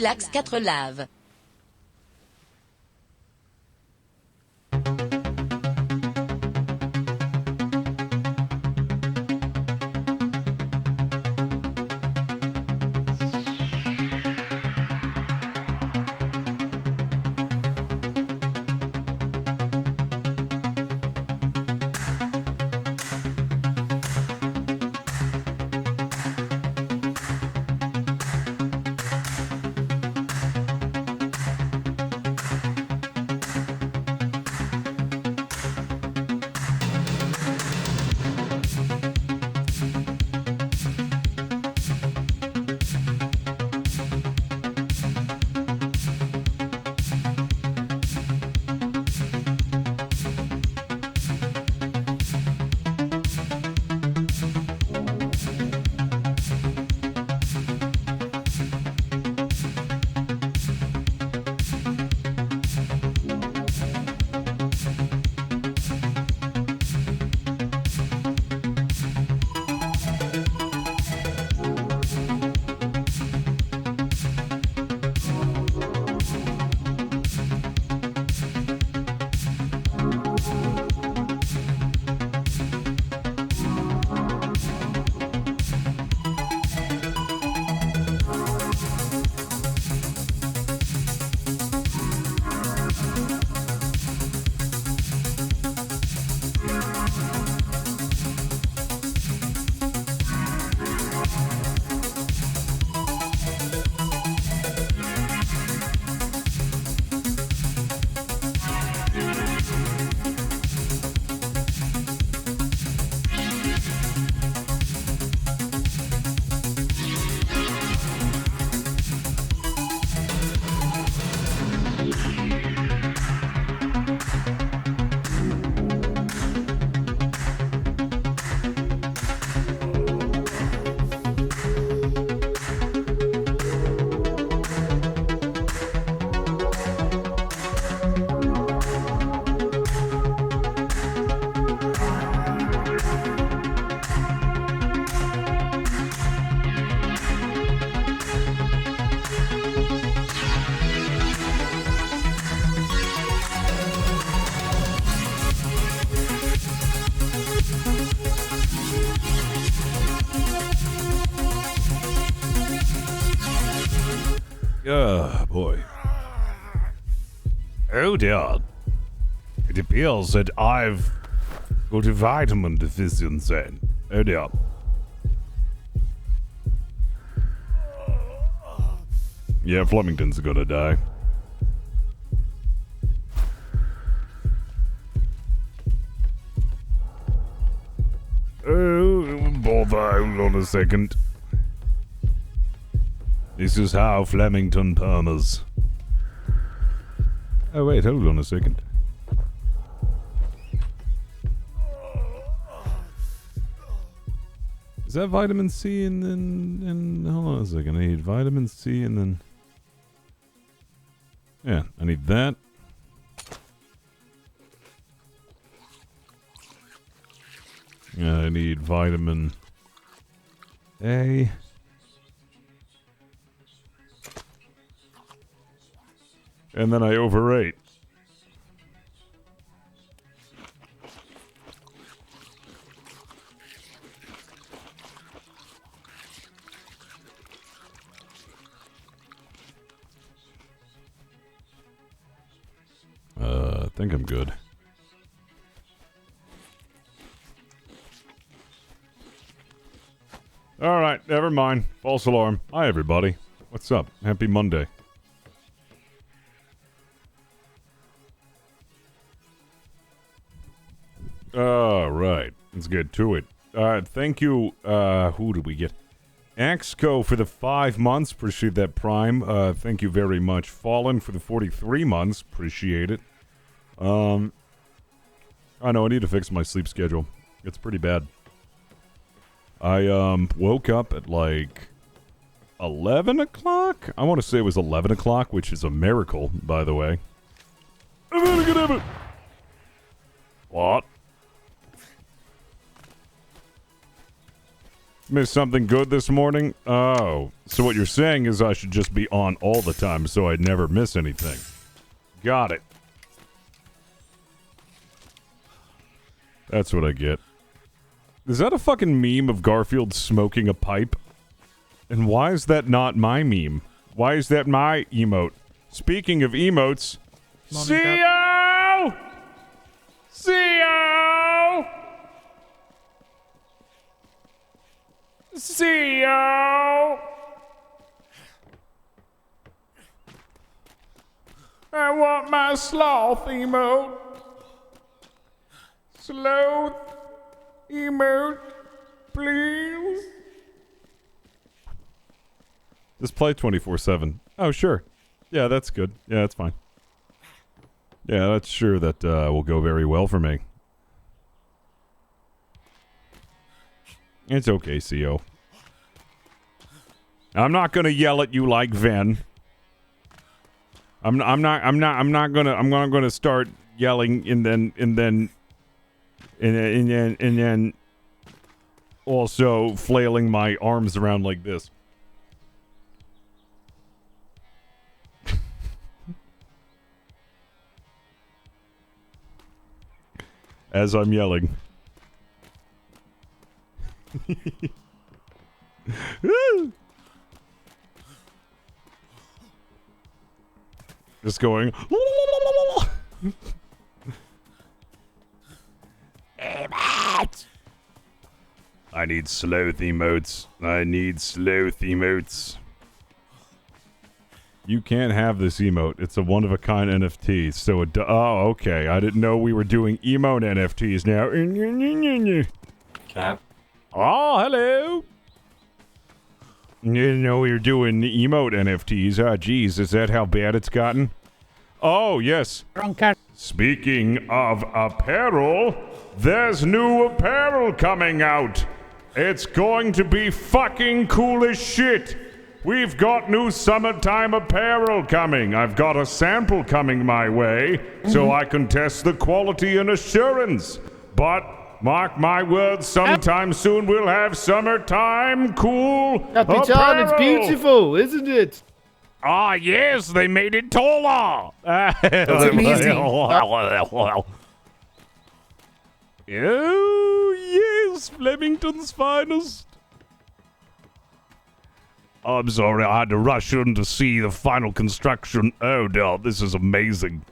Relax 4 lave. Boy. Oh dear. It appears that I've got a vitamin deficiency. Oh dear. Yeah, Flemington's gonna die. Oh, bother, hold on a second. This is how Flemington permas. Oh wait, hold on a second. Is that vitamin C and then hold on a second, I need vitamin C and then... Yeah, I need that. Yeah, I need vitamin A. And then I overate. I think I'm good. Alright, never mind. False alarm. Hi, everybody. What's up? Happy Monday. Alright, let's get to it. Thank you, who did we get? Axco for the 5 months, appreciate that Prime. Thank you very much. Fallen for the 43 months, appreciate it. I know, I need to fix my sleep schedule. It's pretty bad. I, woke up at, like, 11 o'clock? I want to say it was 11 o'clock, which is a miracle, by the way. What? Missed something good this morning? Oh, so what you're saying is I should just be on all the time so I'd never miss anything. Got it. That's what I get. Is that a fucking meme of Garfield smoking a pipe? And why is that not my meme? Why is that my emote? Speaking of emotes... CEO! CEO! CEO! I want my sloth emote. Sloth emote, please. Just play 24/7. Oh, sure. Yeah, that's good. Yeah, that's fine. Yeah, that's sure that will go very well for me. It's okay, CO. I'm not gonna yell at you like Ven. I'm not gonna start yelling and then also flailing my arms around like this. As I'm yelling. Just going. I need sloth emotes. I need sloth emotes. You can't have this emote. It's a one-of-a-kind NFT. So it oh, okay. I didn't know we were doing emote NFTs now. Cap. Oh, hello. You know we were doing emote NFTs. Ah, geez, is that how bad it's gotten? Oh, yes. Wrong cat. Speaking of apparel, there's new apparel coming out. It's going to be fucking cool as shit. We've got new summertime apparel coming. I've got a sample coming my way, so I can test the quality and assurance. But mark my words, sometime soon we'll have summertime cool Capitan, apparel. it's beautiful, isn't it? Ah, yes, they made it taller. That's amazing. Oh, yes, Flemington's finest. I'm sorry, I had to rush in to see the final construction. Oh, no, this is amazing.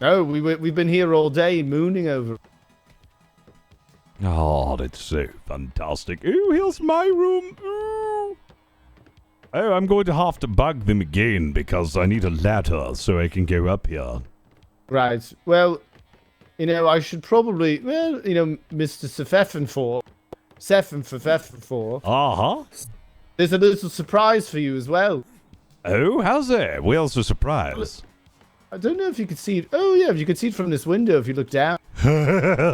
Oh, we've been here all day mooning over. Oh, that's so fantastic. Ooh, here's my room. Ooh. Oh, I'm going to have to bug them again because I need a ladder so I can go up here. Right. Well, you know, I should probably, well, you know, Mr. Sefefenfor. Uh-huh. There's a little surprise for you as well. Oh, how's that? Where's the surprise? I don't know if you could see it. Oh, yeah, you could see it from this window if you look down. Have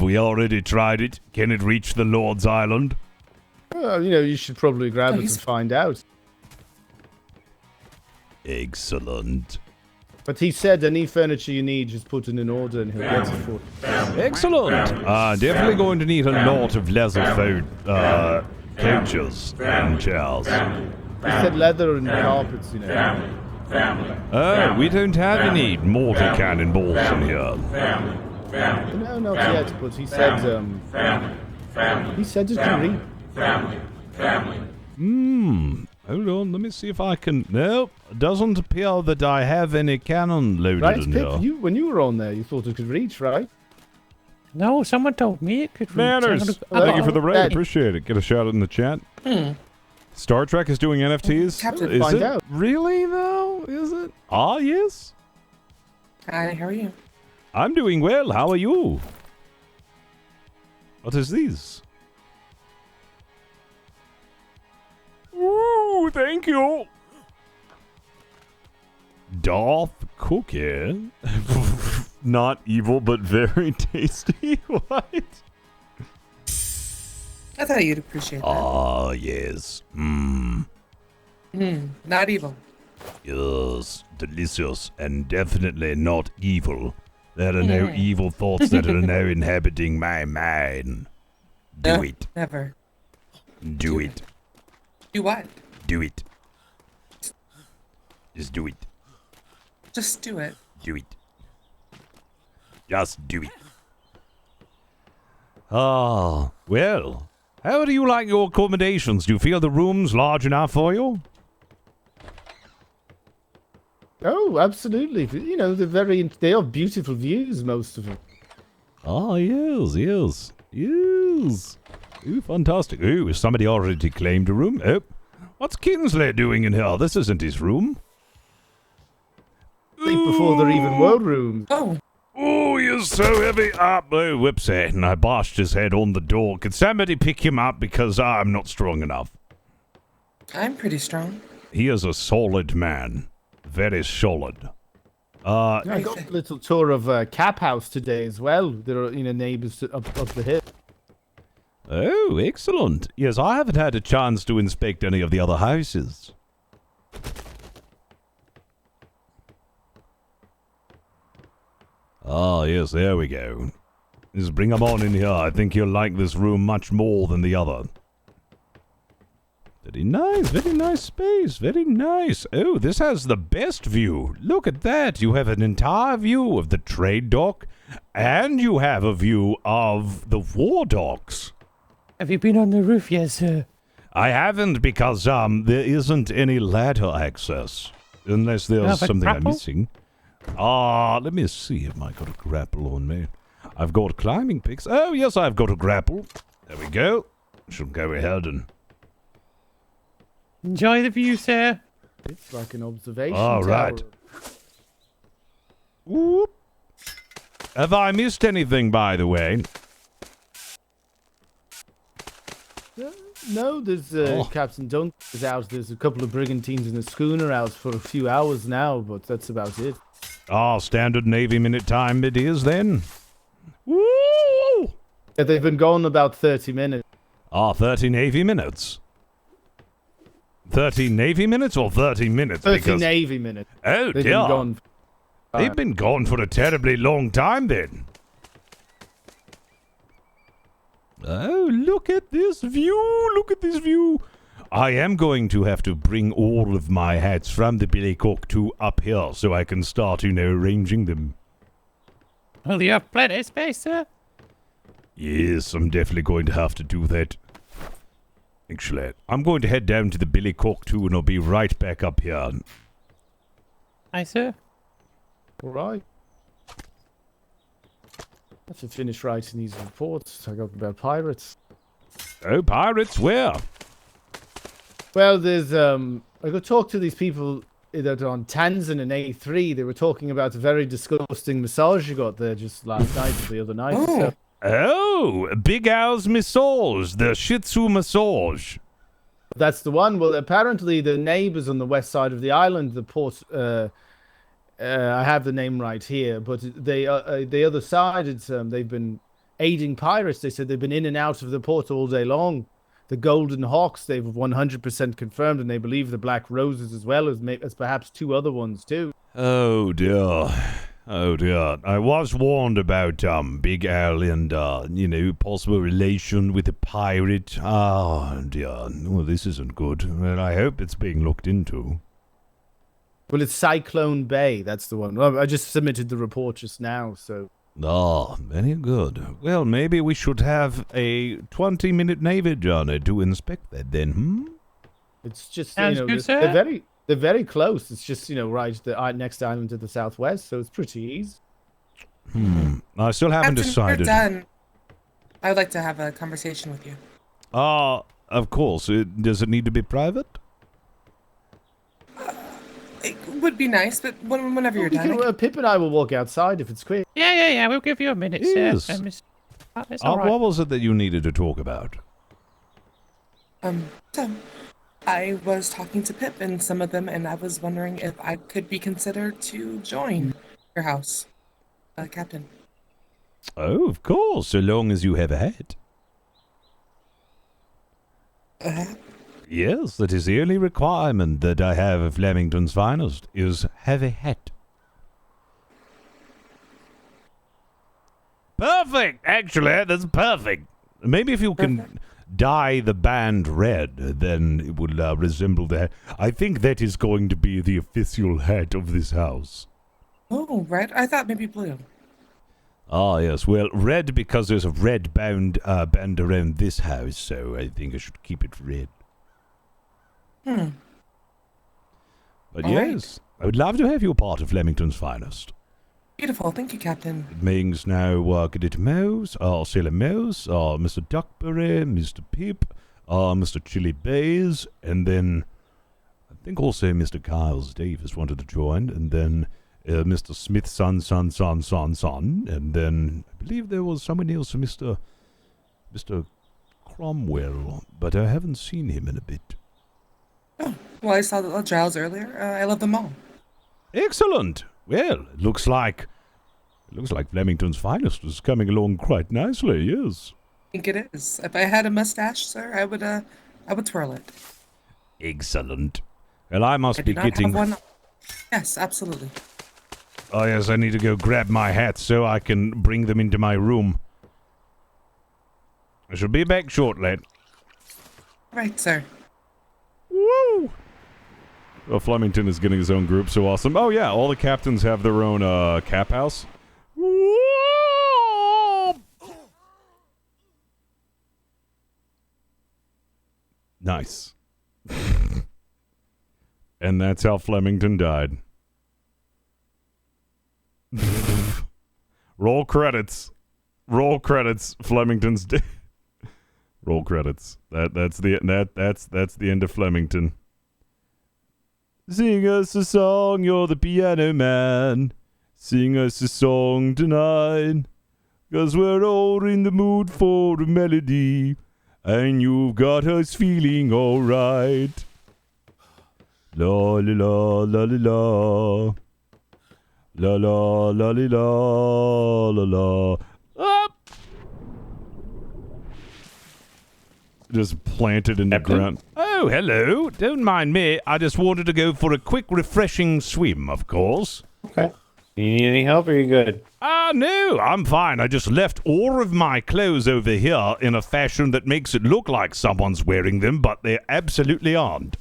we already tried it? Can it reach the Lord's Island? Well, you know, you should probably grab it and find out. Excellent. But he said any furniture you need, just put it in order and he'll get it for you. Excellent. Definitely going to need a lot of leather food, couches and chairs. He said leather and carpets, you know. Oh, we don't have any mortar cannonballs in here. No, not yet, but he said, he said it can read. Hold on, let me see if I can... Nope, doesn't appear that I have any cannon loaded Right, in Pip, here. when you were on there, you thought it could reach, right? No, someone told me it could reach. Manners! Thank you for the raid, appreciate it. Get a shout out in the chat. Star Trek is doing NFTs? Captain, Is find it? out. Really, though? Is it? Ah, yes. Hi, how are you? I'm doing well. How are you? What is this? Ooh, thank you. Darth cookie. Not evil, but very tasty. What? I thought you'd appreciate that. Ah, yes. Not evil. Yes, delicious and definitely not evil. There are no evil thoughts that are now inhabiting my mind. Do it. Never. Do it. Do what? Do it. Just do it. Just do it. Do it. Just do it. Ah, well. How do you like your accommodations? Do you feel the rooms large enough for you? Oh, absolutely. You know, they have beautiful views, most of them. Ah, yes, yes, yes. Ooh, fantastic. Ooh, has somebody already claimed a room? Oh, what's Kinsley doing in here? This isn't his room. Sleep before there even were rooms. Oh, Oh, you're so heavy. Oh, whoopsie. And I bashed his head on the door. Could somebody pick him up because I'm not strong enough? I'm pretty strong. He is a solid man. Very solid. I got a little tour of Cap House today as well. There are, neighbours up the hill. Oh, excellent. Yes, I haven't had a chance to inspect any of the other houses. Ah, yes, there we go. Just bring him on in here. I think you'll like this room much more than the other. Very nice space, very nice. Oh, this has the best view. Look at that. You have an entire view of the trade dock, and you have a view of the war docks. Have you been on the roof yet, sir? I haven't because, there isn't any ladder access. Unless there's something I'm missing. Let me see if I got a grapple on me. I've got climbing picks. Oh, yes, I've got a grapple. There we go. Shall go ahead and... Enjoy the view, sir. It's like an observation All right. tower. Whoop. Have I missed anything, by the way? No, there's Captain Dunk is out. There's a couple of brigantines in the schooner out for a few hours now, but that's about it. Standard Navy minute time it is then. Woo! Yeah, they've been gone about 30 minutes. 30 Navy minutes. 30 Navy minutes or 30 minutes? 30 Navy minutes. Oh, They've dear. been gone. They've been gone for a terribly long time then. Oh, look at this view. Look at this view. I am going to have to bring all of my hats from the billycock to up here so I can start, arranging them. Well, you have plenty of space, sir. Yes, I'm definitely going to have to do that. Actually, I'm going to head down to the billycock too, and I'll be right back up here. Aye, sir. All right. I have to finish writing these reports I got about pirates. Oh, pirates, where? Well, there's I could talk to these people that are on Tanzan and A3. They were talking about a very disgusting massage you got there just last night or the other night. Oh. So, Oh, Big Al's massage, the Shih Tzu massage. that's the one. Well, apparently the neighbors on the west side of the island, the port, I have the name right here, but they the other side, it's they've been aiding pirates. They said they've been in and out of the port all day long. The Golden Hawks, they've 100% confirmed, and they believe the Black Roses as well as perhaps two other ones too. Oh dear. Oh dear. I was warned about Big Al and possible relation with a pirate. Oh dear. Well, this isn't good. Well, I hope it's being looked into. Well, it's Cyclone Bay. That's the one. Well, I just submitted the report just now, so. Very good. Well, maybe we should have a 20-minute Navy journey to inspect that then, It's just Sounds good, sir. they're very close. It's just right the next island to the southwest, so it's pretty easy. I still haven't Captain, decided. We're done. I would like to have a conversation with you. Of course. Does it need to be private? It would be nice, but whenever you're done. Pip and I will walk outside if it's quick. Yeah. We'll give you a minute, Yes. sir. It's all right. What was it that you needed to talk about? So I was talking to Pip and some of them, and I was wondering if I could be considered to join your house, Captain. Oh, of course, so long as you have a hat. Yes, that is the only requirement that I have of Flemington's finest, is have a hat. Perfect! Actually, that's perfect. Maybe if you can Perfect. dye the band red, then it will resemble that. I think that is going to be the official hat of this house. Oh, red? I thought maybe blue. Ah, yes. Well, red because there's a red band around this house, so I think I should keep it red. But All right. yes, I would love to have you a part of Flemington's finest. Beautiful. Thank you, Captain. It means now Cadet Mouse, Sailor Mouse, Mr. Duckberry, Mr. Pip, Mr. Chili Bays, and then I think also Mr. Kyles Davis wanted to join, and then Mr. Smith, son, and then I believe there was someone else, Mr. Cromwell, but I haven't seen him in a bit. Well, I saw the Giles earlier. I love them all. Excellent. Well, it looks like Flemington's finest is coming along quite nicely. Yes. I think it is. If I had a mustache, sir, I would twirl it. Excellent. Well, I must I be do not getting. have one. Yes, absolutely. Oh yes, I need to go grab my hats so I can bring them into my room. I shall be back shortly. Right, sir. Woo! Well, Flemington is getting his own group, so awesome. Oh yeah, all the captains have their own cap house. Woo! Nice. And that's how Flemington died. Roll credits. Roll credits. Flemington's dead. Roll credits. That's the end of Flemington. Sing us a song, you're the piano man. Sing us a song tonight. 'Cause we're all in the mood for a melody. And you've got us feeling alright. La la la la la la. La la la la la la la. Up. Just planted in the ground. Oh, hello. Don't mind me. I just wanted to go for a quick, refreshing swim, of course. Okay. You need any help or are you good? No, I'm fine. I just left all of my clothes over here in a fashion that makes it look like someone's wearing them, but they absolutely aren't.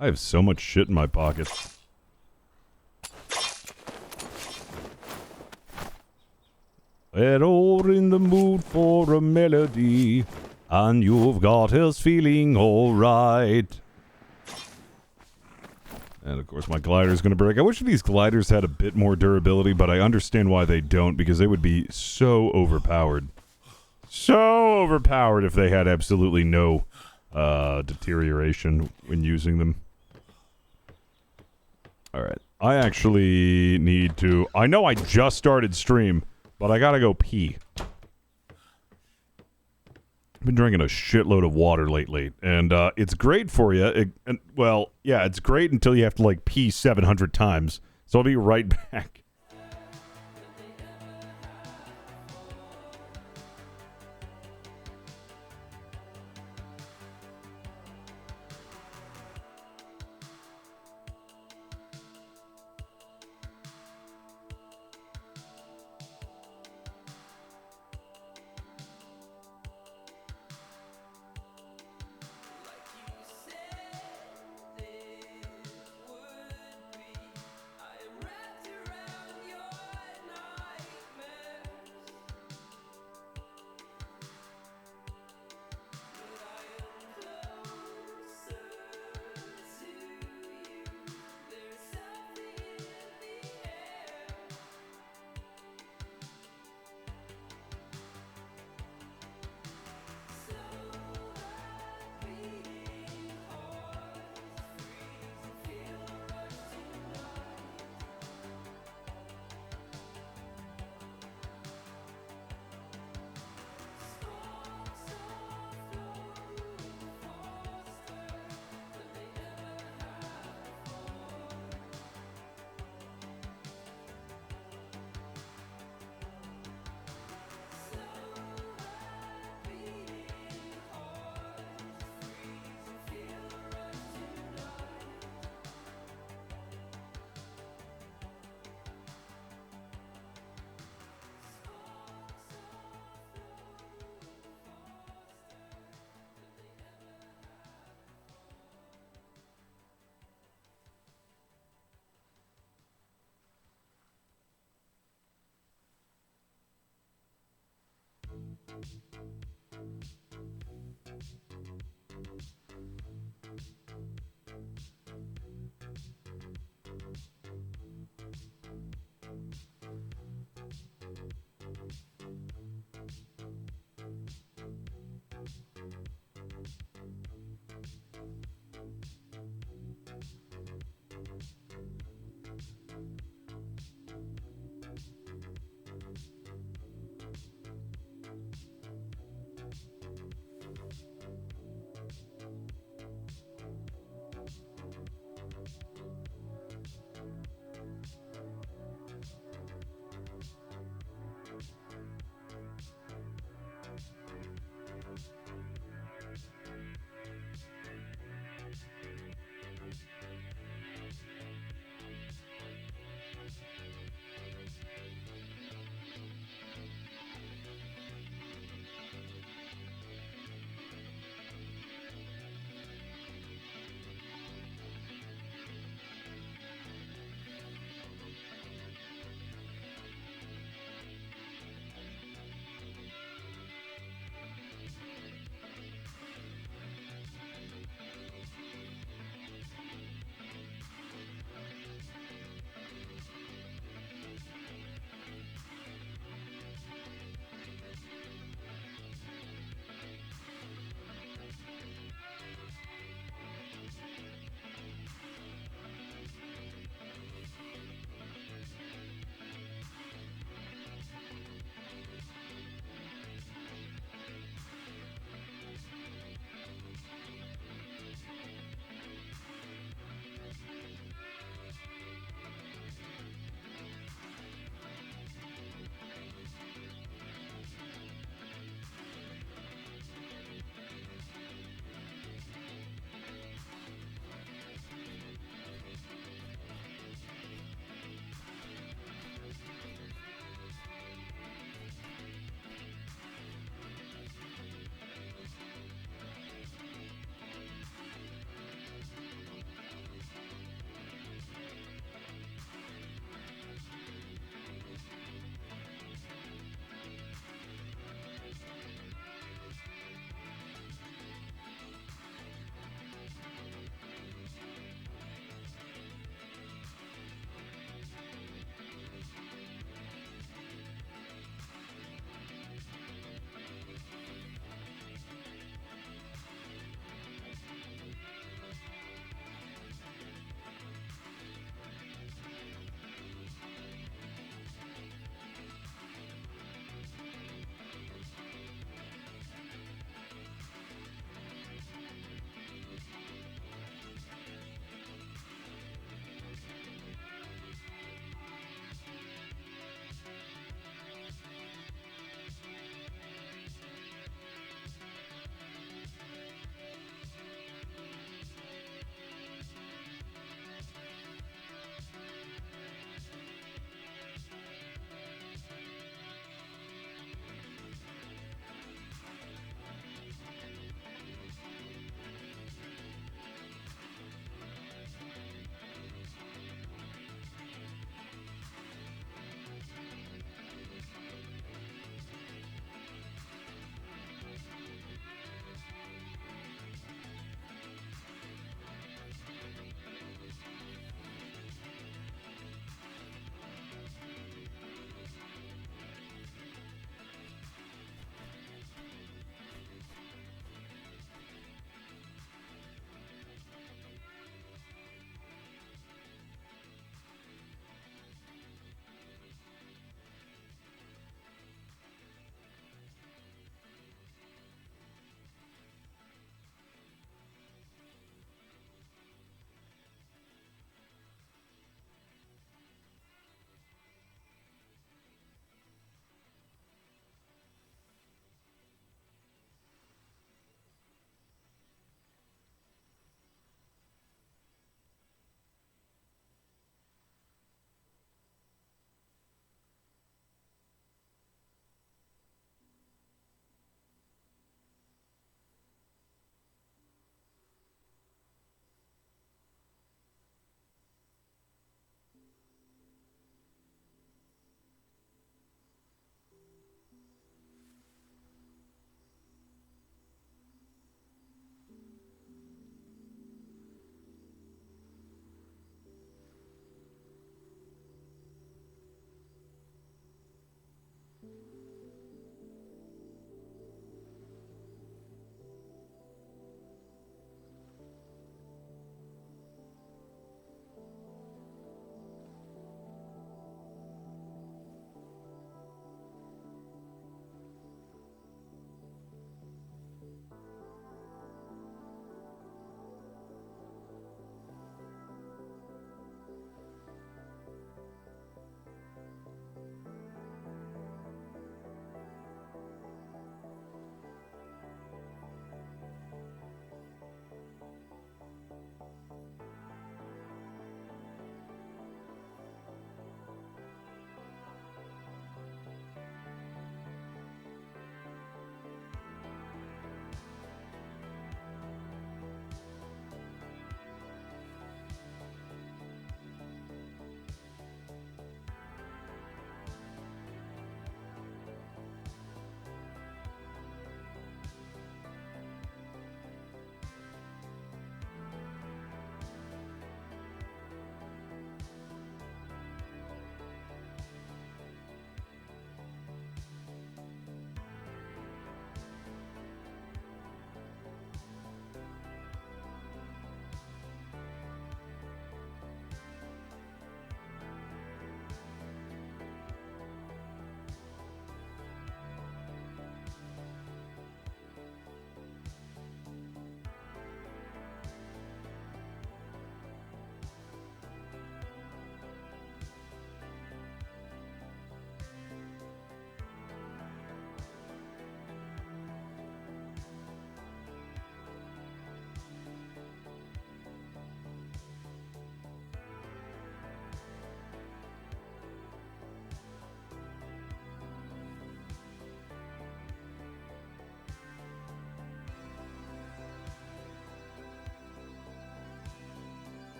I have so much shit in my pockets. We're all in the mood for a melody, and you've got us feeling alright. And of course my glider's gonna break. I wish these gliders had a bit more durability, but I understand why they don't, because they would be so overpowered. So overpowered if they had absolutely no deterioration when using them. Alright. I actually need to... I know I just started stream, but I gotta go pee. I've been drinking a shitload of water lately, and it's great for you. Well, yeah, it's great until you have to, like, pee 700 times. So I'll be right back.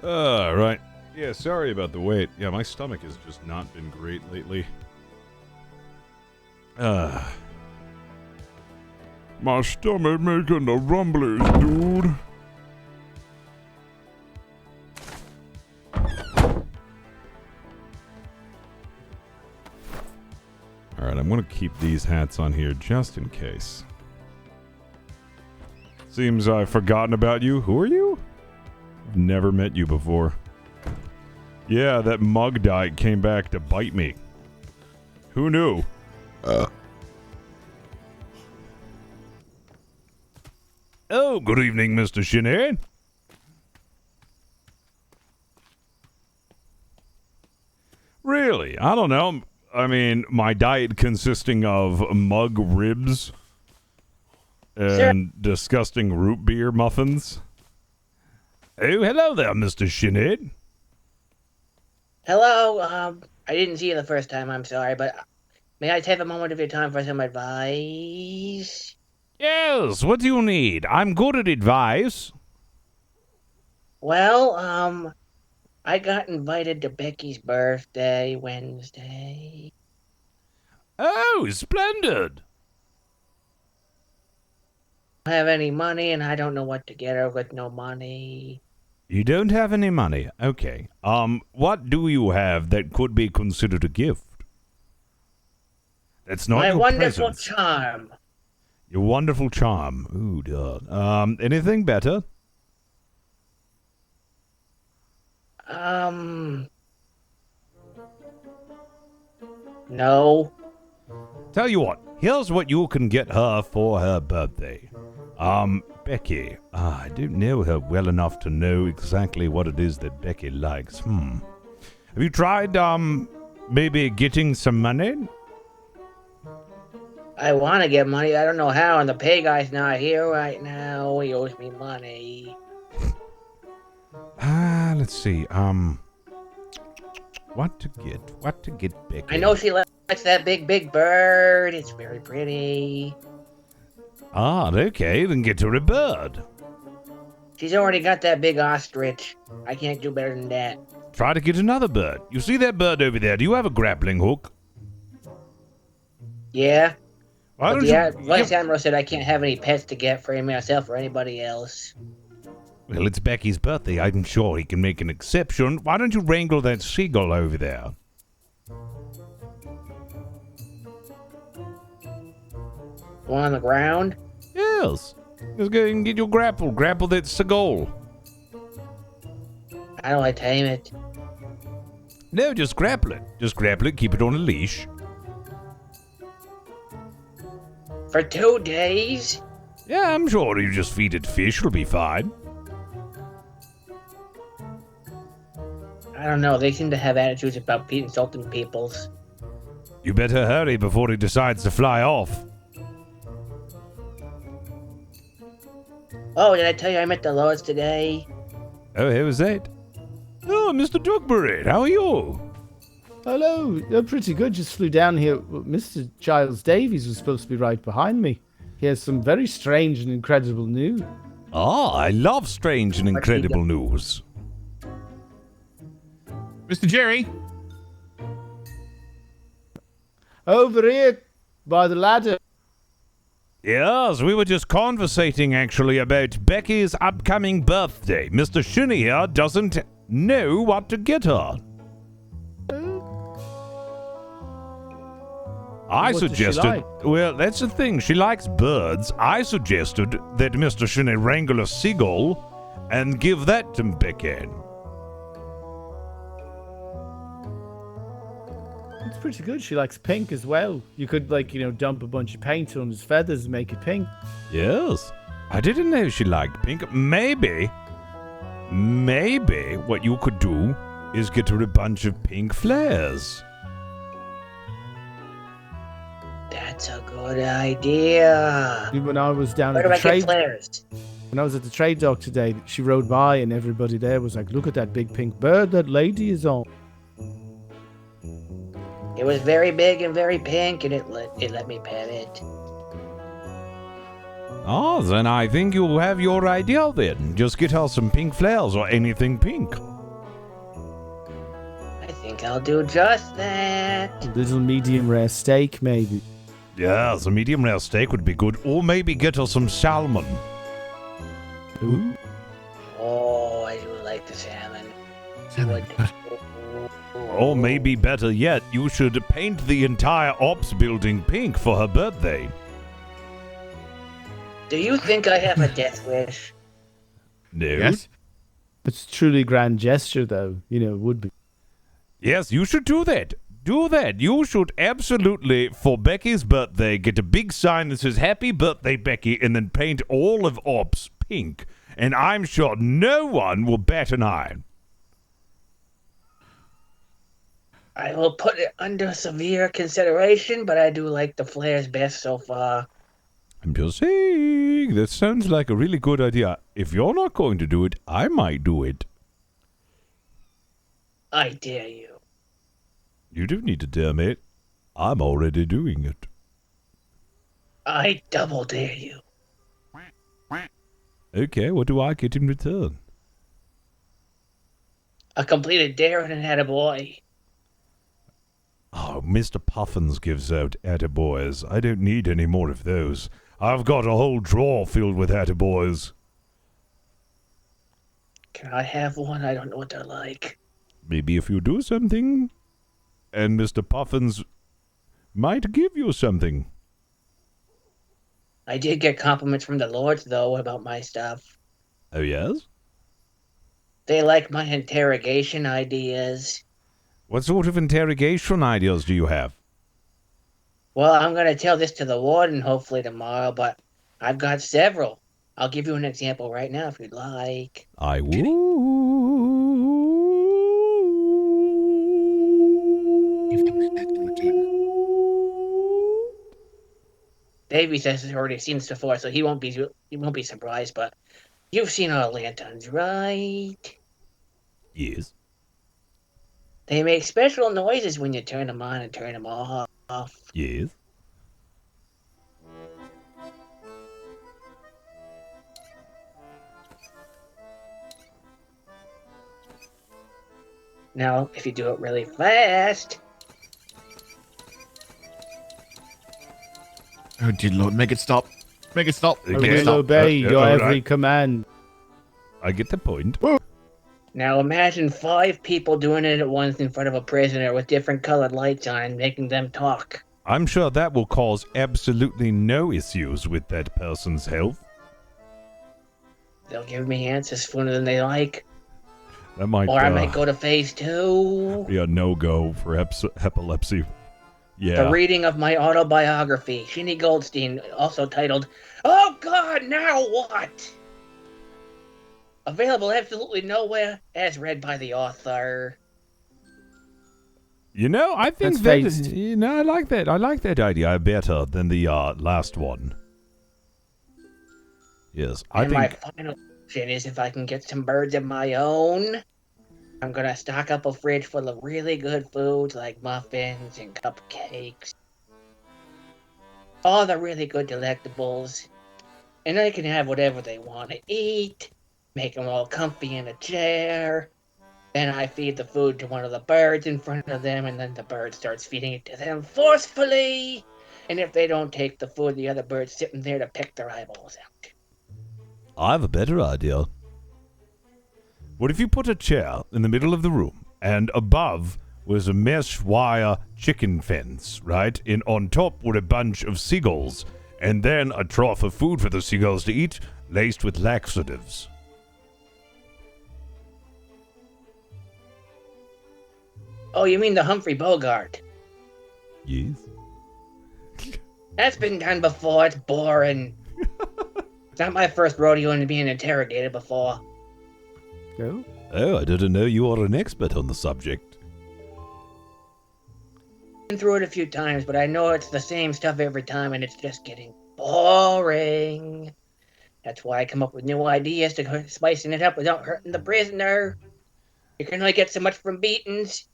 Right. Yeah, sorry about the wait. Yeah, my stomach has just not been great lately. My stomach making the rumblies, dude. Alright, I'm gonna keep these hats on here just in case. Seems I've forgotten about you. Who are you? Never met you before. Yeah, that mug diet came back to bite me. Who knew? Oh, good evening, Mr. Shinhead. Really? I don't know. I mean, my diet consisting of mug ribs and disgusting root beer muffins. Oh, hello there, Mr. Shinhead. Hello, I didn't see you the first time, I'm sorry, but may I take a moment of your time for some advice? Yes, what do you need? I'm good at advice. Well, I got invited to Becky's birthday Wednesday. Oh, splendid. I don't have any money, and I don't know what to get her with no money. You don't have any money. Okay. What do you have that could be considered a gift? That's not My your wonderful presents. charm. Your wonderful charm. Ooh, duh. Anything better? No. Tell you what, here's what you can get her for her birthday. Becky. I don't know her well enough to know exactly what it is that Becky likes. Have you tried, maybe getting some money? I want to get money, I don't know how, and the pay guy's not here right now. He owes me money. Let's see, what to get Becky? I know she likes that big bird. It's very pretty. Okay, then get her a bird. She's already got that big ostrich. I can't do better than that. Try to get another bird. You see that bird over there? Do you have a grappling hook? Yeah. Why But don't the you... Vice Admiral said I can't have any pets to get for myself or anybody else. Well, it's Becky's birthday. I'm sure he can make an exception. Why don't you wrangle that seagull over there? One on the ground? Yes. Just go and get your grapple. Grapple that seagull. How do I tame it? No, just grapple it. Just grapple it. Keep it on a leash. For 2 days? Yeah, I'm sure you just feed it fish. It'll be fine. I don't know. They seem to have attitudes about insulting peoples. You better hurry before he decides to fly off. Oh, did I tell you I met the Lords today? Oh, how was that? Oh, Mr. Duckbury, how are you? Hello, you're pretty good. Just flew down here. Mr. Giles Davies was supposed to be right behind me. He has some very strange and incredible news. I love strange and incredible news. Mr. Jerry? Over here, by the ladder. Yes, we were just conversating actually about Becky's upcoming birthday. Mr. Shinny here doesn't know what to get her. I What does she suggested, like? well, that's the thing. She likes birds. I suggested that Mr. Shinny wrangle a seagull and give that to Becky. It's pretty good. She likes pink as well. You could, dump a bunch of paint on his feathers and make it pink. Yes, I didn't know she liked pink. Maybe what you could do is get her a bunch of pink flares. That's a good idea. When I was down Where at do the I get trade, flares? when I was at the trade dock today, she rode by and everybody there was like, "Look at that big pink bird that lady is on." It was very big and very pink, and it let me pet it. Oh, then I think you have your idea then. Just get her some pink flares or anything pink. think I'll do just that. A little medium rare steak, maybe. Yeah, the medium rare steak would be good. Or maybe get her some salmon. Ooh. Oh, I do like the salmon. Salmon. Or maybe better yet, you should paint the entire ops building pink for her birthday. Do you think I have a death wish? No. Yes? It's a truly grand gesture, though. You know, it would be. Yes, you should do that. Do that. You should absolutely, for Becky's birthday, get a big sign that says Happy Birthday, Becky, and then paint all of ops pink. And I'm sure no one will bat an eye. I will put it under severe consideration, but I do like the flares best so far. I'm just saying, that sounds like a really good idea. If you're not going to do it, I might do it. I dare you. You don't need to dare me. I'm already doing it. I double dare you. Okay, what do I get in return? A completed dare and an attaboy. Oh, Mr. Puffins gives out attaboys. I don't need any more of those. I've got a whole drawer filled with attaboys. Can I have one? I don't know what they're like. Maybe if you do something, and Mr. Puffins might give you something. I did get compliments from the lords, though, about my stuff. Oh, yes? They like my interrogation ideas. What sort of interrogation ideas do you have? Well, I'm going to tell this to the warden hopefully tomorrow, but I've got several. I'll give you an example right now if you'd like. I would. Davey says he's already seen this before, so he won't be surprised, but you've seen our lanterns, right? Yes. They make special noises when you turn them on and turn them off. Yes. Now, if you do it really fast, Oh, dear Lord, make it stop. Make it stop. I Okay. will Stop. obey your all every right. command. I get the point. now imagine 5 people doing it at once in front of a prisoner with different colored lights on and making them talk. I'm sure that will cause absolutely no issues with that person's health. They'll give me answers sooner than they like, That might or I might go to phase 2. be a no-go for epilepsy. Yeah. The reading of my autobiography, Shinny Goldstein, also titled, Oh God, Now What? Available absolutely nowhere, as read by the author. You know, I think That's that, phased. you know, I like that. I like that idea better than the last one. Yes, I And my think. final option is if I can get some birds of my own, I'm gonna stock up a fridge full of really good foods like muffins and cupcakes. All the really good delectables. And they can have whatever they want to eat, make them all comfy in a chair. Then I feed the food to one of the birds in front of them, and then the bird starts feeding it to them forcefully. And if they don't take the food, the other bird's sitting there to pick their eyeballs out. I have a better idea. What if you put a chair in the middle of the room, and above was a mesh wire chicken fence, right? And on top were a bunch of seagulls, and then a trough of food for the seagulls to eat, laced with laxatives. Oh, you mean the Humphrey Bogart? Yes. That's been done before. It's boring. It's not my first rodeo in being interrogated before. Go. Oh, I didn't know you are an expert on the subject. Been through it a few times, but I know it's the same stuff every time, and it's just getting boring. That's why I come up with new ideas to spicing it up without hurting the prisoner. You can only get so much from beatings.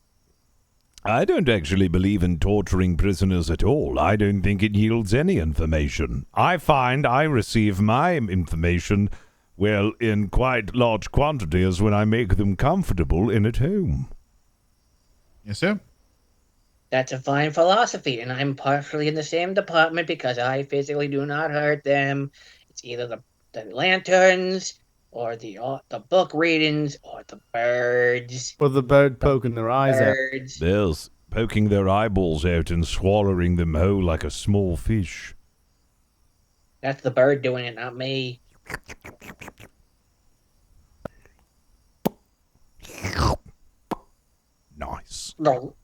I don't actually believe in torturing prisoners at all. I don't think it yields any information. I find I receive my information, well, in quite large quantities when I make them comfortable and at home. Yes, sir. That's a fine philosophy, and I'm partially in the same department because I physically do not hurt them. It's either the lanterns, or the book readings, or the birds. Or the bird poking their eyes out. Birds. There's poking their eyeballs out and swallowing them whole like a small fish. That's the bird doing it, not me. Nice. No.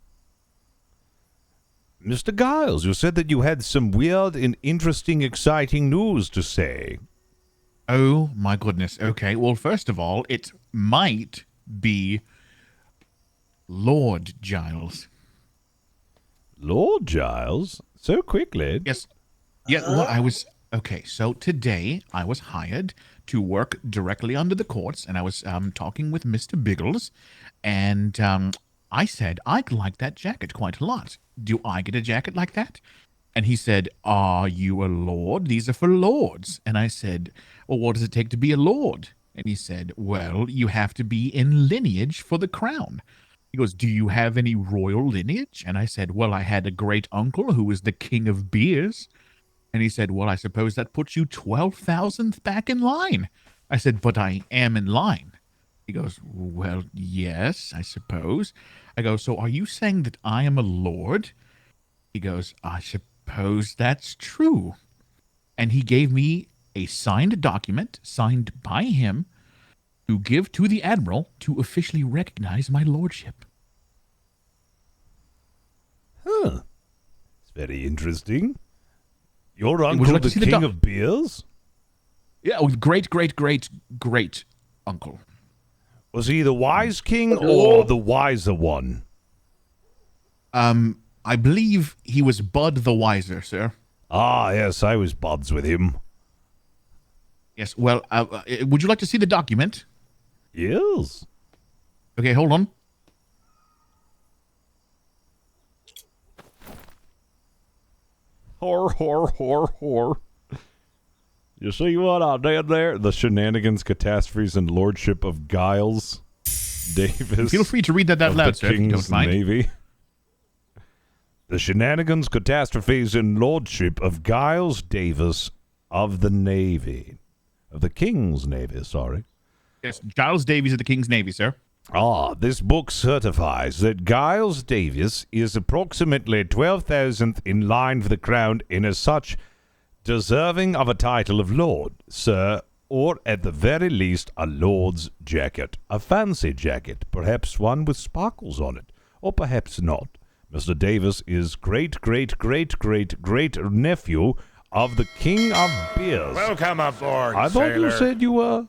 Mr. Giles, you said that you had some weird and interesting, exciting news to say. Oh my goodness. Okay. Well, first of all, it might be Lord Giles. Lord Giles? So quickly? Yes. Yeah. Well, I was okay. So today I was hired to work directly under the courts, and I was talking with Mr. Biggles, and I said I'd like that jacket quite a lot. Do I get a jacket like that? And he said, "Are you a lord? These are for lords." And I said, "Well, what does it take to be a lord?" And he said, "Well, you have to be in lineage for the crown." He goes, "Do you have any royal lineage?" And I said, "Well, I had a great uncle who was the king of beers." And he said, "Well, I suppose that puts you 12,000th back in line." I said, "But I am in line." He goes, "Well, yes, I suppose." I go, "So are you saying that I am a lord?" He goes, "I suppose that's true." And he gave me a signed document, signed by him, to give to the admiral to officially recognize my lordship. Huh. It's very interesting. Your Would you uncle, like to the see the king doc- of beers? Yeah, great uncle. Was he the wise king or the wiser one? I believe he was Bud the Wiser, sir. Ah, yes, I was buds with him. Yes, well, would you like to see the document? Yes. Okay, hold on. Whore. You see what I did there? The shenanigans, catastrophes, and lordship of Giles Davis. Feel free to read that out of loud, the sir, if you King's don't mind. Navy. The shenanigans, catastrophes, and lordship of Giles Davis of the Navy. Of the King's Navy, sorry. Yes, Giles Davies of the King's Navy, sir. Ah, this book certifies that Giles Davis is approximately 12,000th in line for the crown and as such deserving of a title of Lord, Sir, or at the very least a Lord's jacket, a fancy jacket, perhaps one with sparkles on it, or perhaps not. Mr. Davis is great-great-great-great-great-nephew of the King of Beers. Welcome aboard, I thought sailor. you said you were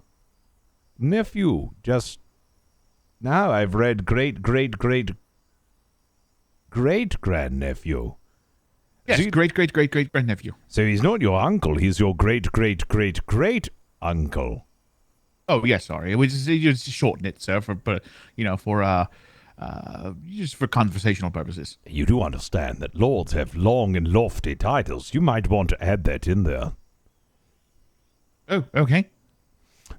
nephew, just... Now I've read great-great-great-great-grandnephew. Yes, great-great-great-great-grandnephew. So he's not your uncle, he's your great-great-great-great-uncle. Oh, yes, sorry. It was just shorten it, sir, for just for conversational purposes. You do understand that lords have long and lofty titles. You might want to add that in there. Oh, okay.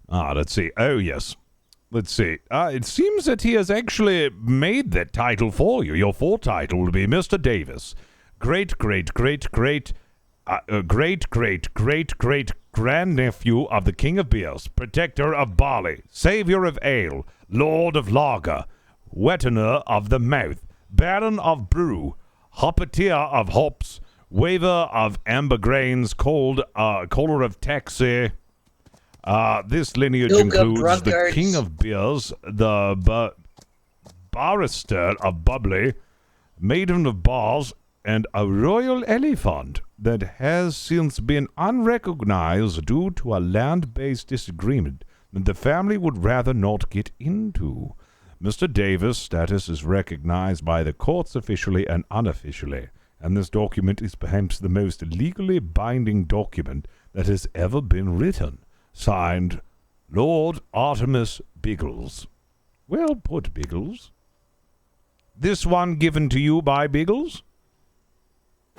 Let's see. Oh, yes. Let's see. It seems that he has actually made that title for you. Your full title will be Mr. Davis. Great-great-great-great-great-great-great-grandnephew of the King of Beers, Protector of Barley, Savior of Ale, Lord of Lager, Wettener of the Mouth, Baron of Brew, Hoppeteer of Hops, Waver of Amber Grains, Caller of Taxi. This lineage includes the King of Beers, the Barrister of Bubbly, Maiden of Bars, and a royal elephant that has since been unrecognized due to a land-based disagreement that the family would rather not get into. Mr. Davis' status is recognized by the courts officially and unofficially, and this document is perhaps the most legally binding document that has ever been written. Signed, Lord Artemis Biggles. Well put, Biggles. This one given to you by Biggles?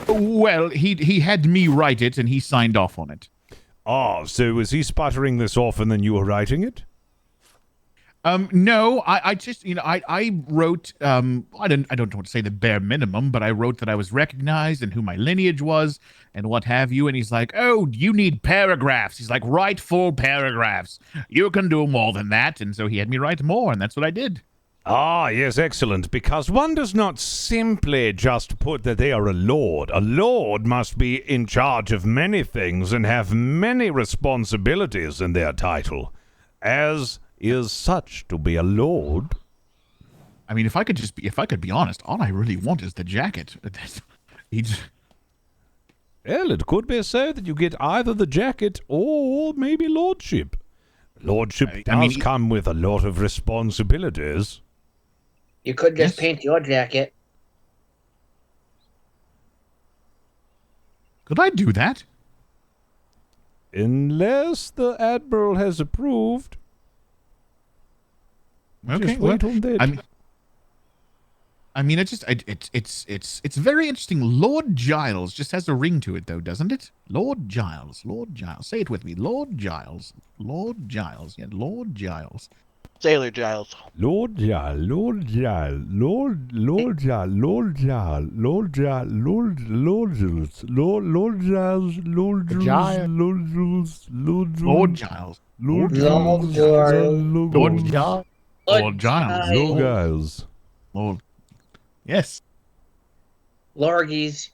Well, he had me write it, and he signed off on it. Ah, so was he sputtering this off and then you were writing it? No, I just, I wrote, I don't want to say the bare minimum, but I wrote that I was recognized and who my lineage was and what have you. And he's like, oh, you need paragraphs. He's like, write full paragraphs. You can do more than that. And so he had me write more, and that's what I did. Ah, yes, excellent, because one does not simply just put that they are a lord. A lord must be in charge of many things and have many responsibilities in their title, as is such to be a lord. I mean, if I could be honest, all I really want is the jacket. Well, it could be so that you get either the jacket or maybe lordship. Lordship does come with a lot of responsibilities. You could just paint your jacket. Could I do that? Unless the Admiral has approved. Okay, just wait on that. It's very interesting. Lord Giles just has a ring to it, though, doesn't it? Lord Giles. Say it with me. Lord Giles. Yeah, Lord Giles. Sailor Giles. Lord Giles. Lord Giles. Lord Giles. Lord Giles. Lord Giles. Lord Giles. Lord Giles. Lord Giles. Lord Giles. Lord Giles. Lord Giles. Lord Giles. Lord Giles. Lord. Yes. Lorgies.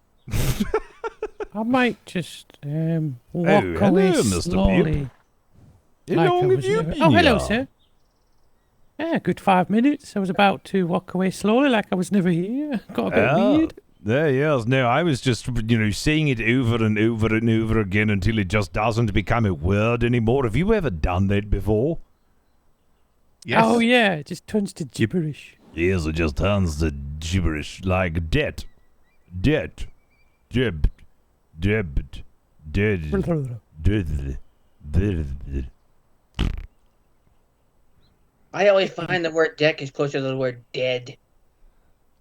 I might just walk hello, away Mr. slowly. How like long I have was you never- been Oh, hello, here? sir. Yeah, good 5 minutes. I was about to walk away slowly like I was never here. Got a bit weird. Yes. No, I was just, saying it over and over and over again until it just doesn't become a word anymore. Have you ever done that before? Yes. Oh, yeah, it just turns to gibberish. Yes, it just turns to gibberish like debt. Debt. Debt. Debt. Debt. I always find the word deck is closer to the word dead.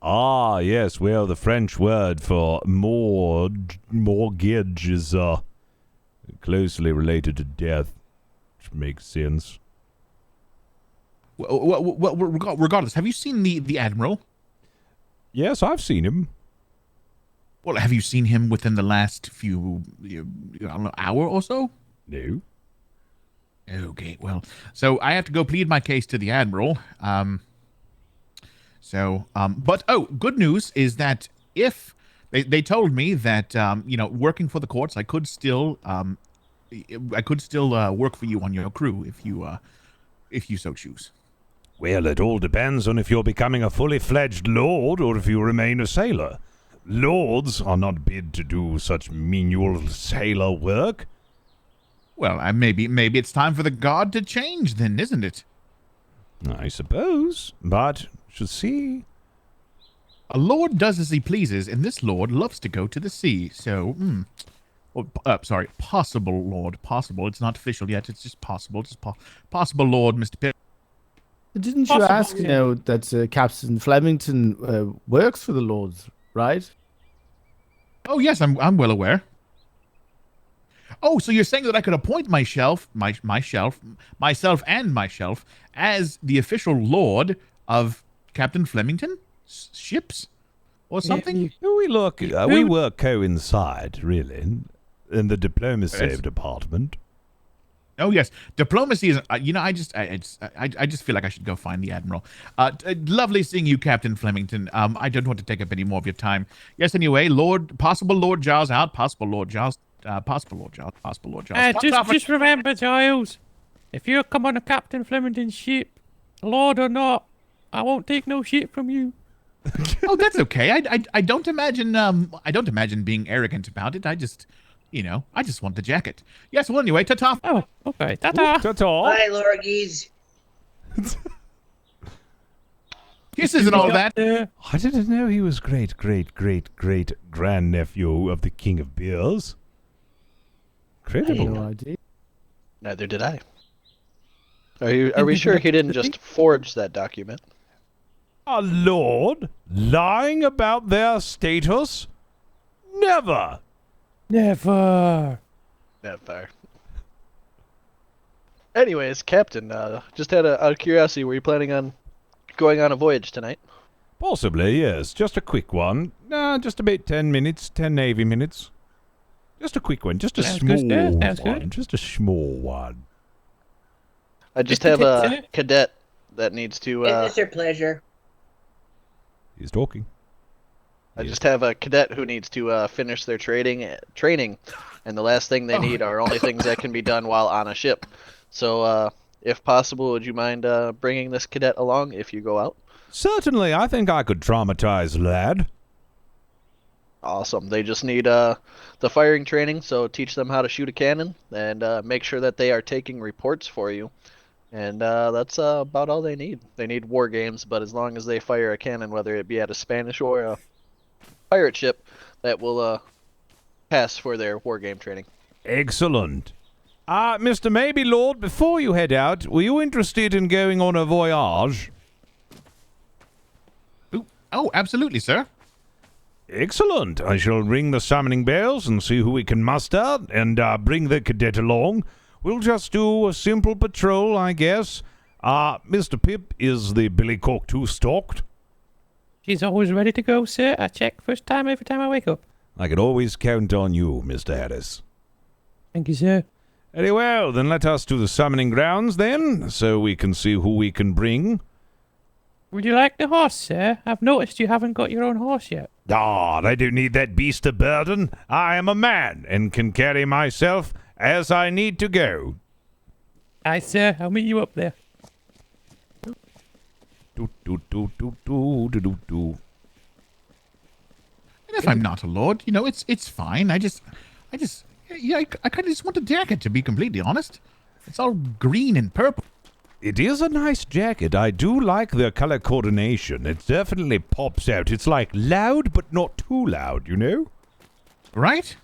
Ah, yes. Well, the French word for mortgage is closely related to death, which makes sense. Well, regardless, have you seen the Admiral? Yes, I've seen him. Well, have you seen him within the last few, I don't know, hour or so? No. Okay, well, so I have to go plead my case to the Admiral. But good news is that if they told me that, working for the courts, I could still work for you on your crew if you so choose. Well, it all depends on if you're becoming a fully fledged lord or if you remain a sailor. Lords are not bid to do such menial sailor work. Well, maybe it's time for the guard to change then, isn't it? I suppose, but shall see. A lord does as he pleases, and this lord loves to go to the sea. So, possible lord, possible. It's not official yet. It's just possible. Just possible lord, Mr. Pitt. Didn't you Possible, ask, yeah. that Captain Flemington works for the Lords, right? Oh yes, I'm well aware. Oh, so you're saying that I could appoint myself as the official lord of Captain Flemington ships or something? We work coincide, really, in the diplomacy Yes. department. Oh yes, diplomacy is. I just feel like I should go find the Admiral. Lovely seeing you, Captain Flemington. I don't want to take up any more of your time. Yes, anyway, possible Lord Giles out. Possible Lord Giles. Possible Lord Giles. Possible Lord Giles. Just remember, Giles, if you come on a Captain Flemington's ship, Lord or not, I won't take no shit from you. Oh, that's okay. I don't imagine being arrogant about it. I just want the jacket. Yes. Well, anyway, ta-ta. Oh, okay. Ta-ta. Ta-ta. Bye, Lorgies. Kisses and all that. I didn't know he was great-great-great-great-grandnephew of the King of Beers. Incredible. No idea. Neither did I. Are we sure he didn't just forge that document? A lord lying about their status? Never. Never. Never. Anyways, Captain, just out of curiosity, were you planning on going on a voyage tonight? Possibly, yes. Just a quick one. Just about 10 minutes, 10 Navy minutes. Just a quick one. Just a Sounds good, small sir. Sounds one. good. Just a small one. I just Just a have tip, a sir. cadet that needs to. Is this your pleasure? He's talking. I just have a cadet who needs to finish their training, and the last thing they need are only things that can be done while on a ship. So, if possible, would you mind bringing this cadet along if you go out? Certainly, I think I could traumatize lad. Awesome. They just need the firing training, so teach them how to shoot a cannon and make sure that they are taking reports for you. And that's about all they need. They need war games, but as long as they fire a cannon, whether it be at a Spanish or a pirate ship, that will pass for their war game training. Excellent. Mr. Maybe Lord, before you head out, were you interested in going on a voyage? Oh, absolutely, sir. Excellent. I shall ring the summoning bells and see who we can muster and bring the cadet along. We'll just do a simple patrol, I guess. Mr. Pip, is the billycock too stocked? She's always ready to go, sir. I check first time every time I wake up. I can always count on you, Mr. Harris. Thank you, sir. Very well, then let us to the summoning grounds then, so we can see who we can bring. Would you like the horse, sir? I've noticed you haven't got your own horse yet. I don't need that beast of burden. I am a man and can carry myself as I need to go. Aye, sir. I'll meet you up there. Do, do, do, do, do, do, do, do. And if I'm not a lord, it's fine. I kind of just want a jacket, to be completely honest. It's all green and purple. It is a nice jacket. I do like the color coordination. It definitely pops out. It's like loud, but not too loud, you know? Right?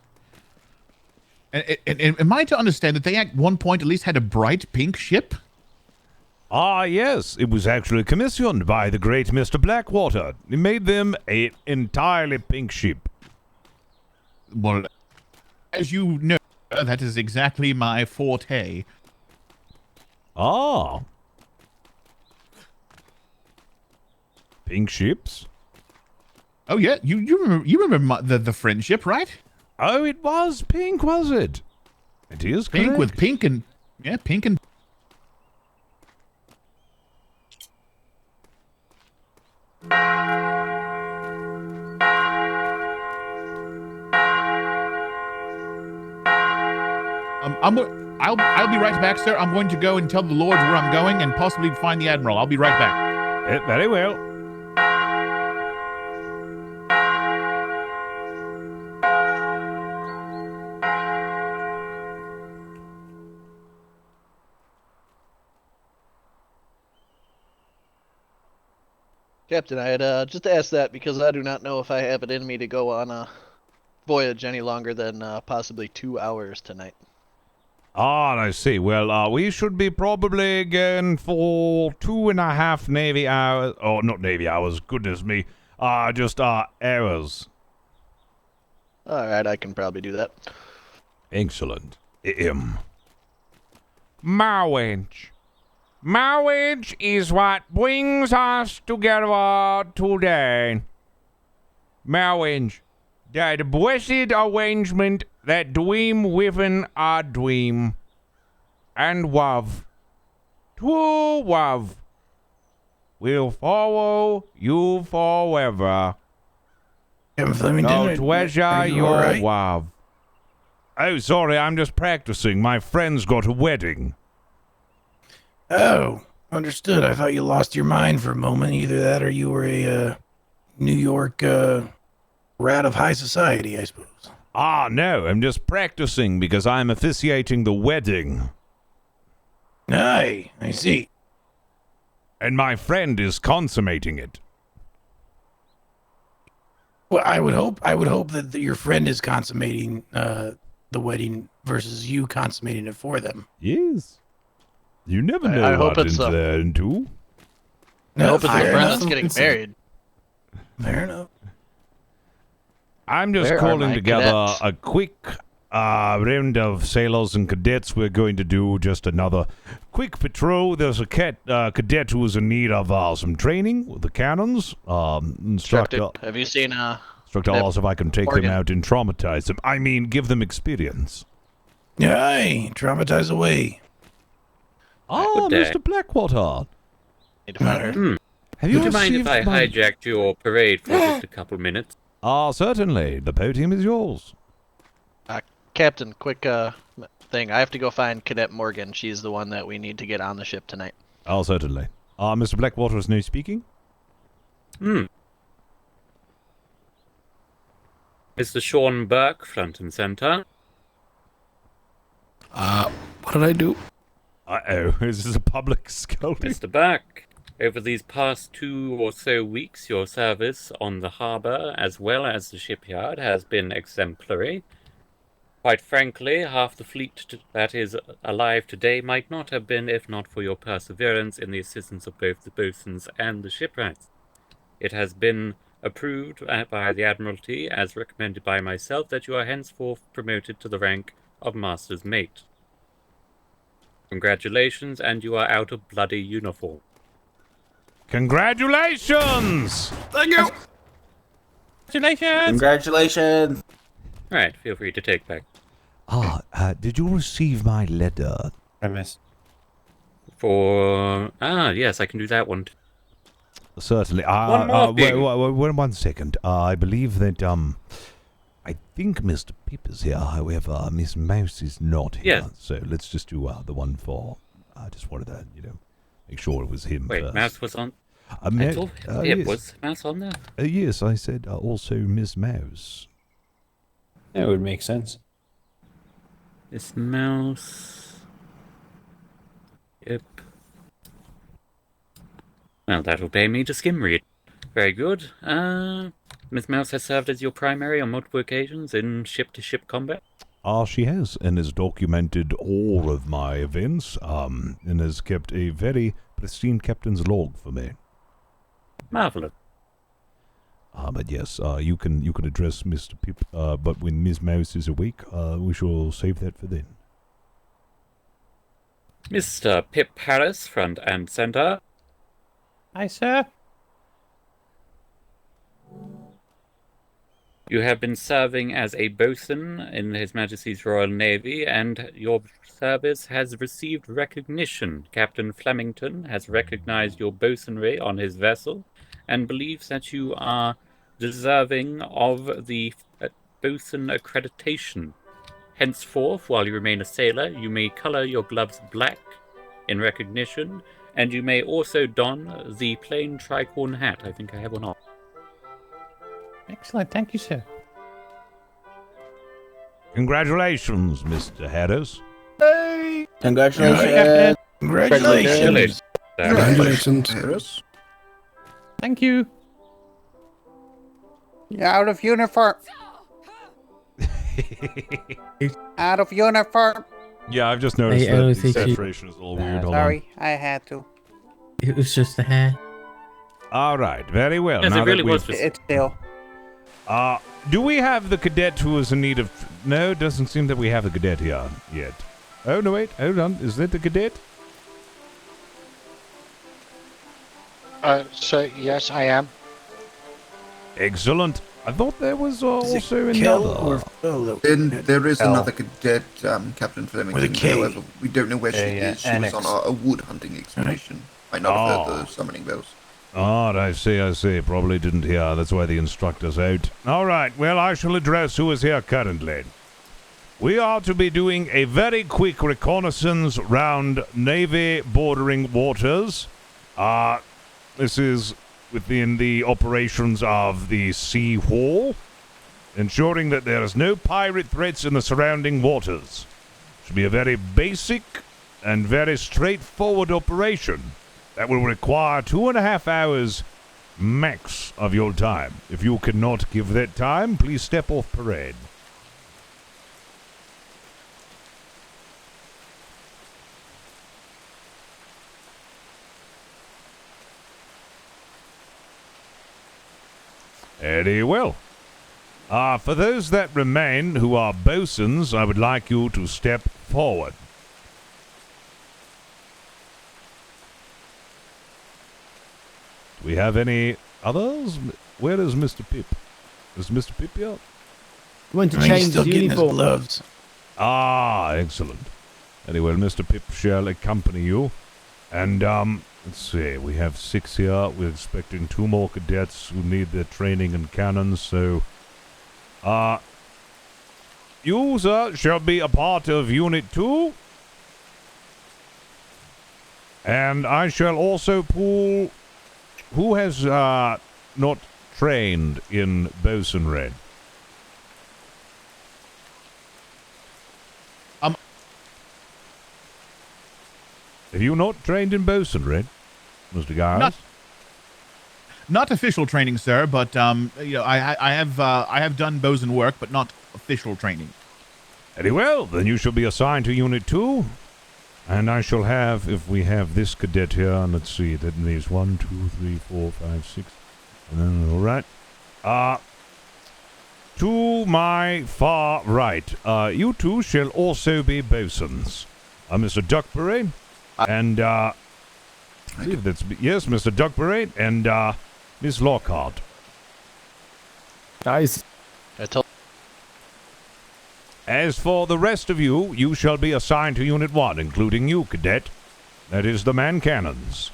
And am I to understand that they at one point at least had a bright pink ship? Yes. It was actually commissioned by the great Mr. Blackwater. He made them an entirely pink ship. Well, as you know, that is exactly my forte. Pink ships? Oh yeah, you remember the friendship, right? Oh, it was pink, was it? It is Pink correct. with pink and pink and. I'll be right back, sir. I'm going to go and tell the Lord where I'm going and possibly find the Admiral. I'll be right back. Very well. Captain, I had just asked that because I do not know if I have it in me to go on a voyage any longer than possibly 2 hours tonight. I see. Well, we should be probably going for 2.5 Navy hours. Oh, not Navy hours. Goodness me. Just hours. All right, I can probably do that. Excellent. Marriage. Marriage is what brings us together today. Marriage. The blessed arrangement that dream within a dream. And love. True love. Will follow you forever. Flemington, No treasure are you your all right? love. Oh, sorry, I'm just practicing. My friend's got a wedding. Oh, understood. I thought you lost your mind for a moment. Either that or you were a New York rat of high society, I suppose. No, I'm just practicing because I'm officiating the wedding. Aye, I see. And my friend is consummating it. Well, I would hope that your friend is consummating the wedding versus you consummating it for them. Yes. You never know I hope what it's they're into. I hope it's fair your friend enough. that's getting married. Fair enough. I'm just Where are calling my together cadets? a quick round of sailors and cadets. We're going to do just another quick patrol. There's a cadet who is in need of some training with the cannons. Instructor, Have you seen instructor asks if I can take them out and traumatize them. I mean, give them experience. Aye, traumatize away. Oh, Mr. Blackwater. need to find her? Have you Would you mind if received I my... hijacked your parade for just a couple minutes? Certainly. The podium is yours. Captain, quick thing. I have to go find Cadet Morgan. She's the one that we need to get on the ship tonight. Certainly. Mr. Blackwater is now speaking. Mr. Sean Burke, front and center. What did I do? Uh-oh. Is this a public scolding? Mr. Burke, over these past 2 or so weeks, your service on the harbour as well as the shipyard has been exemplary. Quite frankly, half the fleet that is alive today might not have been if not for your perseverance in the assistance of both the boatswains and the shipwrights. It has been approved by the Admiralty, as recommended by myself, that you are henceforth promoted to the rank of Master's Mate. Congratulations, and you are out of bloody uniform. Congratulations! Thank you. Congratulations! Congratulations! Right, feel free to take back. Did you receive my letter? I missed. Yes, I can do that one. Certainly. One more thing. Wait, 1 second. I believe that, I think Mr. Pip is here. However, Miss Mouse is not here. Yes. So let's just do the one for... I just wanted to, make sure it was him Wait, first. Mouse was on. Yes. Was Mouse on there? Yes, I said also Miss Mouse. That would make sense. This Mouse. Yep. Well, that'll pay me to skim read. Very good. Miss Mouse has served as your primary on multiple occasions in ship-to-ship combat. She has, and has documented all of my events, and has kept a very pristine captain's log for me. Marvelous. But yes, you can address Mr. Pip, but when Miss Mouse is awake, we shall save that for then. Mr. Pip Harris, front and center. Aye, sir. You have been serving as a boatswain in His Majesty's Royal Navy, and your service has received recognition. Captain Flemington has recognized your boatswainry on his vessel, and believes that you are deserving of the boatswain accreditation. Henceforth, while you remain a sailor, you may colour your gloves black in recognition, and you may also don the plain tricorn hat. I think I have one on. Excellent. Thank you, sir. Congratulations, Mr. Harris. Hey! Congratulations! Congratulations. Congratulations. Harris. Thank you. You're out of uniform. Out of uniform. Yeah, I've just noticed I that don't the think you- saturation is a little weird. Hold Sorry, I had to. It was just the hair. on. All right, very well. Yes, now it really that was we've- just... It's still. do we have the cadet who is in need of... No, it doesn't seem that we have the cadet here yet. Oh, no, wait, hold on. Is that the cadet? So, yes, I am. Excellent. I thought there was also Kel another. or Phil? There is Kel. another cadet, Captain Flemington. With a K. However, we don't know where she is. She was on a wood hunting expedition. Might not have heard the summoning bells. Oh, I see. Probably didn't hear. That's why the instructor's out. All right, well, I shall address who is here currently. We are to be doing a very quick reconnaissance round Navy bordering waters. This is within the operations of the Sea Wall, ensuring that there is no pirate threats in the surrounding waters. It should be a very basic and very straightforward operation that will require 2.5 hours max of your time. If you cannot give that time, please step off parade. Very well. For those that remain who are bosuns, I would like you to step forward. Do we have any others? Where is Mr. Pip? Is Mr. Pip here? He went to He's change still his getting his uniform. gloves. Ah, excellent. Anyway, Mr. Pip shall accompany you. And, let's see, we have 6 here. We're expecting 2 more cadets who need their training and cannons, so... you, sir, shall be a part of Unit 2. And I shall also pool... Who has, not trained in bosunry? Have you not trained in bosunry, Mr. Giles? Not official training, sir, but I have done bosun work, but not official training. Very well, then you shall be assigned to Unit 2. And I shall have, if we have this cadet here, and let's see, that leaves 1, 2, 3, 4, 5, 6. And then, all right. To my far right, you two shall also be bosuns. Mr. Duckbury, and, see if that's, yes, Mr. Duckbury, and, Miss Lockhart. Nice. As for the rest of you, you shall be assigned to Unit 1, including you, cadet. That is the man cannons.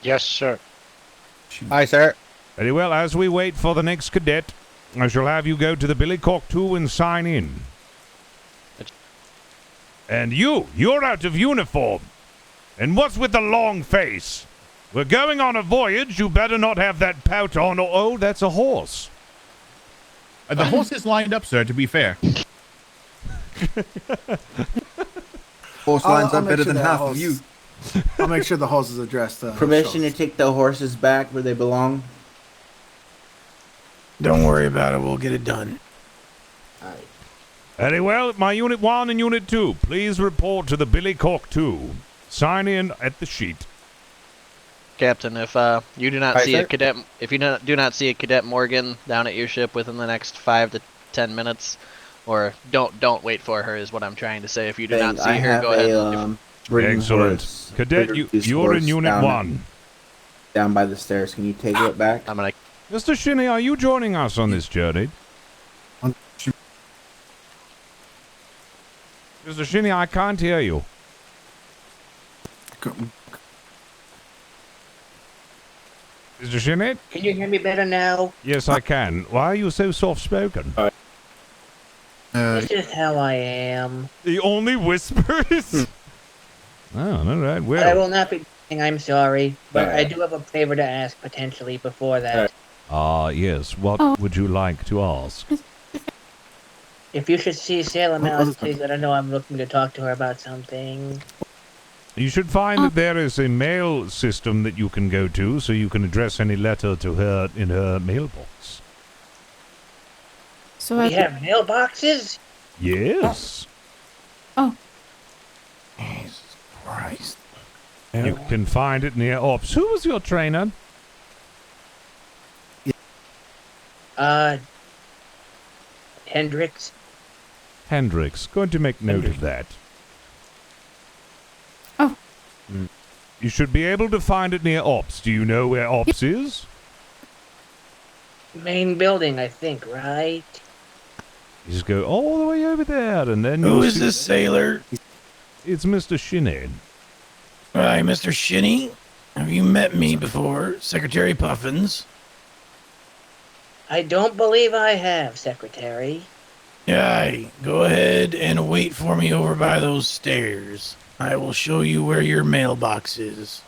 Yes, sir. Aye, sir. Very well, as we wait for the next cadet, I shall have you go to the Billycock 2 and sign in. And you're out of uniform. And what's with the long face? We're going on a voyage, you better not have that pout on, or oh, that's a horse. The horse is lined up, sir, to be fair. Horse lines up better than half of you. I'll make sure the horse is addressed. Permission to take the horses back where they belong? Don't worry about it. We'll get it done. Very well, my Unit 1 and Unit 2, please report to the Billycock 2. Sign in at the sheet. Captain, if you do not Aye, see sir. a cadet, if you do not see a Cadet Morgan down at your ship within the next 5 to 10 minutes, or don't wait for her, is what I'm trying to say. If you do not see her, go ahead. Excellent. Cadet, you're in Unit 1. Down by the stairs. Can you take it back? I'm gonna. Mr. Shinney, are you joining us on this journey? Mr. Shinney, I can't hear you. Mr. Shinney? Can you hear me better now? Yes, I can. Why are you so soft-spoken? It's just how I am. He only whispers? Oh, all right. But I Well, will not be. I'm sorry, but I do have a favor to ask potentially before that. yes. What would you like to ask? If you should see Sailor Mouse, please let her know I'm looking to talk to her about something. You should find that there is a mail system that you can go to, so you can address any letter to her in her mailbox. So We have mailboxes? Yes. Jesus Christ. You can find it near Ops. Who was your trainer? Hendrix. Hendrix. Going to make note of that. Oh. You should be able to find it near Ops. Do you know where Ops is? Main building, I think, right? You just go all the way over there, and then Who you'll is see- this sailor? It's Mr. Shinney. Hi, Mr. Shinney. Have you met me before, Secretary Puffins? I don't believe I have, Secretary. Aye, go ahead and wait for me over by those stairs. I will show you where your mailbox is.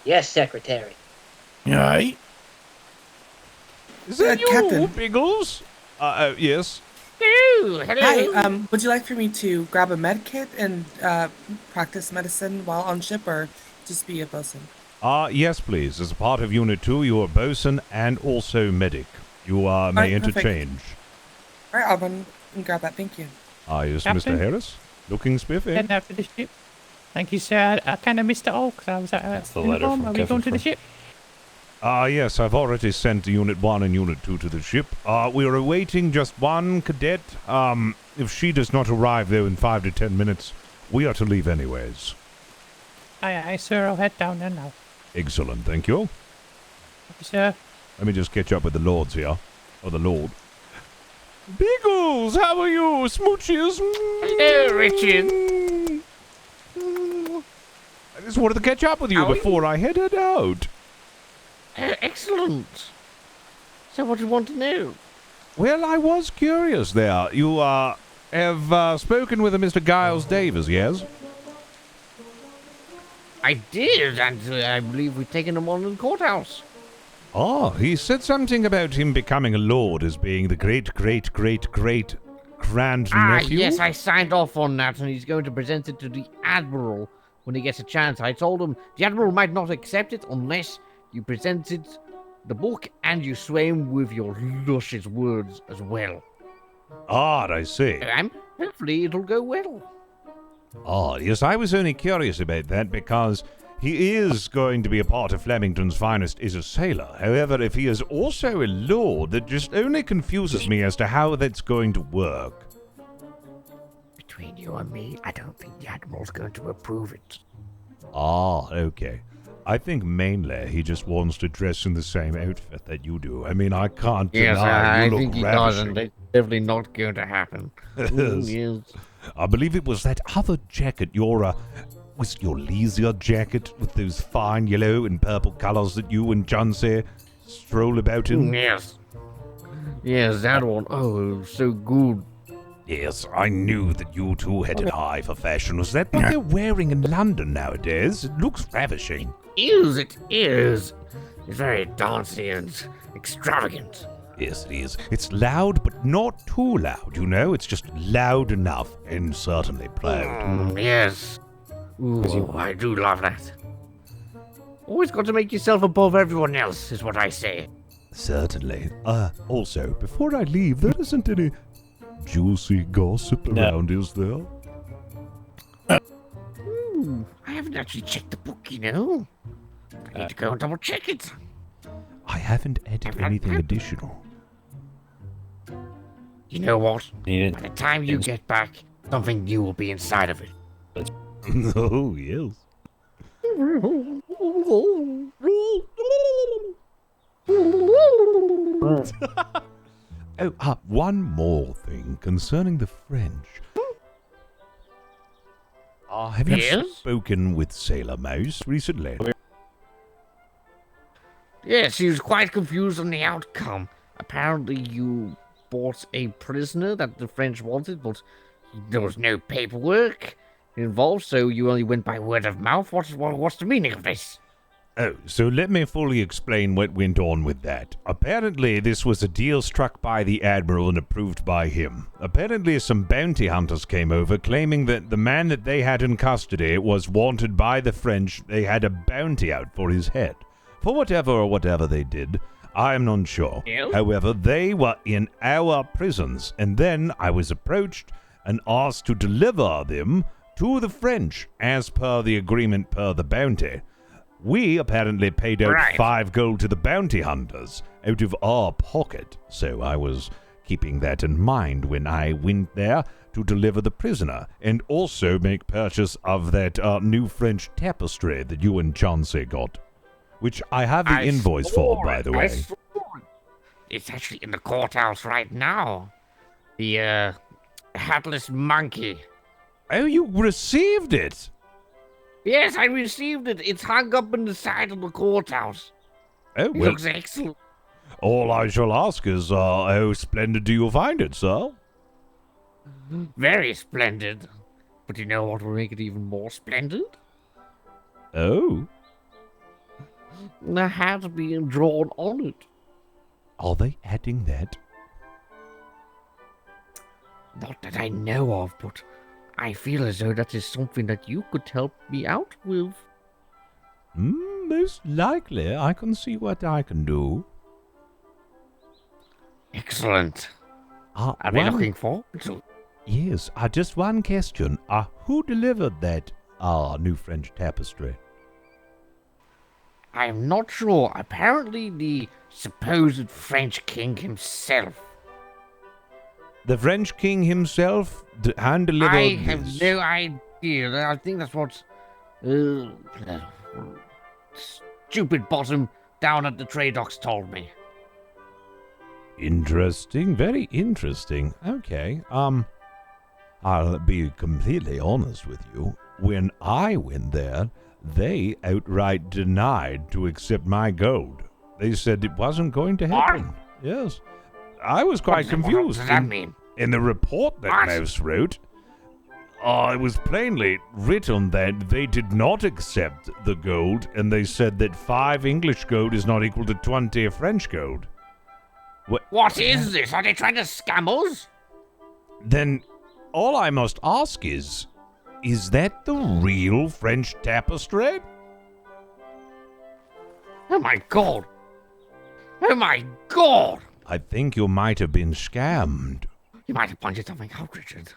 Yes, Secretary. Aye? Is that you, Captain. Biggles? Yes. Hi, would you like for me to grab a med kit and practice medicine while on ship, or just be a bosun? Yes, please. As a part of Unit 2, you are bosun and also medic. You may Alright, perfect. interchange. All right, I'll run and grab that. Thank you. Yes, Captain? Mr. Harris? Looking spiffy. Heading after the ship. Thank you, sir. I kind of missed it all because I was at the letter uniform. from Are we Kevin going to the from- ship? Yes, I've already sent Unit 1 and Unit 2 to the ship. We are awaiting just one cadet. If she does not arrive there in 5 to 10 minutes, we are to leave anyways. Aye, sir. I'll head down there now. Excellent, thank you. Thank you, sir. Let me just catch up with the lords here. Or the lord. Beagles, how are you? Smooches? Hello, Richard. I just wanted to catch up with you before I headed out. Excellent. So what do you want to know? Well, I was curious there. You, have, spoken with a Mr. Giles Davis, yes? I did, and I believe we've taken him on in the courthouse. Oh, he said something about him becoming a lord as being the great grandnephew. Yes, I signed off on that, and he's going to present it to the Admiral when he gets a chance. I told him the Admiral might not accept it unless you presented the book and you sway him with your luscious words as well. Ah, I see. And hopefully it'll go well. Oh, yes, I was only curious about that because he is going to be a part of Flemington's finest as a sailor. However, if he is also a lord, that just only confuses me as to how that's going to work. Between you and me, I don't think the Admiral's going to approve it. Ah, okay. I think mainly he just wants to dress in the same outfit that you do. I mean, I can't deny you look think he ravishing. does, and it's definitely not going to happen. Yes. Yes. I believe it was that other jacket, was your leisure jacket with those fine yellow and purple colors that you and Johnsy stroll about in? Yes. Yes, that one. Oh, so good. Yes, I knew that you two had an eye for fashion. Was that what they're wearing in London nowadays? It looks ravishing. It is. It's very dancey and extravagant. Yes, it is. It's loud, but not too loud, you know? It's just loud enough and certainly proud. Yes. Ooh, I do love that. Always got to make yourself above everyone else, is what I say. Certainly. Also, before I leave, there isn't any juicy gossip around, is there? I haven't actually checked the book, you know. I need to go and double check it. I haven't added anything additional. You know what? By the time you get back, something new will be inside of it. Oh, yes. One more thing concerning the French. Have you spoken with Sailor Mouse recently? Yes, she was quite confused on the outcome. Apparently you bought a prisoner that the French wanted, but there was no paperwork involved, so you only went by word of mouth. What's the meaning of this? Oh, so let me fully explain what went on with that. Apparently, this was a deal struck by the Admiral and approved by him. Apparently, some bounty hunters came over claiming that the man that they had in custody was wanted by the French. They had a bounty out for his head. For whatever they did, I am not sure. However, they were in our prisons, and then I was approached and asked to deliver them to the French as per the agreement per the bounty. We apparently paid out 5 gold to the bounty hunters out of our pocket, so I was keeping that in mind when I went there to deliver the prisoner, and also make purchase of that new French tapestry that you and Chauncey got, which I have the invoice for, by the way. It's actually in the courthouse right now. The hatless monkey. Oh, you received it? Yes, I received it. It's hung up in the side of the courthouse. Oh, It looks excellent. All I shall ask is, how splendid do you find it, sir? Very splendid. But you know what will make it even more splendid? Oh? The hat being drawn on it. Are they adding that? Not that I know of, but I feel as though that is something that you could help me out with. Most likely. I can see what I can do. Excellent. I'll be looking forward to. Yes, just one question. Who delivered that new French tapestry? I'm not sure. Apparently, the supposed French king himself. The French king himself hand-delivered I have this. no idea. I think that's what stupid bottom down at the trade docks told me. Interesting, very interesting. Okay, I'll be completely honest with you. When I went there, they outright denied to accept my gold. They said it wasn't going to happen. What? Yes. I was quite confused. What does that mean? In the report that What? Mouse wrote, it was plainly written that they did not accept the gold, and they said that 5 English gold is not equal to 20 French gold. What is this? Are they trying to scam us? Then all I must ask is that the real French tapestry? Oh my god! Oh my god! I think you might have been scammed. You might have pointed something out, Richard.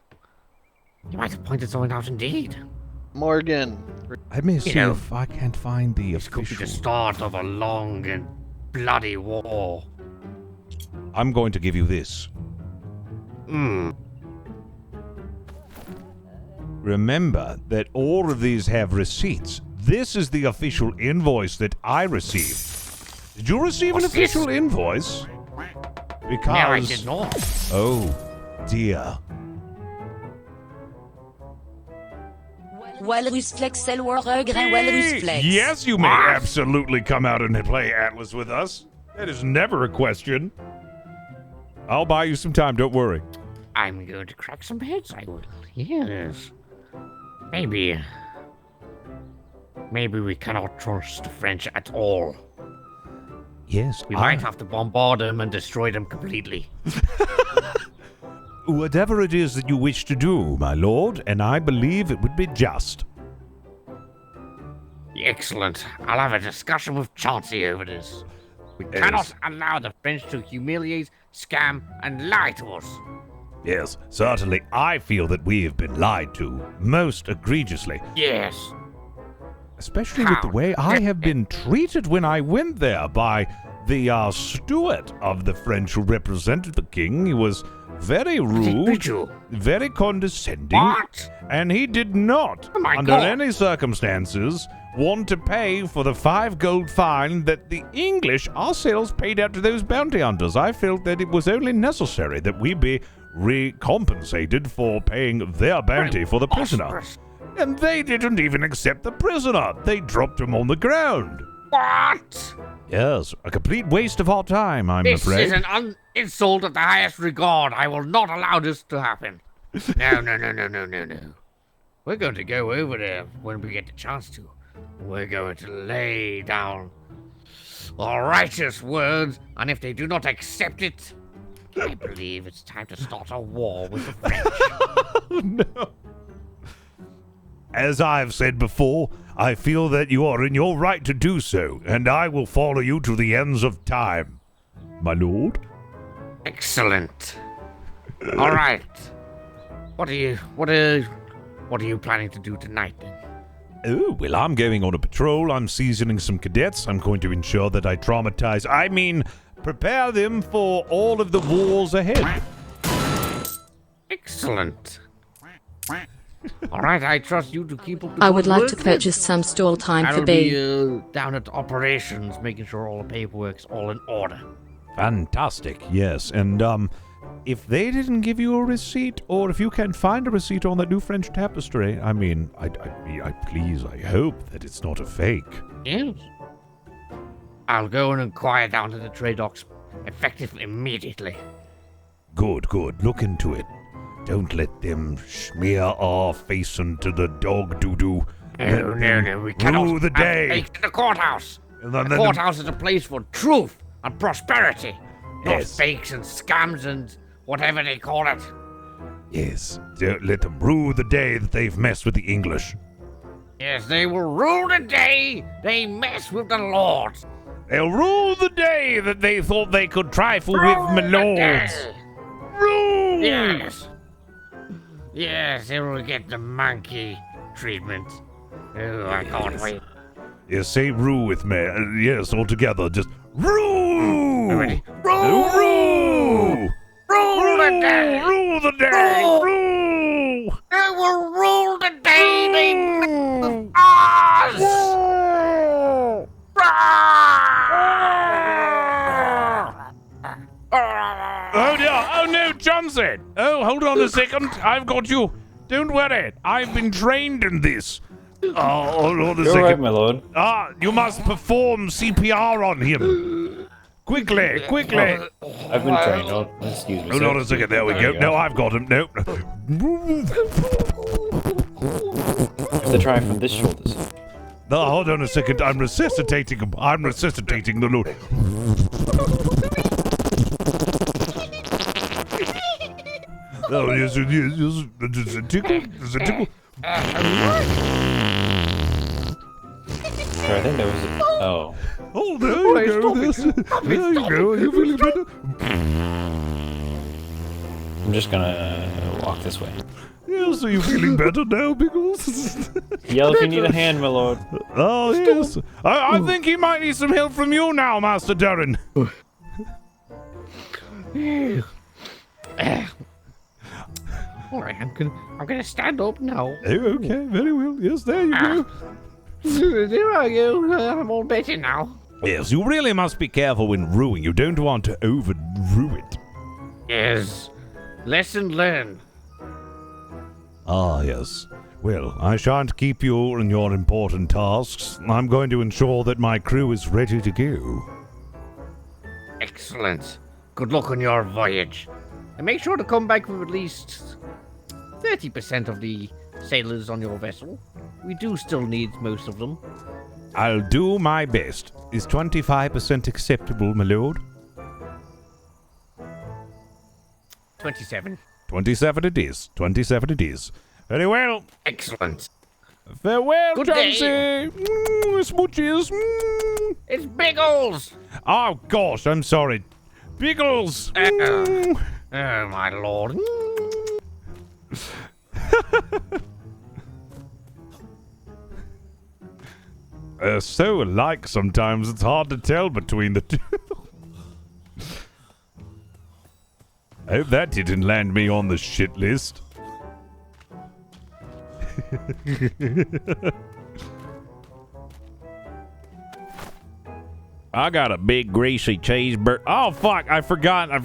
You might have pointed something out indeed. Morgan. Let me see if I can't find the This could be official. the start of a long and bloody war. I'm going to give you this. Remember that all of these have receipts. This is the official invoice that I received. Did you receive an official invoice? Because... No, I did not. Oh, dear. Walrus Flex, Elwar Grain, Walrus Flex. Yes, you may absolutely come out and play Atlas with us. That is never a question. I'll buy you some time, don't worry. I'm going to crack some heads, I will. Yes. Maybe we cannot trust the French at all. Yes, We might have to bombard them and destroy them completely. Whatever it is that you wish to do, my lord, and I believe it would be just. Excellent. I'll have a discussion with Chauncey over this. We cannot allow the French to humiliate, scam, and lie to us. Yes, certainly I feel that we have been lied to, most egregiously. Yes. Especially with the way I have been treated when I went there by the steward of the French who represented the king. He was very rude, very condescending, and he did not, under any circumstances, want to pay for the 5 gold fine that the English ourselves paid out to those bounty hunters. I felt that it was only necessary that we be recompensated for paying their bounty for the prisoner. And they didn't even accept the prisoner. They dropped him on the ground. What? Yes, a complete waste of our time, I'm This afraid. is an insult of the highest regard. I will not allow this to happen. No. We're going to go over there when we get the chance to. We're going to lay down our righteous words, and if they do not accept it, I believe it's time to start a war with the French. No. As I've said before, I feel that you are in your right to do so, and I will follow you to the ends of time, my lord. Excellent. All right. What are you planning to do tonight then? Oh, well, I'm going on a patrol. I'm seasoning some cadets. I'm going to ensure that prepare them for all of the wars ahead. Excellent. All right, I trust you to keep up the I would good like work to then. purchase some stall time I'll for B. be down at operations, making sure all the paperwork's all in order. Fantastic, yes. And, if they didn't give you a receipt, or if you can't find a receipt on that new French tapestry, I mean, I hope that it's not a fake. Yes. I'll go and inquire down to the trade docks, effective immediately. Good. Look into it. Don't let them smear our face into the dog doo-doo. No, we cannot rue the day. Take to the courthouse. And The then courthouse is a place for truth and prosperity, not Yes. fakes and scams and whatever they call it. Yes, don't let them rue the day that they've messed with the English. Yes, they will rule the day they mess with the Lord. They'll rule the day that they thought they could trifle with my lords. Rule! Yes, they will get the monkey treatment. Oh, I can't wait. Yes, say roo with me. Yes, all together. Just roo! Ready? Roo! Rule the day! Rule the day! Rule! I will rule the day they make us! Oh no! Oh no, Johnson! Oh, hold on a second. I've got you. Don't worry. I've been trained in this. Oh, hold on a second. Right, my lord. You must perform CPR on him. Quickly, quickly. I've been trained. Oh, excuse me. Hold on a second. There we go. No, I've got him. No. If they're trying from this shoulder. No, hold on a second. I'm resuscitating him. I'm resuscitating the Lord. Oh, yes, yes. There's a tickle. There's a tickle. Sorry, I think there was a... Oh. Oh, there you go. There you go. Are you feeling better? I'm just gonna walk this way. Yes, are you feeling better now, Biggles? Yell if you need a hand, my lord. Oh, yes. I think he might need some help from you now, Master Darren. All right, I'm gonna stand up now. Oh, okay, very well. Yes, there you go. There I go. I'm all better now. Yes, you really must be careful when ruining. You don't want to over-rue it. Yes. Lesson learned. Ah, yes. Well, I shan't keep you in your important tasks. I'm going to ensure that my crew is ready to go. Excellent. Good luck on your voyage. And make sure to come back with at least 30% of the sailors on your vessel. We do still need most of them. I'll do my best. Is 25% acceptable, my lord? 27. 27 it is. 27 it is. Very well. Excellent. Farewell, Good Jonesy. day. Smooches. It's Biggles. Oh, gosh, I'm sorry. Biggles. Oh, my lord. They're so alike sometimes, it's hard to tell between the two. I hope that didn't land me on the shit list. I got a big greasy cheeseburger. Oh fuck! I forgot. I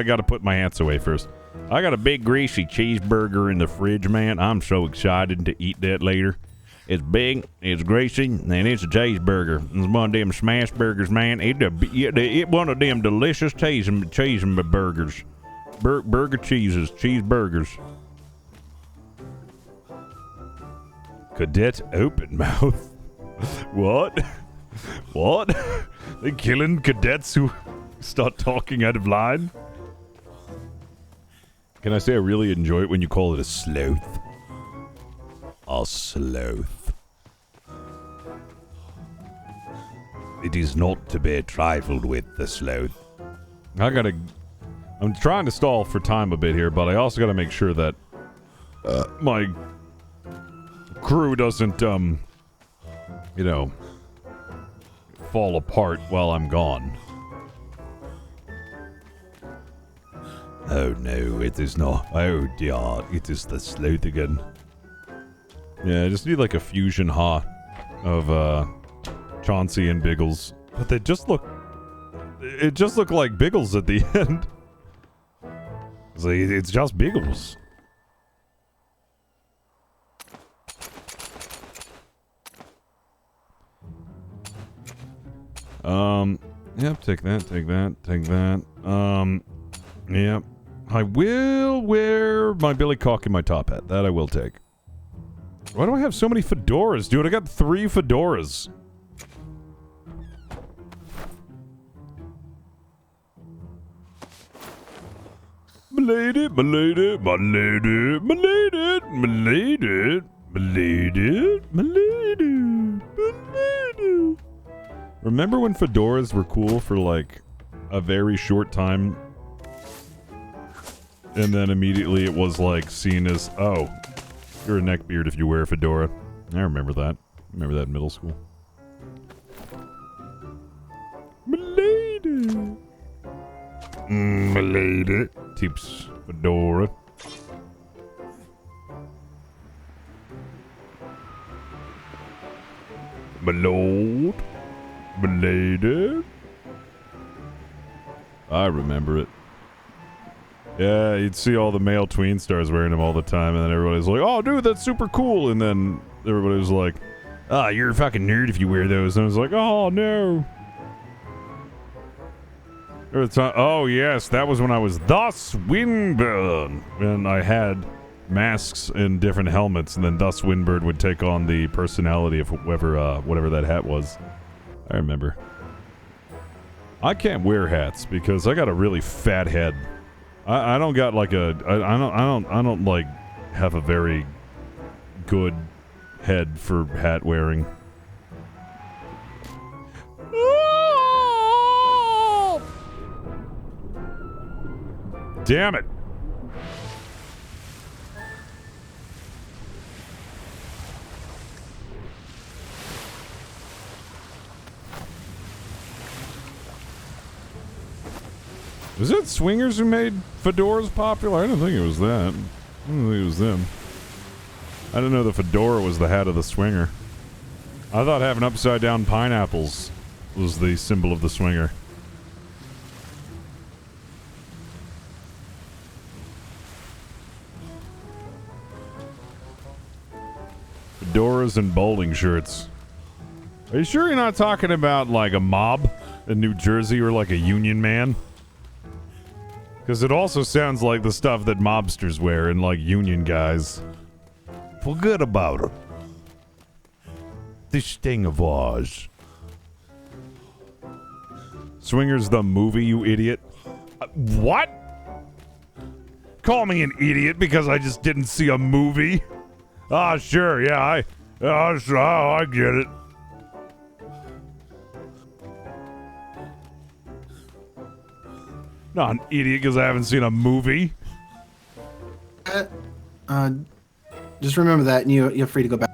gotta put my hands away first. I got a big greasy cheeseburger in the fridge, man. I'm so excited to eat that later. It's big, it's greasy, and it's a cheeseburger. It's one of them smash burgers, man. It's one of them delicious cheese burgers. Burger cheeses, cheeseburgers. Cadet open mouth. What? What? They killing cadets who start talking out of line? Can I say I really enjoy it when you call it a sloth? A sloth. It is not to be trifled with, the sloth. I'm trying to stall for time a bit here, but I also gotta make sure that my crew doesn't, you know, fall apart while I'm gone. Oh no, it is not. Oh dear, it is the sloth again. Yeah, I just need like a fusion ha of Chauncey and Biggles. But they just look... It just looked like Biggles at the end. It's just Biggles. Yep, take that, take that, take that. Yep. I will wear my billy cock in my top hat. That I will take. Why do I have so many fedoras, dude? I got 3 fedoras. Milady, milady, milady, milady, milady, milady, milady, milady. Remember when fedoras were cool for like a very short time? And then immediately it was like seen as, oh, you're a neckbeard if you wear a fedora. I remember that. I remember that in middle school. Milady. Tips Fedora. My lord. Milady. I remember it. Yeah, you'd see all the male tween stars wearing them all the time, and then everybody's like, oh, dude, that's super cool. And then everybody was like, oh, you're a fucking nerd if you wear those. And I was like, oh, no. Oh, yes, that was when I was the Swinburne. And I had masks and different helmets, and then Thus Winbird would take on the personality of whatever that hat was. I remember. I can't wear hats because I got a really fat head. I don't got like I don't like have a very good head for hat wearing. Damn it. Was it Swingers who made fedoras popular? I didn't think it was that. I don't think it was them. I didn't know the fedora was the hat of the swinger. I thought having upside down pineapples was the symbol of the swinger. Fedoras and bowling shirts. Are you sure you're not talking about like a mob in New Jersey or like a union man? Because it also sounds like the stuff that mobsters wear and like union guys. Forget about it. This thing of ours. Swingers the movie, you idiot. What? Call me an idiot because I just didn't see a movie? Ah, sure, yeah, I get it. Not an idiot because I haven't seen a movie. Just remember that, and you're free to go back.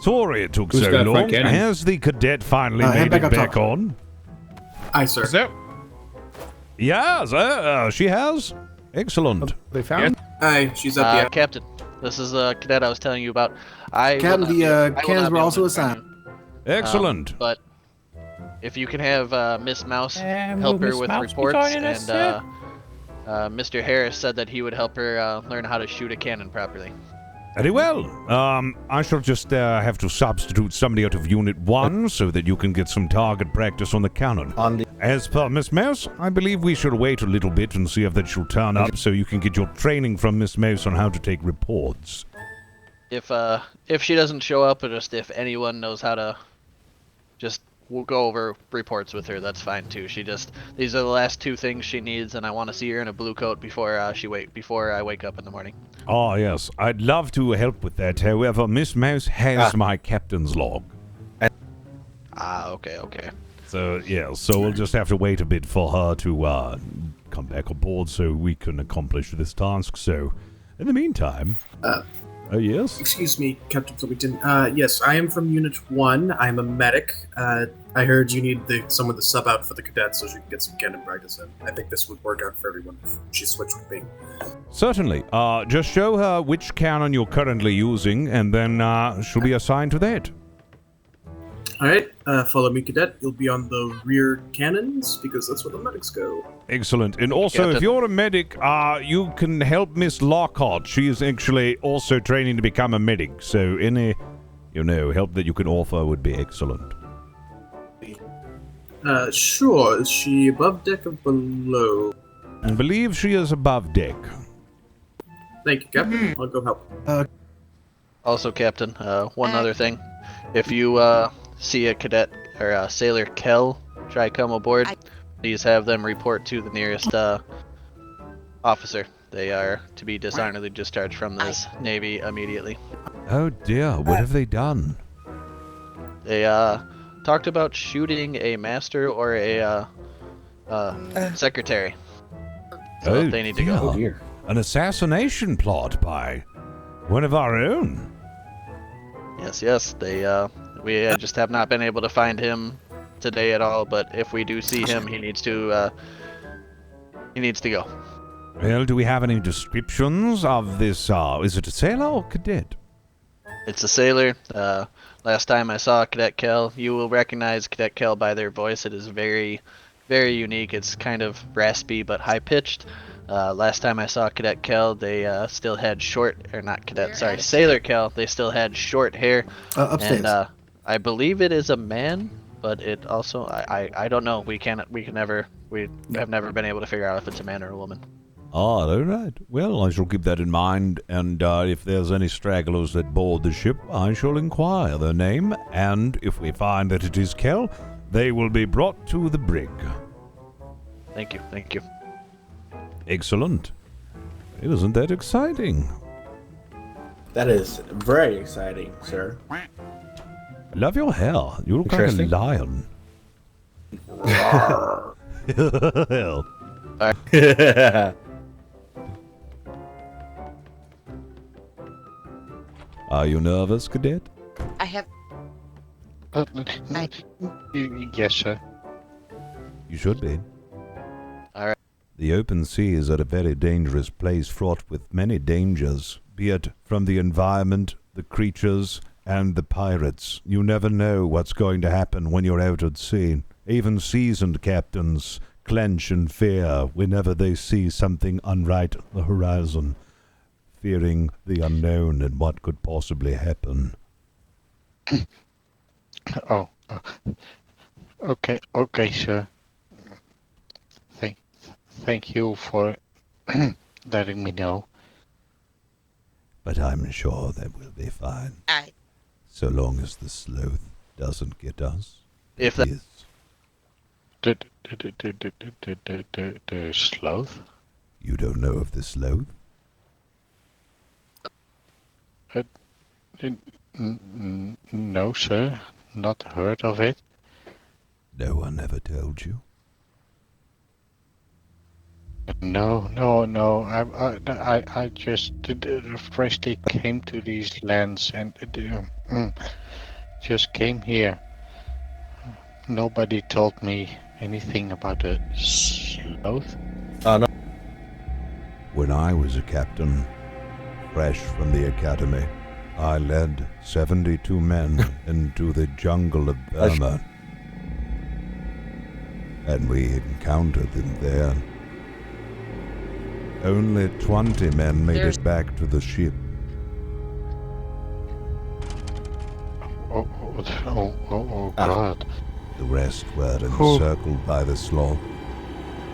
Sorry it took so long. Has the cadet finally made it back on? Aye, sir. Is that? Yes, she has. Excellent. They found. Aye, she's up there. Captain, this is the cadet I was telling you about. Captain, the cannons were also assigned. Excellent. But if you can have Miss Mouse help her with reports, and Mr. Harris said that he would help her learn how to shoot a cannon properly. Very well. I shall just have to substitute somebody out of Unit 1 so that you can get some target practice on the cannon. As per Miss Mouse, I believe we should wait a little bit and see if that she'll turn up so you can get your training from Miss Mouse on how to take reports. If she doesn't show up, or just if anyone knows how to just we'll go over reports with her, that's fine too. These are the last two things she needs, and I want to see her in a blue coat before I wake up in the morning. Oh, yes. I'd love to help with that. However, Miss Mouse has my captain's log. Okay. So, yeah, we'll just have to wait a bit for her to come back aboard so we can accomplish this task. So, in the meantime... yes? Excuse me, Captain Flemington. Yes, I am from Unit 1. I'm a medic. I heard you need someone to sub out for the cadets so she can get some cannon practice in. I think this would work out for everyone if she switched with me. Certainly. Just show her which cannon you're currently using, and then she'll be assigned to that. Alright, follow me, cadet. You'll be on the rear cannons, because that's where the medics go. Excellent. And also, if you're a medic, you can help Miss Lockhart. She is actually also training to become a medic, so any, help that you can offer would be excellent. Sure. Is she above deck or below? I believe she is above deck. Thank you, Captain. I'll go help. Also, Captain, one other thing. If you see a cadet or a sailor Kel try come aboard, please have them report to the nearest officer. They are to be dishonorably discharged from this Navy immediately. Oh dear, what have they done? They talked about shooting a master or a secretary. So they need to go. Oh dear. An assassination plot by one of our own. Yes. We just have not been able to find him today at all. But if we do see him, he needs to go. Well, do we have any descriptions of this? Is it a sailor or cadet? It's a sailor. Last time I saw Cadet Kel, you will recognize Cadet Kel by their voice. It is very, very unique. It's kind of raspy but high pitched. Last time I saw Cadet Kel, they still had Sailor Kel. They still had short hair. Upstairs. And I believe it is a man, but it also I don't know. We have never been able to figure out if it's a man or a woman. All right. Well, I shall keep that in mind, and if there's any stragglers that board the ship, I shall inquire their name, and if we find that it is Kel, they will be brought to the brig. Thank you. Excellent. Isn't that exciting? That is very exciting, sir. I love your hair. You look like a lion. Are you nervous, Cadet? I have. Yes, sir. You should be. All right. The open seas are a very dangerous place, fraught with many dangers, be it from the environment, the creatures, and the pirates. You never know what's going to happen when you're out at sea. Even seasoned captains clench in fear whenever they see something unright on the horizon, fearing the unknown and what could possibly happen. Okay, sir. Thank you for letting me know. But I'm sure that we'll be fine. So long as the sloth doesn't get us. If that is. The sloth? You don't know of the sloth? No, sir. Not heard of it. No one ever told you? No. I just freshly came to these lands and just came here. Nobody told me anything about the sloth. No. When I was a captain, fresh from the academy, I led 72 men into the jungle of Burma. And we encountered them there. Only 20 men made it back to the ship. Oh, God. The rest were encircled by the sloth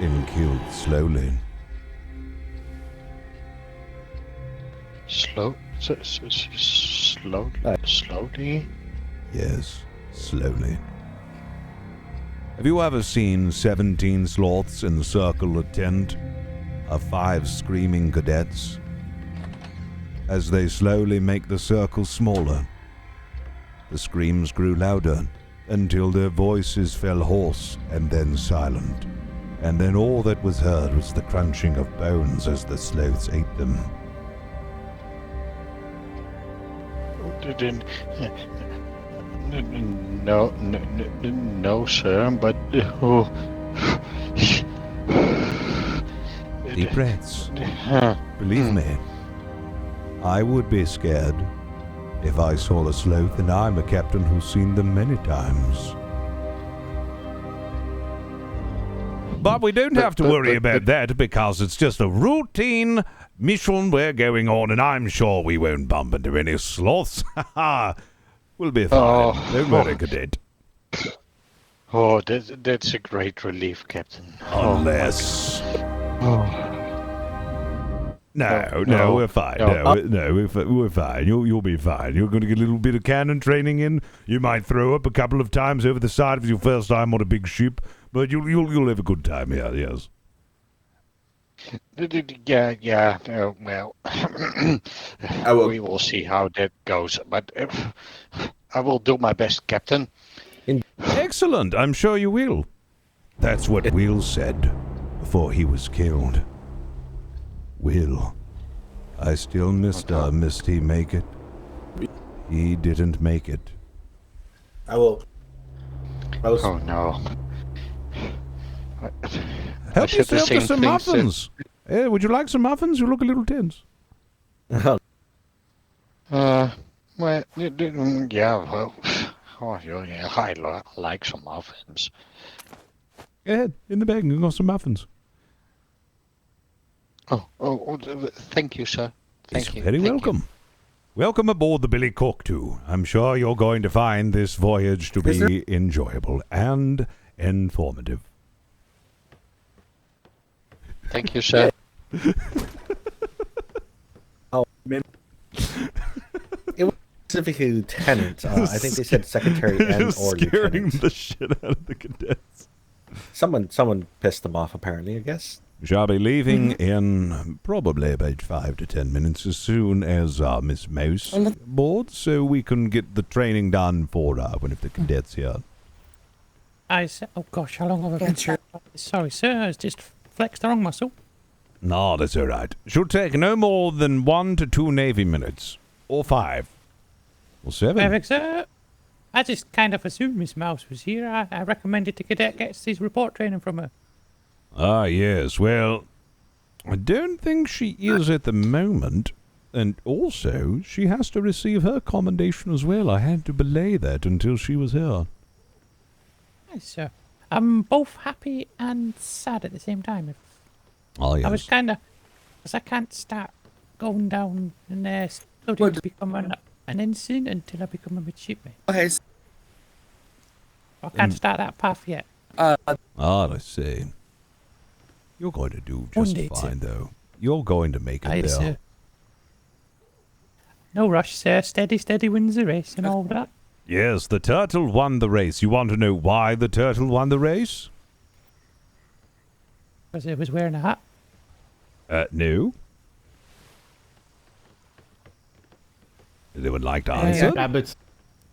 and killed slowly. Slowly? Yes, slowly. Have you ever seen 17 sloths encircle a tent of 5 screaming cadets? As they slowly make the circle smaller, the screams grew louder until their voices fell hoarse and then silent. And then all that was heard was the crunching of bones as the sloths ate them. No, sir, but Deep breaths. Believe me, I would be scared if I saw a sloth, and I'm a captain who's seen them many times. But we don't have to worry about that because it's just a routine mission we're going on, and I'm sure we won't bump into any sloths. We'll be fine. Don't worry, Cadet. Oh, that's a great relief, Captain. Unless... No, we're fine. We're fine. You'll be fine. You're going to get a little bit of cannon training in. You might throw up a couple of times over the side of your first time on a big ship, but you'll have a good time here. Yes. Yeah. Well, we will see how that goes. But I will do my best, Captain. Excellent. I'm sure you will. That's what Will said before he was killed. Will, I still missed he make it? He didn't make it. I will. Oh no. Help said the yourself to same some things that- muffins. Would you like some muffins? You look a little tense. Well, yeah, well, oh, yeah, I like some muffins. Go ahead, in the bag, you got some muffins. Thank you, sir. Thank you. Very Thank welcome. Welcome aboard the Billy Cook, too. I'm sure you're going to find this voyage to be enjoyable and informative. Thank you, sir. Oh, it was specifically lieutenant. I think they said secretary and or scaring lieutenant. the shit out of the cadets. Someone pissed them off, apparently, I guess. We shall be leaving in probably about 5 to 10 minutes as soon as Miss Mouse board, so we can get the training done for one of the cadets here. I said, oh gosh, how long have I been sure? Sorry, sir, I just flexed the wrong muscle. No, that's all right. Should take no more than 1 to 2 Navy minutes. Or 5. Or 7. Perfect, sir. I just kind of assumed Miss Mouse was here. I recommended the cadet gets his report training from her. Ah, yes. Well, I don't think she is at the moment. And also, she has to receive her commendation as well. I had to belay that until she was here. Yes, sir. I'm both happy and sad at the same time. Oh, yes. I was kind of... Because I can't start going down and studying to become an ensign until I become a midshipman. Okay. I can't start that path yet. I see. You're going to do just day, fine, though. You're going to make it Aye, there. sir. No rush, sir. Steady, steady wins the race and all that. Yes, the turtle won the race. You want to know why the turtle won the race? Because it was wearing a hat. No. They would like to answer?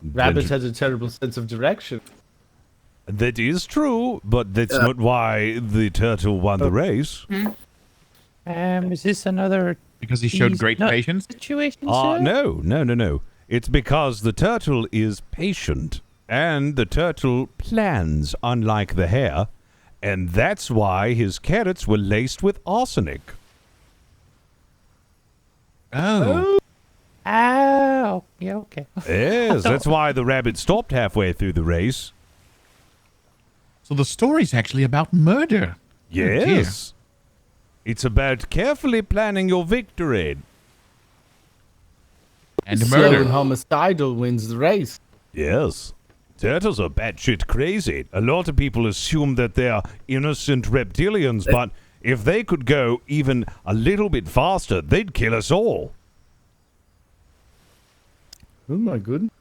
Rabbit has a terrible sense of direction. That is true, but that's not why the turtle won the race. Is this another... Because he showed great patience? Situation, sir? No. It's because the turtle is patient, and the turtle plans, unlike the hare, and that's why his carrots were laced with arsenic. Oh. Oh, yeah, okay. Yes, that's why the rabbit stopped halfway through the race. So the story's actually about murder. Yes. It's about carefully planning your victory. And Slow murder. and homicidal wins the race. Yes. Turtles are batshit crazy. A lot of people assume that they're innocent reptilians, but if they could go even a little bit faster, they'd kill us all. Oh my goodness.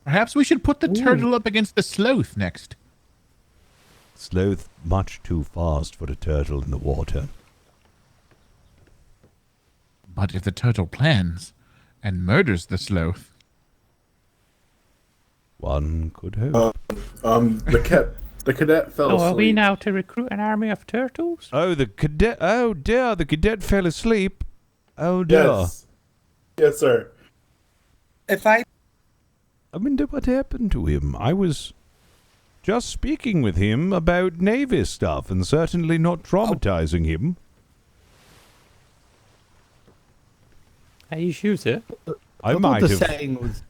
Perhaps we should put the turtle up against the sloth next. Sloth much too fast for a turtle in the water. But if the turtle plans and murders the sloth... One could hope. The cadet fell So asleep. are we now to recruit an army of turtles? Oh, the cadet. Oh, dear. The cadet fell asleep. Oh, dear. Yes. Yes, sir. I wonder what happened to him. I was just speaking with him about Navy stuff and certainly not traumatizing him. Are you sure, sir? I might the have. saying was...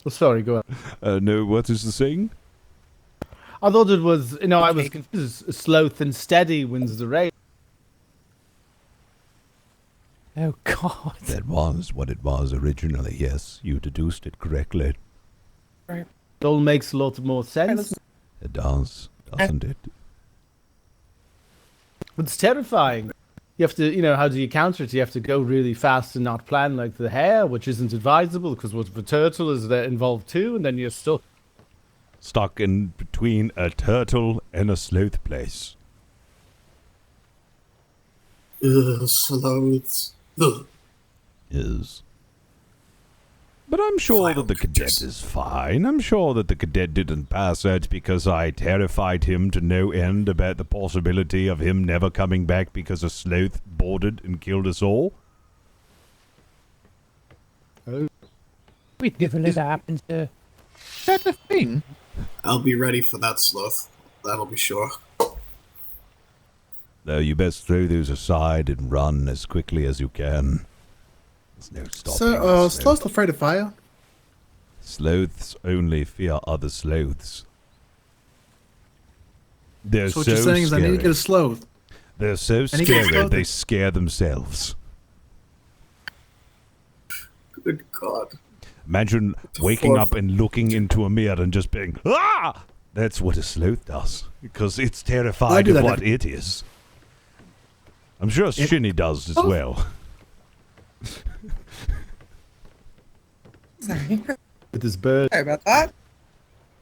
Oh, sorry, go on. No, what is the saying? I thought it was, I was confused. Sloth and steady wins the race. Oh, God. That was what it was originally, yes. You deduced it correctly. It all makes a lot more sense. It does, doesn't it? It's terrifying. You have to, how do you counter it? You have to go really fast and not plan like the hare, which isn't advisable because what if a turtle is there involved too, and then you're still stuck in between a turtle and a sloth place. Sloths. Yes. But I'm sure that the cadet is fine. I'm sure that the cadet didn't pass out because I terrified him to no end about the possibility of him never coming back because a sloth boarded and killed us all. We'd never let that happen, sir. Is that a thing? I'll be ready for that, Sloth. That'll be sure. Though you best throw those aside and run as quickly as you can. There's no stopping. So, Sloth's afraid of fire? Sloths only fear other sloths. They're So what so you're saying is I need to get a sloth. They're so I need to get a scary sloth? they scare themselves. Good God. Imagine waking up and looking into a mirror and just being, ah! That's what a sloth does. Because it's I terrified do of that what it is. I'm sure Shinny does as well. Sorry. With his bird. Sorry about that.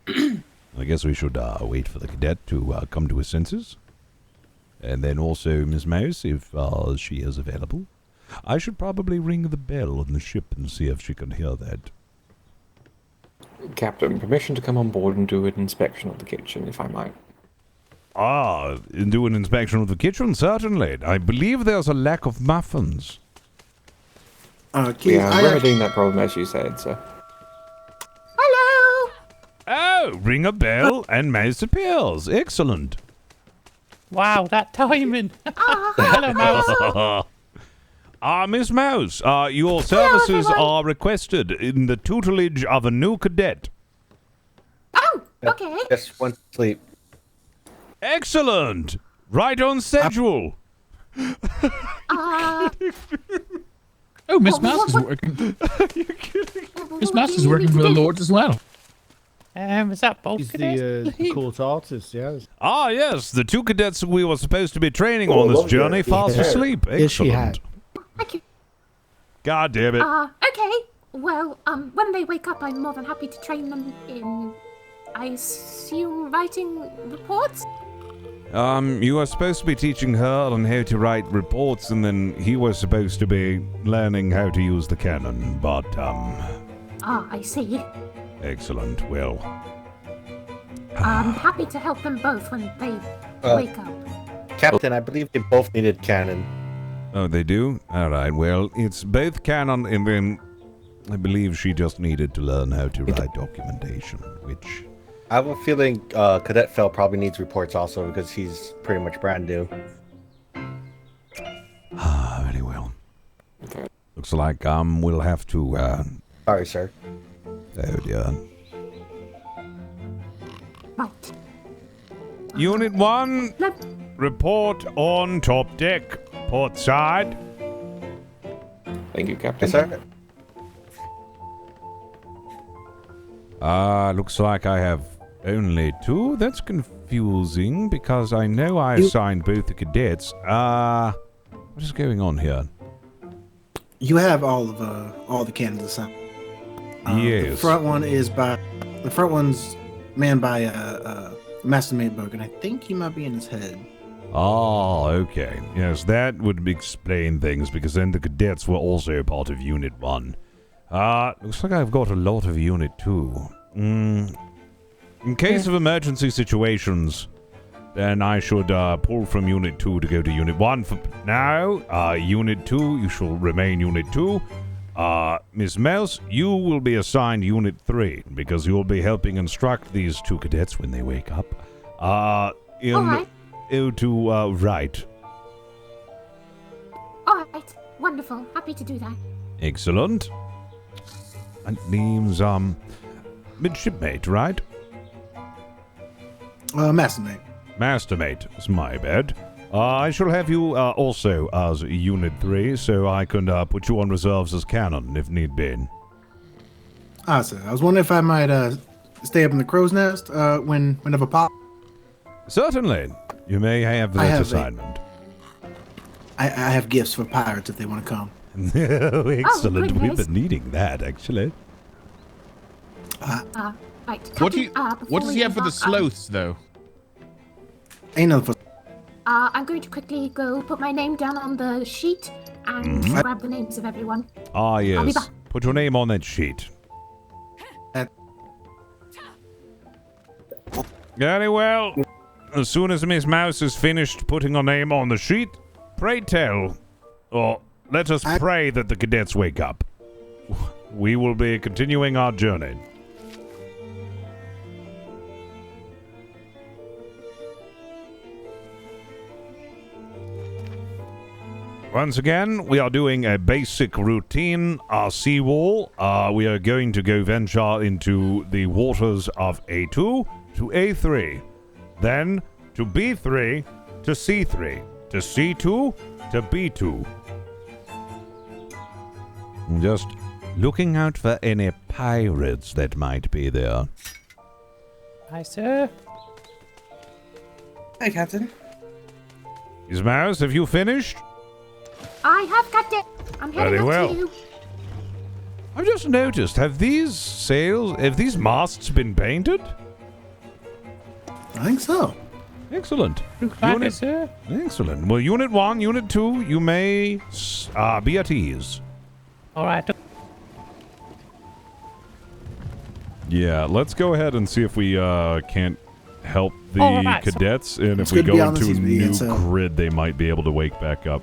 I guess we should wait for the cadet to come to his senses. And then also Miss Mouse, if she is available. I should probably ring the bell on the ship and see if she can hear that. Captain, permission to come on board and do an inspection of the kitchen, if I might. Do an inspection of the kitchen? Certainly. I believe there's a lack of muffins. Yeah, remedying that problem, as you said, so. Hello! Oh, ring a bell and Mouse appears. Excellent. Wow, that timing. Hello, Mouse. Miss Mouse, your services are requested in the tutelage of a new cadet. Oh, okay. Just went to sleep. Excellent! Right on schedule. Oh, Miss Mouse is working. Miss Mouse is working for the Lord as well. Is that both He's cadets? the court artist, yes. Ah, yes, the two cadets we were supposed to be training on this journey fast asleep. Excellent. Yes, she had. Thank you. God damn it. Okay. Well, when they wake up, I'm more than happy to train them in, I assume, writing reports? You were supposed to be teaching her on how to write reports, and then he was supposed to be learning how to use the cannon, but, I see. excellent. Well, I'm happy to help them both when they wake up. Captain, I believe they both needed cannon. oh, they do? Alright, well, it's both canon, and then I believe she just needed to learn how to write documentation, which... I have a feeling Cadet Fell probably needs reports also because he's pretty much brand new. Very well. Looks like, we'll have to, Sorry, sir. Oh, dear. Right. Unit 1, report on top deck, port side. Thank you, Captain. Yes, sir. Looks like I have only 2. That's confusing because I know I assigned both the cadets. What is going on here? You have all the cannons assigned. Yes. The front one's manned by Master Maidbug, and I think he might be in his head. Oh, okay. Yes, that would explain things because then the cadets were also part of Unit 1. Looks like I've got a lot of Unit 2. In case of emergency situations, then I should pull from Unit 2 to go to Unit 1 for now. Unit 2, you shall remain Unit 2. Miss Mouse, you will be assigned Unit 3 because you'll be helping instruct these 2 cadets when they wake up. To write. Alright. Wonderful. Happy to do that. Excellent. And name's, midshipmate, right? Mastermate. Mastermate is my bad. I shall have you also as Unit 3, so I can put you on reserves as cannon if need be. Sir, I was wondering if I might stay up in the crow's nest whenever possible. Certainly. You may have that assignment. I have gifts for pirates if they want to come. Oh, excellent. We've been needing that, actually. Right. What Captain, does he have for the sloths, though? Ain't nothing for... I'm going to quickly go put my name down on the sheet and grab the names of everyone. Ah, I'll be yes. back. Put your name on that sheet. Very well. As soon as Miss Mouse is finished putting her name on the sheet, pray tell, or let us pray that the cadets wake up. We will be continuing our journey. Once again, we are doing a basic routine, seawall. We are going to go venture into the waters of A2 to A3, then to B3 to C3, to C2 to B2. Just looking out for any pirates that might be there. Hi, sir. Hi, Captain. Miss Mouse, have you finished? I have got it. I'm heading Very up well. to you. I've just noticed, have these masts been painted? I think so. Excellent. Unit, sir. Excellent. Well, Unit 1, Unit 2, you may be at ease. All right. Yeah, let's go ahead and see if we can't help the All right, so- cadets, and It's if we good to be go on the into a CCP, new it's, grid, they might be able to wake back up.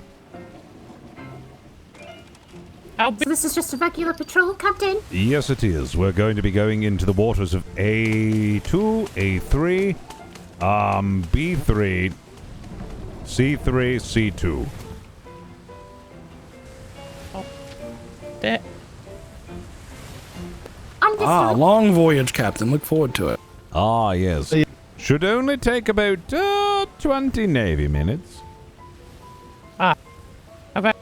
So this is just a regular patrol, Captain? Yes, it is. We're going to be going into the waters of A2, A3, B3, C3, C2. There. Understood. Long voyage, Captain. Look forward to it. Ah, yes. Should only take about 20 Navy minutes. Okay.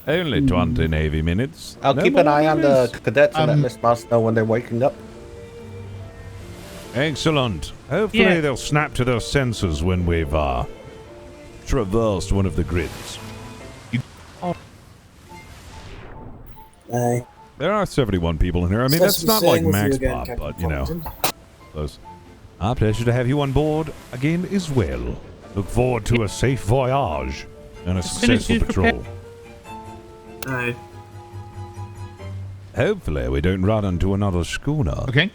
Only 20 Navy minutes. I'll No keep an more eye on than the this. cadets and let Miss Mouse know when they're waking up. Excellent. Hopefully Yeah. they'll snap to their senses when we've traversed one of the grids. Aye. There are 71 people in here. I mean, Nice that's to be not like staying with you max again, pop, Captain but, you know. Flemington. Close. Our pleasure to have you on board again as well. Look forward to a safe voyage and a As soon as successful you prepare- patrol. Aye. Hopefully we don't run into another schooner. Okay.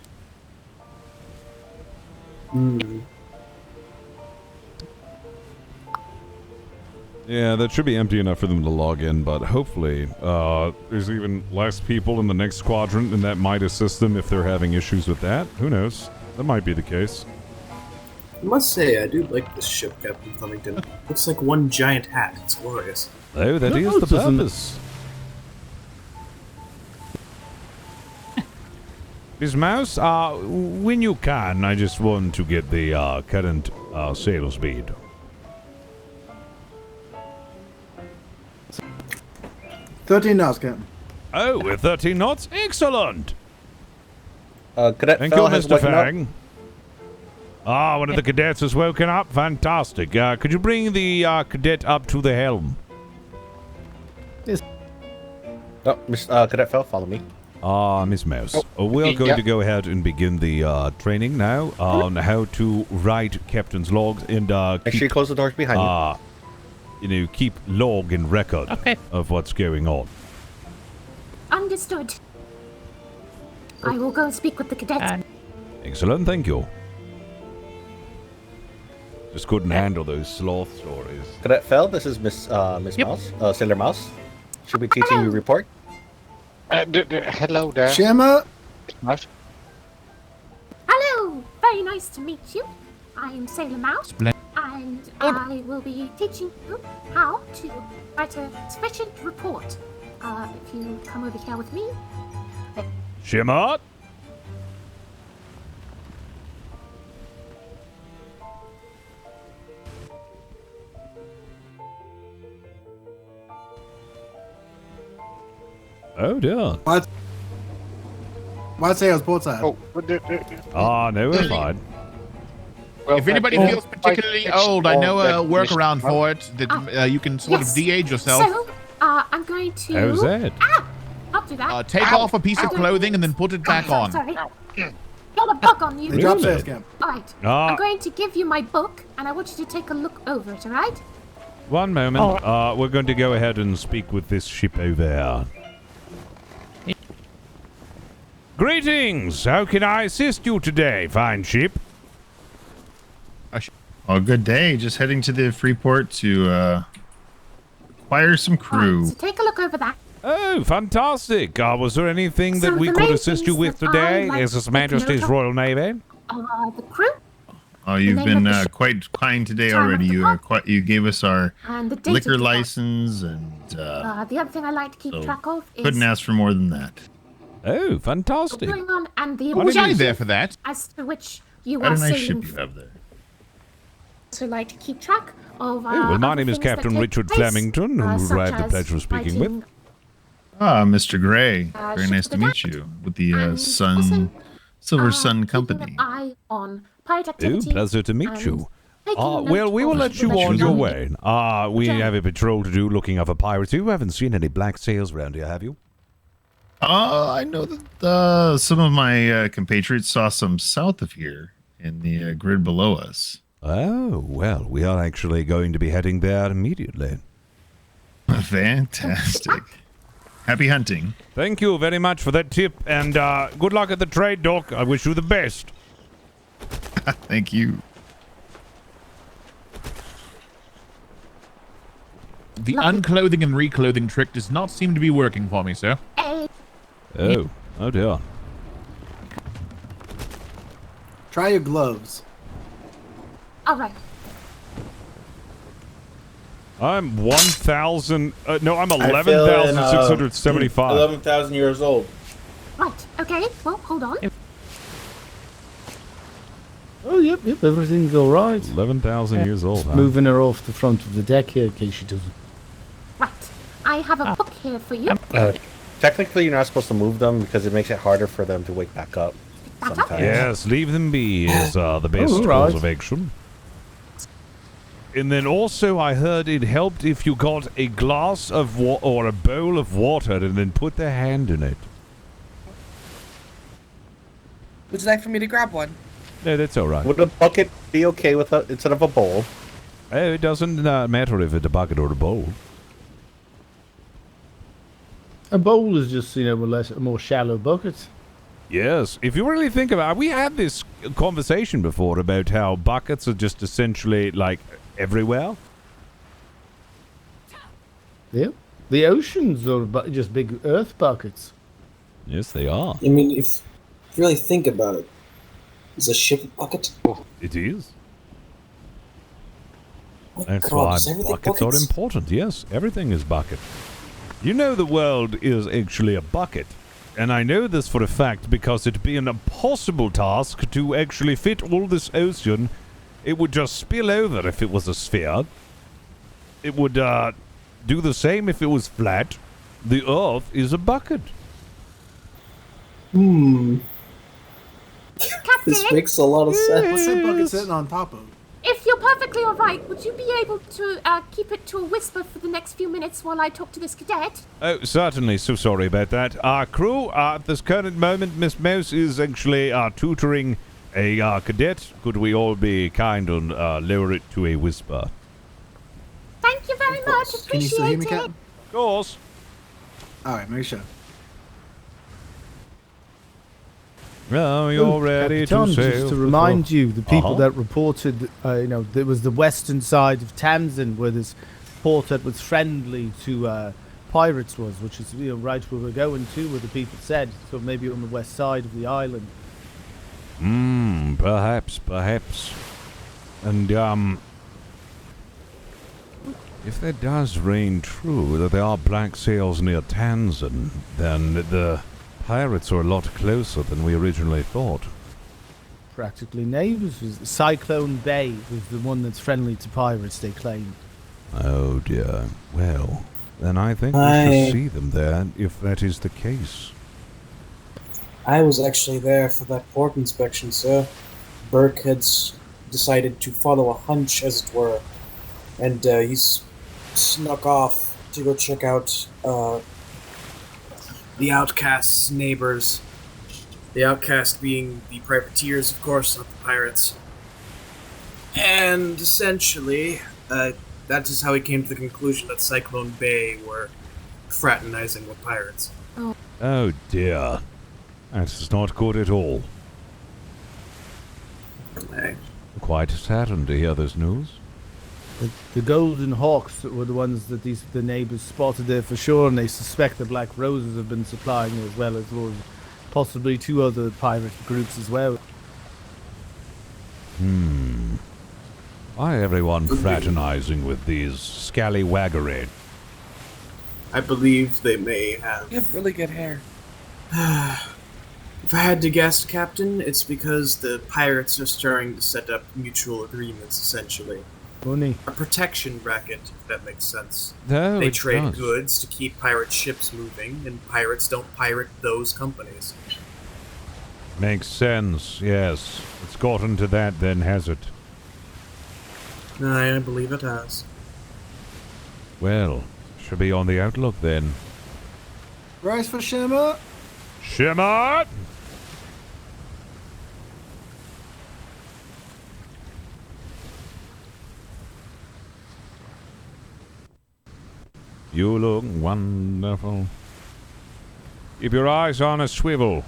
Yeah, that should be empty enough for them to log in, but hopefully there's even less people in the next quadrant, and that might assist them if they're having issues with that. Who knows? That might be the case. I must say, I do like this ship, Captain Flemington. Looks like one giant hat. It's glorious. Oh, that No, is it the doesn't. purpose. Miss Mouse, when you can, I just want to get the current sail speed. 13 knots, Captain. Oh, we're 13 knots? Excellent! Cadet Thank you, Fell has Mr. woken up. Fang. Ah, one of the cadets has woken up. Fantastic. Could you bring the cadet up to the helm? Oh, Cadet Fell, follow me. Miss Mouse. We're going yeah. to go ahead and begin the training now on how to write captain's logs and Make sure you close the doors behind you. Keep log and record Okay. of what's going on. Understood. I will go and speak with the cadets. Excellent, thank you. Just couldn't handle those sloth stories. Cadet Fell, this is Miss Mouse, Sailor Mouse. She'll be teaching you report. Hello there. Shema. Mouse. Hello! Very nice to meet you. I am Sailor Mouse, Splen- and I will be teaching you how to write a sufficient report. If you come over here with me. Shimmer? Oh dear. What? Why'd say I was both sides? Oh, No, we're fine. well, If anybody I- feels particularly old, I know a workaround for it that you can sort yes. of de-age yourself. So, I'm going to. How's that? I'll do that. Take off a piece of clothing and then put it back on. Sorry. Got a bug on you. They dropped sales camp. Alright. Ah. I'm going to give you my book, and I want you to take a look over it, alright? One moment. We're going to go ahead and speak with this ship over here. Greetings! How can I assist you today, fine ship? Oh, good day. Just heading to the Freeport to acquire some crew. So take a look over that. Oh, fantastic! Was there anything So that we the could main assist you things with that I today like as His to make Majesty's note of- Royal Navy? The crew. Oh, you've name been of the quite kind today time of already. the You gave us our and the date of liquor the license, and the other thing I like to keep so track of is couldn't ask for more than that. Oh, what's fantastic. going on and the Was I there objective for that? as to which you What are a nice sailing. ship you have there. So like to keep track of. well, my other name is things that Captain take Richard place, Flemington, who such I have the as pleasure of speaking with. fighting, Ah, Mr. Gray. Very ship nice of to the meet you with the also, Silver Sun keeping Company. an eye on pirate Oh, activity. pleasure to meet and you. taking note Well, we will of let you the on your measures. way. We Journey. have a patrol to do looking out for pirates. You haven't seen any black sails around here, have you? I know that some of my compatriots saw some south of here in the grid below us. Oh, well, we are actually going to be heading there immediately. Fantastic. Happy hunting. Thank you very much for that tip, and good luck at the trade dock. I wish you the best. Thank you. The unclothing and reclothing trick does not seem to be working for me, sir. Oh dear. Try your gloves. All right. I'm 1,000. No, I'm I fill in, 11,675. 11,000 years old. Right. Okay. Well, hold on. Oh, yep. Everything's all right. 11,000 years old. Huh? Moving her off the front of the deck here in case she doesn't. Right. I have a book here for you. Technically, you're not supposed to move them because it makes it harder for them to wake back up. Sometimes. Yes, leave them be is the best Oh, right. course of action. And then also, I heard it helped if you got a glass of or a bowl of water and then put the hand in it. Would you like for me to grab one? No, that's all right. Would a bucket be okay with instead of a bowl? Oh, it doesn't matter if it's a bucket or a bowl. A bowl is just, a more shallow bucket. Yes, if you really think about it, we had this conversation before about how buckets are just essentially like everywhere. Yeah. The oceans are just big earth buckets. Yes, they are. I mean, if you really think about it, is a ship a bucket? It is. Oh, That's God, why is everything buckets are buckets? important. Yes, everything is bucket. You know the world is actually a bucket. And I know this for a fact because it'd be an impossible task to actually fit all this ocean. It would just spill over if it was a sphere. It would do the same if it was flat. The Earth is a bucket. This makes a lot of sense. What's that bucket sitting on top of? If you're perfectly all right, would you be able to keep it to a whisper for the next few minutes while I talk to this cadet? Oh, certainly. So sorry about that. Crew, at this current moment, Miss Mouse is actually tutoring a cadet. Could we all be kind and lower it to a whisper? Thank you very much. Appreciate Can you still hear me, it. Captain? Of course. All right, make sure. Well, you're ready Capitan, to sail. just to remind you, the people Uh-huh. that reported, there was the western side of Tamsin where this port that was friendly to pirates was, which is right where we're going to, where the people said. So maybe on the west side of the island. Perhaps. And, if that does reign true, that there are black sails near Tanzan, then the pirates are a lot closer than we originally thought. Practically neighbours. Cyclone Bay was the one that's friendly to pirates, they claim. Oh dear. Well, then I think we should see them there, if that is the case. I was actually there for that port inspection, sir. Burke had decided to follow a hunch, as it were, and he's snuck off to go check out the outcasts' neighbors. The outcast being the privateers, of course, not the pirates. And essentially, that is how he came to the conclusion that Cyclone Bay were fraternizing with pirates. Oh dear. That's not good at all. Quite saddened to hear this news. The Golden Hawks were the ones that the neighbours spotted there for sure, and they suspect the Black Roses have been supplying as well as possibly two other pirate groups as well. Why everyone fraternizing with these scallywaggery? I believe they may have. You have really good hair. If I had to guess, Captain, it's because the pirates are starting to set up mutual agreements, essentially. Money. A protection racket, if that makes sense. No, they it trade does. goods to keep pirate ships moving, and pirates don't pirate those companies. Makes sense, yes. It's gotten to that then, has it? I believe it has. Well, should be on the outlook then. Rise for Shimmer. Shimmer! You look wonderful. Keep your eyes on a swivel.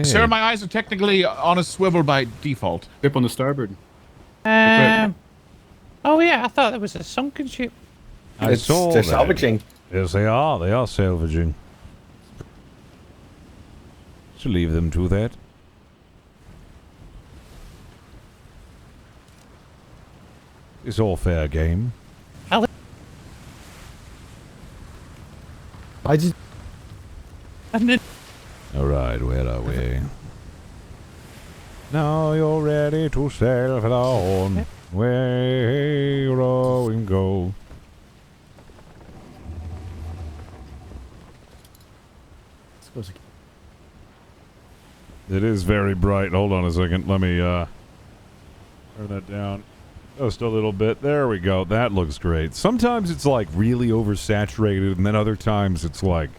Sir, my eyes are technically on a swivel by default. Ship on the starboard. Oh yeah, I thought there was a sunken ship. I saw they're that. salvaging. Yes, they are. They are salvaging. Should leave them to that. It's all fair game. I just. And then. All right, where are we? Now you're ready to sail for the horn. Way rowing go. It is very bright. Hold on a second. Let me turn that down just a little bit. There we go. That looks great. Sometimes it's like really oversaturated, and then other times it's like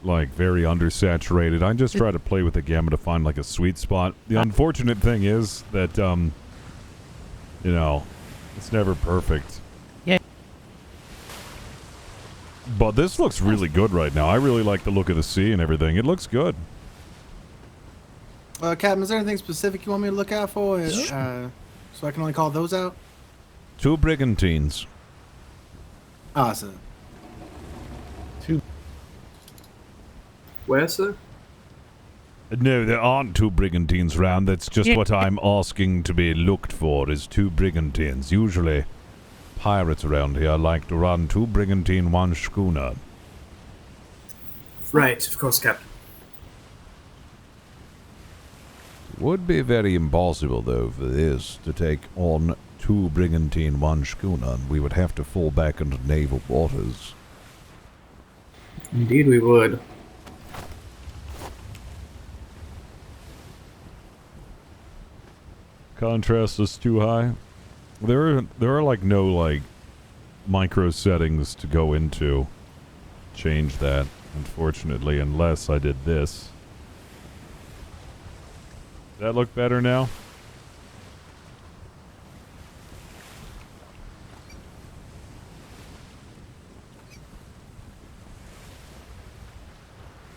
very undersaturated. I just try to play with the gamma to find like a sweet spot. The unfortunate thing is that you know, it's never perfect. Yeah. But this looks really good right now. I really like the look of the sea and everything. It looks good. Captain, is there anything specific you want me to look out for? So I can only call those out? 2 brigantines. Awesome. Where, sir? No, there aren't 2 brigantines round. That's just what I'm asking to be looked for, is 2 brigantines. Usually, pirates around here like to run 2 brigantine, 1 schooner. Right, of course, Captain. Would be very impossible, though, for this to take on 2 brigantine, 1 schooner. We would have to fall back into naval waters. Indeed we would. Contrast is too high. There are like no like micro settings to go into change that, unfortunately, unless I did this. Does that look better now?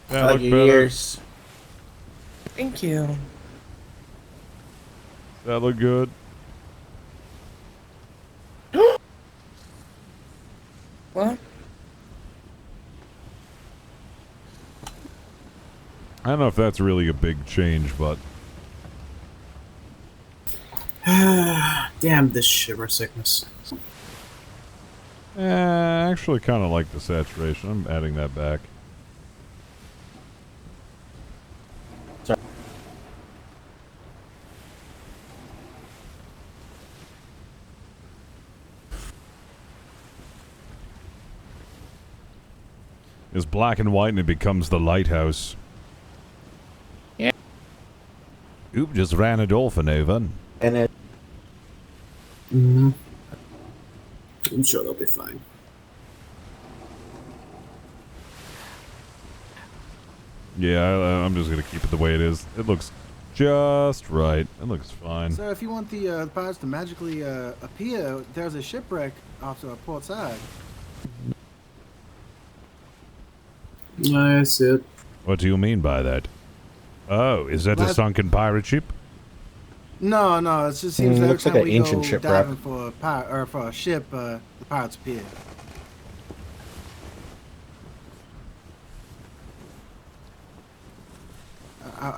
That like look your better? ears. Thank you. That look good? What? I don't know if that's really a big change, but Damn this shimmer sickness. I actually kind of like the saturation. I'm adding that back. Sorry. It's black and white and it becomes the lighthouse. Yeah. Oop, just ran a dolphin over. And it. Mm-hmm. I'm sure they'll be fine. Yeah, I'm just gonna keep it the way it is. It looks just right. It looks fine. So if you want the pirates to magically appear, there's a shipwreck off to port side. That's it. What do you mean by that? Oh, is that a sunken pirate ship? No, it just seems every looks time like an we ancient go shipwreck. diving for a for a ship, the pirates appear.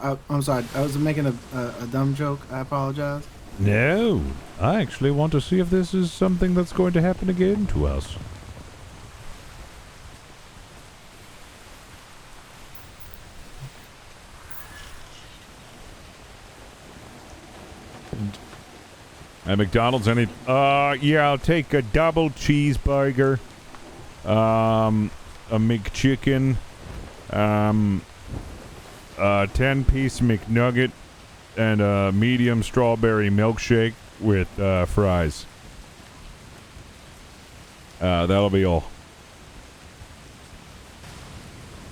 I'm sorry. I was making a dumb joke. I apologize. No, I actually want to see if this is something that's going to happen again to us. At McDonald's, any? Yeah, I'll take a double cheeseburger, a McChicken, a 10-piece McNugget, and a medium strawberry milkshake with fries. That'll be all.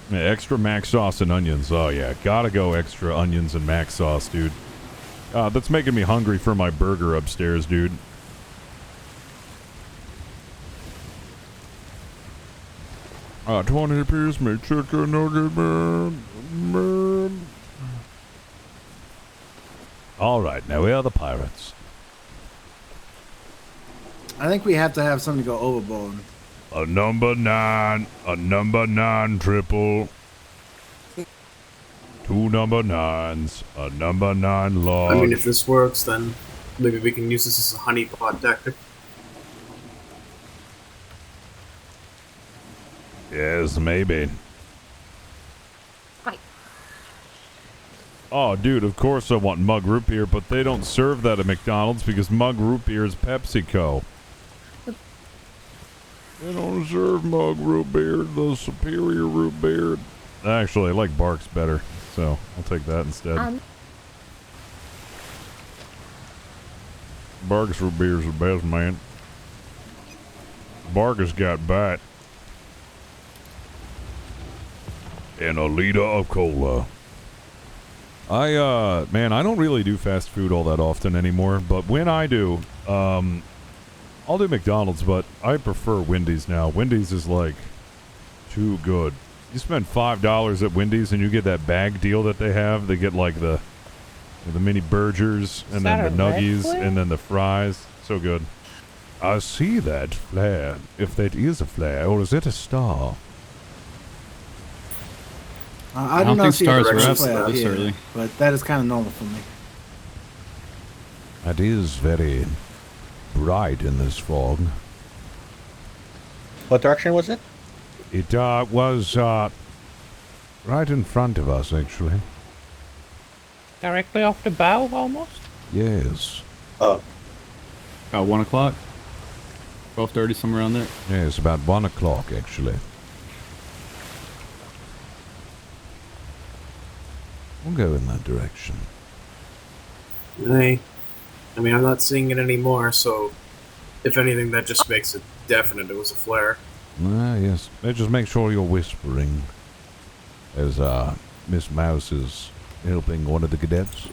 Yeah, extra mac sauce and onions. Oh yeah, gotta go extra onions and mac sauce, dude. That's making me hungry for my burger upstairs, dude. Uh, 20 piece McChicken nugget, man. Alright, now we are the pirates. I think we have to have something to go overboard. A number 9 triple. 2 number 9s, a number 9 large. I mean, if this works, then maybe we can use this as a honeypot tactic. Yes, maybe. Right. Oh, dude, of course I want mug root beer, but they don't serve that at McDonald's because mug root beer is PepsiCo. They don't serve mug root beer, the superior root beer. Actually, I like Barks better, so I'll take that instead. Barks root beer's the best, man. Barks got bite. And a liter of cola. Man, I don't really do fast food all that often anymore, but when I do, I'll do McDonald's, but I prefer Wendy's now. Wendy's is like too good. You spend $5 at Wendy's and you get that bag deal that they have. They get like the mini burgers and then the nuggies and then the fries. So good. I see that flare. If that is a flare, or is it a star? I don't think stars are up this early, but that is kind of normal for me. It is very bright in this fog. What direction was it? It was right in front of us, actually. Directly off the bow, almost? Yes. About 1 o'clock? 12:30, somewhere around there? Yes, about 1 o'clock, actually. We'll go in that direction. I mean, I'm not seeing it anymore, so if anything, that just makes it definite it was a flare. Ah, yes. Just make sure you're whispering as Miss Mouse is helping one of the cadets.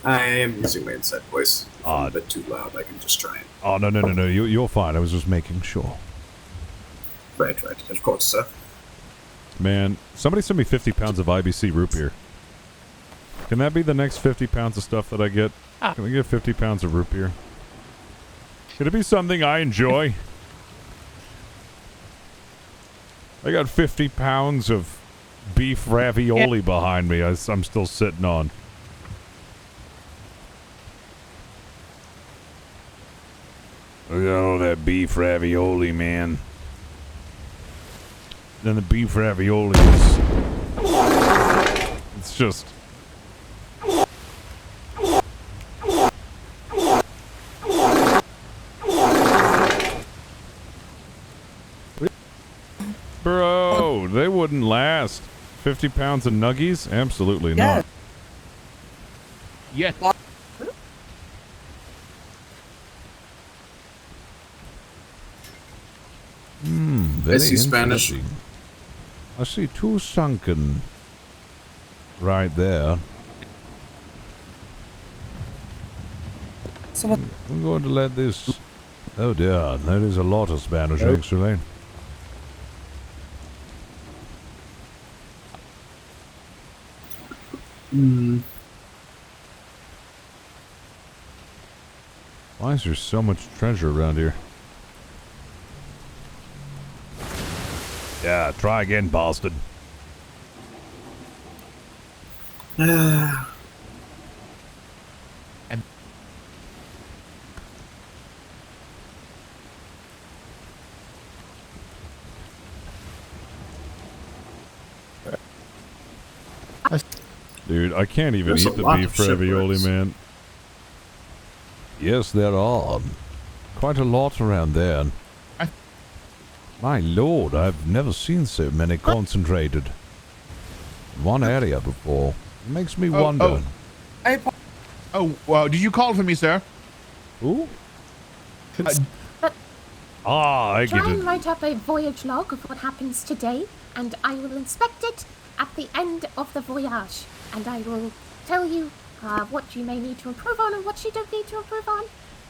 I am using my inside voice. If I'm a bit too loud, I can just try it. Oh, no. You're fine. I was just making sure. Right. Of course, sir. Man, somebody send me 50 pounds of IBC root beer. Can that be the next 50 pounds of stuff that I get? Can we get 50 pounds of root beer? Could it be something I enjoy? I got 50 pounds of beef ravioli behind me I'm still sitting on. Look at all that beef ravioli, man. Then the beef ravioli is... It's just... Bro, they wouldn't last. 50 pounds of nuggies? Absolutely not. Yeah. Very I see Spanish. interesting. I see 2 sunken right there. So what? I'm going to let this... Oh dear, that is a lot of Spanish, actually. Why is there so much treasure around here? Yeah, try again, bastard. And Dude, I can't even There's eat a the lot beef of ravioli, shipwrecks. man. Yes, there are. Quite a lot around there. My lord, I've never seen so many concentrated in one area before. It makes me wonder. Did you call for me, sir? Who? But I get try it. and write up a voyage log of what happens today, and I will inspect it at the end of the voyage. And I will tell you what you may need to improve on and what you don't need to improve on.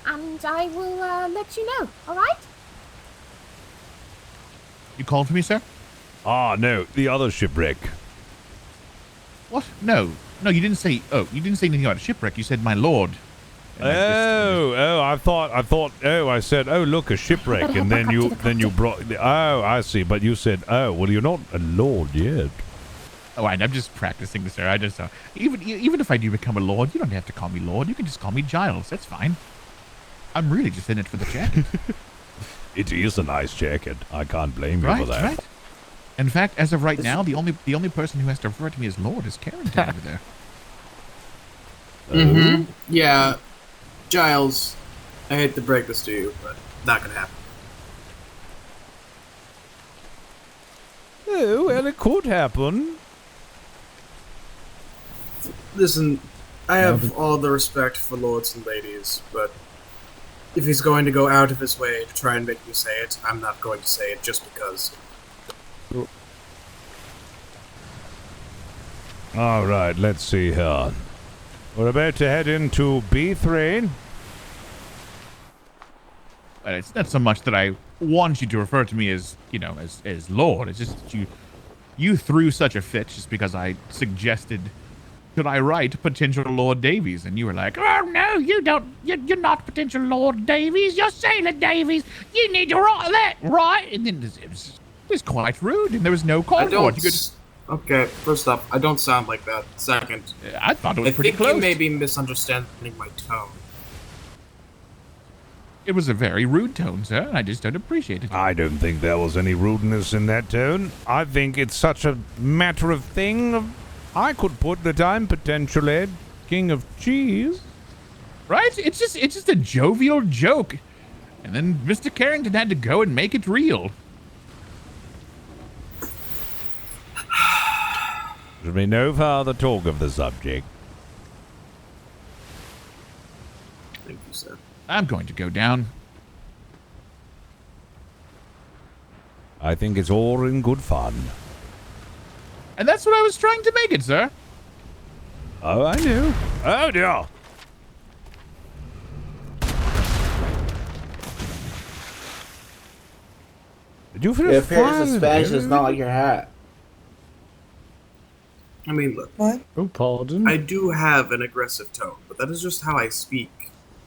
And I will let you know, alright? You called for me, sir? No, the other shipwreck. What? No, you didn't say. Oh, you didn't say anything about a shipwreck. You said, "My lord." I said, oh, look, a shipwreck, and then you brought. Oh, I see. But you said, oh, well, you're not a lord yet. Oh, I'm just practicing, sir. I just even if I do become a lord, you don't have to call me lord. You can just call me Giles. That's fine. I'm really just in it for the jacket. It is a nice jacket. I can't blame you for that. Right. In fact, as of right now, the only person who has to refer to me as lord is Carrington over there. Mm-hmm. Yeah, Giles, I hate to break this to you, but not gonna happen. Oh, well, it could happen. Listen, I have all the respect for lords and ladies, but if he's going to go out of his way to try and make me say it, I'm not going to say it just because. All right, let's see here. We're about to head into B3. It's not so much that I want you to refer to me as, as Lord. It's just that you threw such a fit just because I suggested, could I write potential Lord Davies? And you were like, oh, no, you don't. You're not potential Lord Davies. You're Sailor Davies. You need to write that, right? And then it was quite rude, and there was no call for it. Okay, first up, I don't sound like that. Second, I thought it was pretty close. close. You may be misunderstanding my tone. It was a very rude tone, sir. I just don't appreciate it. I don't think there was any rudeness in that tone. I think it's such a matter of thing. I could put that I'm potentially king of cheese. Right? It's just a jovial joke. And then Mr. Carrington had to go and make it real. There will be no further talk of the subject. Thank you, sir. I'm going to go down. I think it's all in good fun. And that's what I was trying to make it, sir. Oh, I knew. Oh, dear. Did you finish? It appears the Spanish is not like your hat. I mean, look. What? Oh, pardon. I do have an aggressive tone, but that is just how I speak.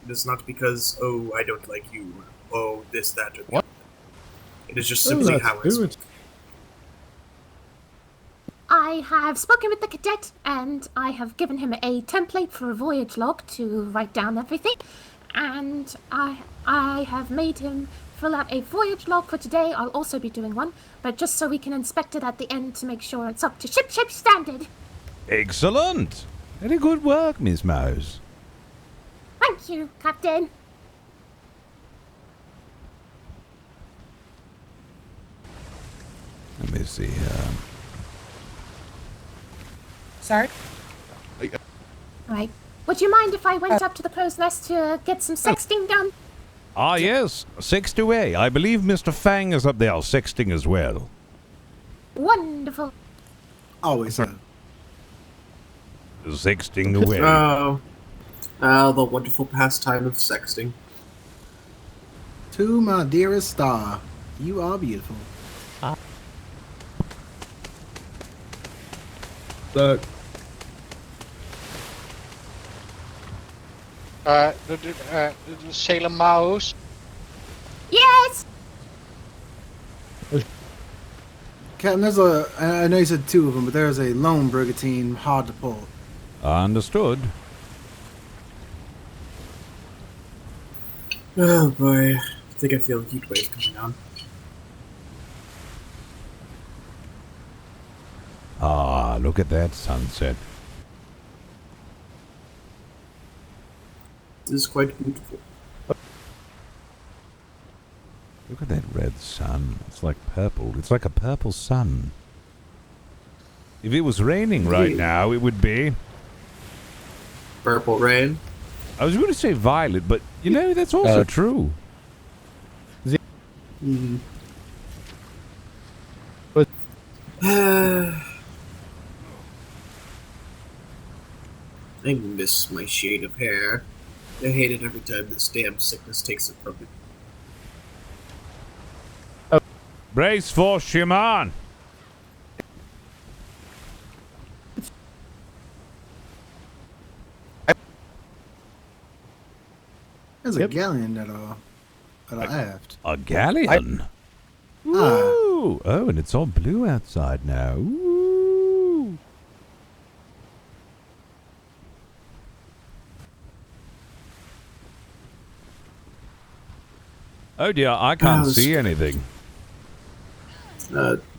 It is not because, oh, I don't like you, or, oh, this, that, or what. It is just simply how I speak. I have spoken with the cadet, and I have given him a template for a voyage log to write down everything. And I have made him fill out a voyage log for today. I'll also be doing one, but just so we can inspect it at the end to make sure it's up to ship standard. Excellent. Very good work, Miss Mouse. Thank you, Captain. Let me see. Sorry? Right. Would you mind if I went up to the crow's nest to get some sexting done? Ah, yes. Sext away. I believe Mr. Fang is up there sexting as well. Wonderful. Always. Sexting away. The wonderful pastime of sexting. To my dearest star, you are beautiful. Look. The Sailor Mouse. Yes. Captain, I know you said two of them, but there's a lone brigantine hard to pull. Understood. Oh boy, I think I feel a heat wave coming on. Ah, look at that sunset. This is quite beautiful. Look at that red sun. It's like purple. It's like a purple sun. If it was raining right now, it would be... Purple rain? I was going to say violet, but, you know, that's also true. Mm. I miss my shade of hair. I hate it every time this damn sickness takes it from me. Brace for Shimon. There's a galleon that I left. A galleon? Ooh. Oh, and it's all blue outside now. Ooh. Oh dear, I can't see anything.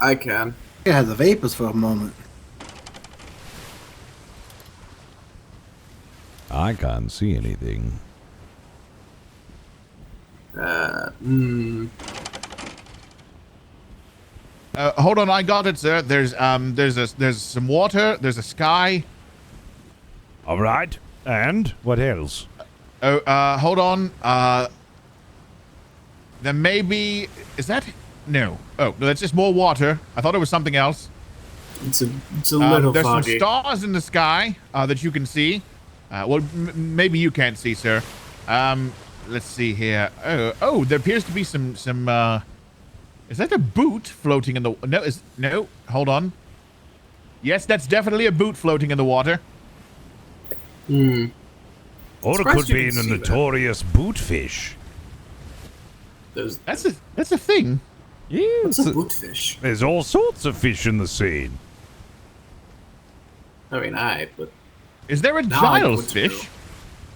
I can. I had the vapors for a moment. I can't see anything. Hold on, I got it, sir. There's some water. There's a sky. All right. And what else? Hold on. There may be. Is that? No. Oh, no, that's just more water. I thought it was something else. It's a little there's foggy. some stars in the sky that you can see. Well, maybe you can't see, sir. Let's see here. Oh, there appears to be some. Is that a boot floating in the? No. Hold on. Yes, that's definitely a boot floating in the water. Hmm. Or it could be a notorious bootfish. That's a thing. Yes. What's a bootfish? There's all sorts of fish in the sea. I mean, but... Is there a Giles fish?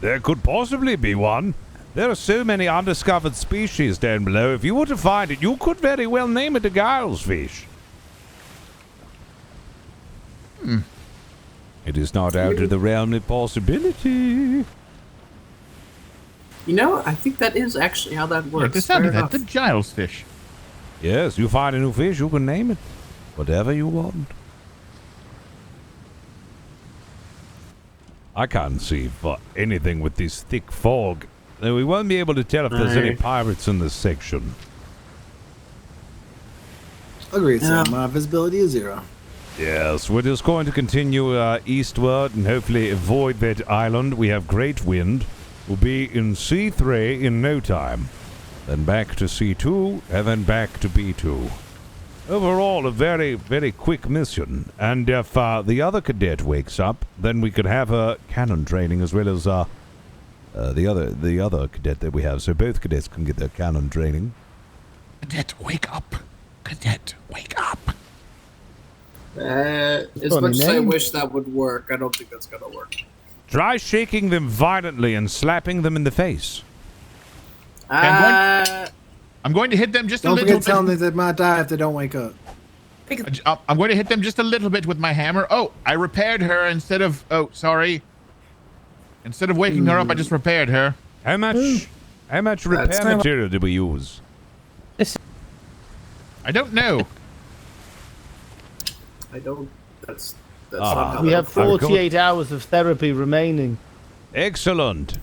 There could possibly be one. There are so many undiscovered species down below. If you were to find it, you could very well name it a Giles fish. It is not out of the realm of possibility. You know, I think that is actually how that works. Yeah, sounded that the Giles fish. Yes, you find a new fish, you can name it whatever you want. I can't see for anything with this thick fog. We won't be able to tell if there's any pirates in this section. Agreed, sir. My visibility is 0. Yes, we're just going to continue eastward and hopefully avoid that island. We have great wind. We'll be in C3 in no time. Then back to C2, and then back to B2. Overall, a very, very quick mission. And if the other cadet wakes up, then we could have a cannon training as well as the other cadet that we have. So both cadets can get their cannon training. Cadet, wake up! Cadet, wake up! As much as I wish that would work, I don't think that's gonna work. Try shaking them violently and slapping them in the face. I'm going to hit them just a little bit. Don't forget telling them they might die if they don't wake up. I'm going to hit them just a little bit with my hammer. Oh, I repaired her instead of... Oh, sorry. Instead of waking her up, I just repaired her. How much repair material did we use? I don't know. I don't... That's not how We that have works. 48 hours of therapy remaining. Excellent.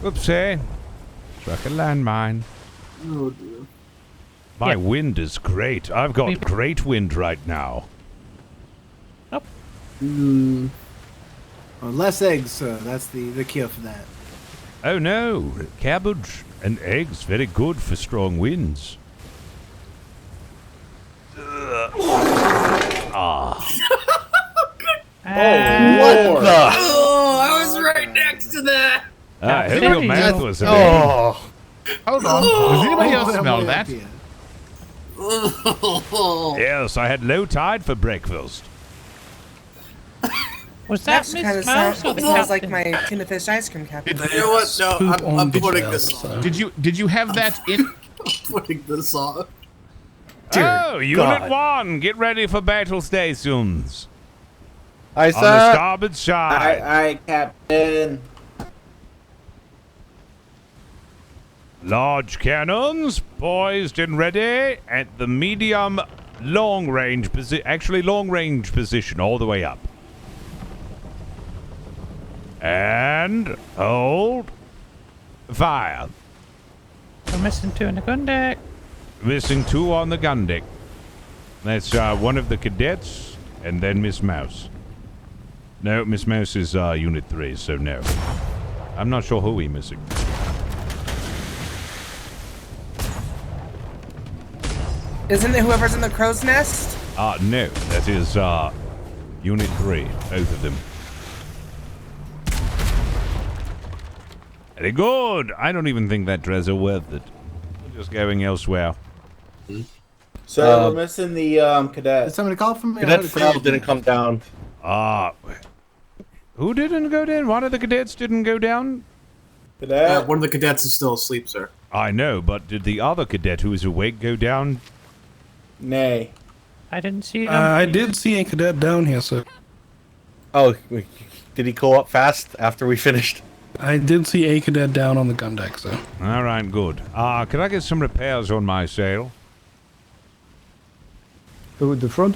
Oopsie. Struck a landmine. Oh, dear. My wind is great. I've got great wind right now. Well, less eggs, sir. That's the cure for that. Oh no, cabbage and eggs, very good for strong winds. What the? Oh, I was right next to that. I hope your mouth was Hold on. Does anybody else smell that? Yes, I had low tide for breakfast. Was that Actually kind Miss of Mouse or the smells like captain? my tuna fish ice cream captain. You know what? No, I'm putting this on. Did you have that in? I'm putting this on. Oh, Unit God. 1, get ready for battle stations. Aye, On the sir. starboard side. Aye, Captain. Large cannons poised and ready at the medium long range position all the way up. And hold. Fire. We're missing 2 in the gun deck. Missing 2 on the gun deck. That's one of the cadets and then Miss Mouse. No, Miss Mouse is Unit 3, so no. I'm not sure who we're missing. Isn't it whoever's in the crow's nest? No, that is Unit 3, both of them. Very good. I don't even think that treasure worth it. We're just going elsewhere. So we're missing the cadet. Did somebody call from me? Cadet Phil didn't come down. Who didn't go down? One of the cadets didn't go down? Cadet? One of the cadets is still asleep, sir. I know, but did the other cadet who was awake go down? Nay. I didn't see them. I did see a cadet down here, sir. Oh, did he go up fast after we finished? I did see a cadet down on the gun deck, sir. All right, good. Could I get some repairs on my sail? The front?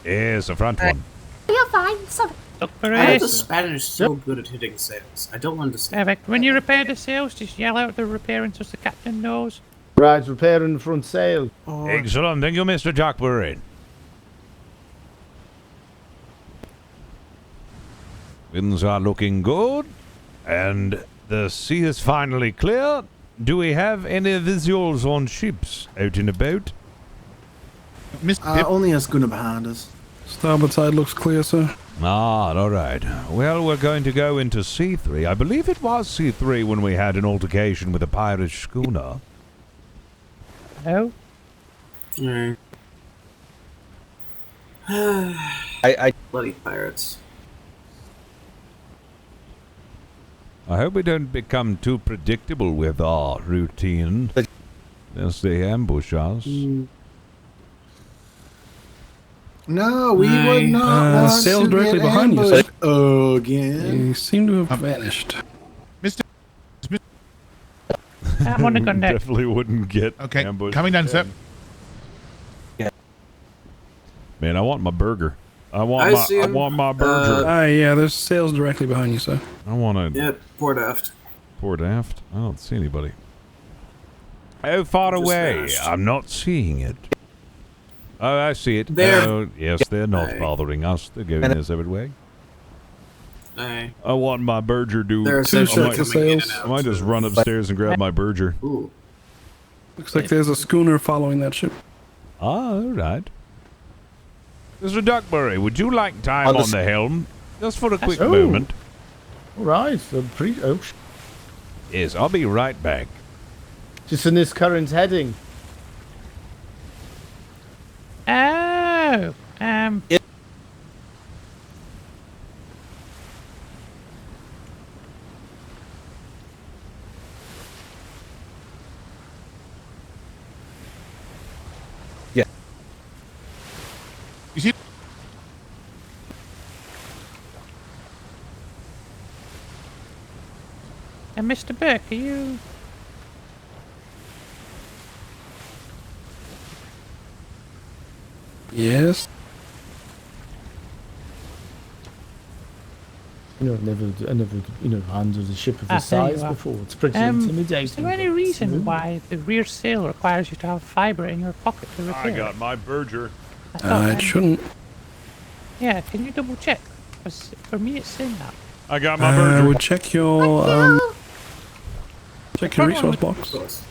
Yes, the front one. You're fine. Sorry. How are the Spanish so good at hitting sails? I don't understand. Perfect. When you repair the sails, just yell out the repairing so the captain knows. Right, repairing the front sail. Excellent. Thank you, Mr. Jockbury. Winds are looking good, and the sea is finally clear. Do we have any visuals on ships out and about? Only a schooner behind us. Starboard side looks clear, sir. All right. Well, we're going to go into C3. I believe it was C3 when we had an altercation with a pirate schooner. No? I Bloody pirates. I hope we don't become too predictable with our routine. As they ambush us. No, we would not want sail to directly get behind you, ambushed sir. again. You seem to have vanished. I'm on the gun deck. Definitely wouldn't get Okay, ambushed. coming down, sir. Man, I want my burger. I I want my burger. Yeah, there's sails directly behind you, sir. I want to Yep, port aft. port aft. I don't see anybody. How far Just away? vanished. I'm not seeing it. Oh, I see it. There. Oh, yes, they're not Aye. bothering us. They're going their separate way. Aye. I want my burger, dude. They're essentially sets of coming in and sails. I out. might just run upstairs and grab my burger. Ooh. Looks like there's a schooner following that ship. All right. Mr. Duckbury, would you like time On the on the helm? Just for a quick Oh. moment. Right, Yes, I'll be right back. just in this current heading. Oh, You see? and Mr. Burke, are you? Yes. I've never handled a ship of this there you size are. before. It's pretty Is intimidating. there any but, reason why the rear sail requires you to have fibre in your pocket to repair? I got my burger. I thought It shouldn't. Yeah, can you double check? 'Cause for me, it's saying that. I got my burger. Would check your resource box.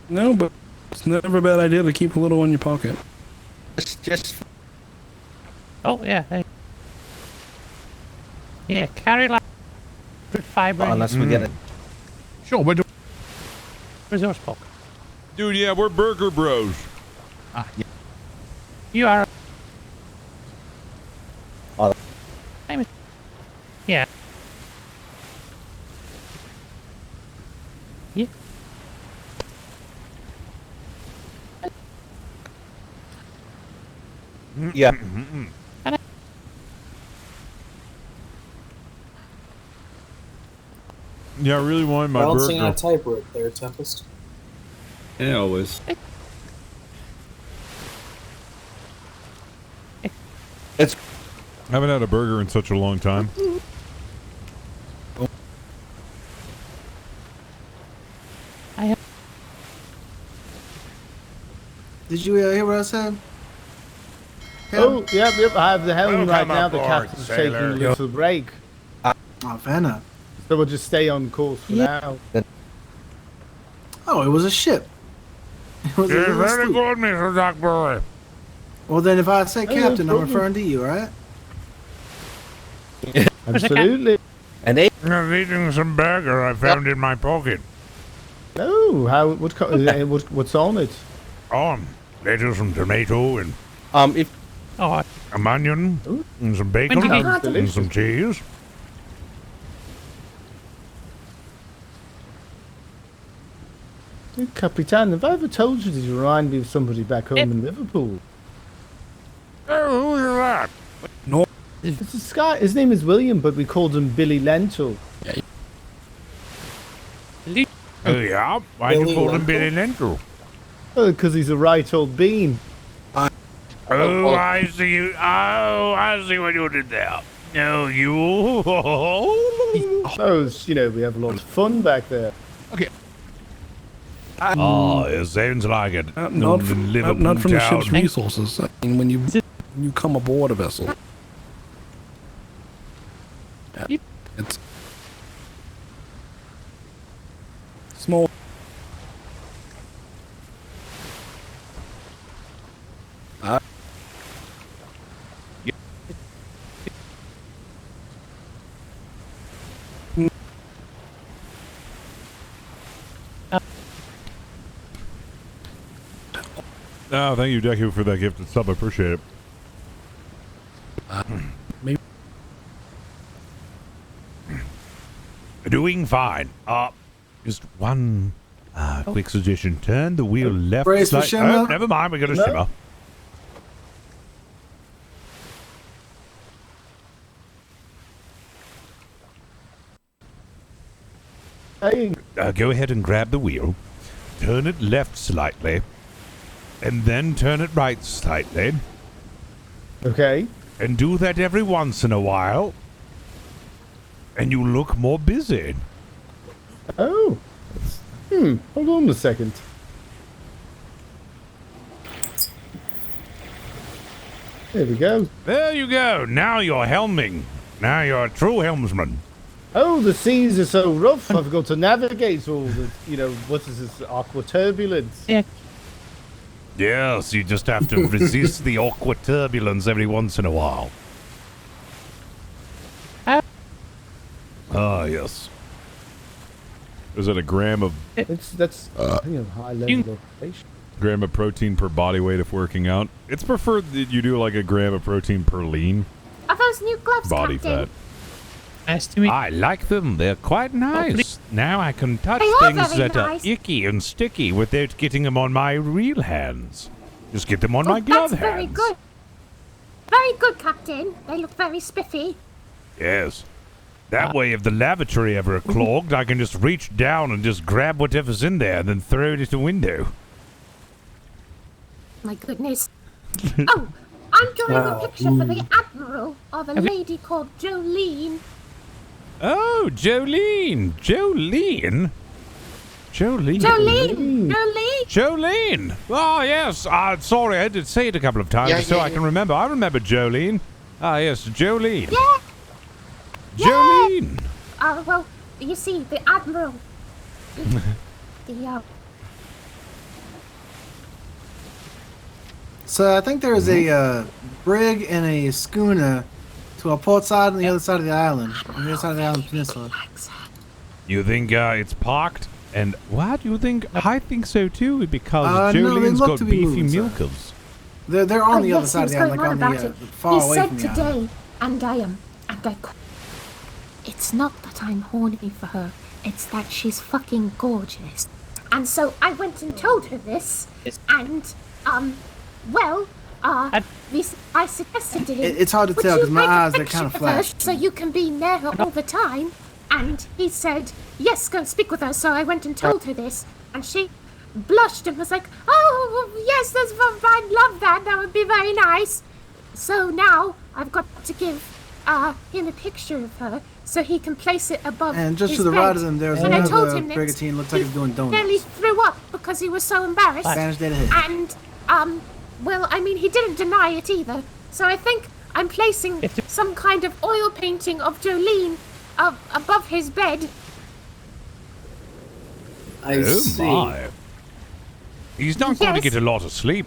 No, but it's never a bad idea to keep a little in your pocket. just Oh yeah. Hey. Yeah, carry like good fiber. Unless we get it. Sure, we're doing. Resource bulk. Dude, yeah, we're burger bros. Ah, yeah. You are. Oh. Yeah. Yeah. Yeah. Yeah, I really want my Balancing burger. on a tightrope there, Tempest. Yeah, always. It's. I haven't had a burger in such a long time. Did you hear what I said? Oh, yep. I have the helm right Welcome now. The aboard, captain's taking sailor. a little break. Oh, Vanna. So we'll just stay on course for now. Oh, it was a ship. It was You're a little very sloop. good, Mr. Duckboy. Well, then if I say Oh, no captain, I'm problem. referring to you, right? Absolutely. And they. I'm eating some burger I found in my pocket. Oh, how? What's on it? Lettuce and tomato and If. Oh. an onion and some bacon When did you have and some cheese. Capitan, have I ever told you that you remind me of somebody back home in Liverpool? Oh, who's that? No. It's this guy. His name is William, but we called him Billy Lentil. Oh, yeah? Why do you call him Billy Lentil? Because he's a right old bean. Oh, I see you. Oh, I see what you did there. No, you. Those, we have a lot of fun back there. Okay. Oh, it sounds like it. Not from the ship's resources. I mean, when you come aboard a vessel, it's small. Oh, thank you, Deku, for that gifted sub. I appreciate it. Maybe. Doing fine. Just one quick suggestion. Turn the wheel left. Brace for shimmer? Oh, never mind. We got a No. shimmer. Hey, Go ahead and grab the wheel. Turn it left slightly. And then turn it right slightly. okay. And do that every once in a while. And you look more busy. Oh. Hold on a second. There we go. There you go. Now you're helming. Now you're a true helmsman. Oh, the seas are so rough. I've got to navigate all the, what is this, aqua turbulence? Yeah. Yes, you just have to resist the awkward turbulence every once in a while. Ah, yes. Is it a gram of That's high level of patient. gram of protein per body weight if working out? It's preferred that you do like a gram of protein per lean Are those new gloves, body Captain? fat. Nice to meet. I like them. They're quite nice. Now I can touch They are things very that nice. are icky and sticky without getting them on my real hands. Just get them on my glove That's very hands. good. Very good, Captain. They look very spiffy. Yes. That way, if the lavatory ever clogged, I can just reach down and just grab whatever's in there and then throw it at the window. My goodness. Oh, I'm drawing a picture for the Admiral of a lady called Jolene. Oh, Jolene! Jolene? Jolene? Jolene! Jolene! Jolene! Oh, yes. Sorry, I did say it a couple of times so I can remember. I remember Jolene. Ah, yes, Jolene. Yeah! Jolene! Well, you see, the Admiral. So I think there is a brig and a schooner to a port side and the other side of the island. On the other side of the island peninsula. You think it's parked? And what? You think? I think so too, because no, they Jolene's look got to be beefy moving, sir. milkers. They're on the other yes, side of he the was island, going like on on about the it. far He away said from the today, island. and I am, it's not that I'm horny for her, it's that she's fucking gorgeous. And so I went and told her this, and, I suggested to him, It's hard to "Would tell you 'cause my take a eyes, they're picture kind of with her flashy. so you can be near her all the time?" And he said, "Yes, go and speak with her." So I went and told her this, and she blushed and was like, "Oh, yes, I'd love that. That would be very nice." So now I've got to give him a picture of her so he can place it above And just his to the bed. right of them, there's And I told another him that brigantine. Looks like it's doing nearly donuts. threw up because he was so embarrassed. Spanish dead ahead. And, well, I mean, he didn't deny it either. So I think I'm placing some kind of oil painting of Jolene above his bed. I see. My. He's not going to Yes. get a lot of sleep.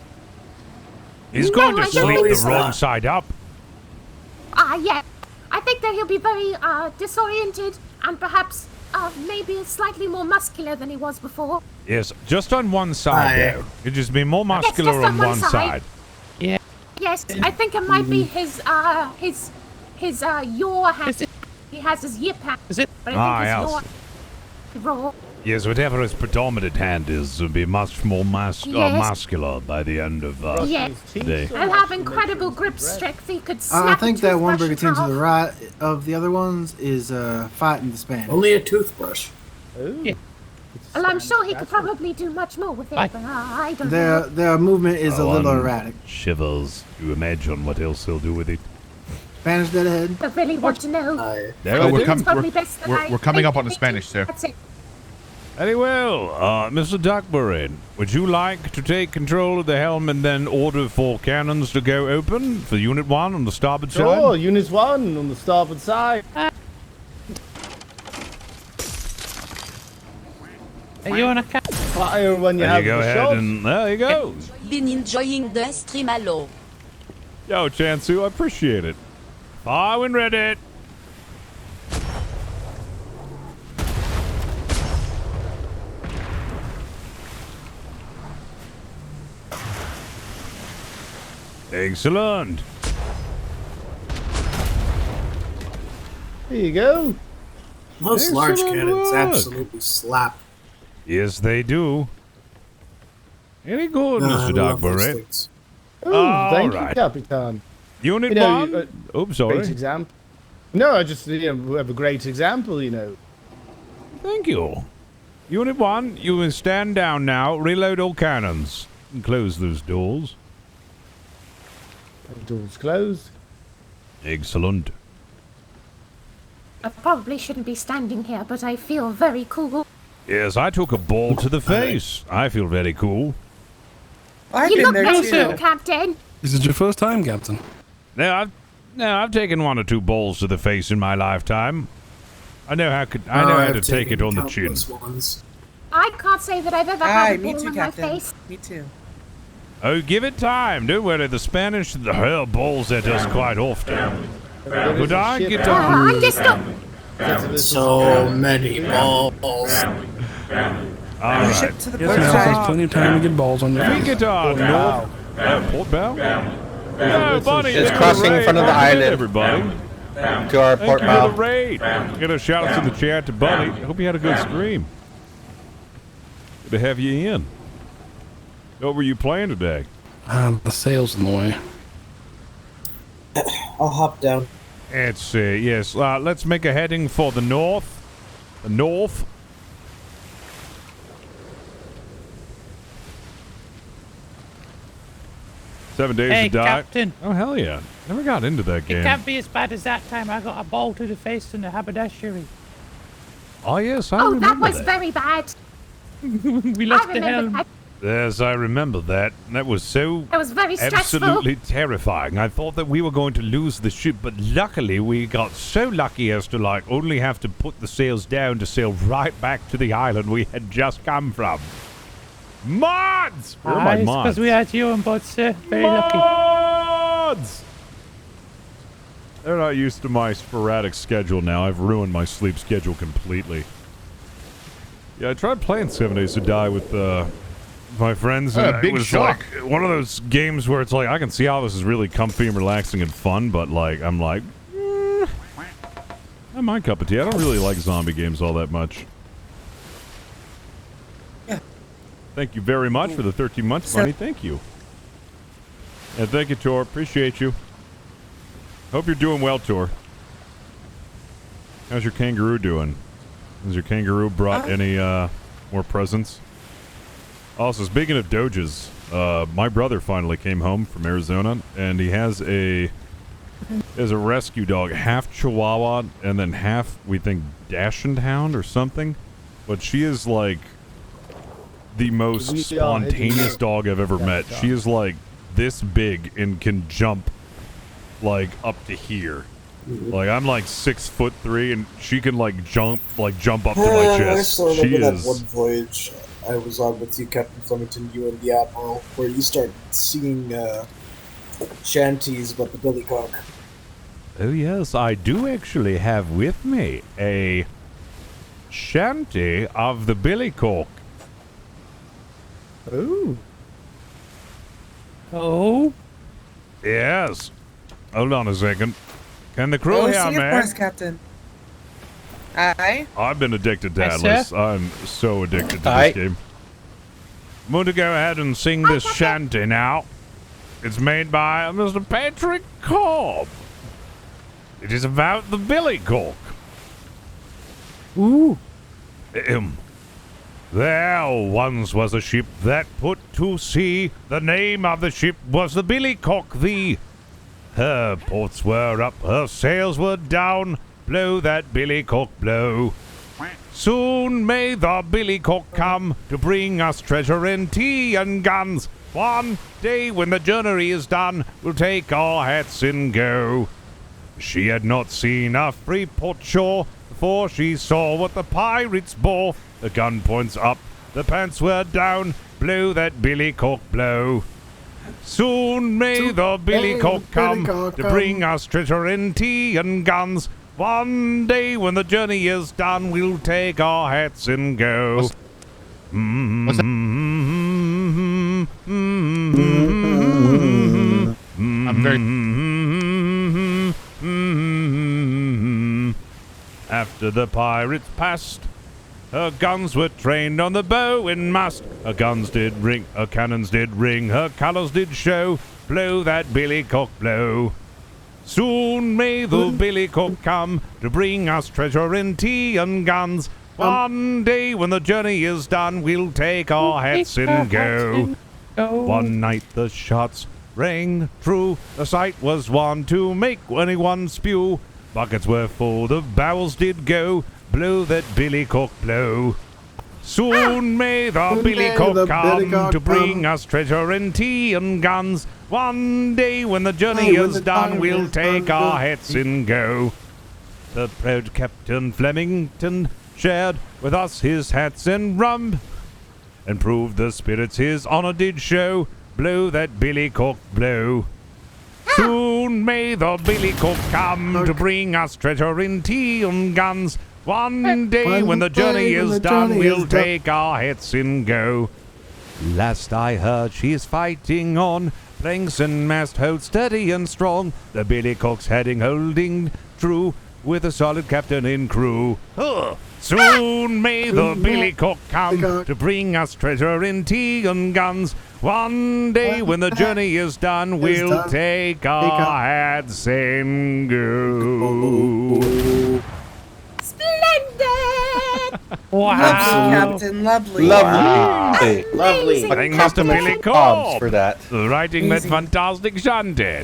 He's No, going to I don't sleep think the so. wrong side up. Yeah. I think that he'll be very, disoriented and perhaps, maybe slightly more muscular than he was before. Yes, just on one side, though. He'd just be more muscular just on one side. Yeah. Yes, I think it might be his yaw hand. He has his yip hand. Is it? But I think yes. his yaw raw. Yes, whatever his predominant hand is, will be much more Yes. muscular by the end of Yes. the day. I'll have incredible grip strength. He could snap I think into a that one brush brigantine to off. the right of the other ones is fighting the Spanish. Only a toothbrush. Well, I'm sure he could probably do much more with it, but I don't know. Their movement is a little One erratic. Shivers to imagine what else he'll do with it. Spanish dead ahead. I really want to know. No, we're, It's probably best that I we're coming up on the think Spanish, sir. That's it. Very well, Mr. Duckbury, would you like to take control of the helm and then order for cannons to go open for Unit 1 on the starboard side? Sure, Unit 1 on the starboard side. Are you on a fire when you There have you go the ahead shot? and there you go. Been enjoying the stream a lot. Yo, Chansu, I appreciate it. Fire when ready. Excellent. There you go. Most large Excellent cannons work. absolutely slap. Yes, they do. Very good, I Mr. love those Duckbury. things. Oh, thank you, Alright. Capitan. Unit You know, 1. Oops, sorry. Great example. No, I just we have a great example, you know. Thank you. Unit 1, you can stand down now. Reload all cannons. And close those doors. Doors closed. Excellent. I probably shouldn't be standing here, but I feel very cool. Yes, I took a ball to the face. I feel very cool. I've You been look there very too. cool, Captain. Is it your first time, Captain? Now, I've taken 1 or 2 balls to the face in my lifetime. I know how to take it on the chin. Ones. I can't say that I've ever Aye, had a me ball too, in my Captain. face. Me too. Oh, give it time. Don't worry. The Spanish hurl balls at us quite often. But I get I'm just not. So many balls. All right. Ship to the Yes, port now side. there's plenty of time to get balls on your We face. get north. Port Bow? No, buddy. It's thank you for crossing the in front of raid. the island. Everybody. To our Thank port you for the bow. raid. Get a shout out to the chat to Buddy. Hope you had a good stream. Good to have you in. What were you playing today? The sail's in the way. I'll hop down. It's yes. Let's make a heading for the north. The north. Seven days Hey, to die. Captain. Oh hell yeah! Never got into that It game. can't be as bad as that time I got a ball to the face in the haberdashery. Oh yes, I Oh, that remember was very bad. We I lost the remember helm. that. Yes, I remember that. That was so That was very stressful. absolutely terrifying. I thought that we were going to lose the ship, but luckily we got so lucky as to like only have to put the sails down to sail right back to the island we had just come from. Mods! Where are my It's mods? because we had you on board, sir. Very lucky. Mods! They're not used to my sporadic schedule now. I've ruined my sleep schedule completely. Yeah, I tried playing 7 Days to Die with my friends, and big it was shock. like one of those games where it's like, I can see how this is really comfy and relaxing and fun, but like, I'm like, not my cup of tea. I don't really like zombie games all that much. Yeah. Thank you very much for the 13 months, Bunny. Thank you. And thank you, Tor. Appreciate you. Hope you're doing well, Tor. How's your kangaroo doing? Has your kangaroo brought any more presents? Also, speaking of doges, my brother finally came home from Arizona, and he has a rescue dog, half Chihuahua and then half, we think, Dachshund Hound or something. But she is like the most spontaneous dog I've ever met. She is like this big and can jump like up to here. Like I'm like 6'3" and she can like jump up to my chest. I still She remember is. that one voyage I was on with you, Captain Flemington, you and the Admiral, where you started singing shanties about the billycock. Oh yes, I do actually have with me a shanty of the billycock. Ooh. Oh? Yes. Hold on a second. Can the crew Oh, hear sing me? it for us, Captain. Aye. I've been addicted to Yes, sir. Atlas. I'm so addicted to Aye. this game. I'm going to go ahead and sing this shanty now. It's made by Mr. Patrick Cobb. It is about the billycock. Ooh. There once was a ship that put to sea. The name of the ship was the Billycock Thee. Her ports were up, her sails were down. Blow that billycock, blow. Soon may the billycock come to bring us treasure and tea and guns. One day when the journey is done, we'll take our hats and go. She had not seen a free port shore before she saw what the pirates bore. The gun points up, the pants were down. Blow that billycock, blow. Soon may the billycock come to bring us treasure and tea and guns. One day when the journey is done, we'll take our hats and go. What's that? I'm very. After the pirates passed, her guns were trained on the bow and mast. Her guns did ring, her cannons did ring, her colours did show. Blow that billycock, blow. Soon may the billycock come to bring us treasure and tea and guns. One day when the journey is done, we'll take our hats and go. One night the shots rang true. The sight was one to make anyone spew. Buckets were full, the barrels did go. Blow that billycock, blow. Soon may the billycock come to bring us treasure and tea and guns. One day when the journey is done, we'll take our hats and go. The proud Captain Flemington shared with us his hats and rum, and proved the spirits his honour did show. Blow that billycock, blow. Soon may the billycock come to bring us treasure and tea and guns. One day when the journey is done, we'll take our hats and go. Last I heard she's fighting on, planks and mast hold steady and strong. The billycock's heading holding true, with a solid captain and crew. Soon may the billycock come to bring us treasure and tea and guns. One day when the journey is done, we'll take our hats and go. Splendid! Lovely, Captain, lovely. Lovely. Lovely. Thank Mr. Billy Cobbs Cobb for that. writing that Easy. fantastic shanty.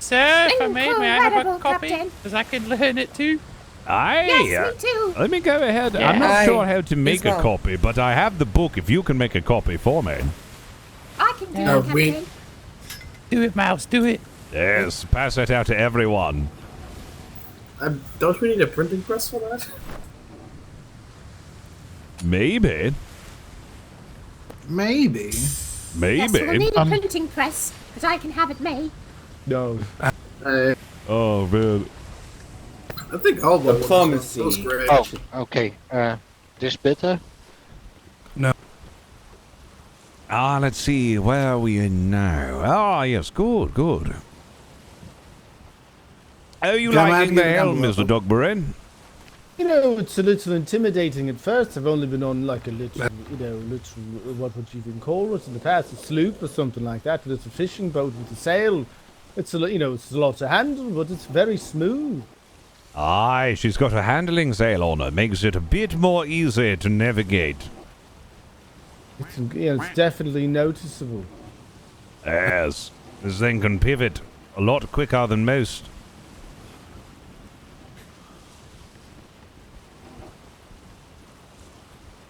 Sir, if I may I have a Incredible, copy? Captain. Because I can learn it too. Aye. Yes, me too. Let me go ahead. Yeah. I'm not Aye. sure how to make well. a copy, but I have the book if you can make a copy for me. I can do No, it, we- Captain. Do it, Mouse, do it. Yes, pass it out to everyone. Don't we need a printing press for that? Maybe. Maybe. Yes, we'll need a printing press, because I can have it made. No. Oh man. I think all the Diplomacy. That was great. Oh, okay. This better? Let's see, where are we in now? Ah, yes, good, good. How are you liking the helm, Mr. Dogberry? You know, it's a little intimidating at first. I've only been on like a little, what would you even call it in the past? A sloop or something like that. But it's a fishing boat with a sail. It's it's a lot to handle, but it's very smooth. Aye, she's got a handling sail on her. Makes it a bit more easy to navigate. It's definitely noticeable. Yes, this thing can pivot a lot quicker than most.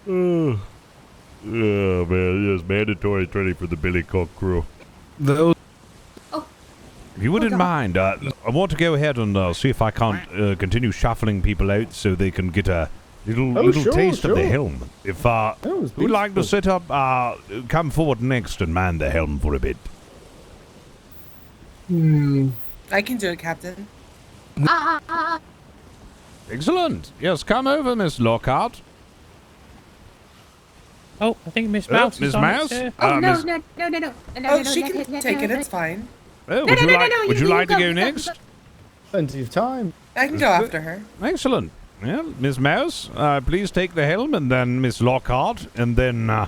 Oh man, yes, mandatory training for the Billy Cock crew. Those. If you wouldn't mind, I want to go ahead and see if I can't continue shuffling people out so they can get a little taste of the helm. If who'd like to set up, come forward next and man the helm for a bit. I can do it, Captain. Excellent. Yes, come over, Miss Lockhart. Oh, I think Miss Mouse is Miss on Mouse? it, Oh, sir. no. Oh, she can take it. It's fine. Oh, would you like to go next? Plenty of time. I can go after her. Excellent. Well, Miss Mouse, please take the helm, and then Miss Lockhart, and then,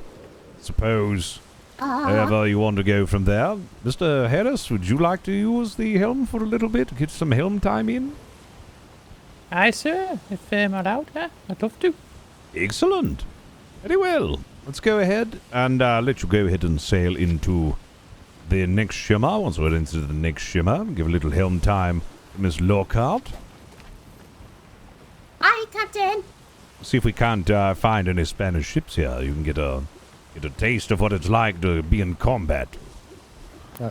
suppose, however you want to go from there. Mr. Harris, would you like to use the helm for a little bit? Get some helm time in? Aye, sir. If I'm allowed, I'd love to. Excellent. Very well. Let's go ahead and let you go ahead and sail into the next shimmer. Once we're into the next shimmer, give a little helm time to Miss Lockhart. Hi, Captain. See if we can't find any Spanish ships here. You can get a taste of what it's like to be in combat.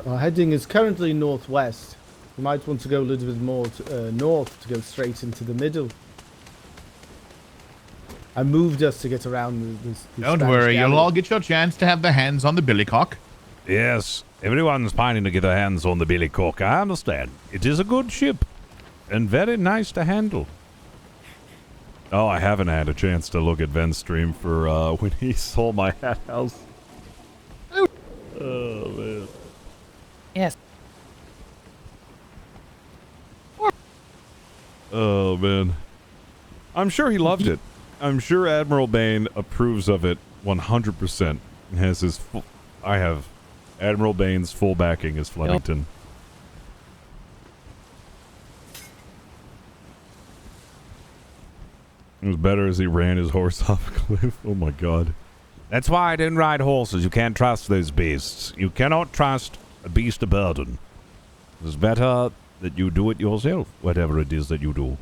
Our heading is currently northwest. You might want to go a little bit more north to go straight into the middle. I moved us to get around this Don't Spanish worry, galley. you'll all get your chance to have the hands on the billycock. Yes, everyone's pining to get their hands on the Billy Cock. I understand. It is a good ship and very nice to handle. Oh, I haven't had a chance to look at Ven's stream for when he saw my hat house. Oh man. Yes. Oh man. I'm sure he loved it. I'm sure Admiral Bane approves of it 100%. Has his I have Admiral Bane's full backing as Flemington. It was better as he ran his horse off a cliff. Oh my god. That's why I don't ride horses. You can't trust those beasts. You cannot trust a beast of burden. It's better that you do it yourself, whatever it is that you do.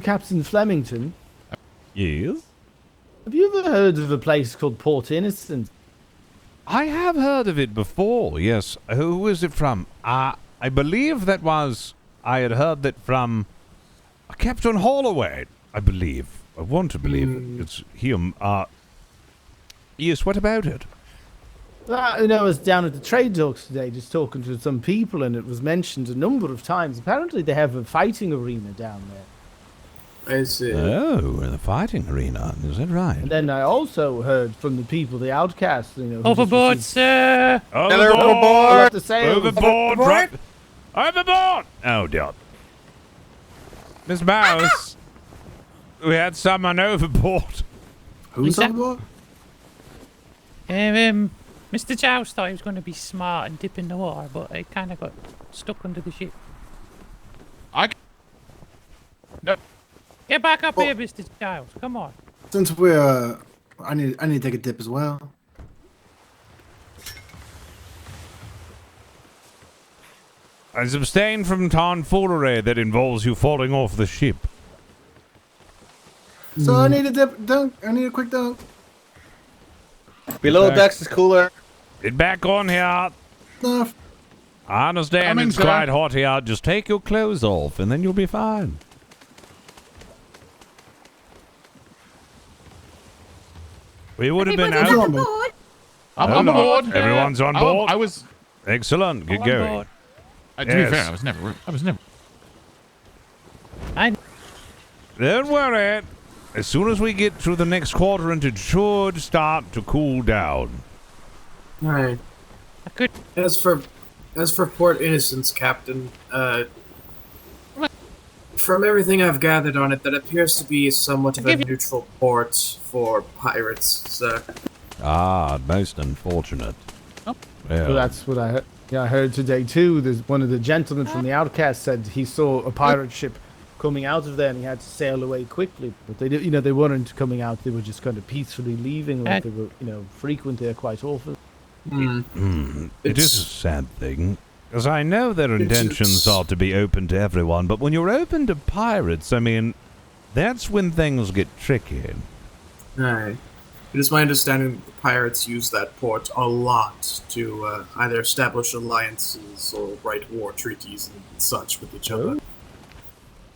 Captain Flemington, Yes? have you ever heard of a place called Port Innocent? I have heard of it before, yes. Who is it from? I believe that was... I had heard that from Captain Holloway, I believe. I want to believe it's him. Yes, what about it? I was down at the trade docks today just talking to some people, and it was mentioned a number of times. Apparently they have a fighting arena down there. I see. Oh, the fighting arena. Is that right? And then I also heard from the people, the outcasts, who just Overboard, received- sir! Overboard! The sails. Overboard! Overboard! Overboard! Oh, dear. Miss Mouse, we had someone overboard. Who's overboard? Mr. Joust thought he was going to be smart and dip in the water, but he kind of got stuck under the ship. No. Get back up here, Mr. Joust. Come on. Since we're, I need to take a dip as well. I abstain from tomfoolery that involves you falling off the ship. So I need a dunk. I need a quick dunk. Below decks is cooler. Get back on here. Enough. I understand Coming, it's sir. quite hot here. Just take your clothes off and then you'll be fine. We would have been Everybody's out. on board. I'm on board. Everyone's on board. I was. Excellent. Good On going. board. To be Yes. fair, I was never. Don't worry. As soon as we get through the next quadrant, it should start to cool down. All right. As for Port Innocence, Captain, from everything I've gathered on it, that appears to be somewhat of a neutral port for pirates. So. Ah, most unfortunate. Well, that's what I heard. Yeah, I heard today too. There's one of the gentlemen from the Outcast said he saw a pirate ship coming out of there, and he had to sail away quickly. But they did, they weren't coming out. They were just kind of peacefully leaving. Like they were, frequent there quite often. It is a sad thing, because I know their intentions are to be open to everyone, but when you're open to pirates, I mean, that's when things get tricky. Alright. It is my understanding that the pirates use that port a lot to either establish alliances or write war treaties and such with each other.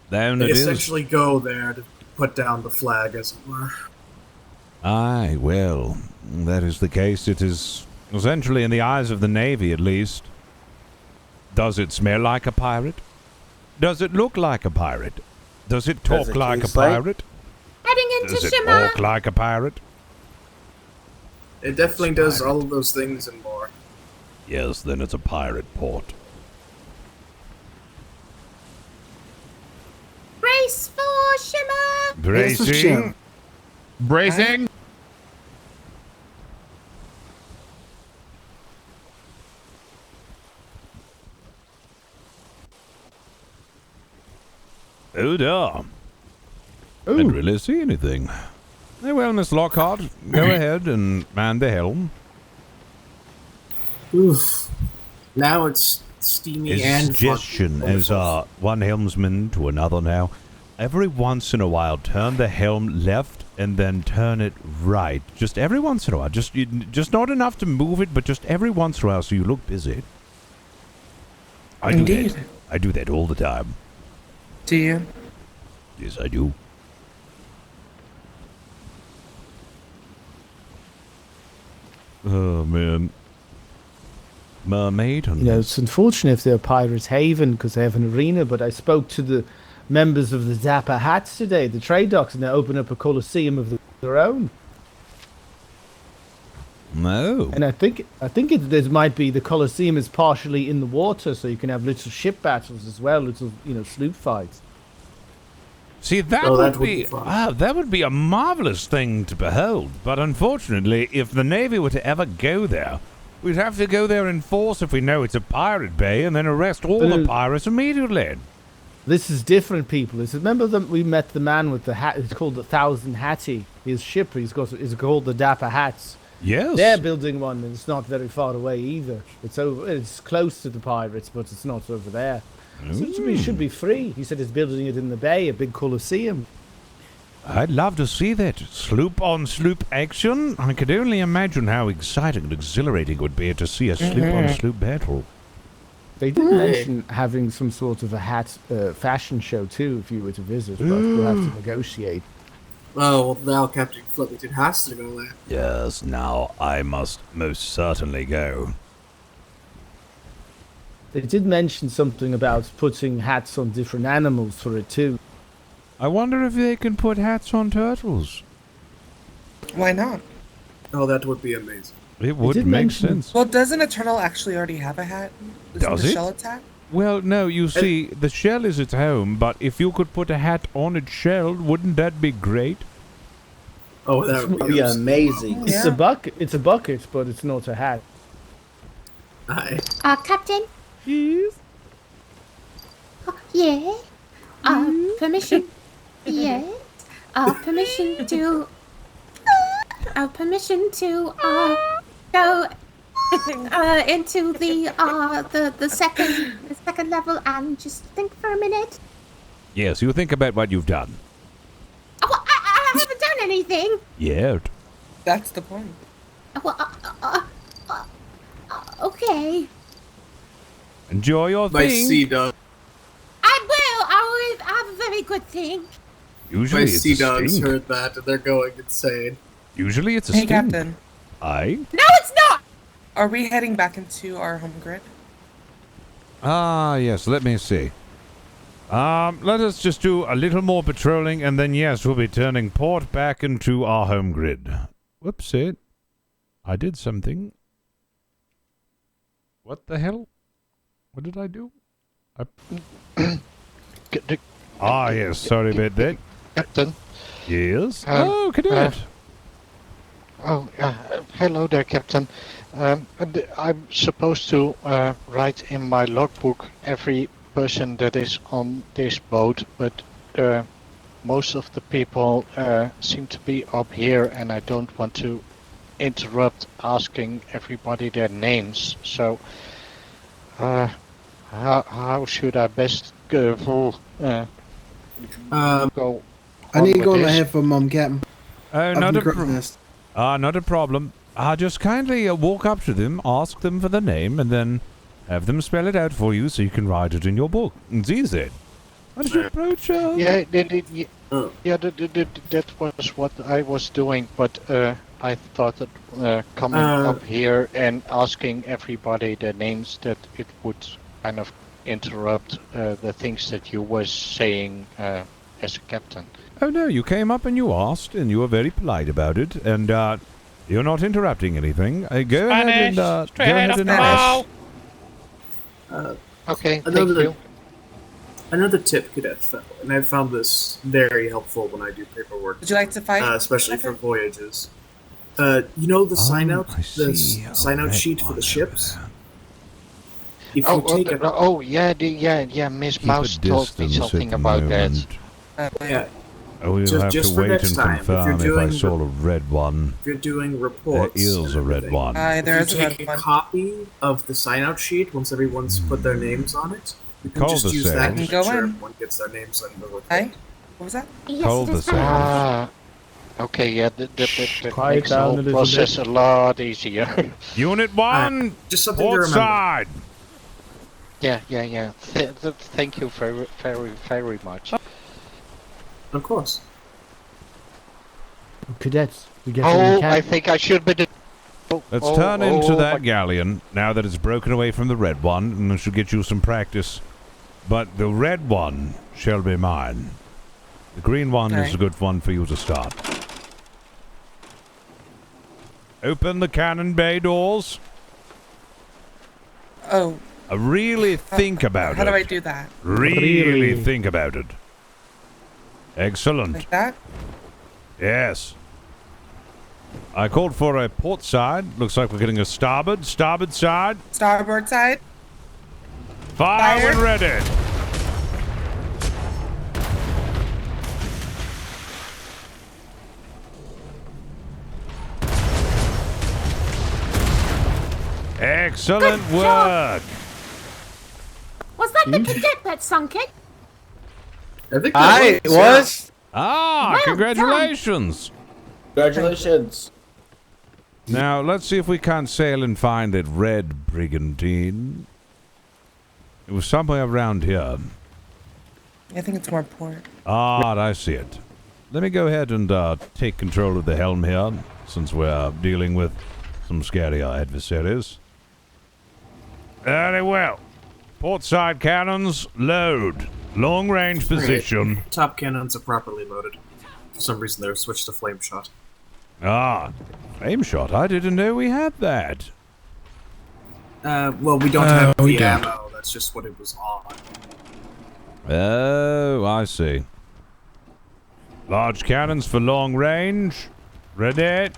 Then They it is. essentially go there to put down the flag, as it were. Aye, well, that is the case. It is essentially in the eyes of the Navy, at least. Does it smell like a pirate? Does it look like a pirate? Does it talk like a pirate? Heading into Does it Shimmer. walk like a pirate? It definitely does all of those things and more. Yes, then it's a pirate port. Brace for Shimmer. Bracing. Bracing. Oh, dear. Didn't really see anything. Very well, Miss Lockhart. Go ahead and man the helm. Oof. Now it's steamy and Suggestion as one helmsman to another now. Every once in a while, turn the helm left and then turn it right. Just every once in a while. Just not enough to move it, but just every once in a while so you look busy. I do that all the time. Do you? Yes, I do. Oh, man. Mermaid? It's unfortunate if they're Pirates Haven because they have an arena, but I spoke to the members of the Dapper Hats today, the trade docks, and they open up a coliseum of their own. No. And I think there might be the coliseum is partially in the water, so you can have little ship battles as well, little sloop fights. See, that would be a marvelous thing to behold. But unfortunately, if the Navy were to ever go there, we'd have to go there in force if we know it's a pirate bay, and then arrest all the pirates immediately. This is different, people. Remember that we met the man with the hat? It's called the Thousand Hattie. His ship is called the Dapper Hats. Yes. They're building one, and it's not very far away either. It's close to the pirates, but it's not over there. So it should be free. He said he's building it in the bay, a big coliseum. I'd love to see that. Sloop on sloop action. I could only imagine how exciting and exhilarating it would be to see a sloop on sloop battle. They did mention having some sort of a hat fashion show too, if you were to visit, but we'll have to negotiate. Oh, well, now Captain Flemington has to go there. Yes, now I must most certainly go. They did mention something about putting hats on different animals for it too. I wonder if they can put hats on turtles. Why not? Oh, that would be amazing. It would make sense. Well, doesn't a turtle actually already have a hat? Does the it? shell attack? Well, no, you see, the shell is its home, but if you could put a hat on its shell, wouldn't that be great? Oh, that would be amazing. It's a bucket, but it's not a hat. Hi. Captain? Yes? Yeah? Permission? Yes? Permission to... permission to, go... into the second level and just think for a minute. Yes, you think about what you've done. Oh, I haven't done anything. Yeah. That's the point. Well, okay. Enjoy your My thing. sea dogs. I will have a very good thing. Usually My it's sea a dogs stink. heard that and they're going insane. Usually it's a Hey, stink. Captain. Aye? No, it's not. Are we heading back into our home grid? Ah, yes, let me see. Let us just do a little more patrolling, and then yes, we'll be turning port back into our home grid. Whoops, it. I did something. What the hell? What did I do? Yes, sorry about that. Captain. Yes? Cadet. Hello there, Captain. I'm supposed to write in my logbook every person that is on this boat, but most of the people seem to be up here, and I don't want to interrupt asking everybody their names. So, how should I best go? I need to go in my head for Mom, Captain. Not a problem. Just kindly walk up to them, ask them for the name, and then have them spell it out for you so you can write it in your book. It's easy. Why don't you approach that was what I was doing, but I thought that coming up here and asking everybody their names, that it would kind of interrupt the things that you were saying as a captain. Oh no, you came up and you asked, and you were very polite about it, and you're not interrupting anything. Go ahead and ask. Okay, thank you. Another tip, Cadet Fellow, and I've found this very helpful when I do paperwork. Would you like to fight? Especially for voyages. You know the sign out sheet for the ships? If you take it, Miss Mouse told me something about that. Yeah. We'll have to wait and confirm if I saw a red one. If you're doing reports, there is a red one. There is a red one. A copy of the sign-out sheet once everyone's put their names on it. You can just use that and make sure everyone gets their names on the report. Hey, what was that? Okay, that makes the whole process a lot easier. Unit 1, just something to port remember. side. Yeah. Thank you very, very, very much. Of course. Cadets, we get I think I should be. Let's turn into that galleon now that it's broken away from the red one, and I should get you some practice. But the red one shall be mine. The green one is a good one for you to start. Open the cannon bay doors. Oh. Really think about it. How do I do that? Really think about it. Excellent. Like that? Yes. I called for a port side. Looks like we're getting a starboard. Starboard side. Starboard side. Fire when ready. Excellent work. Was that the cadet that sunk it? I think it was. Well Congratulations. Congratulations. Now, let's see if we can't sail and find that red brigantine. It was somewhere around here. I think it's more port. I see it. Let me go ahead and take control of the helm here, since we're dealing with some scarier adversaries. Very well. Port side cannons, load. Long range position. Top cannons are properly loaded. For some reason, they're switched to flame shot. Flame shot? I didn't know we had that. Well, we don't have the ammo. That's just what it was on. Oh, I see. Large cannons for long range. Ready.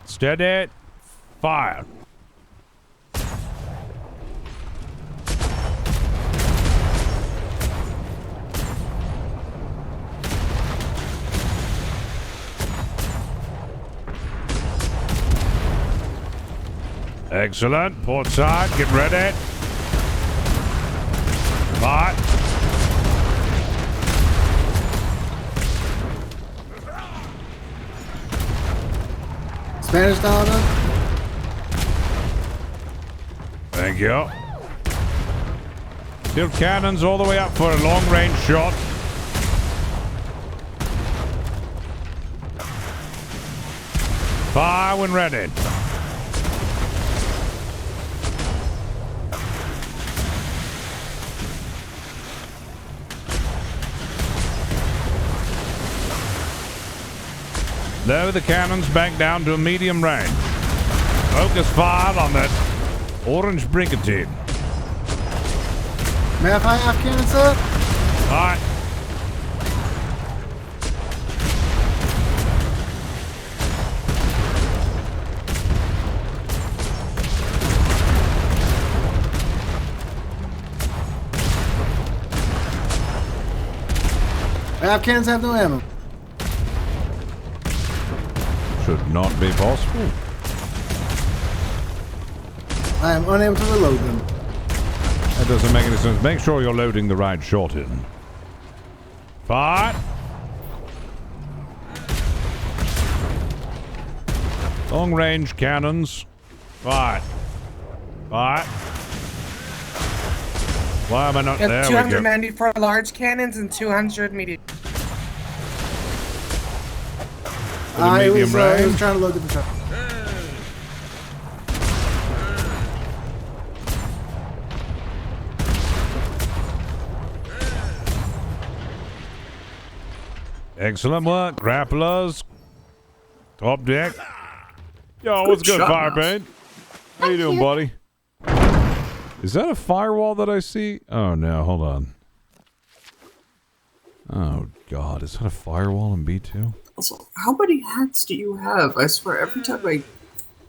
Steady. Fire. Excellent. Port side, get ready. Fire. Spanish dollar. Thank you. Tilt cannons all the way up for a long range shot. Fire when ready. Lower the cannons back down to a medium range. Focus fire on that orange brigantine. May I fire half cannon, sir? Alright. Half cannons have no ammo. Should not be possible. I am unable to reload them. That doesn't make any sense. Make sure you're loading the right shot in. Fire! Long range cannons. Fire. Fire. Why am I not there? 290 for large cannons and 200 medium. I medium was range. trying to load the truck. Excellent work, grapplers. Top deck. Yo, what's good, Firebane? How you doing, buddy? Is that a firewall that I see? Oh no, hold on. Oh god, is that a firewall in B2? Also, how many hats do you have? I swear, every time I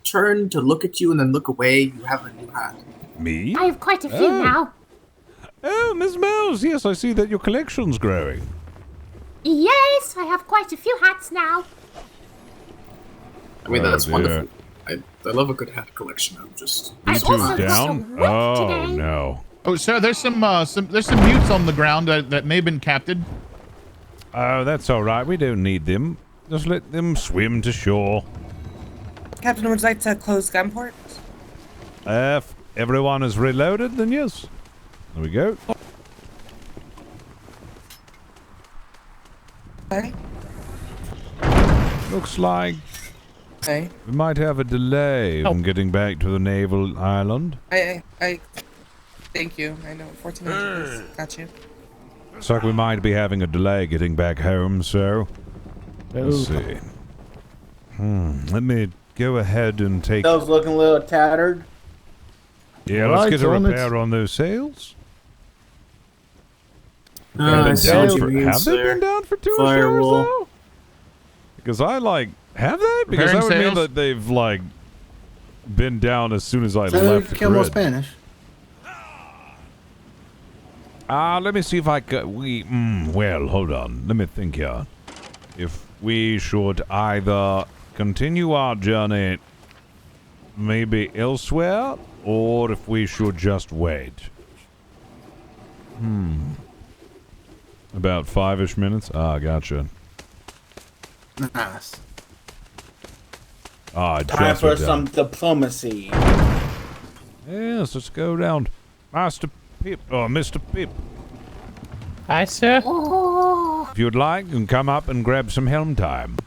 turn to look at you and then look away, you have a new hat. Me? I have quite a few now. Oh, Miss Mouse, yes, I see that your collection's growing. Yes, I have quite a few hats now. I mean, that's dear. wonderful. I love a good hat collection. I'm just... B2's down? Oh, no. Oh, sir, there's some mutes on the ground that may have been captured. Oh, that's all right. We don't need them. Just let them swim to shore. Captain, would you like to close gunport? If everyone is reloaded, then yes. There we go. Okay. Looks like Okay. we might have a delay in getting back to the naval island. I thank you. I know 1400. Got you. Looks like we might be having a delay getting back home, so let's see. Let me go ahead and take... Those looking a little tattered. Yeah, let's get a repair on those sails. Have they been down for 2 hours, though? Because I, have they? Because that would mean that they've, been down as soon as I left the grid. Spanish. Let me see if I could... well, hold on. Let me think here. If we should either continue our journey maybe elsewhere, or if we should just wait. About 5-ish minutes? Ah, gotcha. Nice. Ah, Time for some diplomacy. Yes, let's go down. Master Pip, or Mr. Pip. Hi, sir. If you'd like, you can come up and grab some helm time.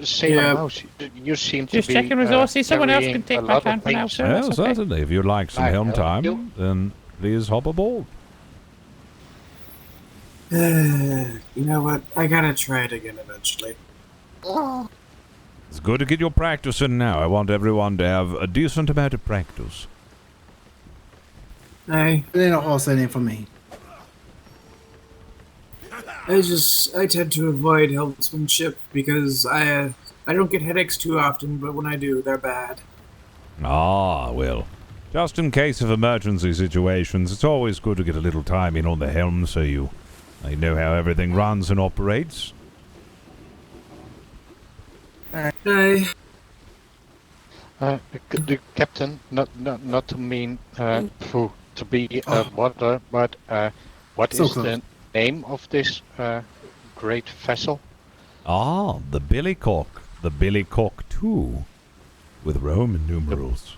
Sailor Mouse, you seem to Just be checking resources. Someone else carrying can take a my lot of hand for now, things. sir. Well, That's okay. certainly. If you'd like some I helm help time, you. then please hop aboard. You know what? I gotta try it again eventually. It's good to get your practice in now. I want everyone to have a decent amount of practice. They don't all say anything for me. I tend to avoid helmsmanship because I don't get headaches too often, but when I do, they're bad. Ah, well. Just in case of emergency situations, it's always good to get a little time in on the helm so you know how everything runs and operates. The captain, not to mean to be water, but what So is close. the name of this great vessel? Ah, the Billycock. The Billycock 2. With Roman numerals.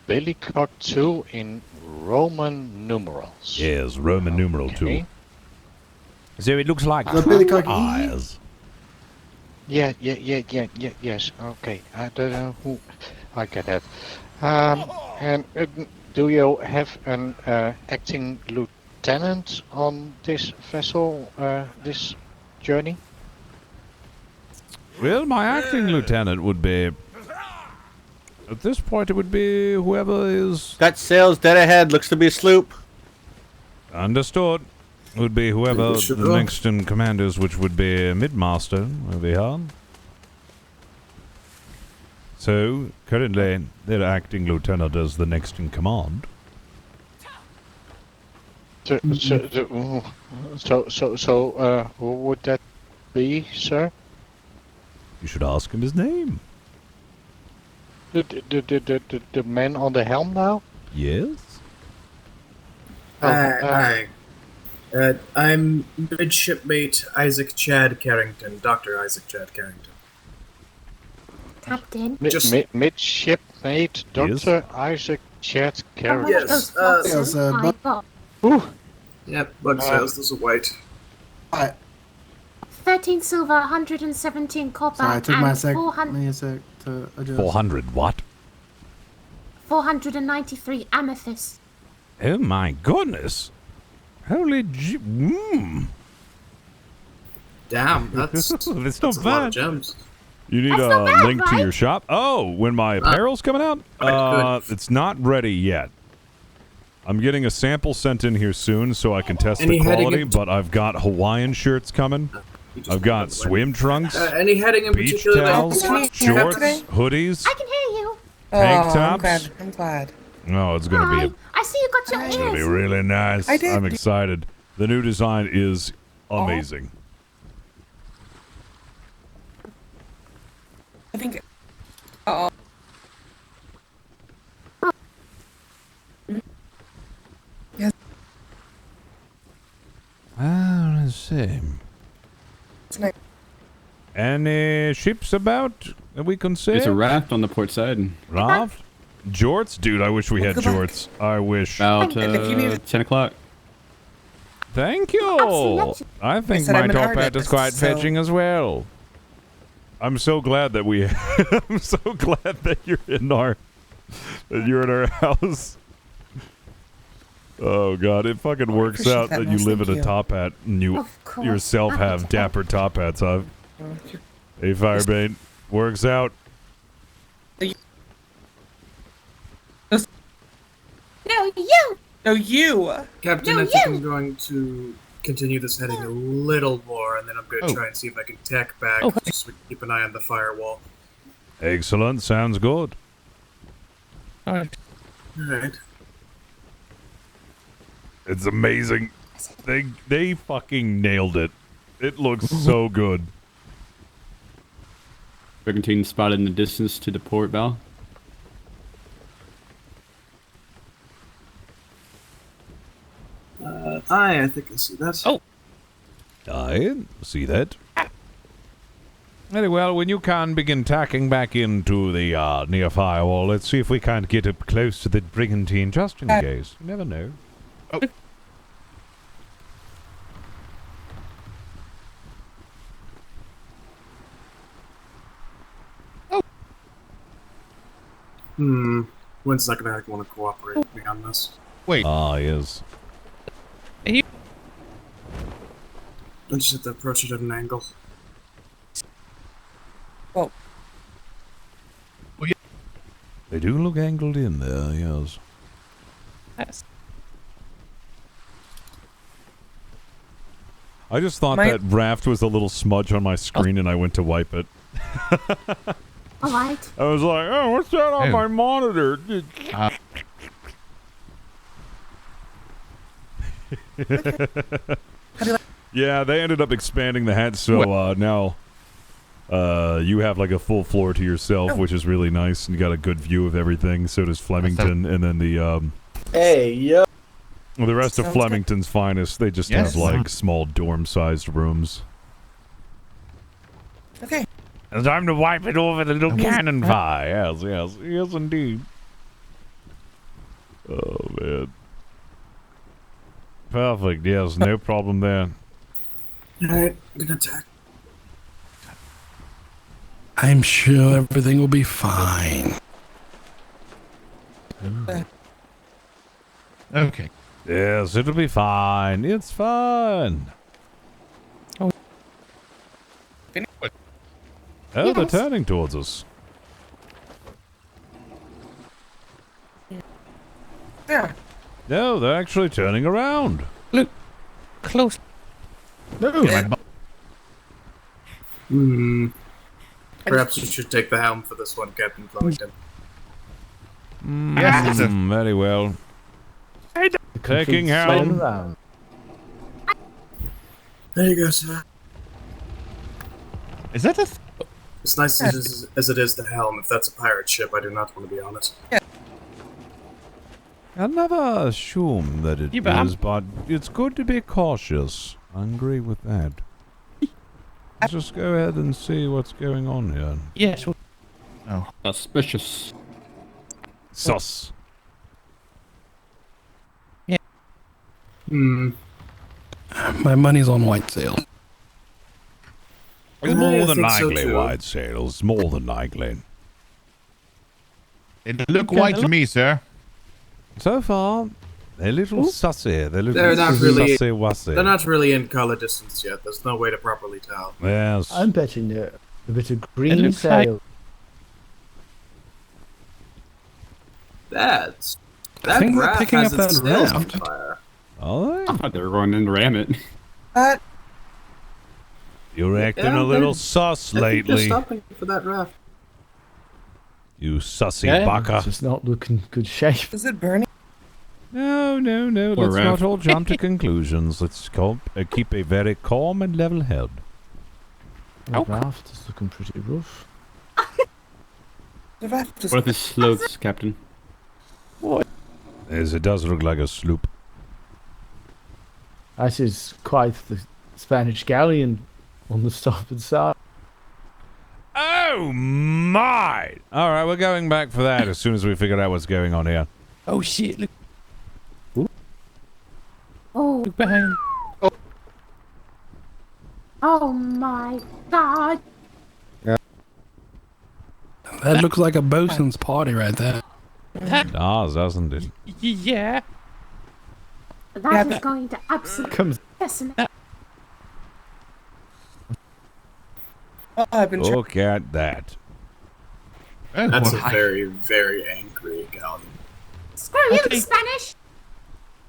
Billycock 2 in Roman numerals. Yes, Roman numeral 2. So it looks like The Billycock E? eyes. Yes. Okay, I don't know who. I get that. And do you have an acting lieutenant on this vessel, this journey? Well, my acting lieutenant would be... At this point, it would be whoever is... Got sails dead ahead. Looks to be a sloop. Understood. Would be whoever We should the go. next in command is, which would be Midmaster over here. So, currently, their acting lieutenant is the next in command. So, who would that be, sir? You should ask him his name. The man on the helm now? Yes? Hi. I'm midshipmate Isaac Chad Carrington, Dr. Isaac Chad Carrington. Captain. Midshipmate Dr. Isaac Chad Carrington. Yes, Yes, I got Yep, bug sales, those are white. 13 silver, 117 copper, Sorry, it took and my sec. 400, Me a sec to adjust. 400 what? 493 amethyst. Oh my goodness. Holy Damn, that's That's not a lot of bad. gems. You need That's a not bad, link to right? your shop? Oh, when my apparel's coming out? good. It's not ready yet. I'm getting a sample sent in here soon so I can test Any the heading quality, in- but I've got Hawaiian shirts coming. You just I've got went away. swim trunks, Any heading in beach particular that towels, you want? shorts, today? hoodies, I can hear you. tank Oh, tops. I'm glad. Oh, it's going to Hi. be I see you got your it's gonna be ears. really nice. I did. I'm excited. The new design is amazing. I think. Oh. Yes. Let's see. It's nice. Any ships about that we can see? There's a raft on the port side. Raft? Jorts? Dude, I wish we had Good luck. jorts. I wish. About And if you need 10 o'clock. Thank you. Absolutely. I think said my I'm an top hat is artist, quite so- fetching as well. I'm so glad that we. I'm so glad that you're in our house. Oh god, it fucking works appreciate out that, that you Mouse, live in thank a you. top hat and you Of course. yourself Happy have to dapper top hats. Huh? Hey, Firebane, works out. No, you. No, you. Captain, No, I think you. I'm going to continue this heading a little more, and then I'm going to try and see if I can tack back, Oh, just so we can keep an eye on the firewall. Excellent, sounds good. Alright. Alright. It's amazing. They fucking nailed it. It looks so good. Brigantine spotted in the distance to the port bow. I think I see that. Oh. I see that. Very well, when you can begin tacking back into the near firewall, let's see if we can't get up close to the brigantine just in case. You never know. Oh. When's not going to want to cooperate with me on this? Wait. Ah, yes. I just have to approach it at an angle. Oh. They do look angled in there, yes. Yes. I just thought My- that raft was a little smudge on my screen and I went to wipe it. All right. I was like, oh, what's that on Oh. my monitor? Yeah, they ended up expanding the hat, so now you have like a full floor to yourself, which is really nice, and you got a good view of everything. So does Flemington, and then the Hey, yo. well, the rest of Sounds good. Flemington's finest. They just Yes. have like small dorm-sized rooms. Okay. It's time to wipe it over the little cannon fire. Yes, indeed. Oh man. Perfect. Yes, no problem there. Alright, I'm gonna attack. I'm sure everything will be fine. Okay. Yes, it'll be fine. It's fine. Oh, they're Yes. turning towards us. Yeah. No, they're actually turning around. Look, close. No. Perhaps you should take the helm for this one, Captain Flemington. Yes, very well. Taking helm. Around. There you go, sir. Is that a? As nice as it is to helm, if that's a pirate ship, I do not want to be on it. I never assume that it Yeah, is, but it's good to be cautious. I agree with that. Let's just go ahead and see what's going on here. Yes. Oh. Suspicious. Sus. Yeah. My money's on white sail. It's more than think so likely too. white sails. More than likely. It look white to me, sir. So far, they're a little sussy. They're They're not really. sussy wussy. They're not really in color distance yet. There's no way to properly tell. Yes. I'm betting a bit of It green looks like- sail. That I think they're raft picking has up its that sails on raft. fire. Oh, I thought they were going in to ram it. you're acting Yeah, a little they're- sus I think they're lately. stopping for that raft. You sussy Yeah, baka. it's just not looking good shape. Is it burning? No. Poor Let's raft. not all jump to conclusions. Let's keep a very calm and level head. The raft is looking pretty rough. The raft is What are the slopes, Captain? As it does look like a sloop. That is quite the Spanish galleon on the starboard side. Oh my! All right, we're going back for that as soon as we figure out what's going on here. Oh shit! Look, Oh, look behind. oh my God. That looks like a bosun's party right there. It does, doesn't it? Yeah. That is going to absolutely fascinate. Oh, I've been. Look at that. That's a very, very angry galleon. Screw you, Spanish.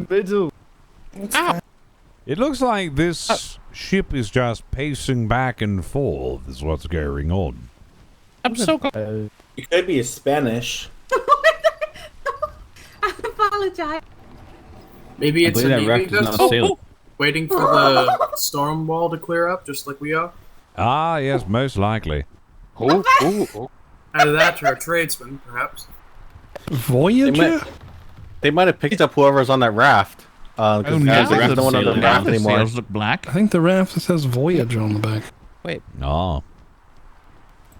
Middle. It looks like this ship is just pacing back and forth is what's going on. I'm so glad. You could be Spanish. I apologize. Maybe I it's a believe that Navy raft is not vessel sailing. waiting for the storm wall to clear up, just like we are. Ah, yes, most likely. Oh. Either that or a tradesman, perhaps. Voyager? They might have picked up whoever's on that raft. Oh, Because now there's no one on the now raft the anymore. sails look black. I think the raft says Voyager on the back. Wait. Oh.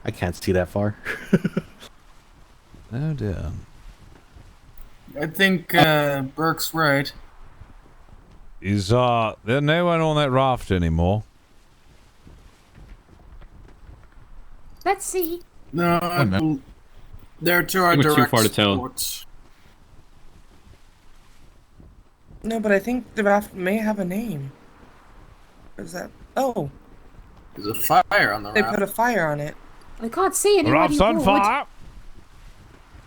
I can't see that far. Oh dear. I think Burke's right. Is there's no one on that raft anymore? Let's see. No, they're to our I think we're too direct far to tell. support. No, but I think the raft may have a name. What is that? Oh, There's a fire on the they raft. put a fire on it. I can't see anybody. Raft's on aboard. fire!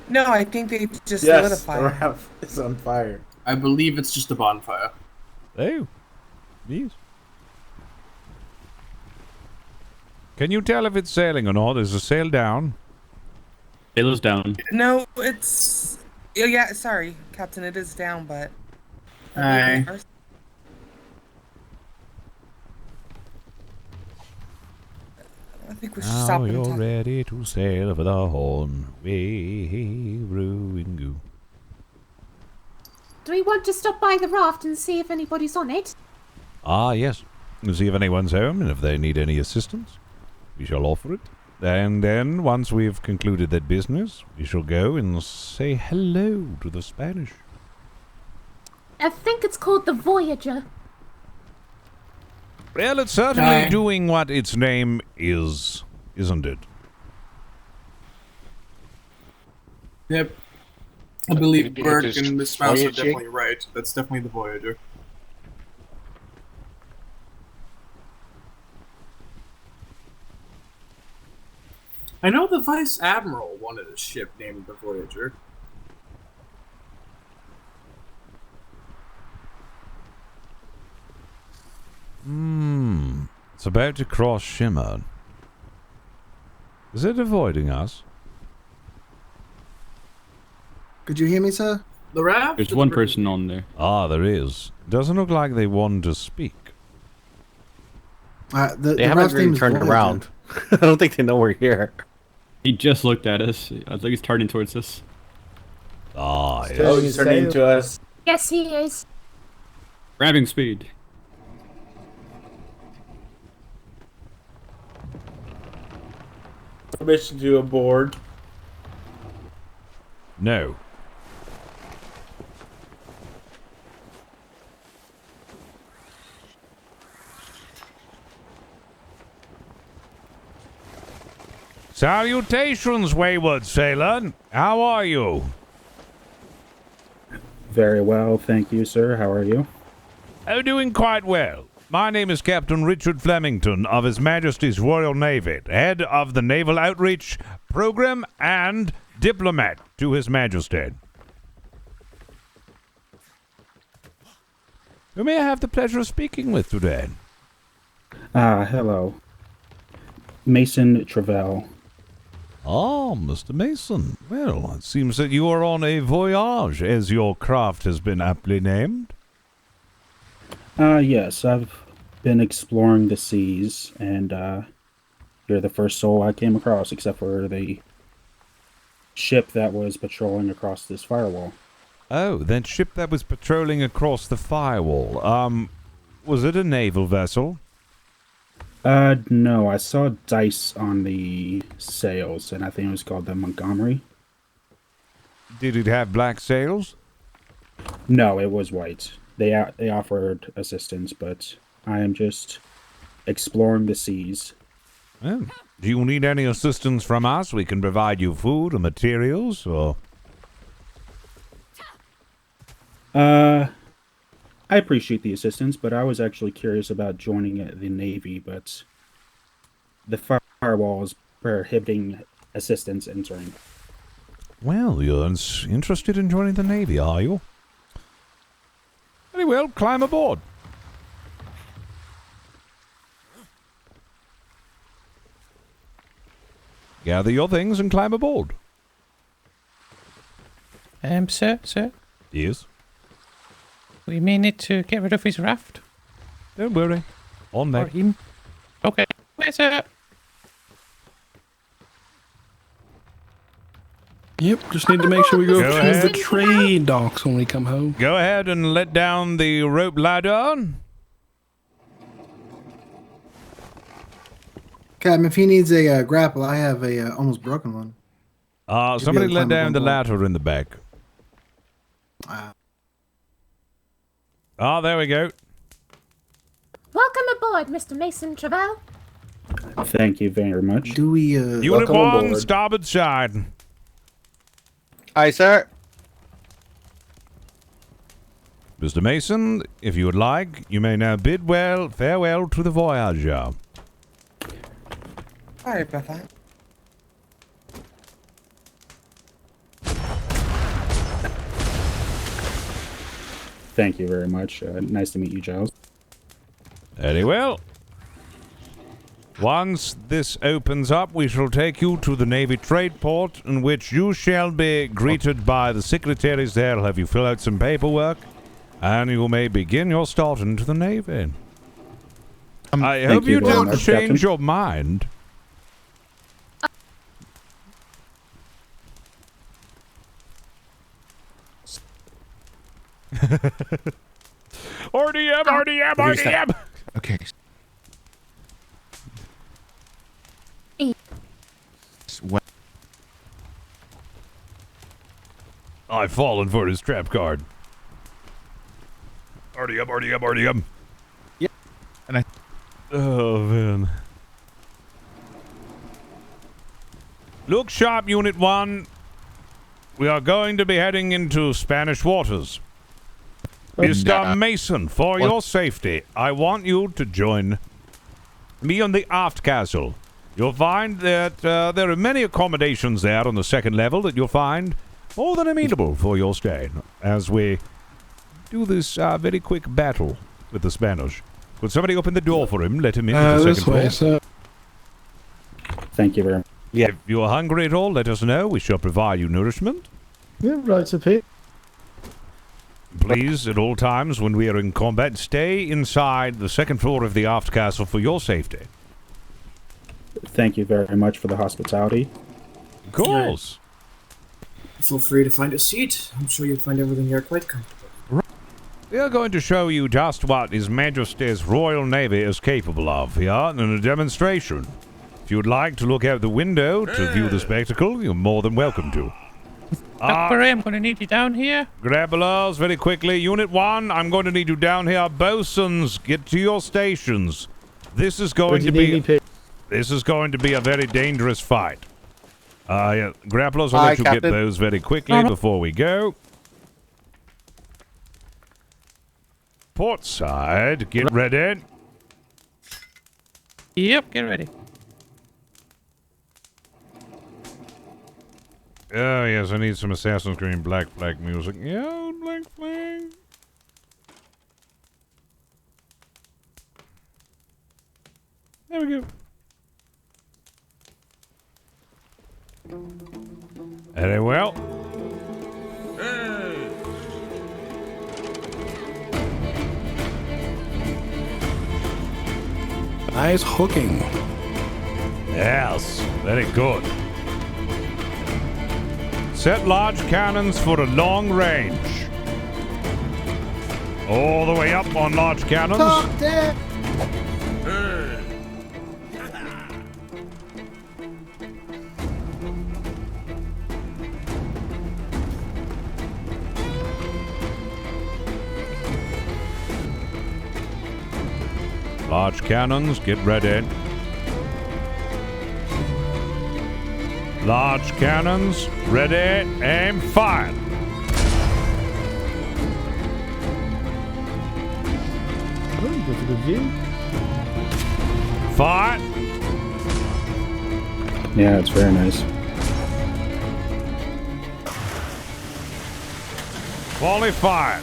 No, I think they just lit a Yes, the fire. raft is on fire. I believe it's just a bonfire. Oh. Yes. Can you tell if it's sailing or not? Is the sail down? Sailor's down. No, it's. Oh, yeah, sorry, Captain. It is down, but. Aye. I think we should Now stop and you're talk. ready to sail for the Horn. Way, rowing go. Do we want to stop by the raft and see if anybody's on it? Ah, yes. We'll see if anyone's home and if they need any assistance. We shall offer it. And then, once we've concluded that business, we shall go and say hello to the Spanish. I think it's called the Voyager. Well, it's certainly Aye. doing what its name is, isn't it? Yep. I believe Maybe it Burke is and Miss Mouse are voyaging. definitely right. That's definitely the Voyager. I know the Vice Admiral wanted a ship named the Voyager. It's about to cross Shimmer. Is it avoiding us? Could you hear me, sir? The raft? There's one person on there. Ah, there is. Doesn't look like they want to speak. They haven't really turned around. I don't think they know we're here. He just looked at us. I think he's turning towards us. Ah, yes. Oh, he's turning to us. Yes, he is. Grabbing speed. Permission to aboard. No. Salutations, wayward sailor. How are you? Very well, thank you, sir. How are you? Oh, doing quite well. My name is Captain Richard Flemington of His Majesty's Royal Navy, head of the Naval Outreach Program and diplomat to His Majesty. Who may I have the pleasure of speaking with today? Hello. Mason Travell. Ah, Mr. Mason. Well, it seems that you are on a voyage, as your craft has been aptly named. Yes, I've been exploring the seas, and, you're the first soul I came across, except for the ship that was patrolling across this firewall. Oh, that ship that was patrolling across the firewall. Was it a naval vessel? No, I saw dice on the sails, and I think it was called the Montgomery. Did it have black sails? No, it was white. They offered assistance, but I am just exploring the seas. Well, do you need any assistance from us? We can provide you food or materials, or... I appreciate the assistance, but I was actually curious about joining the Navy, but the firewall is prohibiting assistance entering. Well, you're interested in joining the Navy, are you? Very well, climb aboard. Gather your things and climb aboard. Sir? Yes? We may need to get rid of his raft. Don't worry. On Or deck. him. Okay. Yes, sir. Yep, just need to make sure we go Go through ahead. the trade docks when we come home. Go ahead and let down the rope ladder. Captain, if he needs a grapple, I have a almost broken one. Somebody able to let climb down up the on board. ladder in the back. There we go. Welcome aboard, Mr. Mason Travell. Thank you very much. Do we, Unit 1, starboard side. Aye, sir. Mr. Mason, if you would like, you may now bid farewell to the Voyager. Sorry about that. Thank you very much. Nice to meet you, Giles. Very well. Once this opens up, we shall take you to the Navy Trade Port, in which you shall be greeted by the secretaries there. They'll have you fill out some paperwork, and you may begin your start into the Navy. I hope you very don't much, change Captain. your mind. RDM! Okay. I've fallen for his trap card. RDM. Yeah. And I... Oh, man. Look sharp, Unit 1. We are going to be heading into Spanish waters. Mr. Mason, for your safety, I want you to join me on the aft castle. You'll find that there are many accommodations there on the second level that you'll find more than amenable for your stay as we do this very quick battle with the Spanish. Could somebody open the door for him? Let him in to the second floor. Thank you very much. Yeah. If you are hungry at all, let us know. We shall provide you nourishment. Yeah, right, Sir Pete. Please, at all times when we are in combat, stay inside the second floor of the aft castle for your safety. Thank you very much for the hospitality. Of course. Feel free to find a seat. I'm sure you'll find everything here quite comfortable. We are going to show you just what His Majesty's Royal Navy is capable of here in a demonstration. If you would like to look out the window to view the spectacle, you're more than welcome to. Dr. Ray, I'm going to need you down here. Grabblers, very quickly. Unit 1, I'm going to need you down here. Bosuns, get to your stations. This is going to be a very dangerous fight. Yeah, Grapplers, I'll let you get those very quickly before we go. Port side, get ready. Yep, get ready. Oh, yes, I need some Assassin's Creed Black Flag music. Yeah, Black Flag. There we go. Very well. Nice hooking. Yes, very good. Set large cannons for a long range. All the way up on large cannons. Large cannons, get ready. Large cannons, ready, aim, fire. Oh, that's a good view. Fire. Yeah, it's very nice. Volley fire.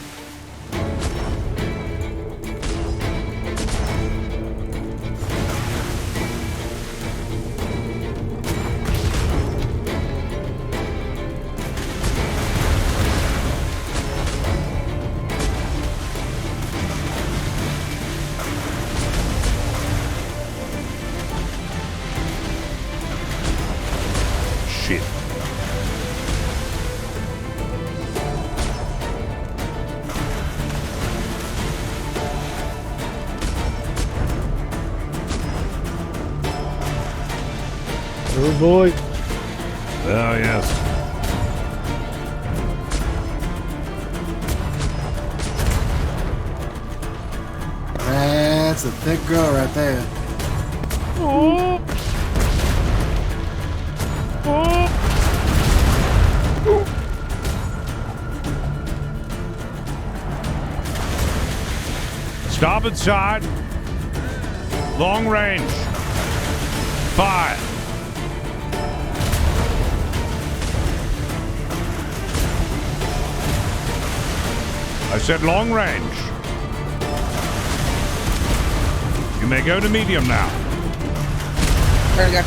Oh boy. Oh, yes. That's a thick girl right there. Oh. Oh. Starboard side. Long range. Fire. I said long range. You may go to medium now. Already got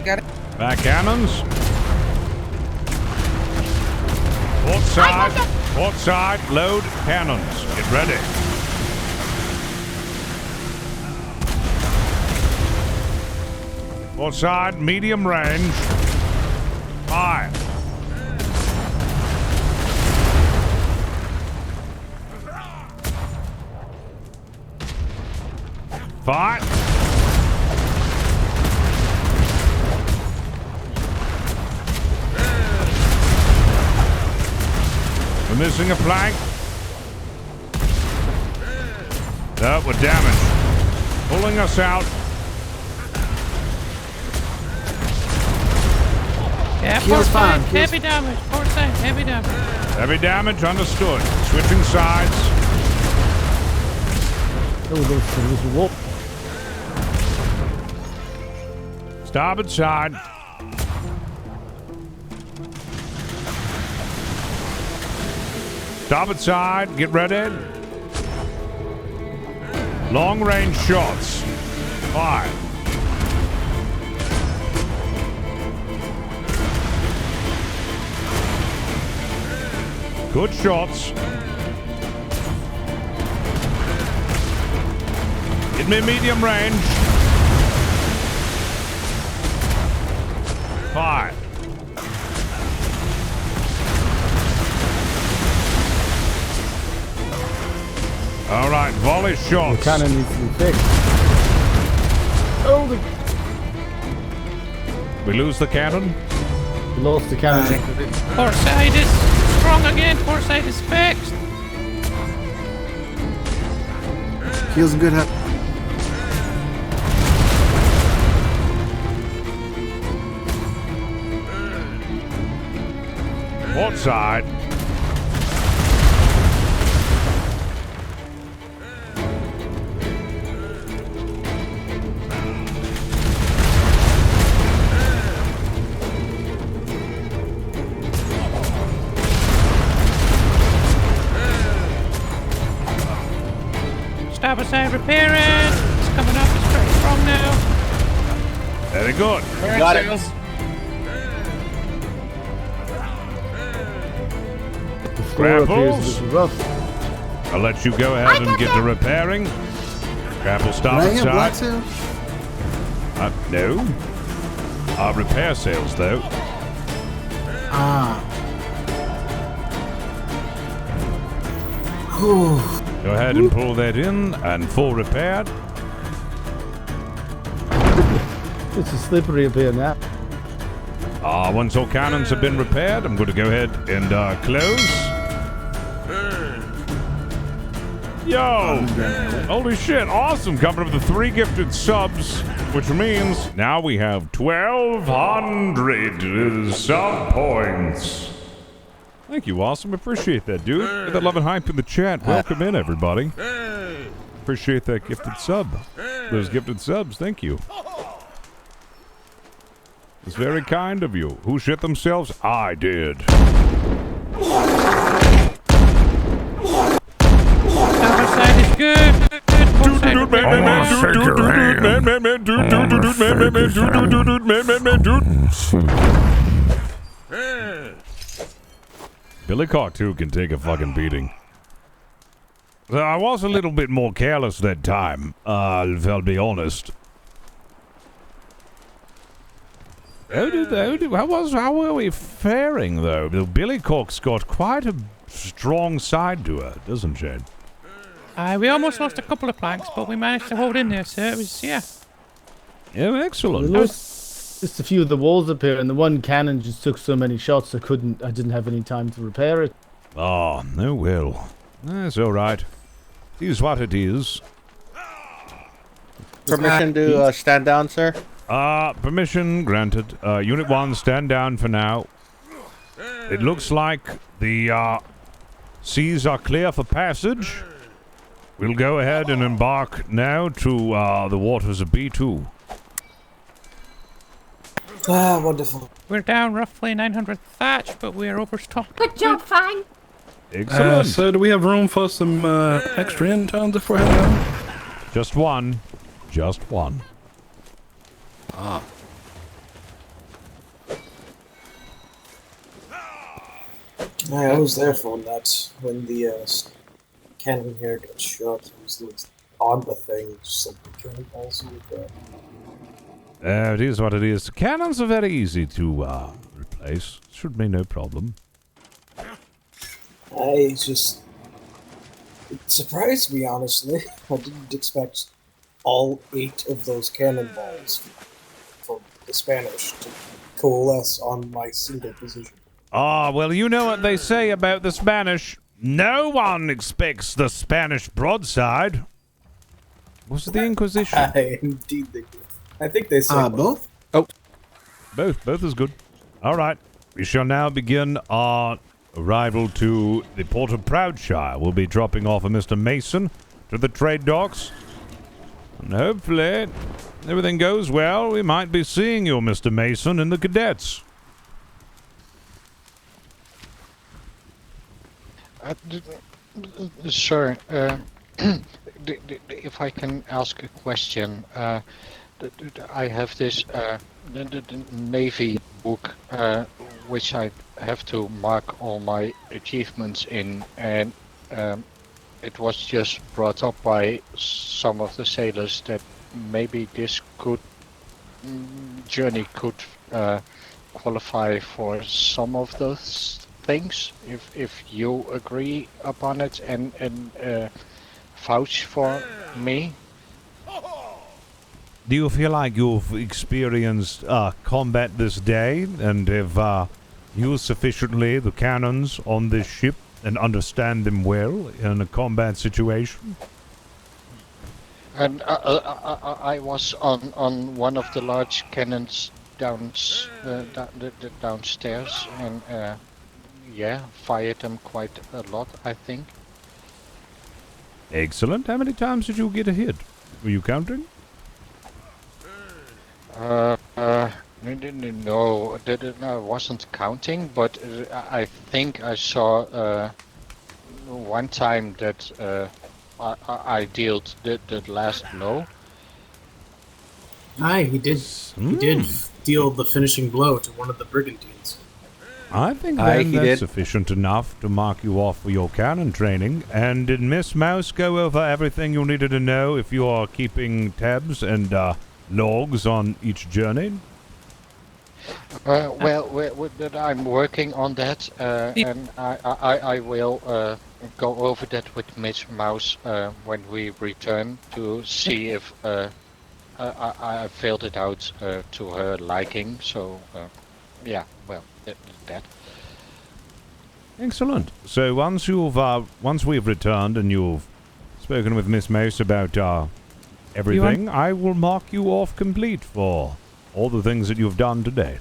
Got it. Back cannons. Port side. Port side. Load cannons. Get ready. Port side. Medium range. Fire. Fire. We're missing a plank. No, we're damaged. Pulling us out. Yeah, Keel's fine. heavy damage. Port side, heavy damage. Heavy damage, understood. Switching sides. Oh, there's a wall. Starboard side. Starboard side, get ready. Long range shots. Fire. Good shots. Get me medium range. Fire. All right, volley shots. The cannon needs to be fixed. Oh, We lose the cannon. we lost the cannon. Port side is strong again. Port side is fixed. Keel's in good health. Port side. Starboard side repairing. It's coming up. It's pretty strong now. Very good. Got it. Grapples. Rough. I'll let you go ahead and get to repairing. Grapple starboard Can I black side. sails? No. Repair sails though. Ah. Whew. Go ahead and pull that in and full repaired. It's a slippery up here now. Once all cannons have been repaired, I'm going to go ahead and close. Yo! Holy shit, awesome! Coming up with the 3 gifted subs, which means now we have 1,200 sub points. Thank you, awesome. Appreciate that, dude. Get that love and hype in the chat. Welcome in, everybody. Appreciate that gifted sub. Those gifted subs, thank you. It's very kind of you. Who shit themselves? I did. Starboard side is good. Port side Billy Cartoon can take a fucking beating. So I was a little bit more careless that time, I'll be honest. How were we faring, though? The billycock's got quite a strong side to her, doesn't she? we almost lost a couple of planks, but we managed to hold in there, so it was, yeah. Yeah, excellent. We lost just a few of the walls up here, and the one cannon just took so many shots I didn't have any time to repair it. Oh, no well. That's alright. It is what it is. Permission to stand down, sir? Permission granted. Unit 1, stand down for now. It looks like the seas are clear for passage. We'll go ahead and embark now to the waters of B2. Ah, wonderful. We're down roughly 900 thatch, but we're overstocked. Good job, Fang. Excellent. So do we have room for some extra interns if we're heading out? Just one. Just one. I was there for that when the cannon here got shot. It was on the thing, just like the cannonballs and It is what it is. Cannons are very easy to replace. Should be no problem. it surprised me, honestly. I didn't expect all 8 of those cannonballs from the Spanish to coalesce on my single position. Well, you know what they say about the Spanish. No one expects the Spanish broadside. Was it the Inquisition? Indeed they do. I think they say both? Oh. Both is good. All right. We shall now begin our arrival to the port of Proudshire. We'll be dropping off a Mr. Mason to the trade docks. And hopefully, everything goes well. We might be seeing you, Mr. Mason, in the cadets. Sir, if I can ask a question, I have this the Navy book which I have to mark all my achievements in, and it was just brought up by some of the sailors that maybe this journey could qualify for some of those things, if you agree upon it and vouch for me. Do you feel like you've experienced combat this day and have used sufficiently the cannons on this ship and understand them well in a combat situation? And I was on one of the large cannons downstairs, and yeah, fired them quite a lot, I think. Excellent. How many times did you get a hit? Were you counting? No, I wasn't counting, but I think I saw one time that I dealt the last blow. Aye, he did. He did deal the finishing blow to one of the brigantines. I think that's sufficient enough to mark you off for your cannon training. And did Miss Mouse go over everything you needed to know if you are keeping tabs and logs on each journey? Well, I'm working on that, and I will go over that with Miss Mouse when we return to see if I filled it out to her liking. So, yeah, well, that. Excellent. So once we've returned and you've spoken with Miss Mouse about everything, I will mark you off complete for all the things that you've done today.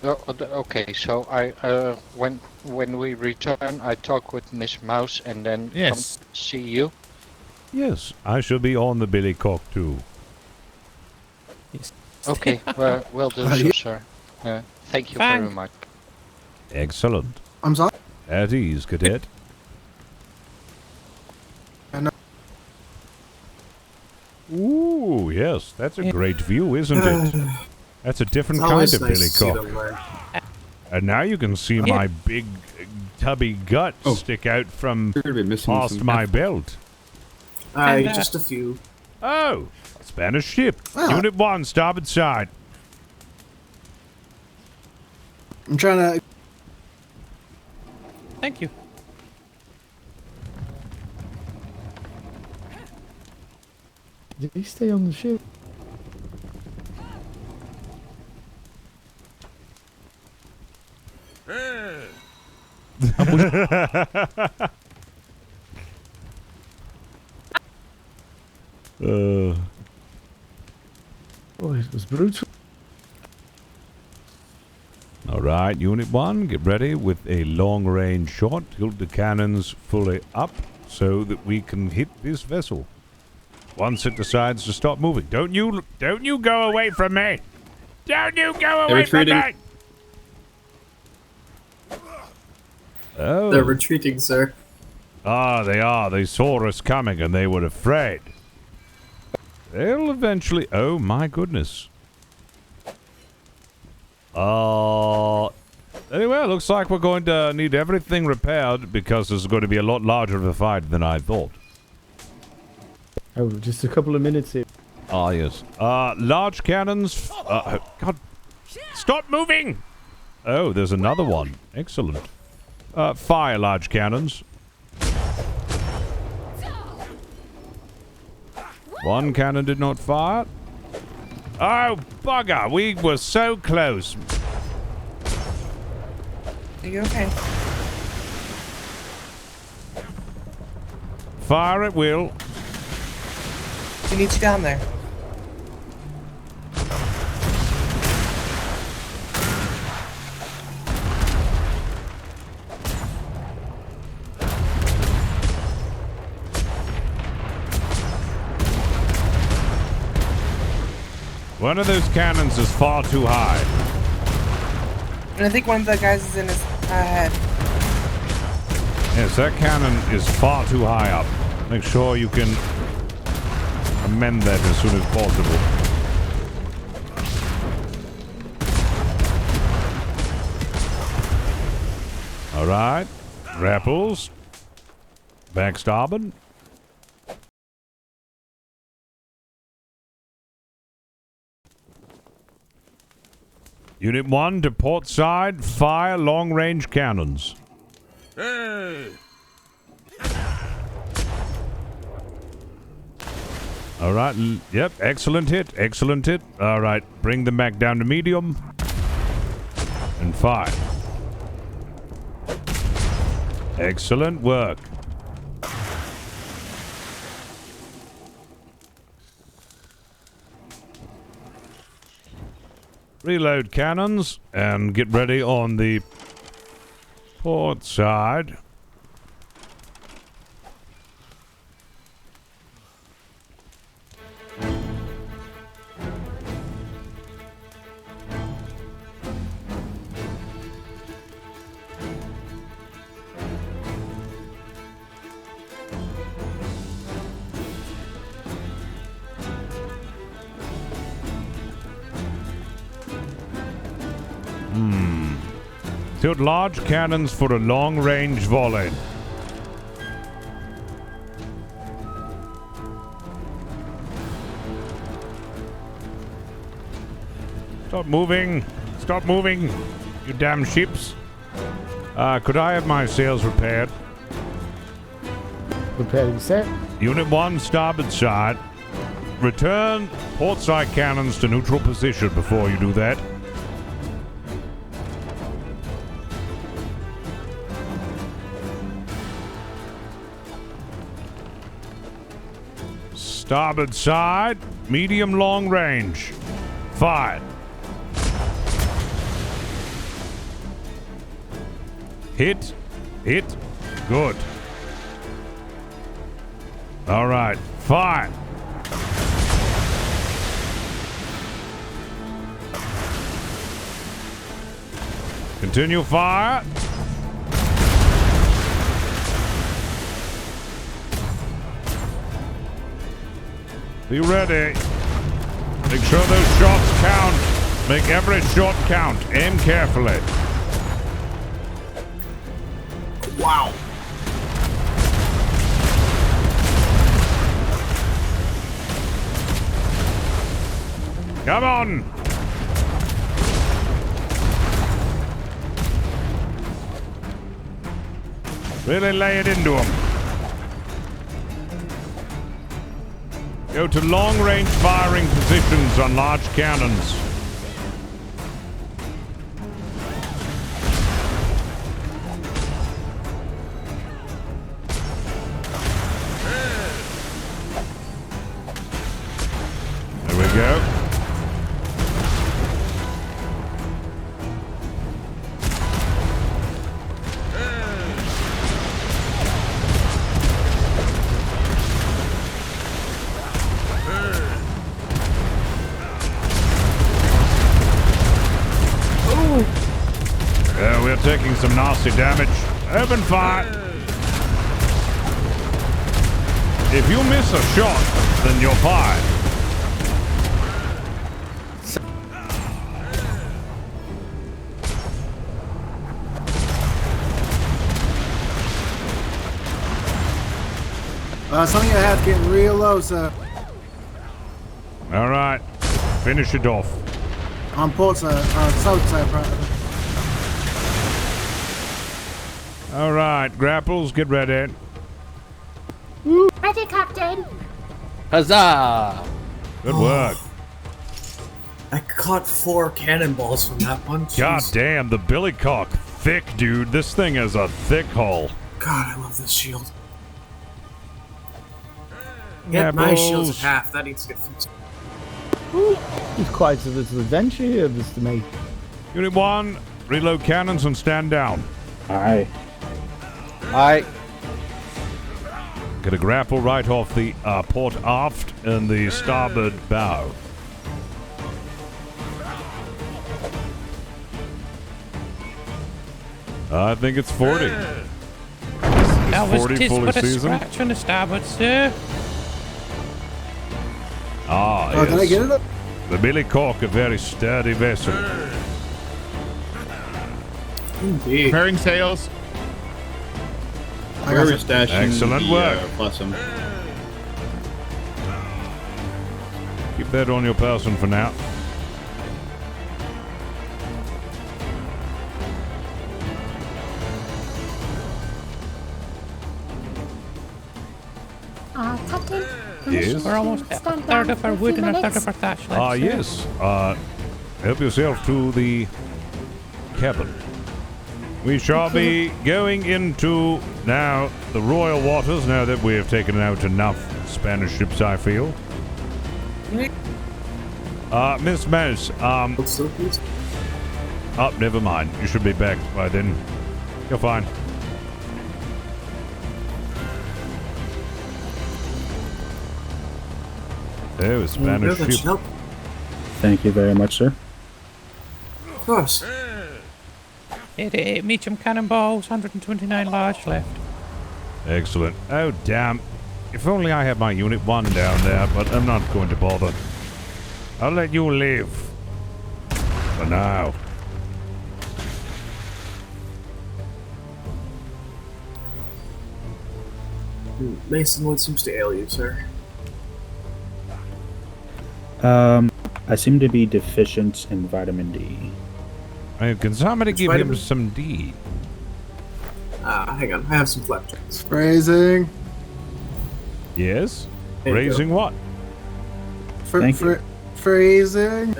Okay, so I when we return, I talk with Miss Mouse and then come see you. Yes, I shall be on the billycock too. Yes. Okay, well done, sir. Thank you very much. Excellent. I'm sorry? At ease, cadet. Ooh, yes, that's a great view, isn't it? That's a different kind of billycock. And now you can see my big, tubby gut stick out from past my belt. Aye, just a few. Oh, Spanish ship. Unit 1, starboard side. I'm trying to... Thank you. Did he stay on the ship? Boy, it was brutal. Alright, Unit 1, get ready with a long-range shot. Tilt the cannons fully up so that we can hit this vessel. Once it decides to stop moving. Don't you go away from me! Don't you go away from me! Oh. They're retreating, sir. Ah, they are. They saw us coming and they were afraid. They'll eventually... Oh, my goodness. Anyway, it looks like we're going to need everything repaired because this is going to be a lot larger of a fight than I thought. Oh, just a couple of minutes here. Ah, yes. Large cannons... God. Stop moving! Oh, there's another one. Excellent. Fire large cannons. One cannon did not fire. Oh, bugger! We were so close. Are you okay? Fire at will. We need you down there. One of those cannons is far too high. And I think one of the guys is in his head. Yes, that cannon is far too high up. Make sure you can amend that as soon as possible. All right. Grapples. Back starboard. Unit 1 to port side, fire long-range cannons. Hey! All right, yep, excellent hit, excellent hit. All right, bring them back down to medium. And fire. Excellent work. Reload cannons and get ready on the port side. Tilt large cannons for a long-range volley. Stop moving. Stop moving, you damn ships. Could I have my sails repaired? Repairing set. Unit 1, starboard side. Return port side cannons to neutral position before you do that. Starboard side, medium long range. Fire. Hit. Hit. Good. All right. Fire. Continue fire. Be ready. Make sure those shots count. Make every shot count. Aim carefully. Wow. Come on. Really lay it into them. Go to long-range firing positions on large cannons. There we go. We're taking some nasty damage. Open fire. If you miss a shot, then you're fired. Something I have getting real low, sir. All right. Finish it off. On port side, south side, probably. All right, grapples, get ready. Ready, Captain. Huzzah! Good work. I caught 4 cannonballs from that one. Jeez. God damn, the billycock. Thick, dude. This thing is a thick hull. God, I love this shield. Get my shields at half. That needs to get fixed. It's quite a little adventure here, Mr. Mate. Unit 1, reload cannons and stand down. Aye. Aye. Get a grapple right off the port aft and the starboard bow. I think it's 40. That was 40 tis fully but a seasoned? scratch on the starboard, sir. Ah, Oh, yes. did I get it? The Billy Cork, a very sturdy vessel. Indeed. Preparing sails. I Where got we're stashing Excellent the, work. Possum. Keep that on your person for now. Captain? Yes? We're almost at a third of our wood and a third of our thatch left. Ah, sir. yes. Help yourself to the cabin. We shall be going into now the royal waters now that we have taken out enough Spanish ships, I feel. Miss Mouse, oh, never mind. You should be back by then. You're fine. There was Spanish that should ship. help. Thank you very much, sir. Of course. It Meacham cannonballs, 129 large left. Excellent. Oh, damn. If only I had my Unit 1 down there, but I'm not going to bother. I'll let you live. For now. Mason, what seems to ail you, sir? I seem to be deficient in vitamin D. Can somebody Which give him vitamin? some D? Hang on. I have some flapjacks. Phrasing. Yes? There you Raising what? Thank you. Phrasing.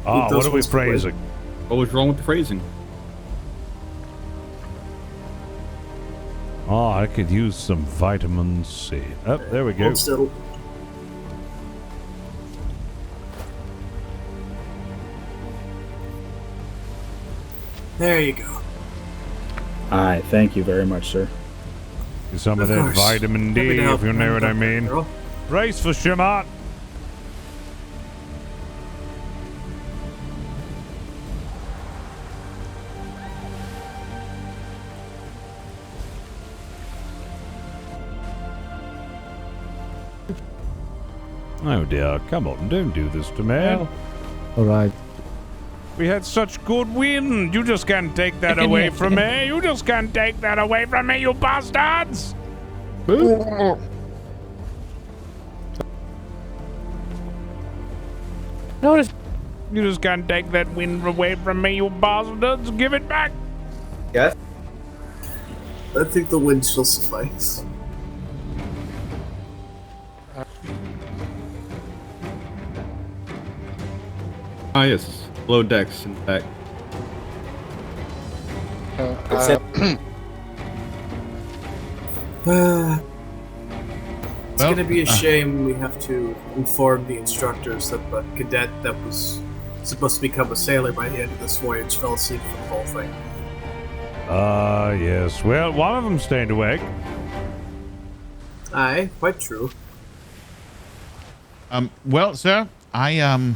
Ah, those what are we ones quickly. praising? What was wrong with the phrasing? Oh, I could use some vitamin C. Oh, there we go. Hold still. There you go. Aye, thank you very much, sir. Some of Of that course. vitamin Happy D, to help, if you know what I Dr. mean. Carroll. Race for Shamat. Oh dear, come on, don't do this to me. All right. We had such good wind. You just can't take that Chicken away here, from chicken. me. You just can't take that away from me, you bastards. Notice. You just can't take that wind away from me, you bastards. Give it back. Yes? I think the wind shall suffice. Ah, yes. Below decks, in fact. It's gonna be a shame we have to inform the instructors that the cadet that was supposed to become a sailor by the end of this voyage fell asleep for the whole thing. Yes. Well, one of them stayed awake. Aye, quite true. Well, sir, I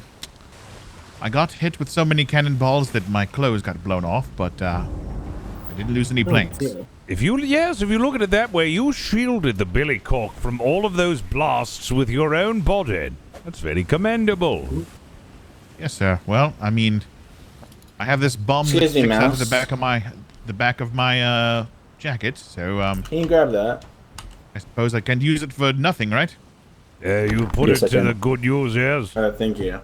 got hit with so many cannonballs that my clothes got blown off, but I didn't lose any planks. If you look at it that way, you shielded the Billy Cork from all of those blasts with your own body. That's very commendable. Yes, sir. Well, I mean, I have this bomb that Excuse me, sticks out of Mouse. the back of my jacket, so Can you grab that? I suppose I can't use it for nothing, right? You put Yes, it I to can. the good use, yes. Thank you.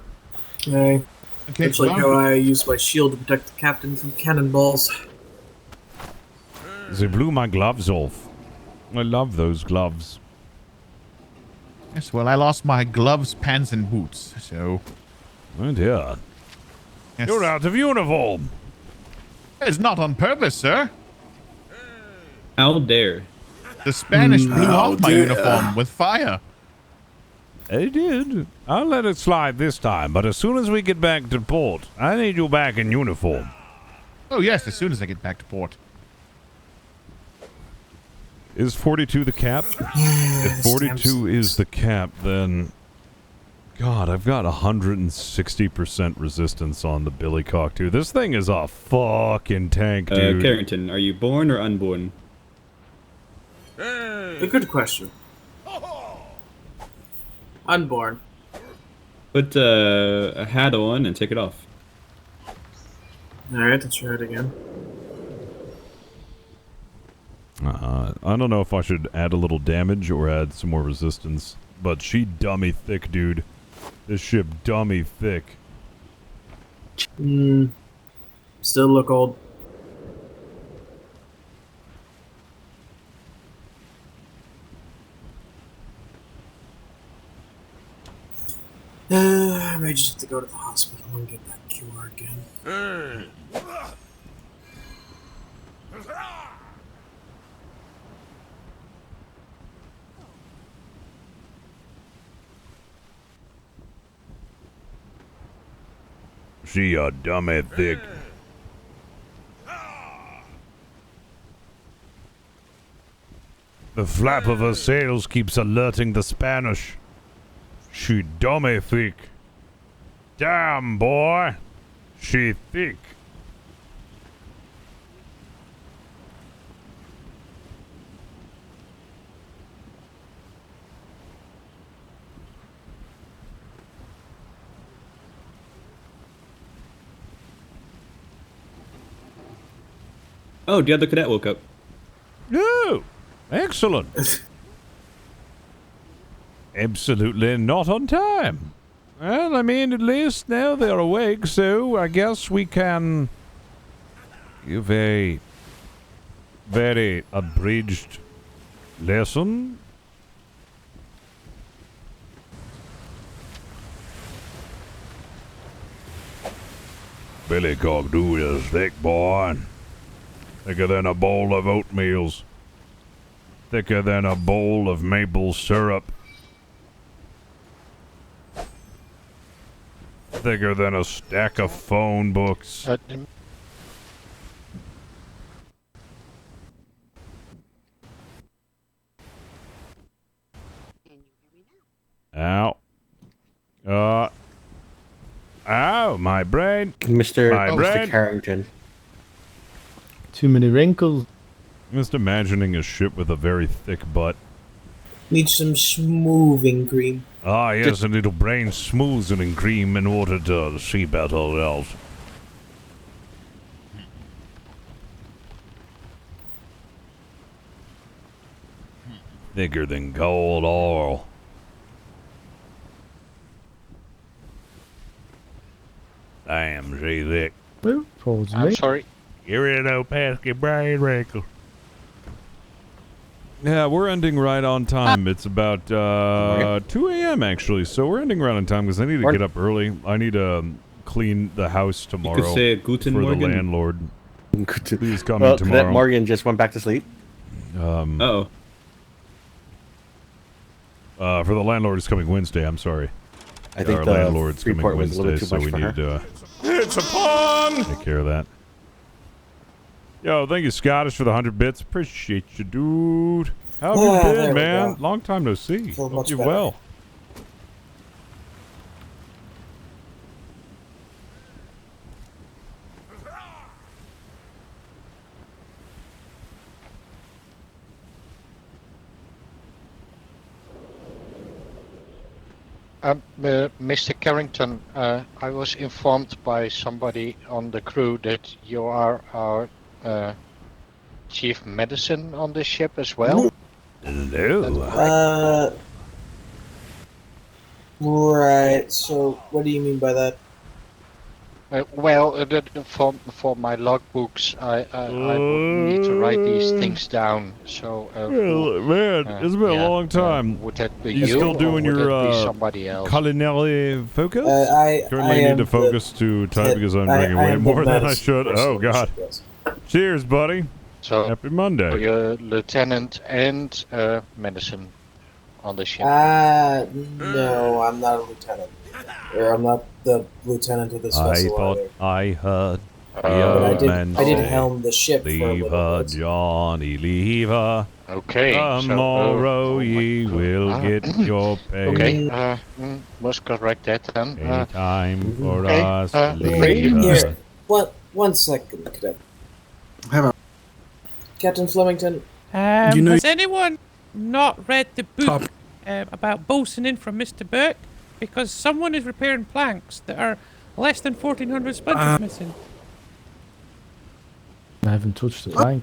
Aye. Okay, Much like well, how I use my shield to protect the captain from cannonballs. They blew my gloves off. I love those gloves. yes, well, I lost my gloves, pants, and boots, so... Oh dear. Yes. You're out of uniform. It's not on purpose, sir. How dare. The Spanish blew How off my dare. uniform with fire. I did. I'll let it slide this time, but as soon as we get back to port, I need you back in uniform. Oh, yes, as soon as I get back to port. Is 42 the cap? If 42 is the cap, then God, I've got 160% resistance on the billycock, too. This thing is a tank, dude. Carrington, are you born or unborn? A good question. Unborn. Put a hat on and take it off. Alright, let's try it again. I don't know if I should add a little damage or add some more resistance, but she dummy thick, dude. This ship dummy thick. Still look old. I may just have to go to the hospital and get that cure again. She a dummy thick. The flap of her sails keeps alerting the Spanish. She dummy thick. Damn, boy. She thick. Oh, the other cadet woke up. Oh, excellent. Absolutely not on time. Well, I mean, at least now they're awake, so I guess we can give a very abridged lesson. Billycock dude is thick, boy. Thicker than a bowl of oatmeals. Thicker than a bowl of maple syrup. Thicker than a stack of phone books. Ow. Ow, my brain. Mr. Carrington. Too many wrinkles. I'm just imagining a ship with a very thick butt. Need some smoothing cream. Ah, yes, a little brain smoothing cream in order to see better else. Thicker than gold oil. Damn, she thick. I'm sorry. Get rid of no pesky brain wrinkle. Yeah, we're ending right on time. It's about 2 a.m. actually, so we're ending right on time because I need to get up early. I need to clean the house tomorrow. You could say Guten for Morgen. the landlord. Please come Well, in tomorrow. Cadet Morgan just went back to sleep. Uh-oh. For the landlord is coming Wednesday. I'm sorry. I think our the landlord's coming report was a Wednesday, little too so much we for need to It's a pun! take care of that. Yo, thank you, Scottish, for the 100 bits. Appreciate you, dude. How have you there been, we man? go. Long time no see. Feel Hope much you're better. well. Mr. Carrington, I was informed by somebody on the crew that you are our chief medicine on the ship as well. Hello. Right, so what do you mean by that? For my logbooks, I would need to write these things down. So, Well, man, it's been a long time. would that be You still or doing would your that be somebody else? culinary focus? Currently I need am to focus to type because I'm drinking I way am the more than I medicine should. person Oh on the God! ship, yes. Cheers, buddy. So, Happy Monday. you're lieutenant and medicine on the ship. No, I'm not a lieutenant. Or I'm not the lieutenant of this I vessel thought either. I heard But I did helm the ship for a Leave little her, bit. Johnny, leave her. Okay. Tomorrow ye will get your pay. Okay. Must correct that then. Any time for okay, us to leave Here, her. one second, Cadet. Have a Captain Flemington. Has anyone not read the book about bosuning from Mr. Burke? Because someone is repairing planks that are less than 1,400 splinters missing. I haven't touched the plank.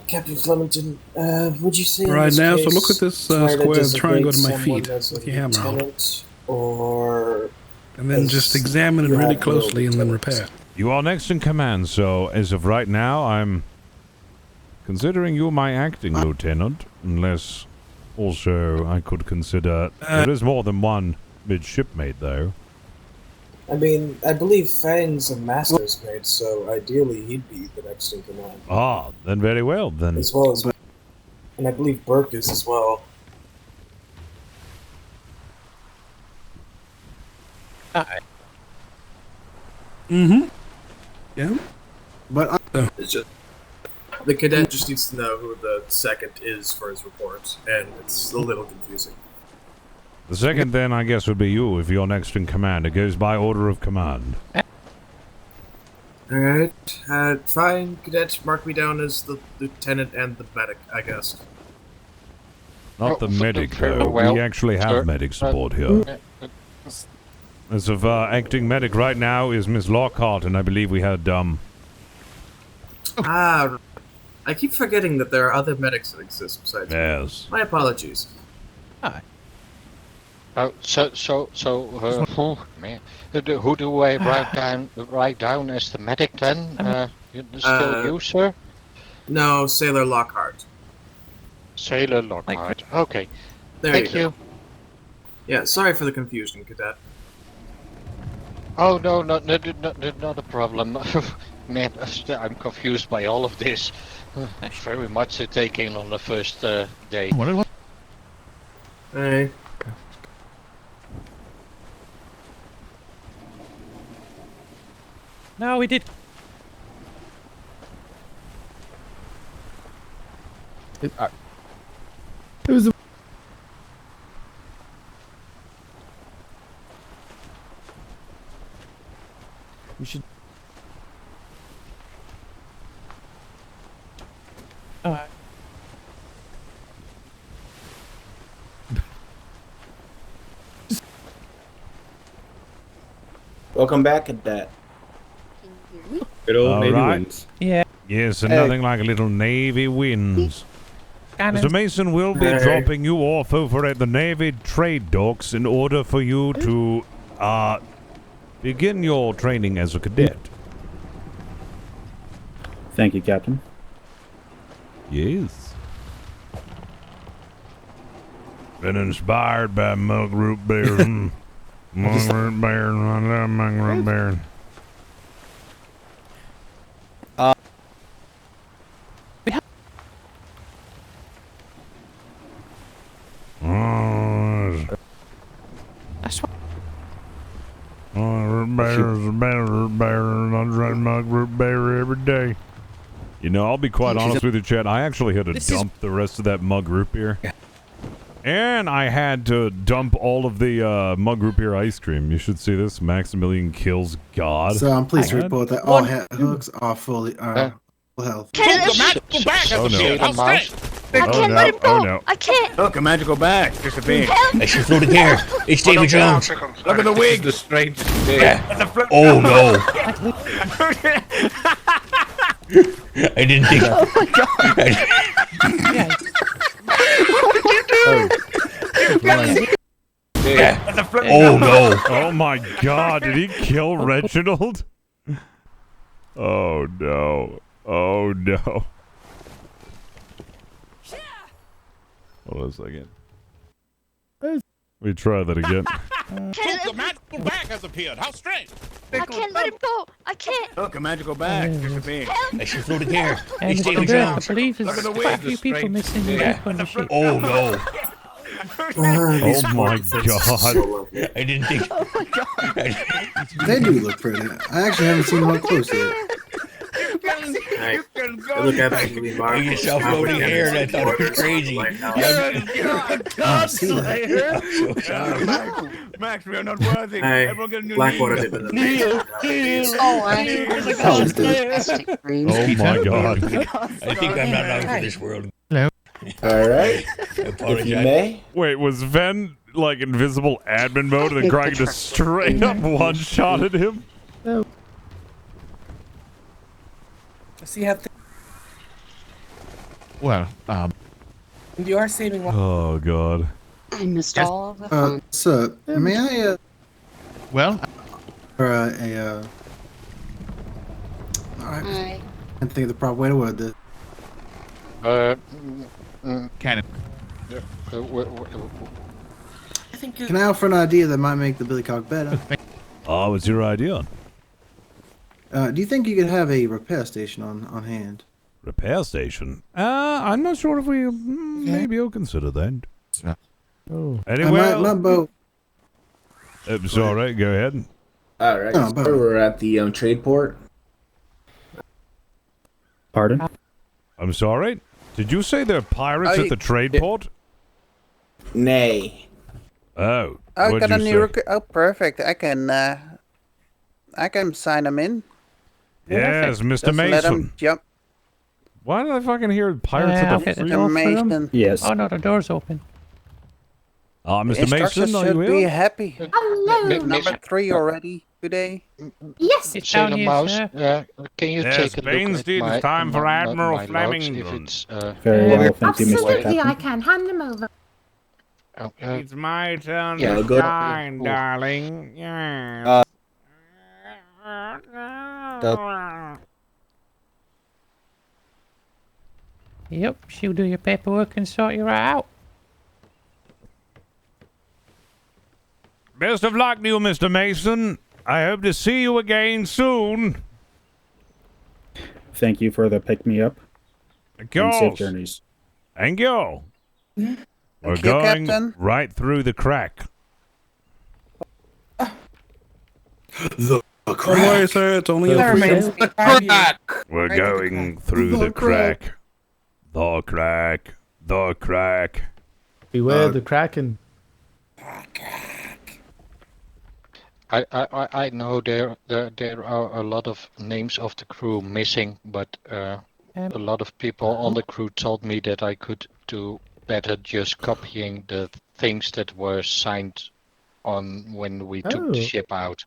Captain Flemington, would you say Right in this now, case, so look at this try square. to Try and go to designate my someone feet as a with your hammer on. lieutenant, or And then just examine it you really have closely and then lieutenants? repair. You are next in command, so as of right now, I'm considering you my acting lieutenant, unless also I could consider there is more than one midshipmate, though. I mean, I believe Fang's a master's mate, so ideally he'd be the next in command. Ah, then very well, then. As well as, and I believe Burke is as well. Yeah. But It's just the cadet just needs to know who the second is for his report, and it's a little confusing. The second, then, I guess, would be you if you're next in command. It goes by order of command. Alright, fine, cadet, mark me down as the lieutenant and the medic, I guess. Not the medic, very though. well, We actually have sir. medic support here. As of acting medic right now is Miss Lockhart, and I believe we had, Ah, I keep forgetting that there are other medics that exist besides me. Yes. My apologies. Oh, man. Who do I write down as the medic then? Still you, sir? No, Sailor Lockhart. Sailor Lockhart. Okay. There Thank you you. go. Yeah, sorry for the confusion, cadet. Oh, no, not a problem. Man, I'm confused by all of this. Very much to take in on the first day. Hey. No, we did. It was. We should. Welcome back, cadet. Good old All Navy right. winds. Yeah. Yes, and nothing like a little Navy winds. Mr. Mason will be dropping you off over at the Navy trade docks in order for you to, begin your training as a cadet. Thank you, Captain. Yes. Been inspired by mug root beer. Mug root beer. I love mug root beer. That's what. Root beer is a better root beer. I drink mug root beer every day. You know, I'll be quite honest with you, Chad. I actually had to dump the rest of that mug root beer. And I had to dump all of the mug root beer ice cream. You should see this. Maximilian kills God. So I'm pleased to report that all hooks are fully full health. Oh no. I can't let him go. Oh no. I can't. Look, a magical bag. Just a big. Help. She's floating here. It's Davy Jones. Look at the wig. The strangest thing. Oh no. I didn't think. Oh my god. Oh no. Oh my god, did he kill Reginald? Oh no. Oh no. Hold on a second. We try that again. The magical bag has appeared. How strange. I can't let him go. I can't. Look, a magical bag. Just a big. She's floating here. And It's Davy I Jones. believe there's quite a few people missing the group on the ship. Oh no. Oh my god. I didn't think. Oh my god. They do look pretty. I actually haven't seen them up close yet. They look absolutely marvelous. You yourself floating hair, and I thought it was crazy. You're a god slayer. So sorry. Max, we are not worthy. Everyone get a new Blackwater knee. did it. Kneel. Oh, I'm a god slayer. Oh my god. I think I'm not out for this world. Hello. All right. If you may. Wait, was Ven like invisible admin mode and then Craig just straight up one-shotted him? No. So you have. Well, You are saving lives. Oh god. I missed all of the fun. So, may I, well, I can't think of the proper way to word this. Cannon. I think Can I offer an idea that might make the billy cock better? Oh, what's your idea? Do you think you could have a repair station on hand? Repair station? I'm not sure if we maybe you'll consider that. Oh. Anyway, my boat. Sorry, go ahead. All right. Oh, So but- we're at the trade port. Pardon? I'm sorry. Did you say there are pirates at the trade port? Nay. Oh. I what'd got a you new say? Oh, perfect. I can sign them in. Yes, Mr. Just let them Mason. jump. Why did I fucking hear pirates I'll at the get the free? door for them. Mason. Yes. Oh no, the door's open. Mr. Instructors Mason, are should you be here? happy. Hello. Number 3 already today. Yes. It's down Sailor here, Mouse, sir. can you Yes, take a look at Bainstein, my, it's time for my- Admiral my logs Flemington. if it's, Very well, thank you, Mr. Absolutely, I Captain. can hand them over. It's my turn Yeah, to go- shine, darling. Yeah. Yep, she'll do your paperwork and sort you right out. Best of luck to you, Mr. Mason. I hope to see you again soon. Thank you for the pick-me-up. Of And safe course. journeys. Thank you. We're Thank you, going Captain. right through the crack. The Don't worry, sir. It's only a That reminds me. We're going through the crack. The crack. The crack. Beware the Kraken. I know there are a lot of names of the crew missing, but a lot of people on the crew told me that I could do better just copying the things that were signed on when we took the Oh. ship out.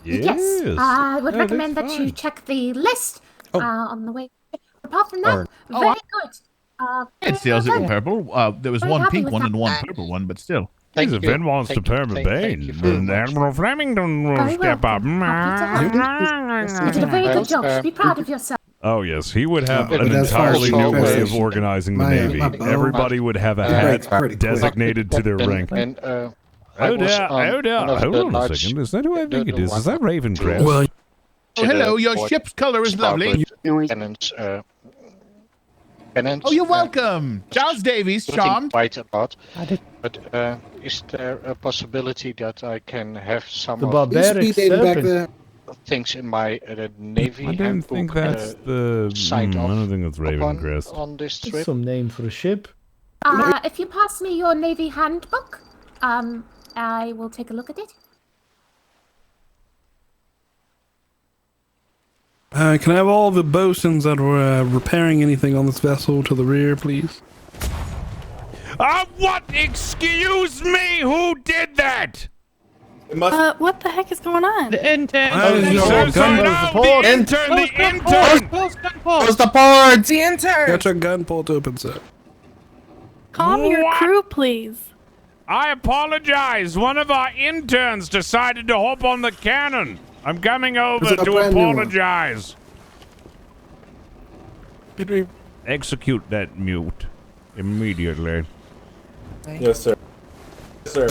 Yes. I would Yeah, recommend that's that you fine. check the list on the way. Apart from Or- that, very good. it sells it very in good. purple. There was Very one happy pink with one that. and one purple one, but still. Please, Thank if you. Ben wants to Thank you. perm Thank you very Bane, much. Admiral Flemington will Very step up. welcome. Happy to help. You did a very good job. Be proud of yourself. Oh yes, he would have But an as far as entirely the new way of passage, organizing the my- Navy. my bow- Everybody would have a It breaks hat pretty quick. designated to their rank. And, Oh I was dear, on oh dear. one of Hold the on a large- second. Is that who I think the it is? Is one- that Ravencrest? Well, Oh, hello. Your port ship's color is lovely. starboard cannons, cannons. Oh, you're welcome. Charles Davies, Putting charmed. quite a lot. I did. But is there a possibility that I can have some The of barbaric Speed dating back serpent. there. things in my navy I don't handbook think that's the. signed I off don't think that's upon Ravencrest. on this That's trip? some name for a ship. If you pass me your Navy handbook, I will take a look at it. can I have all the bosuns that were repairing anything on this vessel to the rear, please? What? Excuse me? Who did that? It must. What the heck is going on? The intern. So sorry, no, the intern, the intern. Close gunport. Close the port. The intern. Got your gun pulled open, sir. Calm your What? crew, please. I apologize. One of our interns decided to hop on the cannon. I'm coming over Is it a to brand new one? apologize. Execute that mute immediately. Yes, sir. Yes, sir.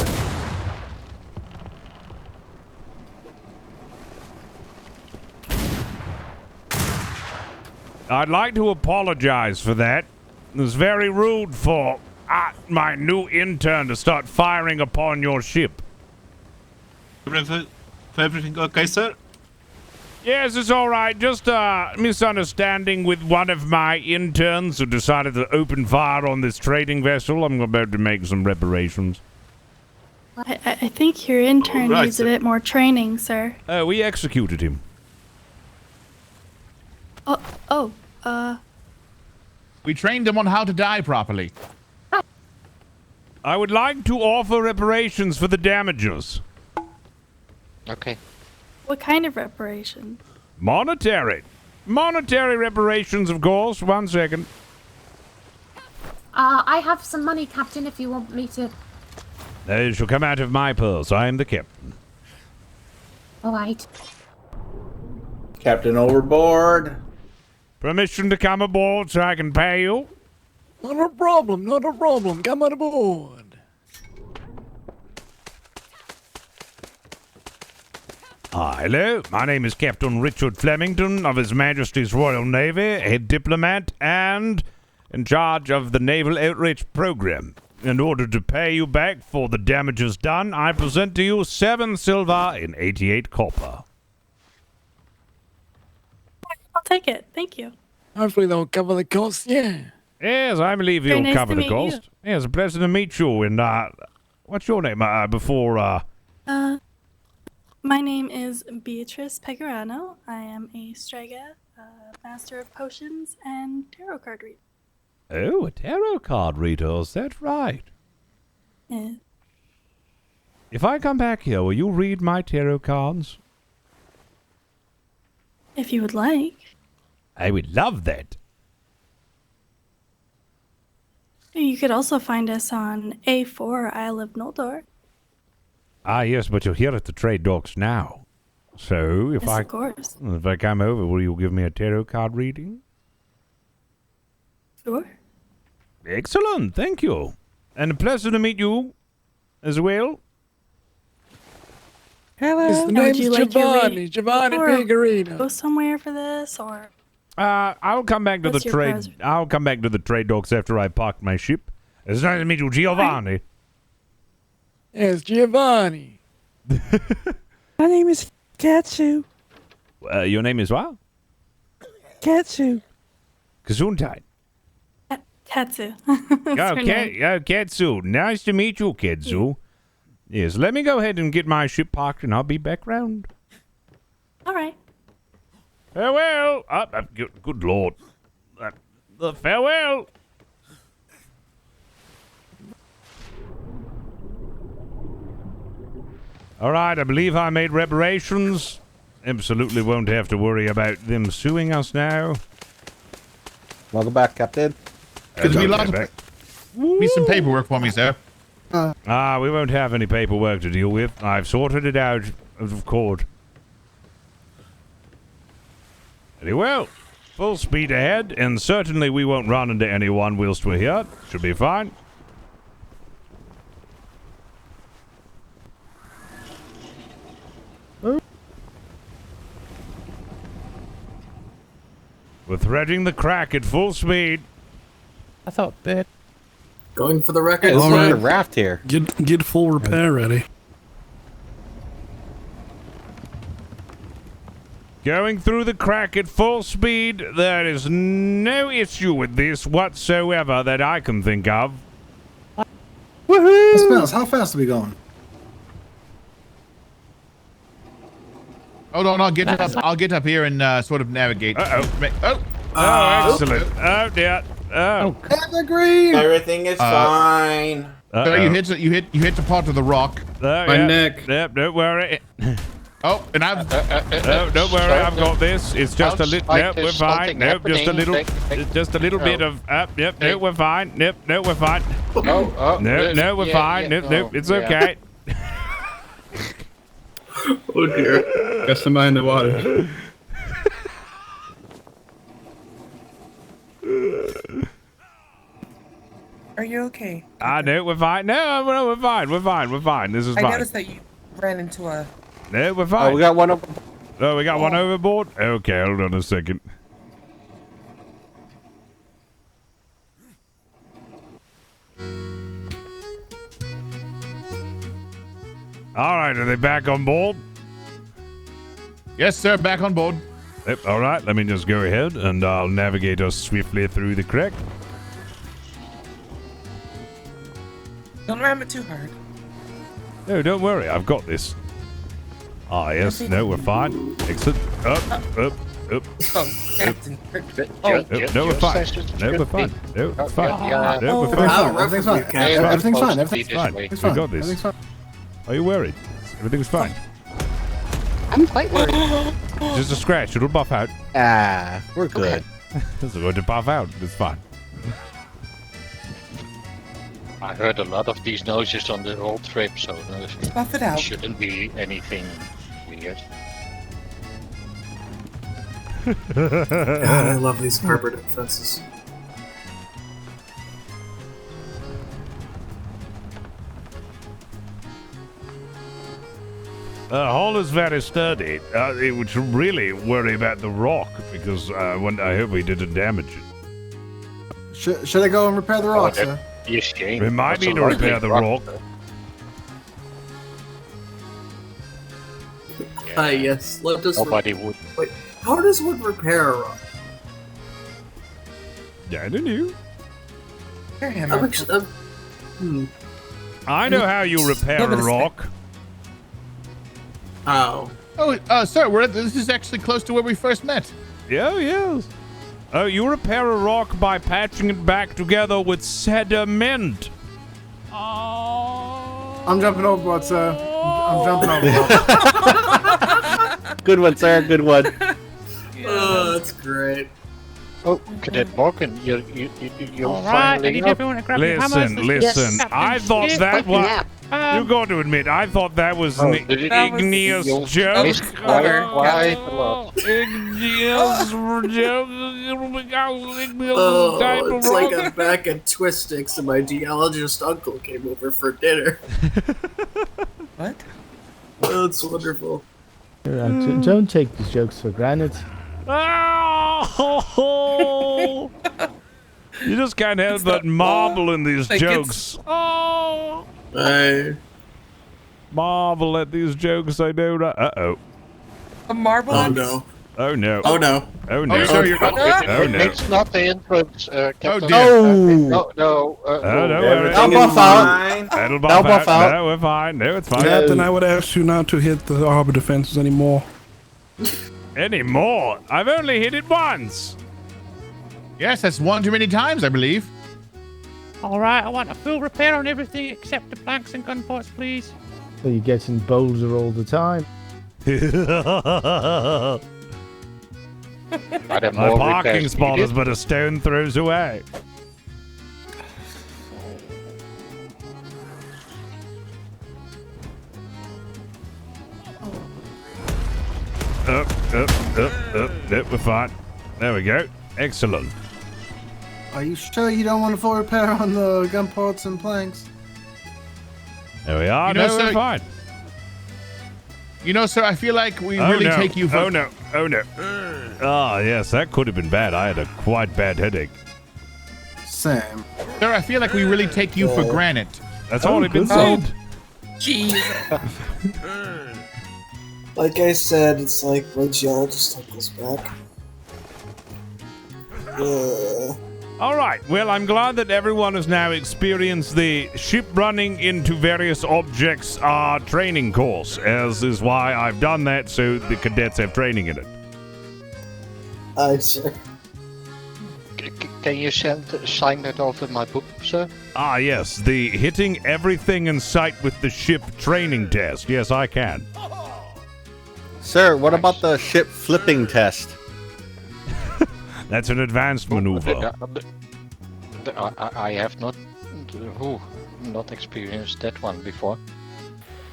I'd like to apologize for that. It was very rude for my new intern to start firing upon your ship. Everything okay, sir? Yes, it's all right. Just a misunderstanding with one of my interns who decided to open fire on this trading vessel. I'm about to make some reparations. I think your intern Right, needs a sir. bit more training, sir. We executed him. We trained him on how to die properly. I would like to offer reparations for the damages. Okay. What kind of reparation? Monetary. Monetary reparations, of course. 1 second. I have some money, Captain, if you want me to. They shall come out of my purse. I am the captain. Alright. Captain overboard. Permission to come aboard so I can pay you? Not a problem, not a problem. Come on aboard. Hello, my name is Captain Richard Flemington of His Majesty's Royal Navy, a diplomat and in charge of the Naval Outreach Program. In order to pay you back for the damages done, I present to you 7 silver and 88 copper. I'll take it. Thank you. Hopefully they'll cover the cost, yeah. Yes, I believe Very you'll nice cover to the meet you. cost. Yes, a pleasure to meet you. And what's your name before? My name is Beatrice Pecorano. I am a Strega, master of potions and tarot card reader. Oh, a tarot card reader. Is that right? Yeah. If I come back here, will you read my tarot cards? If you would like. I would love that. You could also find us on A4 Isle of Noldor. Yes, but you're here at the trade docks now. So if Yes, of course. if I come over, will you give me a tarot card reading? Sure. Excellent, thank you. And a pleasure to meet you as well. Hello. His Now, would name's you like your Giovanni. Giovanni or Pecorino. Go somewhere for this, or I'll come back to What's the your trade. present? I'll come back to the trade docks after I park my ship. It's nice to meet you, Giovanni. Yes, Giovanni. My name is Katsu. Your name is what? Katsu. Gesundheit. Katsu. That's her name. Ketsu. Nice to meet you, Ketsu. Yes, let me go ahead and get my ship parked, and I'll be back round. All right. Farewell. Good Lord. Farewell. All right, I believe I made reparations. Absolutely won't have to worry about them suing us now. Welcome back, Captain. Could you be some paperwork for me, sir? We won't have any paperwork to deal with. I've sorted it out of court. Very well. Full speed ahead, and certainly we won't run into anyone whilst we're here. Should be fine. We're threading the crack at full speed. I thought that. Going for the record. All right. A raft here. Get full repair ready. Going through the crack at full speed. There is no issue with this whatsoever that I can think of. Woohoo! Smells, how fast are we going? Hold on, I'll get up. I'll get up here and sort of navigate. Oh, excellent. Oh dear. Oh. Evergreen. Everything is fine. So you hit the part of the rock. My neck. Yep, don't worry. Oh, and I've. Don't worry, I've got this. It's just a little. Nope, we're fine. Nope, just a little. Just a little bit of. Yep. No, we're fine. Nope, no, we're fine. No, we're fine. Nope, it's okay. Oh dear. Got somebody in the water. Are you okay? No, we're fine. No, we're fine. We're fine. We're fine. This is I fine. noticed that you ran into a. No, we're fine. Oh, we got one over. Oh, we got one overboard? Okay, hold on a second. All right, are they back on board? Yes, sir. Back on board. Yep, all right, let me just go ahead and I'll navigate us swiftly through the creek. Don't ram it too hard. No, don't worry, I've got this. Ah, yes, no, we're fine. Excellent. Up. Oh, Captain. No, we're fine. No, we're fine. No, it's fine. No, we're fine. Everything's fine. Everything's fine. Everything's fine. fine. We got this. Are you worried? Everything's fine. I'm quite worried. Just a scratch. It'll buff out. Ah, we're good. It's going to buff out. It's fine. I heard a lot of these noises on the whole trip, so Buff it out. shouldn't be anything weird. God, I love these harbor defenses. The hull is very sturdy. It would really worry about the rock because I hope we didn't damage it. Should I go and repair the rock, sir? Remind me to repair the rock. Yes. Let us. Nobody would. Wait, how does one repair a rock? I don't know. I know how you repair a rock. Oh. Oh, sir, this is actually close to where we first met. Yeah, yes. Oh, you repair a rock by patching it back together with sediment. I'm jumping overboard, sir. I'm jumping overboard. Good one, sir. Good one. Oh, that's great. Oh, Cadet Morgan, you're All right, I finally need up. everyone to grab your hammers. Listen. I thought that was... You got to admit, I thought that was an igneous joke. Igneous joke. Oh, it's like I'm back at Twistix and my geologist uncle came over for dinner. What? Oh, it's wonderful. Don't take these jokes for granted. Oh! You just can't help but marvel in these jokes. Oh! Marvel at these jokes, I know. Uh-oh. A marble? Oh, no. Oh, no. Oh, no. Oh, no. Oh, sir, you're not. Oh, no. It's not the entrance, Captain. Oh, No. I'll buff out. That'll I'll buff buff out. out. No, we're fine. No, it's fine. Captain, I would ask you not to hit the harbor defenses anymore. Anymore? I've only hit it once. Yes, that's one too many times, I believe. All right, I want a full repair on everything except the planks and gun ports, please. So you're getting bolder all the time. My parking spot is but a stone throws away. Up. We're fine. There we go. Excellent. Are you sure you don't want a full repair on the gun ports and planks? There we are. No, we're fine. You know, sir, I feel like we really take you for... Oh, no. Ah, yes, that could have been bad. I had a quite bad headache. Same. Sir, I feel like we really take you for granted. That's already been said. Jeez. Like I said, it's like my geologist uncle's back. All right. Well, I'm glad that everyone has now experienced the ship running into various objects training course, as is why I've done that, so the cadets have training in it. Aye, sir. Can you sign that off in my book, sir? Ah, yes. The hitting everything in sight with the ship training test. Yes, I can. Sir, what about the ship flipping test? That's an advanced maneuver. I have not experienced that one before.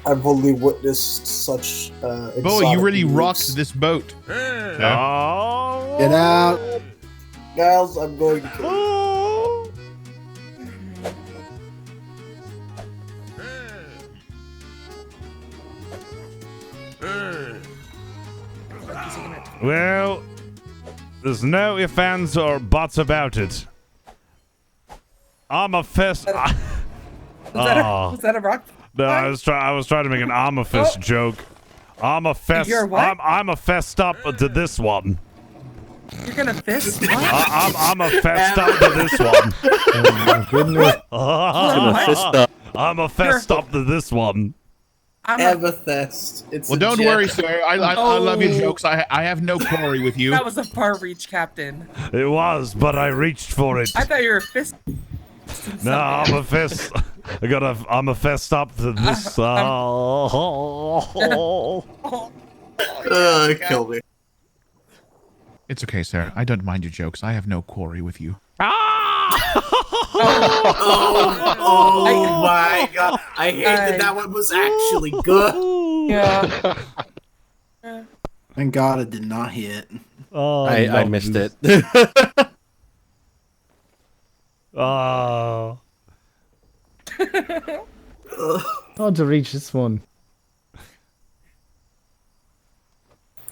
I've only witnessed such Boy, you really rocked this boat. Oh. Get out. Giles, I'm going to kill you. Well, there's no ifs, ands, or buts about it. I'm a fest. Was that a rock? No, I was trying to make an armor fist joke. I'm a fest. You're what? I'm a fest up to this one. You're gonna fist? What? I'm a fest up to this one. Oh my goodness. I'm a fest up to this one. Everthest. It's Well, a don't jet. worry, sir. I love your jokes. I have no quarry with you. That was a far reach, Captain. It was, but I reached for it. I thought you were fist. No, I'm a fest. I'm a fest up to this. Kill me. It's okay, sir. I don't mind your jokes. I have no quarry with you. Oh my god. I hate that one was actually good. Yeah. Thank God it did not hit. Oh, I missed it. Oh. Hard to reach this one.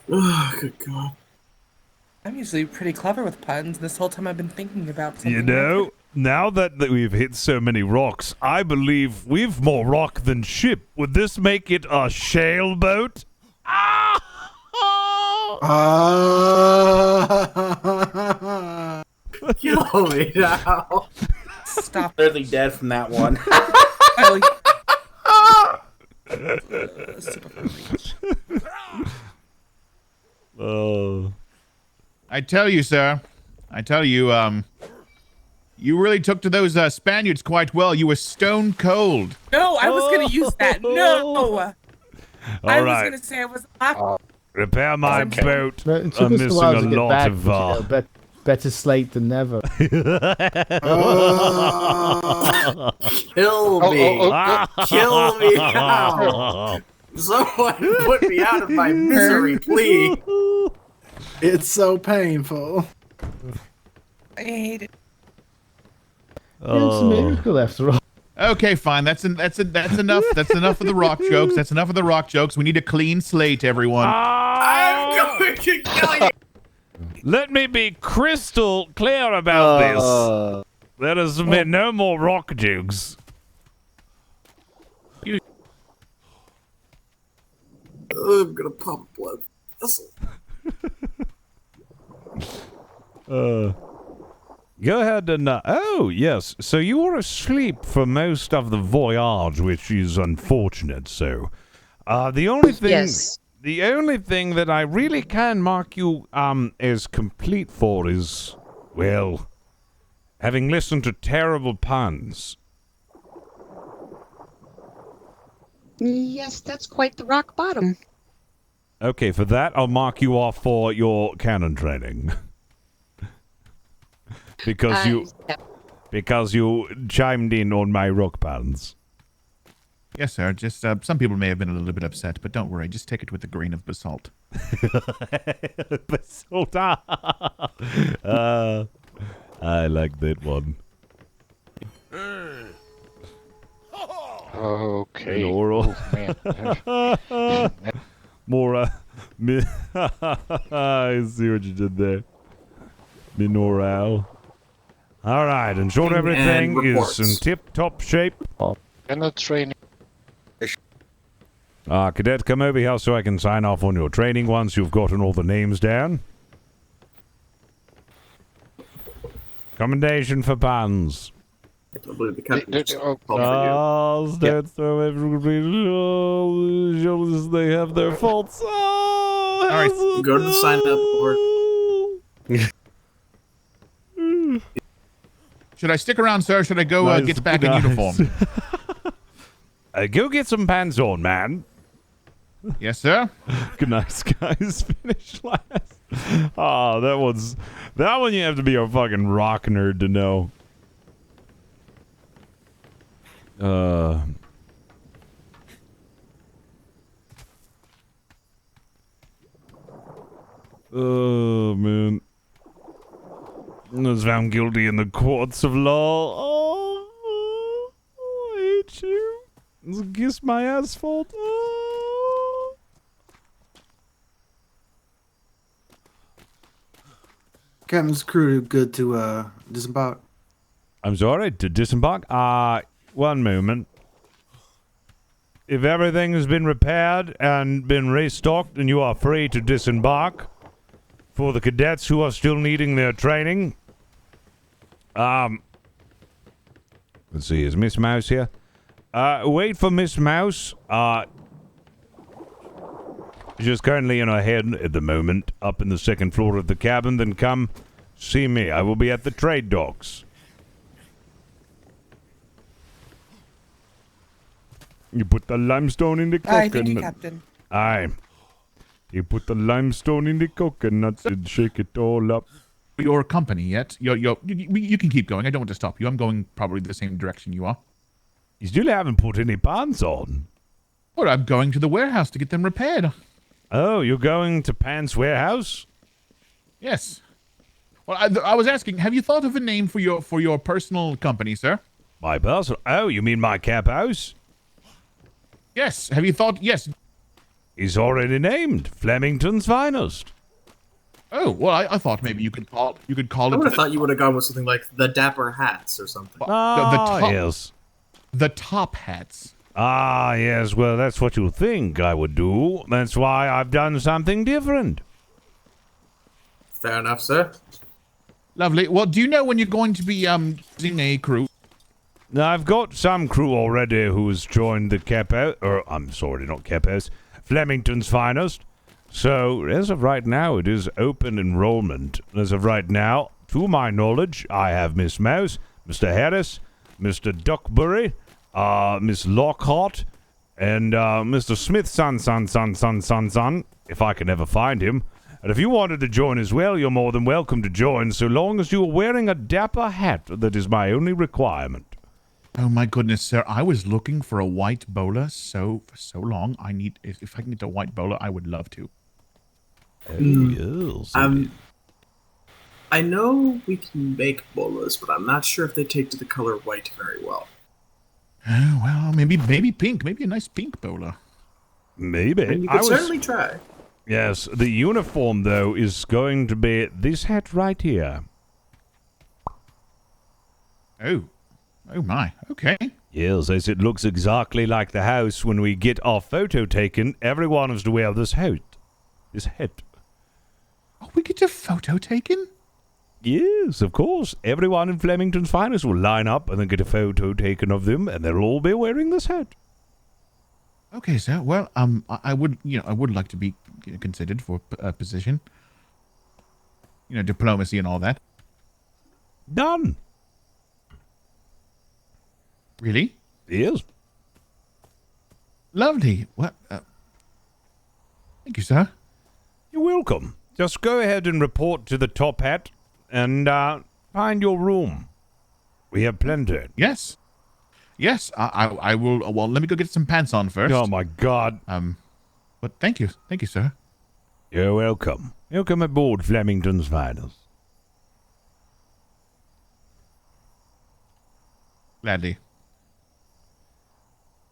Oh, good God. I'm usually pretty clever with puns. This whole time I've been thinking about something. You know, now that we've hit so many rocks, I believe we've more rock than ship. Would this make it a shale boat? Kill me now. Stop. Literally dead from that one. Super far reach. Oh. I tell you, sir. I tell you, you really took to those Spaniards quite well. You were stone cold. No, I was gonna use that. No. I was right. gonna say I was not. Repair my boat. But it took I'm us a missing while a to get lot back. of. But, you know, better slate than never. Kill me. Kill me now. Someone put me out of my misery, please. It's so painful. I hate it. It's a miracle after all. Okay, fine. That's enough. That's enough of the rock jokes. That's enough of the rock jokes. We need a clean slate, everyone. I'm going to kill you. Let me be crystal clear about this. There has been no more rock jokes. I'm gonna pump blood vessel. Go ahead and oh yes, so you were asleep for most of the voyage, which is unfortunate. So, the only thing that I really can mark you as complete for is, well, having listened to terrible puns. Yes, that's quite the rock bottom. Okay, for that I'll mark you off for your cannon training. Because you chimed in on my rock puns. Yes, sir. Just some people may have been a little bit upset, but don't worry. Just take it with a grain of basalt. Basalt. I like that one. Okay. Oral. Oh, man. More, I see what you did there. Minoral. All right, in short, everything is in tip-top shape. And the training. Cadet, come over here so I can sign off on your training once you've gotten all the names down. Commendation for puns. I believe the captain That's so everybody shows they have their faults. All right, go to the sign up board. Should I stick around, sir? Or should I go get back in uniform? Go get some pants on, man. Yes, sir. Good night, guys. Finish last. Oh, that one you have to be a fucking rock nerd to know. Oh, man. I was found guilty in the courts of law. Oh, I hate you. It's against my asphalt. Oh. Captain's crew good to disembark. I'm sorry, to disembark? One moment. if everything has been repaired and been restocked, then you are free to disembark. For the cadets who are still needing their training. Let's see, is Miss Mouse here? Wait for Miss Mouse. She's currently in her head at the moment, up in the second floor of the cabin. Then come see me. I will be at the trade docks. You put the limestone in the coconut. Aye, thank you, Captain. Aye. You put the limestone in the coconuts and shake it all up. Your company yet? You can keep going. I don't want to stop you. I'm going probably the same direction you are. You still haven't put any pants on. Well, I'm going to the warehouse to get them repaired. Oh, you're going to Pants Warehouse? Yes. Well, I was asking, have you thought of a name for your personal company, sir? My personal? Oh, you mean my cap house? Yes. Have you thought? Yes. He's already named Flemington's Finest. Oh well, I thought maybe you could call it. I would have thought you would have gone with something like the Dapper Hats or something. Yes. The top hats. Ah, yes. Well, that's what you think I would do. That's why I've done something different. Fair enough, sir. Lovely. Well, do you know when you're going to be using a crew? I've got some crew already who's joined the cap house, or I'm sorry, not cap house, Flemington's Finest. So, as of right now, it is open enrollment. As of right now, to my knowledge, I have Miss Mouse, Mr. Harris, Mr. Duckbury, Miss Lockhart, and Mr. Smith's son, if I can ever find him. And if you wanted to join as well, you're more than welcome to join, so long as you are wearing a dapper hat. That is my only requirement. Oh my goodness, sir! I was looking for a white bowler for so long. If I can get a white bowler, I would love to. Yes. I know we can make bolas, but I'm not sure if they take to the color white very well. Oh, well, maybe pink. Maybe a nice pink bowler. Maybe. And you could certainly try. Yes, the uniform, though, is going to be this hat right here. Oh my. Okay. Yes, as it looks exactly like the house when we get our photo taken, everyone is to wear this hat. This hat. Oh, we get a photo taken? Yes, of course. Everyone in Flemington's Finest will line up and then get a photo taken of them, and they'll all be wearing this hat. Okay, sir. Well, I would like to be considered for a position. Diplomacy and all that. Done. Really? Yes. Lovely. Well, thank you, sir. You're welcome. Just go ahead and report to the top hat and find your room. We have plenty. Yes. Yes, I will. Well, let me go get some pants on first. Oh my God. But thank you, sir. You're welcome. Welcome aboard Flemington's Finest. Gladly.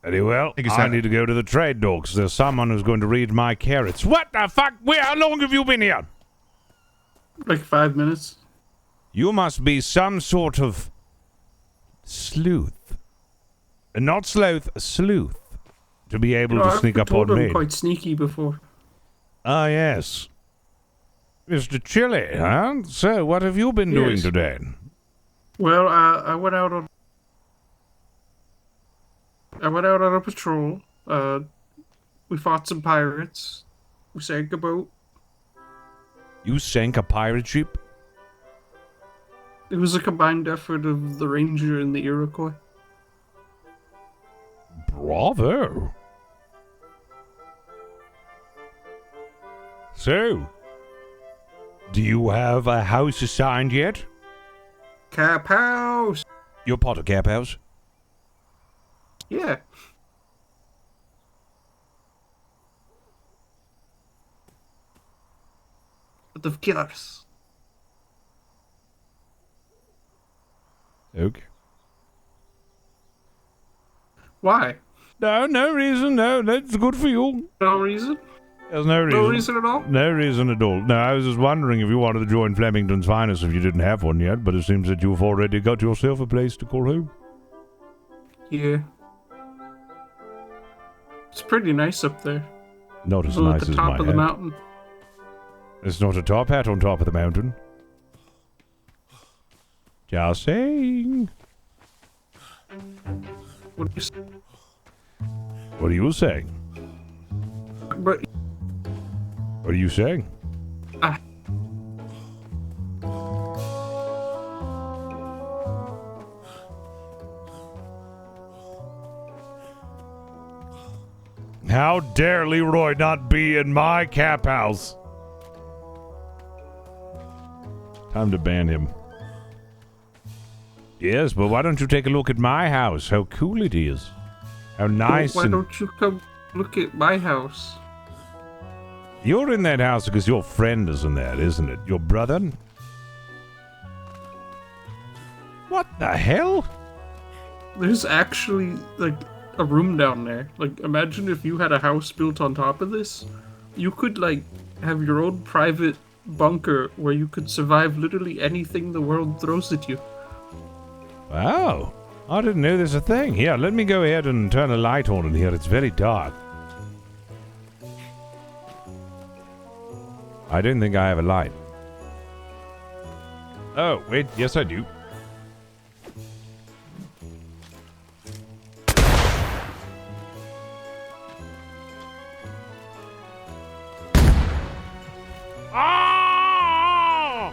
Very well. Thank you, I sir. need to go to the trade docks. There's someone who's going to read my carrots. What the fuck? How long have you been here? Like 5 minutes. You must be some sort of sleuth. Not sloth, sleuth. To be able to sneak up on me. I'm quite sneaky before. Ah, yes. Mr. Chili, huh? So, what have you been doing today? Well, I went out on a patrol. We fought some pirates. We sank a boat. You sank a pirate ship? It was a combined effort of the Ranger and the Iroquois. Bravo. So, do you have a house assigned yet? Cap House! You're part of Cap House? Yeah. The killers. Okay. Why? No reason. No, that's good for you. No reason? There's no reason. No reason at all? No reason at all. No, I was just wondering if you wanted to join Flemington's Finest if you didn't have one yet, but it seems that you've already got yourself a place to call home. Yeah. It's pretty nice up there. Not as At nice the as top my of the hat. mountain. It's not a top hat on top of the mountain. Just saying. What do you say? What are you saying? But What are you saying? How dare Leroy not be in my cap house? Time to ban him. Yes, but why don't you take a look at my house? How cool it is. How nice why and... don't you come look at my house? You're in that house because your friend is in that, isn't it? Your brother? What the hell? There's actually, like, a room down there. Like, imagine if you had a house built on top of this. You could, like, have your own private bunker where you could survive literally anything the world throws at you. Wow. I didn't know there's a thing. Here, let me go ahead and turn a light on in here. It's very dark. I don't think I have a light. Oh, wait. Yes, I do. Ah!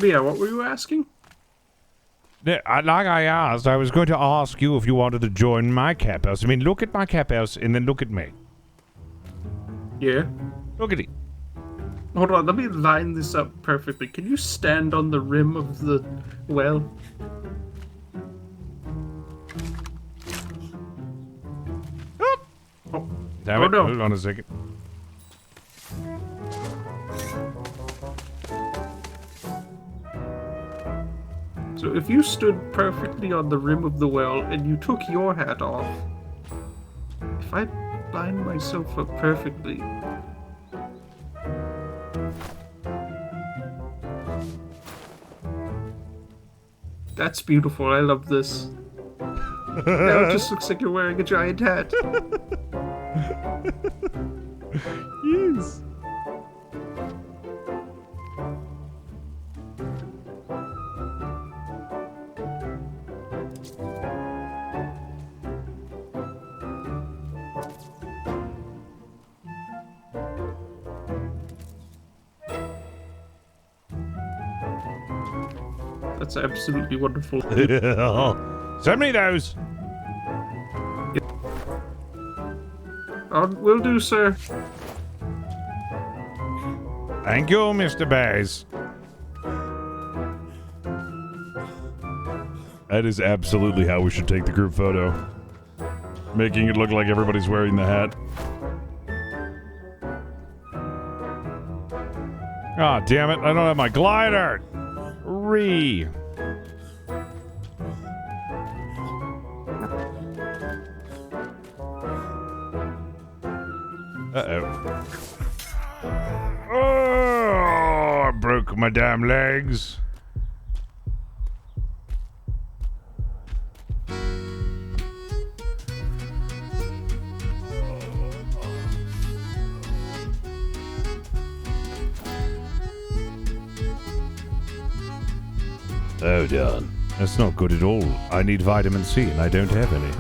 Yeah, what were you asking? Like I asked, I was going to ask you if you wanted to join my cap house. I mean, look at my cap house and then look at me. Yeah. Look at it. Hold on, let me line this up perfectly. Can you stand on the rim of the well? Damn Oh, it. no. Hold on a second. So if you stood perfectly on the rim of the well and you took your hat off, if I line myself up perfectly... That's beautiful, I love this. Now it just looks like you're wearing a giant hat. Yes. That's absolutely wonderful. Send me those. Will do, sir. Thank you, Mr. Bays. That is absolutely how we should take the group photo. Making it look like everybody's wearing the hat. Ah, damn it. I don't have my glider. Ree. Uh-oh. Oh, I broke my damn legs. Oh, darn. That's not good at all. I need vitamin C and I don't have any.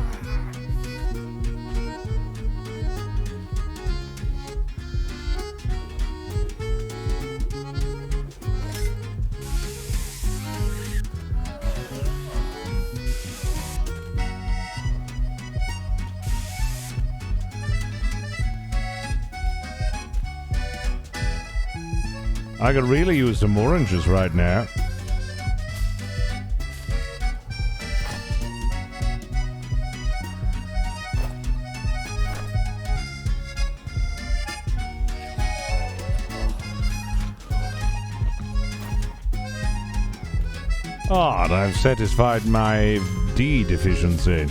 I could really use some oranges right now. Ah, and I've satisfied my D deficiency.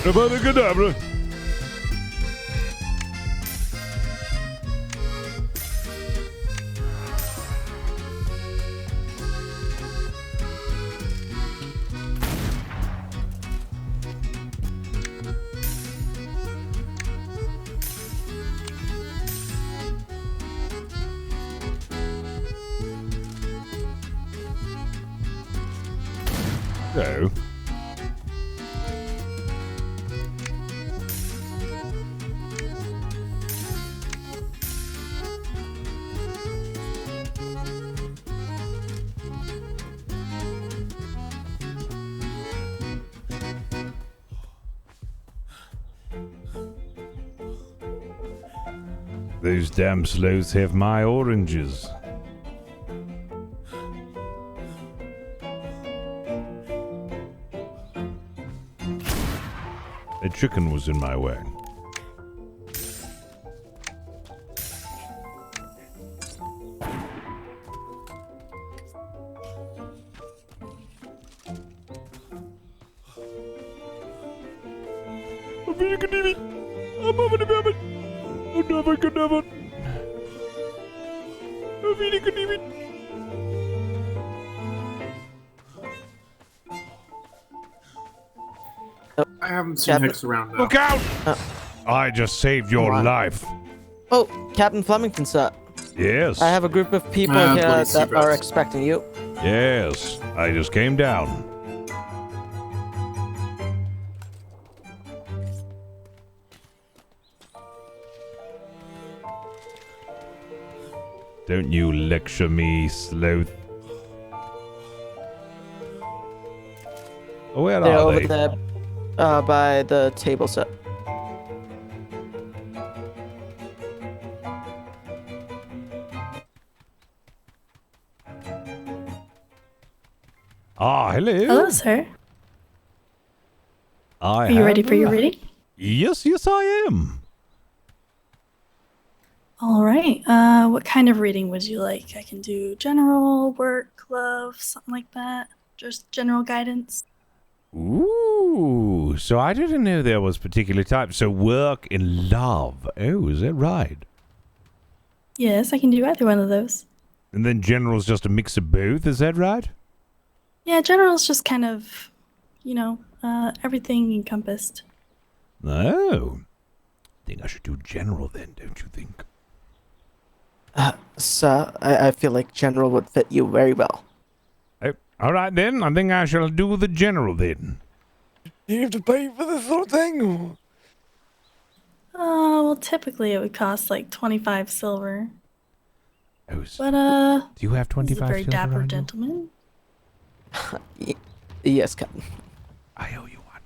Abracadabra. So. Those damn sloths have my oranges. A chicken was in my way. I haven't seen Hicks around now. Look out! I just saved your Wow. life. Oh, Captain Flemington, sir. Yes. I have a group of people bloody here that seabirds. are expecting you. Yes. I just came down. Don't you lecture me, sloth. Where They're are over they? there by the table, sir. Ah, hello. Hello, sir. I Are you ready have for your a- reading? Yes, I am. All right. What kind of reading would you like? I can do general, work, love, something like that. Just general guidance. Ooh, so I didn't know there was particular type. So work and love. Oh, is that right? Yes, I can do either one of those. And then general's just a mix of both. Is that right? Yeah, general is just kind of, everything encompassed. Oh, think I should do general then, don't you think? Sir, I feel like general would fit you very well. Oh, all right then. I think I shall do the general then. Do you have to pay for this whole thing? Or? Well, typically it would cost like 25 silver. Oh, But, do you have he's a 25 very silver dapper on you? gentleman. Yes, Captain. I owe you one.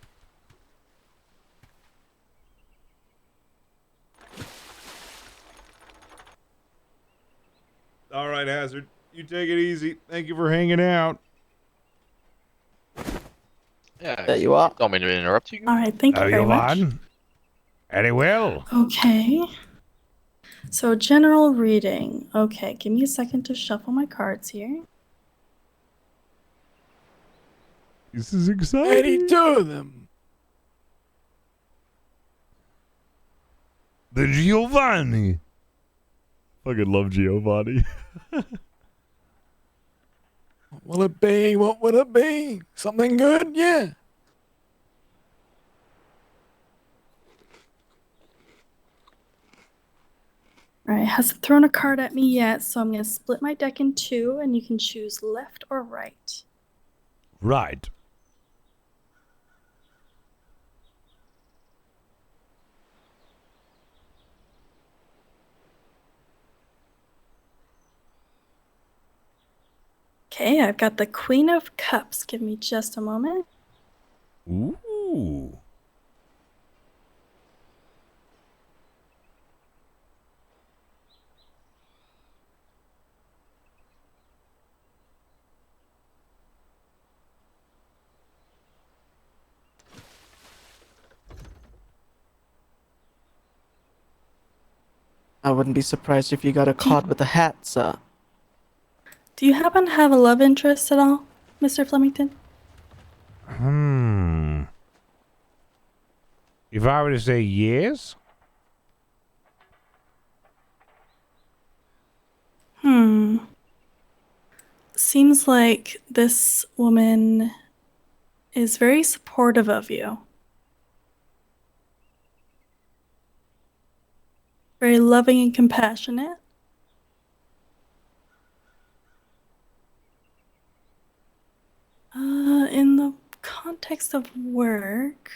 All right, Hazard. You take it easy. Thank you for hanging out. Yeah, There you are. Don't mean to interrupt you. All right, thank you very much. Very well. Okay. So, general reading. Okay, give me a second to shuffle my cards here. This is exciting. 82 of them. The Giovanni. Fucking love Giovanni. What will it be? What would it be? Something good? Yeah. All right, hasn't thrown a card at me yet, so I'm going to split my deck in two, and you can choose left or right. Right. Okay, I've got the Queen of Cups. Give me just a moment. Ooh. I wouldn't be surprised if you got a card with a hat, sir. Do you happen to have a love interest at all, Mr. Flemington? If I were to say yes? Seems like this woman is very supportive of you. Very loving and compassionate. In the context of work,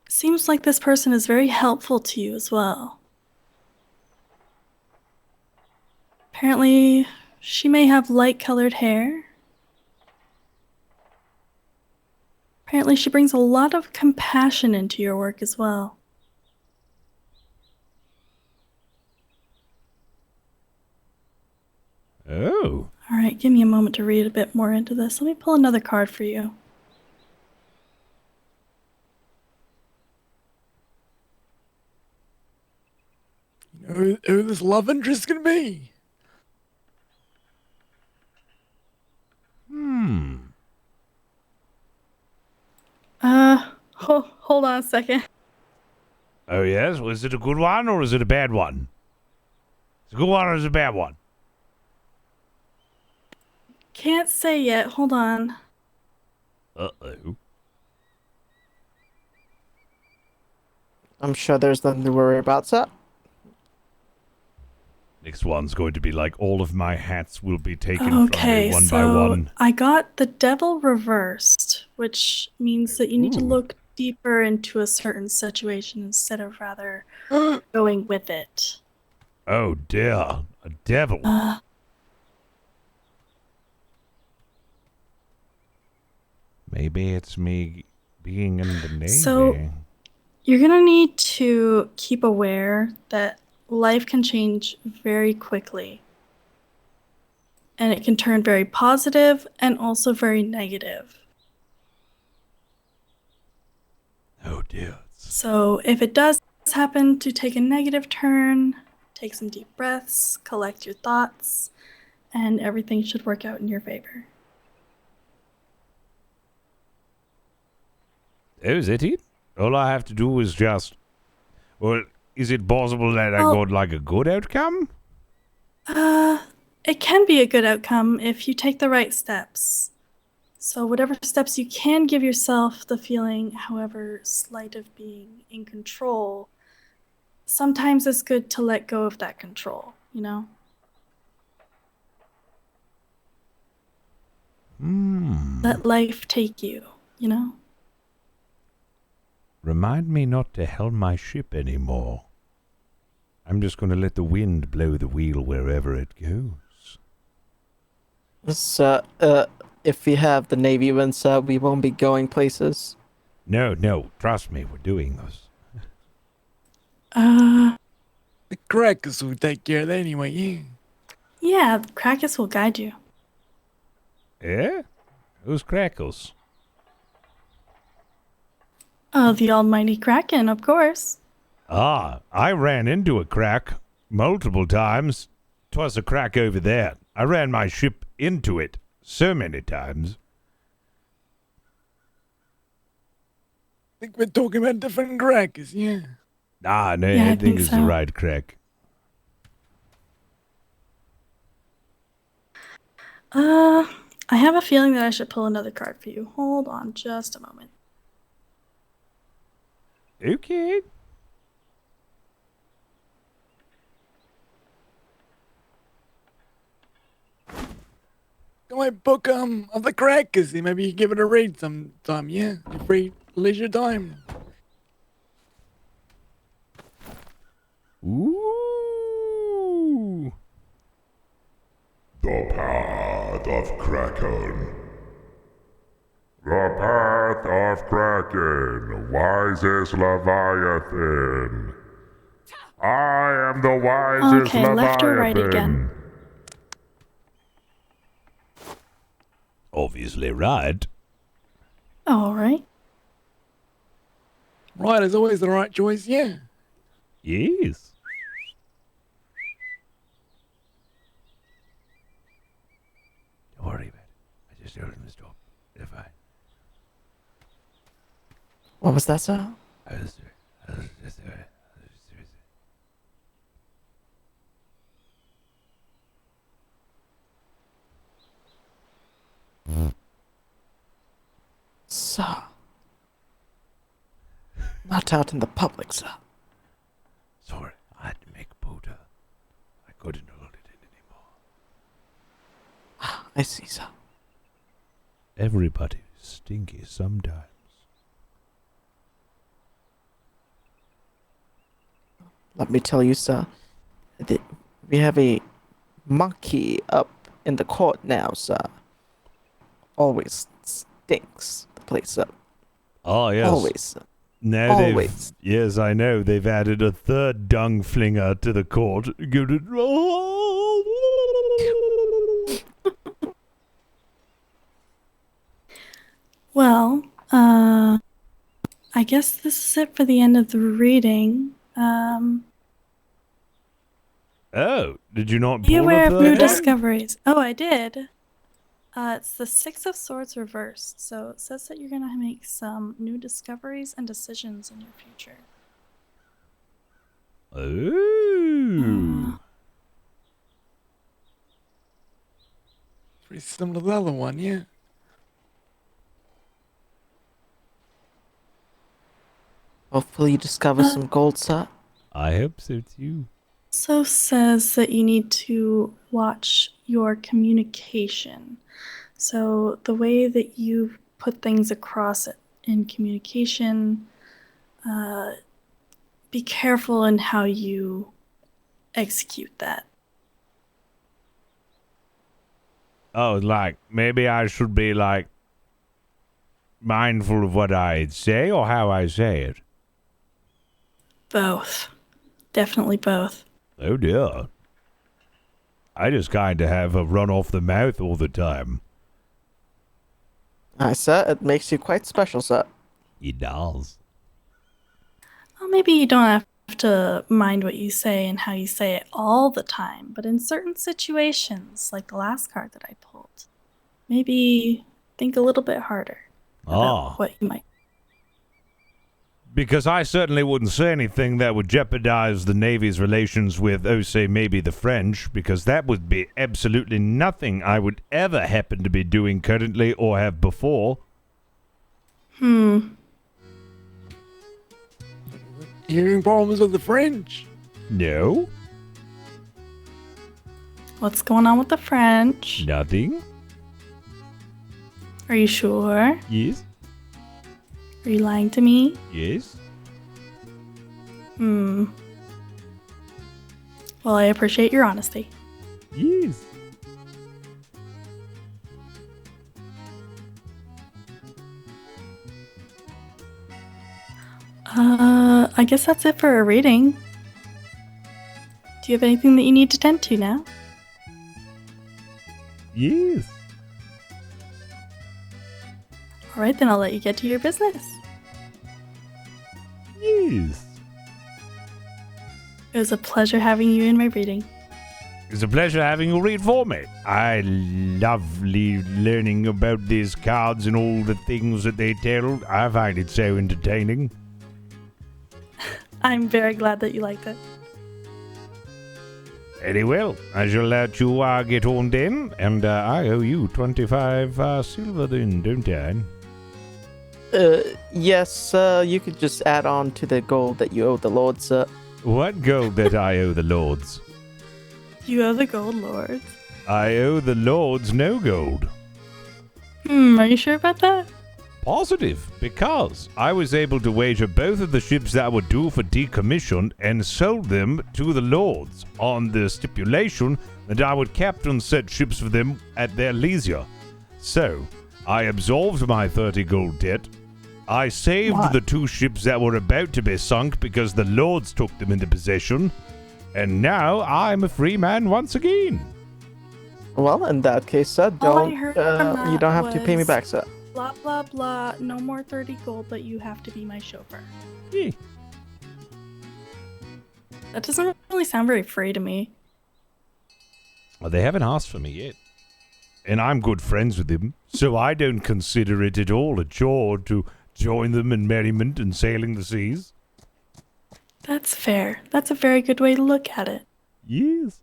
seems like this person is very helpful to you as well. Apparently, she may have light-colored hair. Apparently, she brings a lot of compassion into your work as well. Oh. All right, give me a moment to read a bit more into this. Let me pull another card for you. You know who this love interest can be? Hold on a second. Oh, yes? Was it a good one or is it a bad one? Is it a good one or is it a bad one? Can't say yet. Hold on. Uh-oh. I'm sure there's nothing to worry about, sir. Next one's going to be like all of my hats will be taken from me one by one. I got the devil reversed, which means that you need to look deeper into a certain situation instead of rather going with it. Oh dear, a devil. Maybe it's me being in the Navy. So, you're gonna need to keep aware that life can change very quickly. And it can turn very positive and also very negative. Oh dear. So if it does happen to take a negative turn, take some deep breaths, collect your thoughts, and everything should work out in your favor. Oh, is that it? All I have to do is just... Well, is it possible that I got like a good outcome? It can be a good outcome if you take the right steps. So whatever steps you can give yourself the feeling, however slight, of being in control, sometimes it's good to let go of that control, you know? Let life take you, you know? Remind me not to helm my ship anymore. I'm just going to let the wind blow the wheel wherever it goes. Sir, if we have the Navy win, sir, we won't be going places. No, trust me, we're doing this. The crackers will take care of that anyway, yeah. Yeah, Krakus will guide you. Yeah? Who's Crackles? Oh, the almighty Kraken, of course. Ah, I ran into a crack multiple times. 'Twas a crack over there. I ran my ship into it so many times. I think we're talking about different crackers, yeah. Ah, no, Yeah, I I think think it's so. the right crack. I have a feeling that I should pull another card for you. Hold on just a moment. Okay. Got my book of the crackers. Maybe you give it a read sometime, yeah. Your free leisure time. Ooh. The Path of Kraken. The Path of Kraken, wisest Leviathan. I am the wisest Okay, Leviathan. left or right again? Obviously right. All right. Right is always the right choice, yeah. Yes. What was that, sir? Sir. Not out in the public, sir. Sorry, I had to make a powder. I couldn't hold it in anymore. I see, sir. Everybody's stinky sometimes. Let me tell you, sir. We have a monkey up in the court now, sir. Always stinks the place up. Oh, yes. Always, sir. Now Always. Yes, I know. They've added a third dung flinger to the court. Well, I guess this is it for the end of the reading. Oh, did you not Be pull aware the of new third one? discoveries. Oh, I did. It's the Six of Swords reversed, so it says that you're gonna make some new discoveries and decisions in your future. Ooh. Pretty similar to the other one, yeah. Hopefully you discover some gold, sir. I hope so too. Also says that you need to watch your communication. So the way that you put things across in communication, be careful in how you execute that. Oh, like, maybe I should be, like, mindful of what I say or how I say it. Both. Definitely both. Oh, dear. I just kind of have a run off the mouth all the time. Aye, sir. It makes you quite special, sir. It does. Well, maybe you don't have to mind what you say and how you say it all the time, but in certain situations, like the last card that I pulled, maybe think a little bit harder about what you might. Because I certainly wouldn't say anything that would jeopardize the Navy's relations with, oh, say, maybe the French, because that would be absolutely nothing I would ever happen to be doing currently or have before. Hearing problems with the French? No. What's going on with the French? Nothing. Are you sure? Yes. Are you lying to me? Yes. Well, I appreciate your honesty. Yes. I guess that's it for a reading. Do you have anything that you need to tend to now? Yes. Alright, then I'll let you get to your business. Yes. It was a pleasure having you in my reading. It's a pleasure having you read for me. I love learning about these cards and all the things that they tell. I find it so entertaining. I'm very glad that you liked it. Very well. I shall let you get on then, and I owe you 25 silver then, don't I? Yes, you could just add on to the gold that you owe the Lord, sir. What gold that I owe the lords? You owe the gold lords. I owe the lords no gold. Are you sure about that? Positive, because I was able to wager both of the ships that were due for decommission and sold them to the lords on the stipulation that I would captain said ships for them at their leisure. So, I absolved my 30 gold debt. I saved the 2 ships that were about to be sunk because the lords took them into possession. And now I'm a free man once again. Well, in that case, sir, heard from you don't have to pay me was- back, sir. Blah, blah, blah. No more 30 gold, but you have to be my chauffeur. Yeah. That doesn't really sound very free to me. Well, they haven't asked for me yet. And I'm good friends with him, so I don't consider it at all a chore to join them in merriment and sailing the seas. That's fair. That's a very good way to look at it. Yes.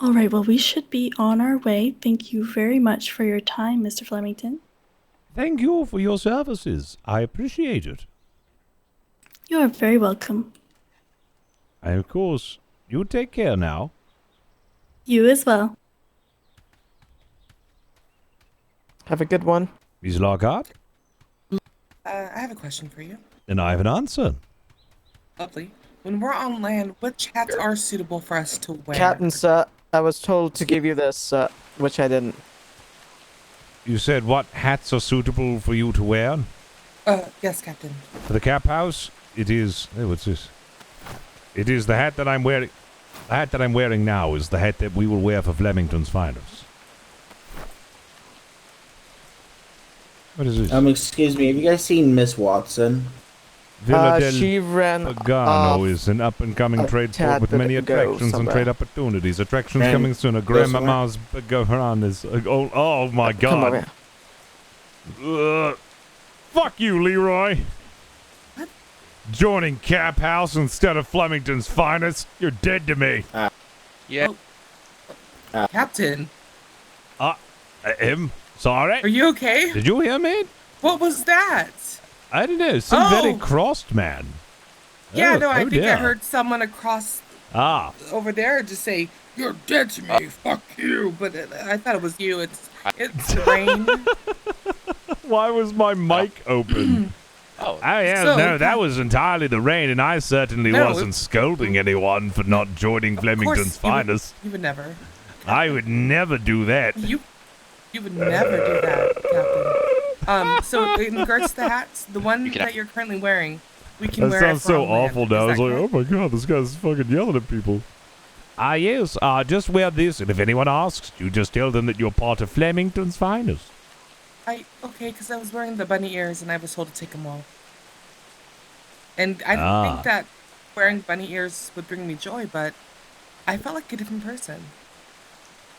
All right, well, we should be on our way. Thank you very much for your time, Mr. Flemington. Thank you for your services. I appreciate it. You are very welcome. And of course, you take care now. You as well. Have a good one. Miss Lockhart? I have a question for you. And I have an answer. Lovely. When we're on land, which hats are suitable for us to wear? Captain, sir, I was told to give you this, which I didn't. You said what hats are suitable for you to wear? Yes, Captain. For the cap house, it is... Hey, what's this? It is the hat that I'm wearing... The hat that I'm wearing now is the hat that we will wear for Flemington's finals. What is this? Excuse me, have you guys seen Miss Watson? Villa del she ran Pagano is an up-and-coming trade port with many attractions and trade opportunities. Attractions And coming sooner. Grandmama's Pagaran is... Oh my god. Fuck you, Leroy. What? Joining Cap House instead of Flemington's finest. You're dead to me. Yeah. Captain, Him? Sorry? are you okay? Did you hear me? What was that? I don't know. Some very crossed man. Yeah, Oh, no, I oh think I dear. heard someone across over there just say, "You're dead to me, fuck you." But I thought it was you. It's rain. Why was my mic open? Yeah, So- no, that was entirely the rain, and I certainly No, wasn't scolding anyone for not joining Flemington's finest. You would never. I would never do that. You would never do that, Captain. So in regards to the hats, the one that you're currently wearing, we can That wear. sounds it for so on land. awful now. I Is was that like, correct? oh my god, this guy's fucking yelling at people. Yes, just wear this, and if anyone asks, you just tell them that you're part of Flemington's finest. Okay, because I was wearing the bunny ears and I was told to take them off. And I didn't think that wearing bunny ears would bring me joy, but I felt like a different person.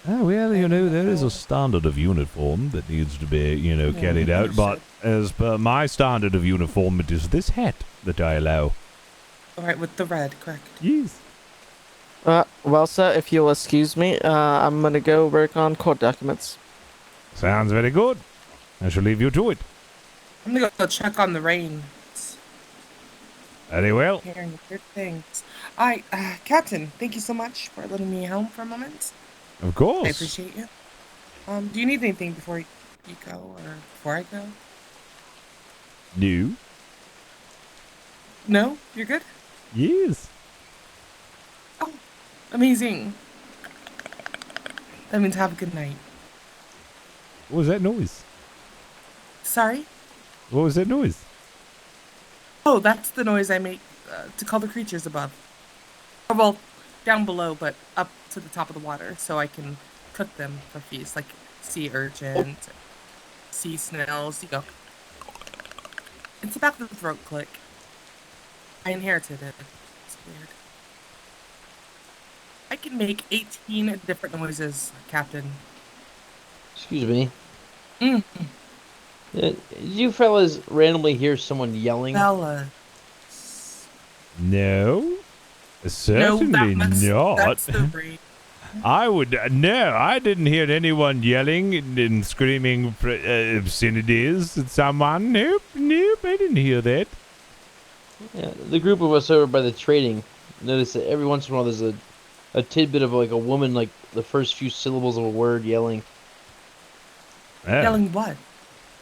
Oh, well, you know, there is a standard of uniform that needs to be, carried out, but as per my standard of uniform, it is this hat that I allow. Alright, with the red, correct? Yes. Well, sir, if you'll excuse me, I'm gonna go work on court documents. Sounds very good. I shall leave you to it. I'm gonna go check on the rain. Very well. Hearing weird things. Alright, Captain, thank you so much for letting me home for a moment. Of course. I appreciate you. Do you need anything before you go, or before I go? No. No? You're good? Yes. Amazing. That means have a good night. What was that noise? Sorry? What was that noise? Oh, that's the noise I make to call the creatures above. Or, well, down below, but up to the top of the water, so I can cook them for feast, like sea urchin, sea snails. You go. It's about the throat click. I inherited it. It's weird. I can make 18 different noises, Captain. Excuse me. Mm. Did you fellas randomly hear someone yelling? Bella. No. Certainly not. That's the rate. I didn't hear anyone yelling and screaming obscenities at someone. Nope, I didn't hear that. Yeah, the group of us over by the trading noticed that every once in a while there's a tidbit of like a woman, like the first few syllables of a word yelling. Yeah. Yelling what?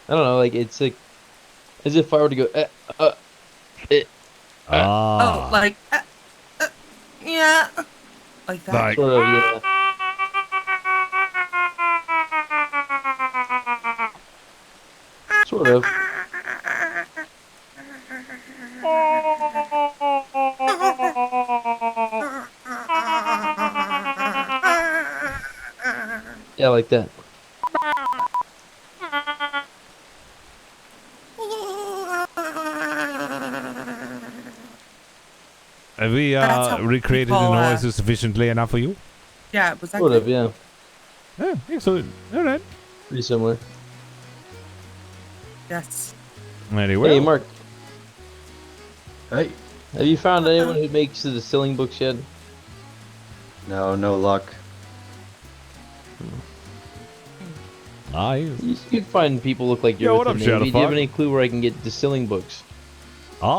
I don't know, like it's like as if I were to go Oh, like yeah, like that. Like, sort of, yeah. Sort of. Yeah, like that. Have we recreated the noises sufficiently enough for you? Yeah, was that Would have, good? yeah. Yeah, excellent. All right. Pretty similar. Yes. Anyway. Hey, Mark. Hey. Have you found anyone who makes the distilling books yet? No luck. You could find people look like Yo, you're what with up, the Navy. Do you have Shadowfog? any clue where I can get distilling books? Oh,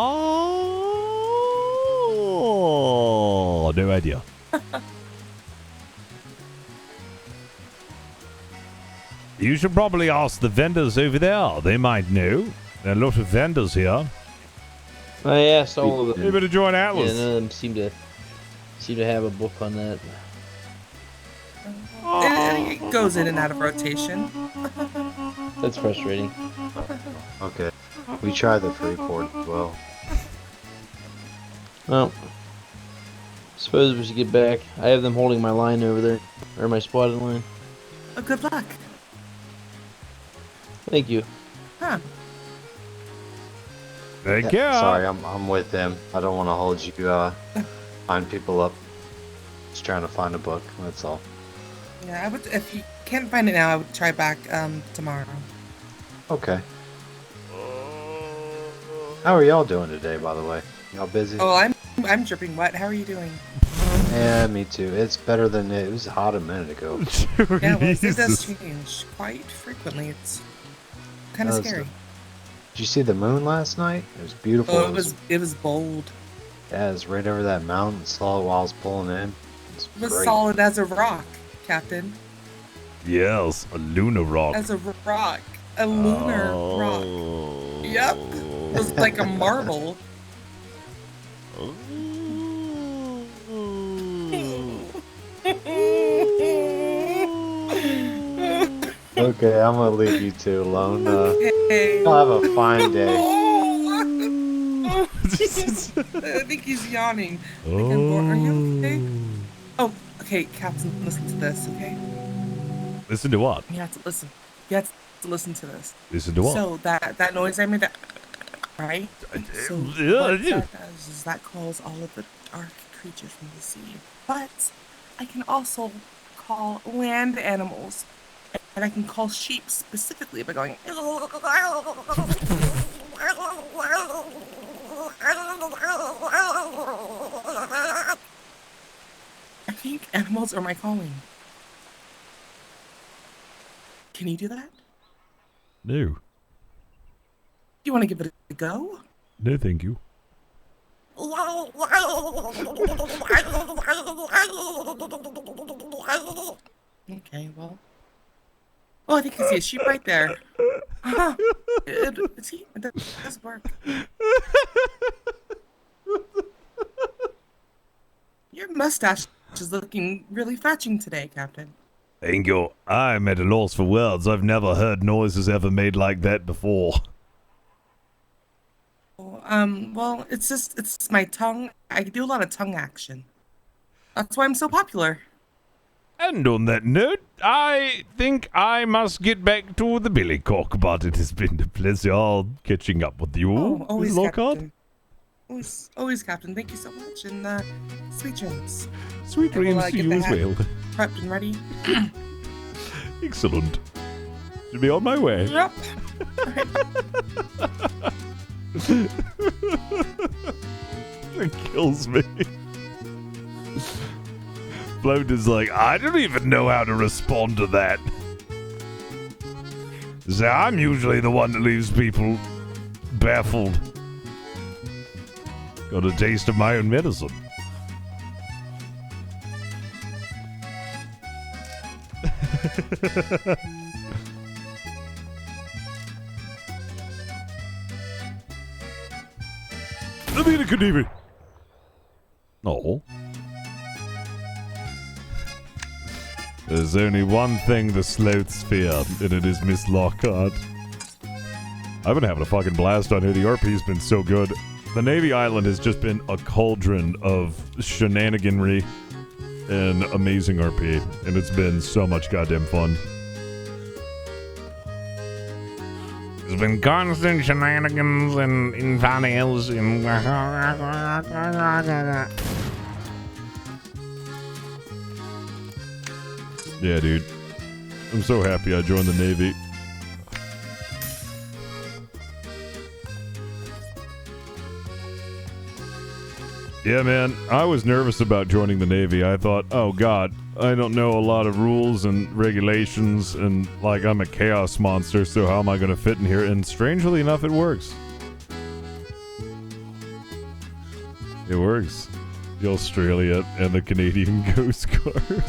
no idea. You should probably ask the vendors over there. They might know. There are a lot of vendors here. I asked all of them. You better join Atlas. Yeah, none of them seem to have a book on that. It goes in and out of rotation. That's frustrating. Okay. We tried the Freeport as well. Well, suppose we should get back. I have them holding my line over there, or my spotted line. Oh, good luck. Thank you. Huh. Thank you. Sorry, I'm with them. I don't want to hold you, find people up. Just trying to find a book, that's all. Yeah, I would. If you can't find it now, I would try back tomorrow. Okay. How are y'all doing today, by the way? Y'all busy? Oh, I'm dripping wet. How are you doing? Yeah, me too. It's better than it was hot a minute ago. Yeah, well, it does change quite frequently. It's kind of scary. Did you see the moon last night? It was beautiful. Oh, it was bold. Yeah, it was right over that mountain. Saw it while I was pulling in. It was solid as a rock, Captain. Yes, a lunar rock. As a rock. A lunar rock. Yep. It was like a marble. Okay, I'm gonna leave you two alone. Okay. Y'all have a fine day. I think he's yawning. Are you okay? Oh, okay, Captain, listen to this, okay? Listen to what? You have to listen. You have to listen to this. Listen to what? So that noise I made, right? So what that does is that calls all of the dark creatures from the sea. But I can also call land animals, and I can call sheep specifically by going. I think animals are my calling. Can you do that? No. You want to give it a go? No, thank you. Okay, well. Oh, I think I see a sheep right there. See, it does work. Your mustache is looking really fetching today, Captain. Thank you. I'm at a loss for words. I've never heard noises ever made like that before. Well, it's my tongue. I do a lot of tongue action. That's why I'm so popular. And on that note, I think I must get back to the billycock, but it has been a pleasure catching up with you. Oh, always, Lockhart. Captain. Always, Captain. Thank you so much, and sweet dreams. Sweet dreams to you as well. Prepped and ready. Excellent. Should be on my way. Yep. It kills me. Float is like, I don't even know how to respond to that. So I'm usually the one that leaves people baffled. Got a taste of my own medicine. No. There's only one thing the sloths fear, and it is Miss Lockhart. I've been having a fucking blast on here. The RP's been so good. The Navy Island has just been a cauldron of shenaniganry and amazing RP, and it's been so much goddamn fun. There's been constant shenanigans and infanils and... Yeah, dude. I'm so happy I joined the Navy. Yeah, man, I was nervous about joining the Navy. I thought, oh god, I don't know a lot of rules and regulations, and like I'm a chaos monster, so how am I gonna fit in here? And strangely enough, it works. It works. The Australia and the Canadian Coast Guard.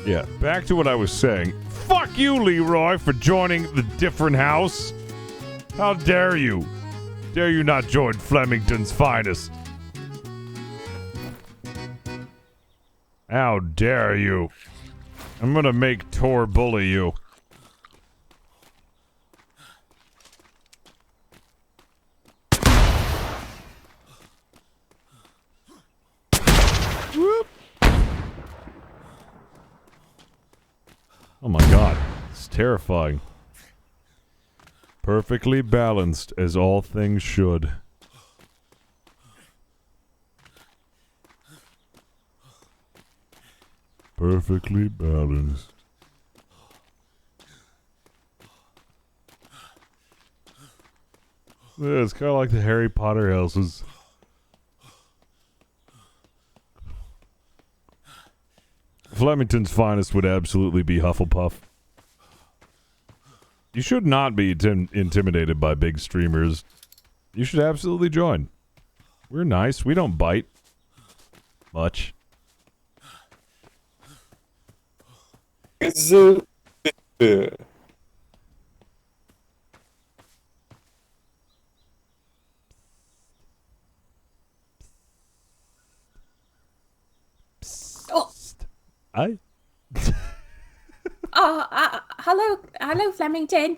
Yeah, back to what I was saying. Fuck you, Leroy, for joining the different house. How dare you? Dare you not join Flemington's finest? How dare you? I'm gonna make Tor bully you. Whoop. Oh my god, it's terrifying. Perfectly balanced, as all things should. Perfectly balanced. Yeah, it's kind of like the Harry Potter houses. Flemington's finest would absolutely be Hufflepuff. You should not be intimidated by big streamers. You should absolutely join. We're nice. We don't bite. Much. Oh. Hi. Hello, Flemington.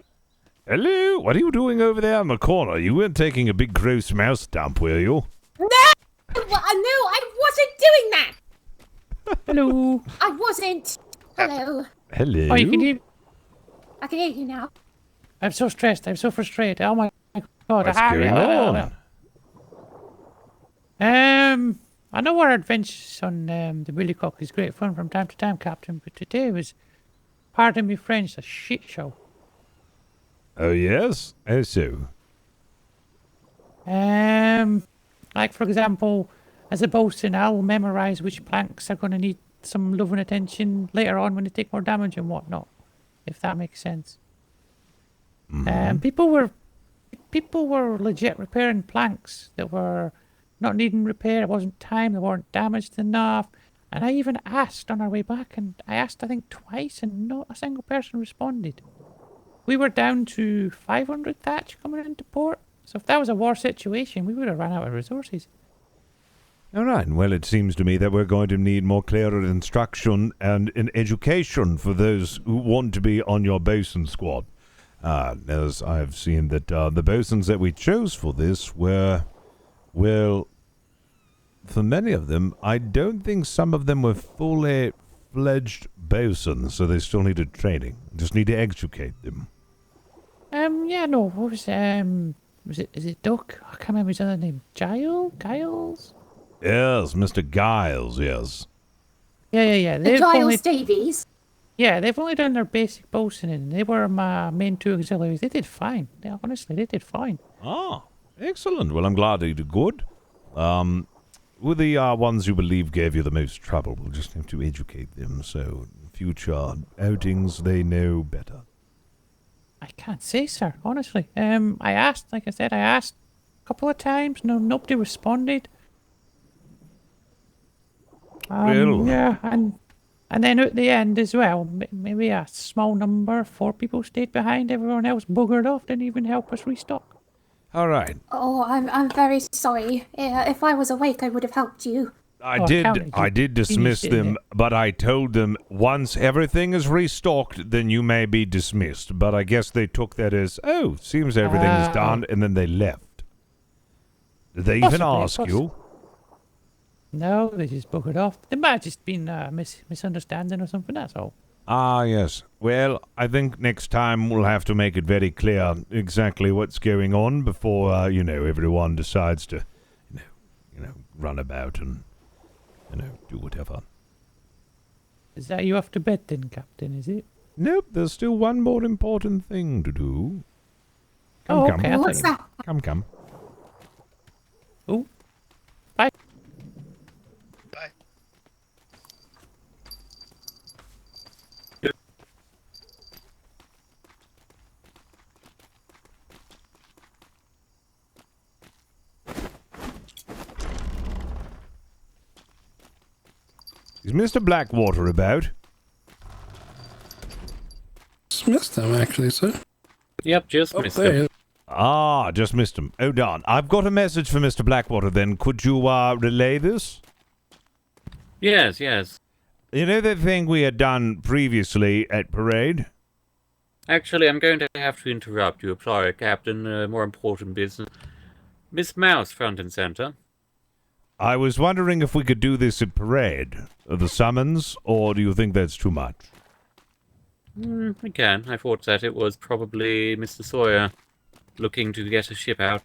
Hello, what are you doing over there in the corner? You weren't taking a big gross mouse dump, were you? No, I wasn't doing that. Hello. I wasn't. Hello. Hello. Oh, you can hear. I can hear you now. I'm so stressed. I'm so frustrated. Oh my god. What's going on? I know our adventures on the Billycock is great fun from time to time, Captain, but today was, pardon me French, a shit show. Oh yes? How so? Like for example, as a bosun, I'll memorize which planks are going to need some love and attention later on when they take more damage and whatnot, if that makes sense. People were legit repairing planks that were not needing repair. It wasn't time. They weren't damaged enough. And I even asked on our way back, and I asked I think twice, and not a single person responded. We were down to 500 thatch coming into port. So if that was a war situation, we would have run out of resources. All right, well, it seems to me that we're going to need more clearer instruction and an education for those who want to be on your bosun squad. As I've seen that the bosuns that we chose for this were, well, for many of them, I don't think some of them were fully fledged bosuns, so they still needed training. Just need to educate them. What was is it Duck? I can't remember his other name. Giles? Yes, Mr. Giles, yes. Yeah. Giles Davies. Yeah, they've only done their basic bosuning. They were my main two auxiliaries. They did fine. Honestly, they did fine. Ah, excellent. Well, I'm glad they did good. Who the ones you believe gave you the most trouble? We'll just have to educate them, so in future outings they know better. I can't say, sir, honestly. I asked a couple of times. Nobody responded. Yeah, and then at the end as well, maybe a small number, 4 people stayed behind. Everyone else buggered off, didn't even help us restock. All right. Oh, I'm very sorry. If I was awake, I would have helped you. I did dismiss them, but I told them once everything is restocked, then you may be dismissed. But I guess they took that as, oh, seems everything's done, and then they left. Did they even ask you? No, they just buggered off. There might have just been a misunderstanding or something, that's all. Ah, yes. Well, I think next time we'll have to make it very clear exactly what's going on before, everyone decides to, run about and, do whatever. Is that you off to bed then, Captain, is it? Nope, there's still one more important thing to do. Come, Oh, come. okay. What's that? Come, come. Oh. Bye. Bye. Is Mr. Blackwater about? Just missed him, actually, sir. Yep, just Oh, missed there he him. is. Ah, just missed him. Hold on. I've got a message for Mr. Blackwater then. Could you, relay this? Yes, yes. You know that thing we had done previously at parade? Actually, I'm going to have to interrupt you. Sorry, Captain. More important business. Miss Mouse, front and center. I was wondering if we could do this at parade. The summons, or do you think that's too much? I can. I thought that it was probably Mr. Sawyer looking to get a ship out.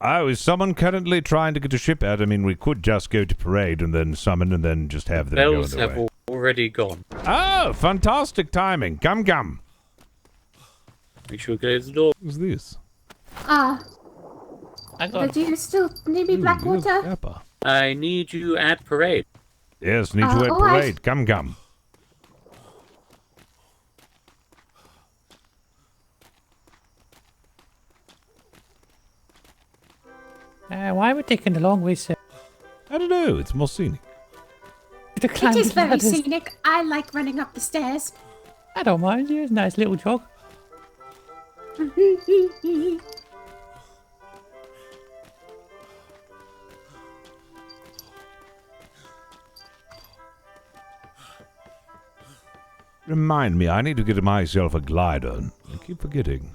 Oh, is someone currently trying to get a ship out? I mean, we could just go to parade and then summon and then just have them Bells go their have way. already gone. Oh, fantastic timing. Come, come. Make sure you close the door. Who's this? Do you still need me, Blackwater? Pepper. I need you at parade. Yes, need you at all right. parade. Come, come. Why are we taking the long way, sir? I don't know. It's more scenic. It is very scenic. I like running up the stairs. I don't mind. It's a nice little jog. Remind me, I need to get myself a glider. I keep forgetting.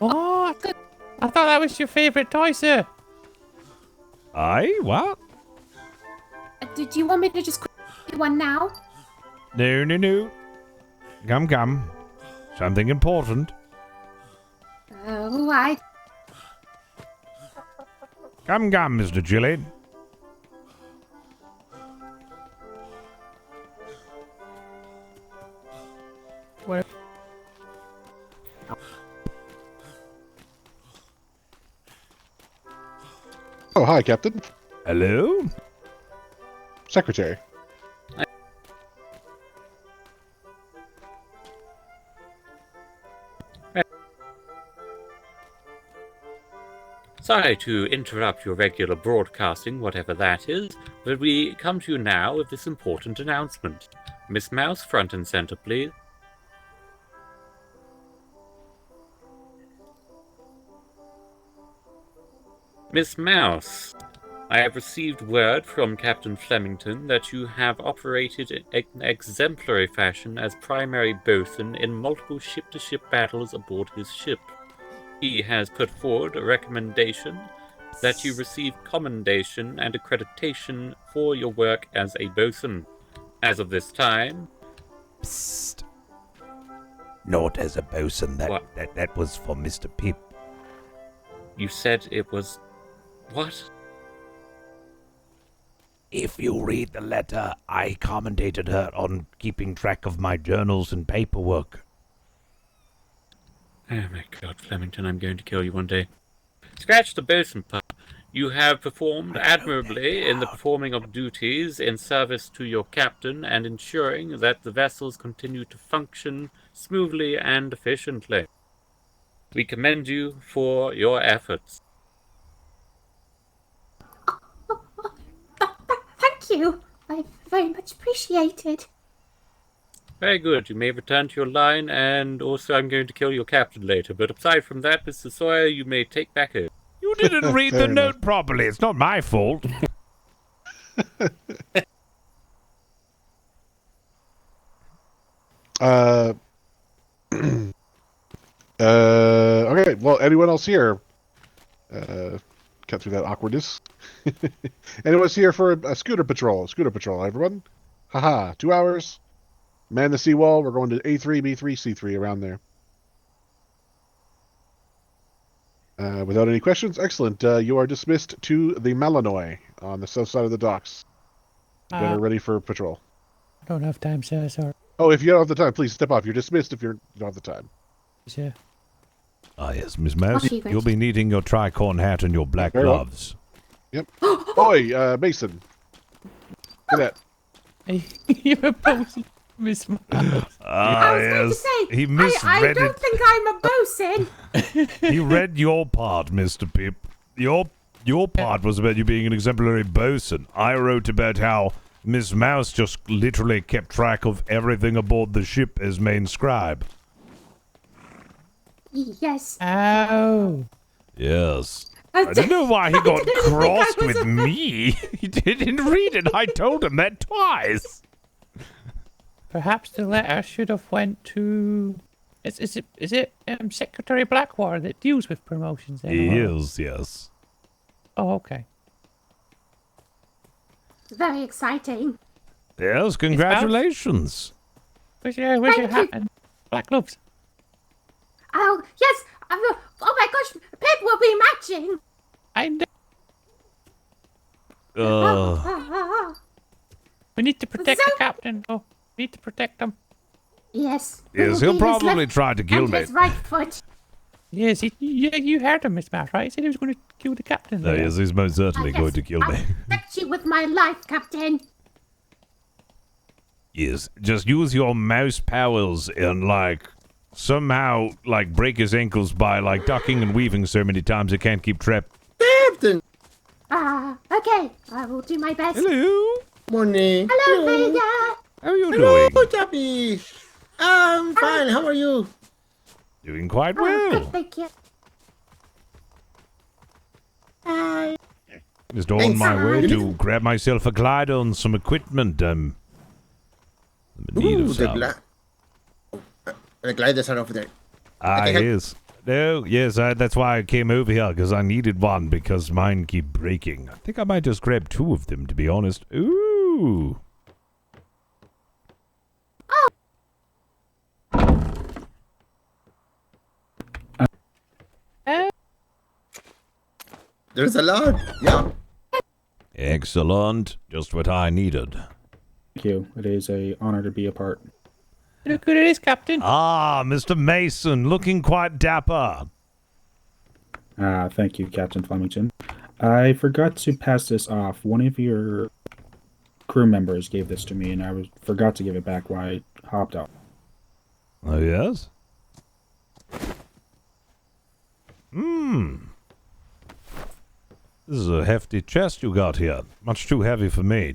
Oh, I thought that was your favourite toy, sir. Aye? What? Did you want me to just quickly one now? No, no, no. Come, come. Something important. Oh, I. Come, come, Mr. Chili. Where? Oh, hi, Captain. Hello? Secretary. Sorry to interrupt your regular broadcasting, whatever that is, but we come to you now with this important announcement. Miss Mouse, front and center, please. Miss Mouse, I have received word from Captain Flemington that you have operated in an exemplary fashion as primary bosun in multiple ship-to-ship battles aboard his ship. He has put forward a recommendation that you receive commendation and accreditation for your work as a bosun. As of this time... Psst. Not as a bosun. That was for Mr. Pip. You said it was... What? If you read the letter, I commendated her on keeping track of my journals and paperwork. Oh my god, Flemington, I'm going to kill you one day. Scratch the bosun part. You have performed admirably in the performing of duties in service to your captain and ensuring that the vessels continue to function smoothly and efficiently. We commend you for your efforts. Thank you. I very much appreciate it. Very good. You may return to your line, and also I'm going to kill your captain later. But aside from that, Mr. Sawyer, you may take back home. You didn't read the note properly. It's not my fault. Okay, well, anyone else here? Cut through that awkwardness. Anyone's here for a scooter patrol? Scooter patrol, everyone? Haha, 2 hours. Man the seawall. We're going to A3, B3, C3, around there. Without any questions, excellent. You are dismissed to the Malinois on the south side of the docks. Get her ready for patrol. I don't have time, sir. Sorry. Oh, if you don't have the time, please step off. You're dismissed if you don't have the time. Sir. Ah, yes, Miss Mouse. Okay, great. You'll be needing your tricorn hat and your black Very well. gloves. Yep. Oi, Mason. Look at You're opposing Miss Mouse. Ah, I was going to yes. say, He I misread don't it. think I'm a bosun. He read your part, Mr. Pip. Your part was about you being an exemplary bosun. I wrote about how Miss Mouse just literally kept track of everything aboard the ship as main scribe. Yes. Oh. Yes. I don't know why he got cross with me. He didn't read it. I told him that twice. Perhaps the letter should have went to. Is it Secretary Blackwater that deals with promotions? Then, He or- is, yes. Oh, okay. Very exciting. Yes, congratulations. Where's your Thank hat you. and black gloves? Oh, yes. Oh my gosh, Pip will be matching. I know. Oh. We need to protect the captain. Oh, we need to protect him. Yes. Yes, he'll probably try to kill and me. his right foot. Yes, you heard him, Miss Mouse, right? He said he was going to kill the captain. No, yes, he's most certainly Yes, going to kill I'll me. protect you with my life, Captain. Yes, just use your mouse powers and, like, somehow, like, break his ankles by, like, ducking and weaving so many times he can't keep trapped. Captain! Okay. I will do my best. Hello. Morning. Hello, Vega. How are you Hello, doing? Chappy. I'm fine. How are you? Doing quite Oh, well. good, thank you. Just on Thanks. my way to grab myself a glider and some equipment. I'm in need of some. The gliders are over there. Ah, can help. yes. No, yes, that's why I came over here, because I needed one, because mine keep breaking. I think I might just grab 2 of them, to be honest. Ooh. There's a lot. Yeah. Excellent. Just what I needed. Thank you. It is an honor to be a part. Look who it is, Captain. Ah, Mr. Mason, looking quite dapper. Thank you, Captain Flemington. I forgot to pass this off. One of your crew members gave this to me, and I forgot to give it back while I hopped out. Oh, yes? This is a hefty chest you got here. Much too heavy for me.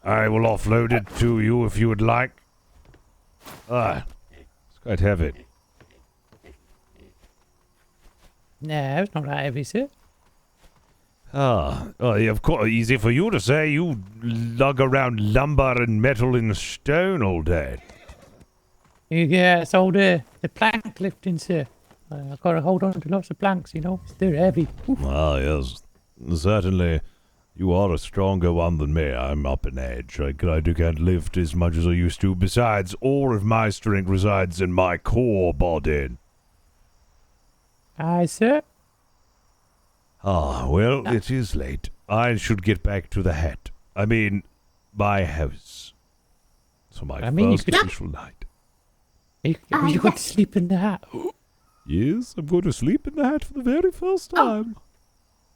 I will offload it to you if you would like. It's quite heavy. No, it's not that heavy, sir. Yeah, of course, easy for you to say. You lug around lumber and metal and stone all day. Yeah, it's all the plank lifting, sir. I've got to hold on to lots of planks, you know. They're heavy. Ah, yes. Certainly, you are a stronger one than me. I'm up in age. I can't lift as much as I used to. Besides, all of my strength resides in my core body. Aye, sir. Ah, well, it is late. I should get back to the hat. I mean, my house. So my first official night. Are you going to sleep in the hat? Yes, I'm going to sleep in the hat for the very first time.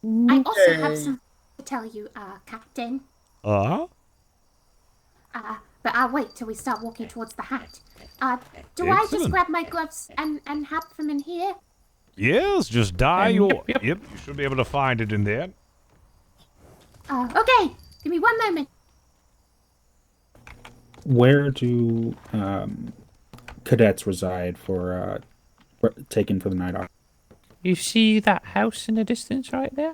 I also have something to tell you, Captain. Ah? But I'll wait till we start walking towards the hat. Do I just Excellent. grab my gloves and hat from in here? Yes, just dye your... Yep. Yep, you should be able to find it in there. Okay. Give me one moment. Where do cadets reside for taken for the night off? You see that house in the distance right there?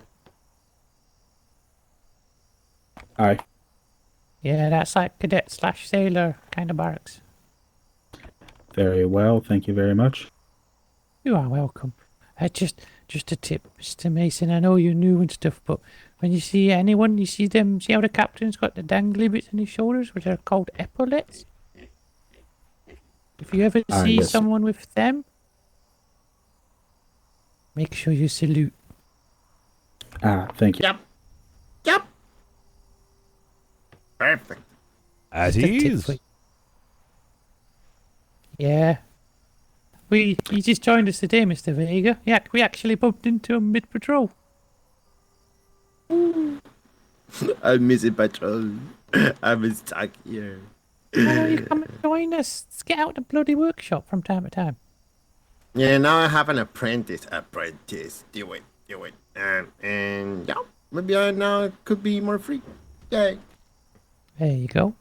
Aye. Yeah, that's like cadet / sailor kind of barracks. Very well. Thank you very much. You are welcome. Just a tip, Mr. Mason. I know you're new and stuff, but when you see anyone, you see them. See how the captain's got the dangly bits on his shoulders, which are called epaulets. If you ever see yes. someone with them, Make sure you salute. Thank you. Yep. Perfect. At Just a tip ease. for- Yeah. He just joined us today, Mr. Vega. Yeah, we actually bumped into him mid-patrol. I miss it, patrol. I'm stuck here. Why don't you come and join us? Let's get out the bloody workshop from time to time. Yeah, now I have an apprentice. Do it. And yeah, maybe I now could be more free. Yay. There you go.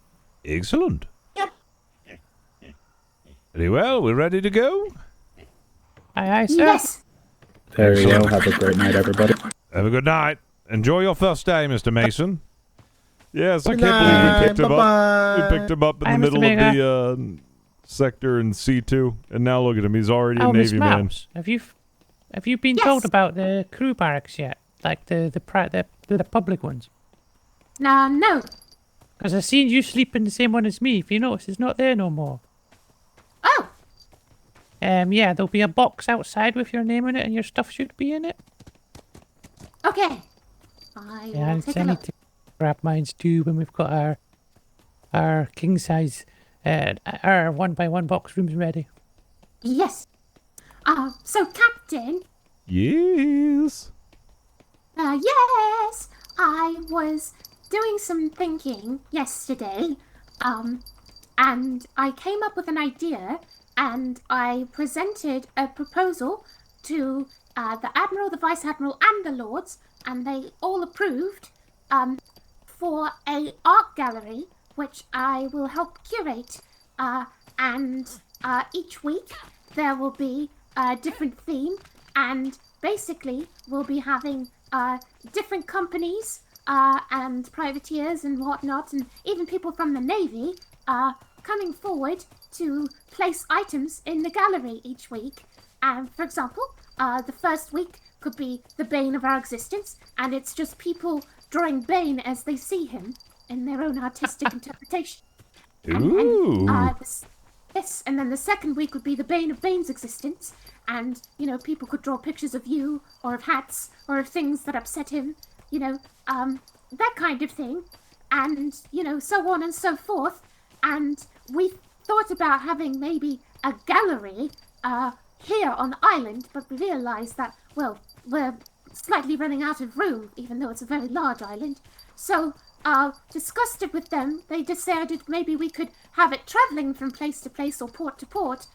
Excellent. Very well, we're ready to go? Aye, sir. Yes. Very well. Have a great night, everybody. Have a good night. Enjoy your first day, Mr. Mason. Yes, I Good can't believe night. we picked him up. Bye-bye. We picked him up in Bye, the Mr. middle of Vega. the sector in C2, and now look at him. He's already a Oh, Miss Navy man. Mouse, have you been told about the crew barracks yet? Like the public ones? No. Because I seen you sleep in the same one as me. If you notice, it's not there no more. Oh. Yeah, there'll be a box outside with your name in it, and your stuff should be in it. Okay. I Yeah, will take I a need look. to grab mine too when we've got our king size, our 1x1 box rooms ready. Yes. So Captain. Yes. Yes. I was doing some thinking yesterday, and I came up with an idea, and I presented a proposal to the Admiral, the Vice Admiral, and the Lords, and they all approved, for a art gallery, which I will help curate, and each week there will be a different theme, and basically we'll be having different companies and privateers and whatnot, and even people from the Navy coming forward to place items in the gallery each week. And for example, the first week could be the bane of our existence, and it's just people drawing Bane as they see him in their own artistic interpretation. Ooh. Yes, and then the second week would be the bane of Bane's existence, and, you know, people could draw pictures of you, or of hats, or of things that upset him, you know, that kind of thing, and, you know, so on and so forth. And we thought about having maybe a gallery here on the island, but we realised that, well, we're slightly running out of room, even though it's a very large island. So, discussed it with them. They decided maybe we could have it travelling from place to place or port to port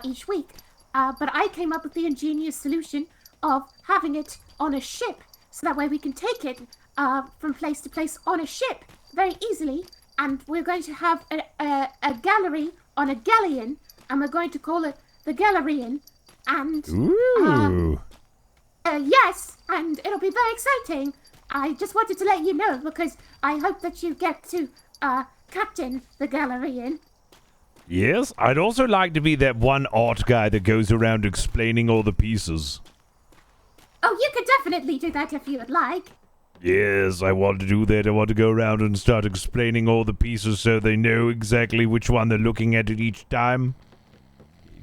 each week. But I came up with the ingenious solution of having it on a ship, so that way we can take it from place to place on a ship very easily. And we're going to have a gallery on a galleon, and we're going to call it the Gallerian. And Ooh. yes, and it'll be very exciting. I just wanted to let you know, because I hope that you get to captain the Gallerian. Yes, I'd also like to be that one art guy that goes around explaining all the pieces. Oh, you could definitely do that if you would like. Yes, I want to do that. I want to go around and start explaining all the pieces so they know exactly which one they're looking at each time.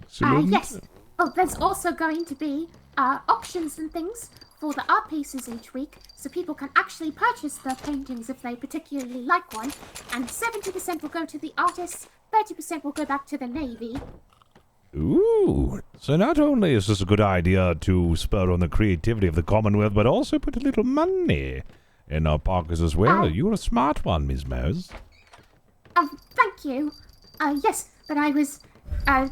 Excellent. Yes. Oh, there's also going to be auctions and things for the art pieces each week, so people can actually purchase the paintings if they particularly like one, and 70% will go to the artists, 30% will go back to the Navy. Ooh, so not only is this a good idea to spur on the creativity of the Commonwealth, but also put a little money in our pockets as well. You're a smart one, Ms. Mouse. Thank you. Yes, but I was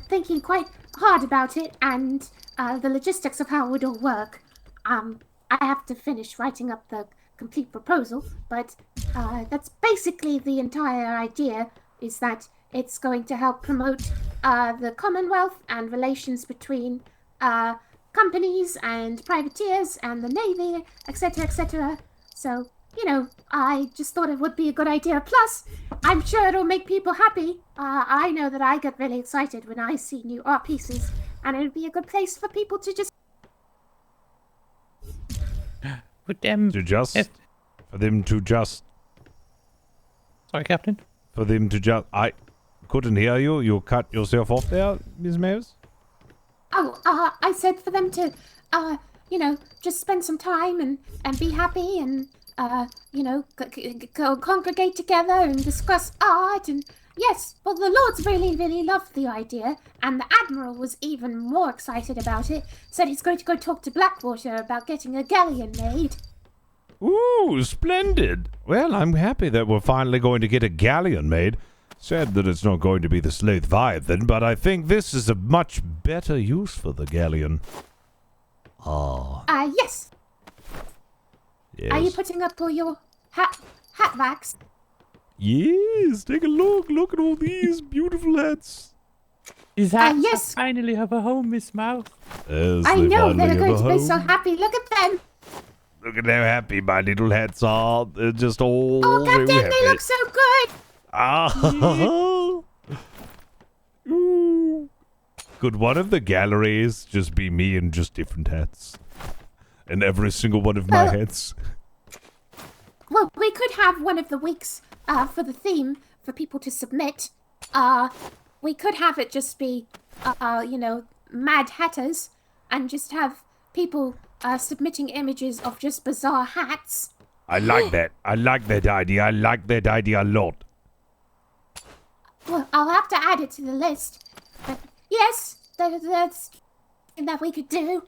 thinking quite hard about it, and the logistics of how it would all work. I have to finish writing up the complete proposal, but that's basically the entire idea, is that it's going to help promote the Commonwealth and relations between companies and privateers and the Navy, etc., etc. So, you know, I just thought it would be a good idea. Plus, I'm sure it'll make people happy. I know that I get really excited when I see new art pieces, and it would be a good place for people to just... But, For them to just... Sorry, Captain? For them to just... I couldn't hear you. You cut yourself off there, Ms. Mouse? Oh, I said for them to just spend some time and be happy and, congregate together and discuss art. And yes, well, the Lords really, really loved the idea, and the Admiral was even more excited about it. Said he's going to go talk to Blackwater about getting a galleon made. Ooh, splendid. Well, I'm happy that we're finally going to get a galleon made. Sad that it's not going to be the Sleuth Leviathan, but I think this is a much better use for the galleon. Yes. Yes. Are you putting up all your hat racks? Yes, take a look. Look at all these beautiful hats. Is that yes. finally have a home, Miss Mouse? I know, they're going to be so happy. Look at them. Look at how happy my little hats are. They're just all Oh, so Captain, happy. they look so good. Ah. Ooh. Could one of the galleries just be me in just different hats? And every single one of my hats? Well, we could have one of the weeks for the theme for people to submit. We could have it just be, Mad Hatters, and just have people submitting images of just bizarre hats. I like that. I like that idea. I like that idea a lot. Well, I'll have to add it to the list. But yes, that's something that we could do.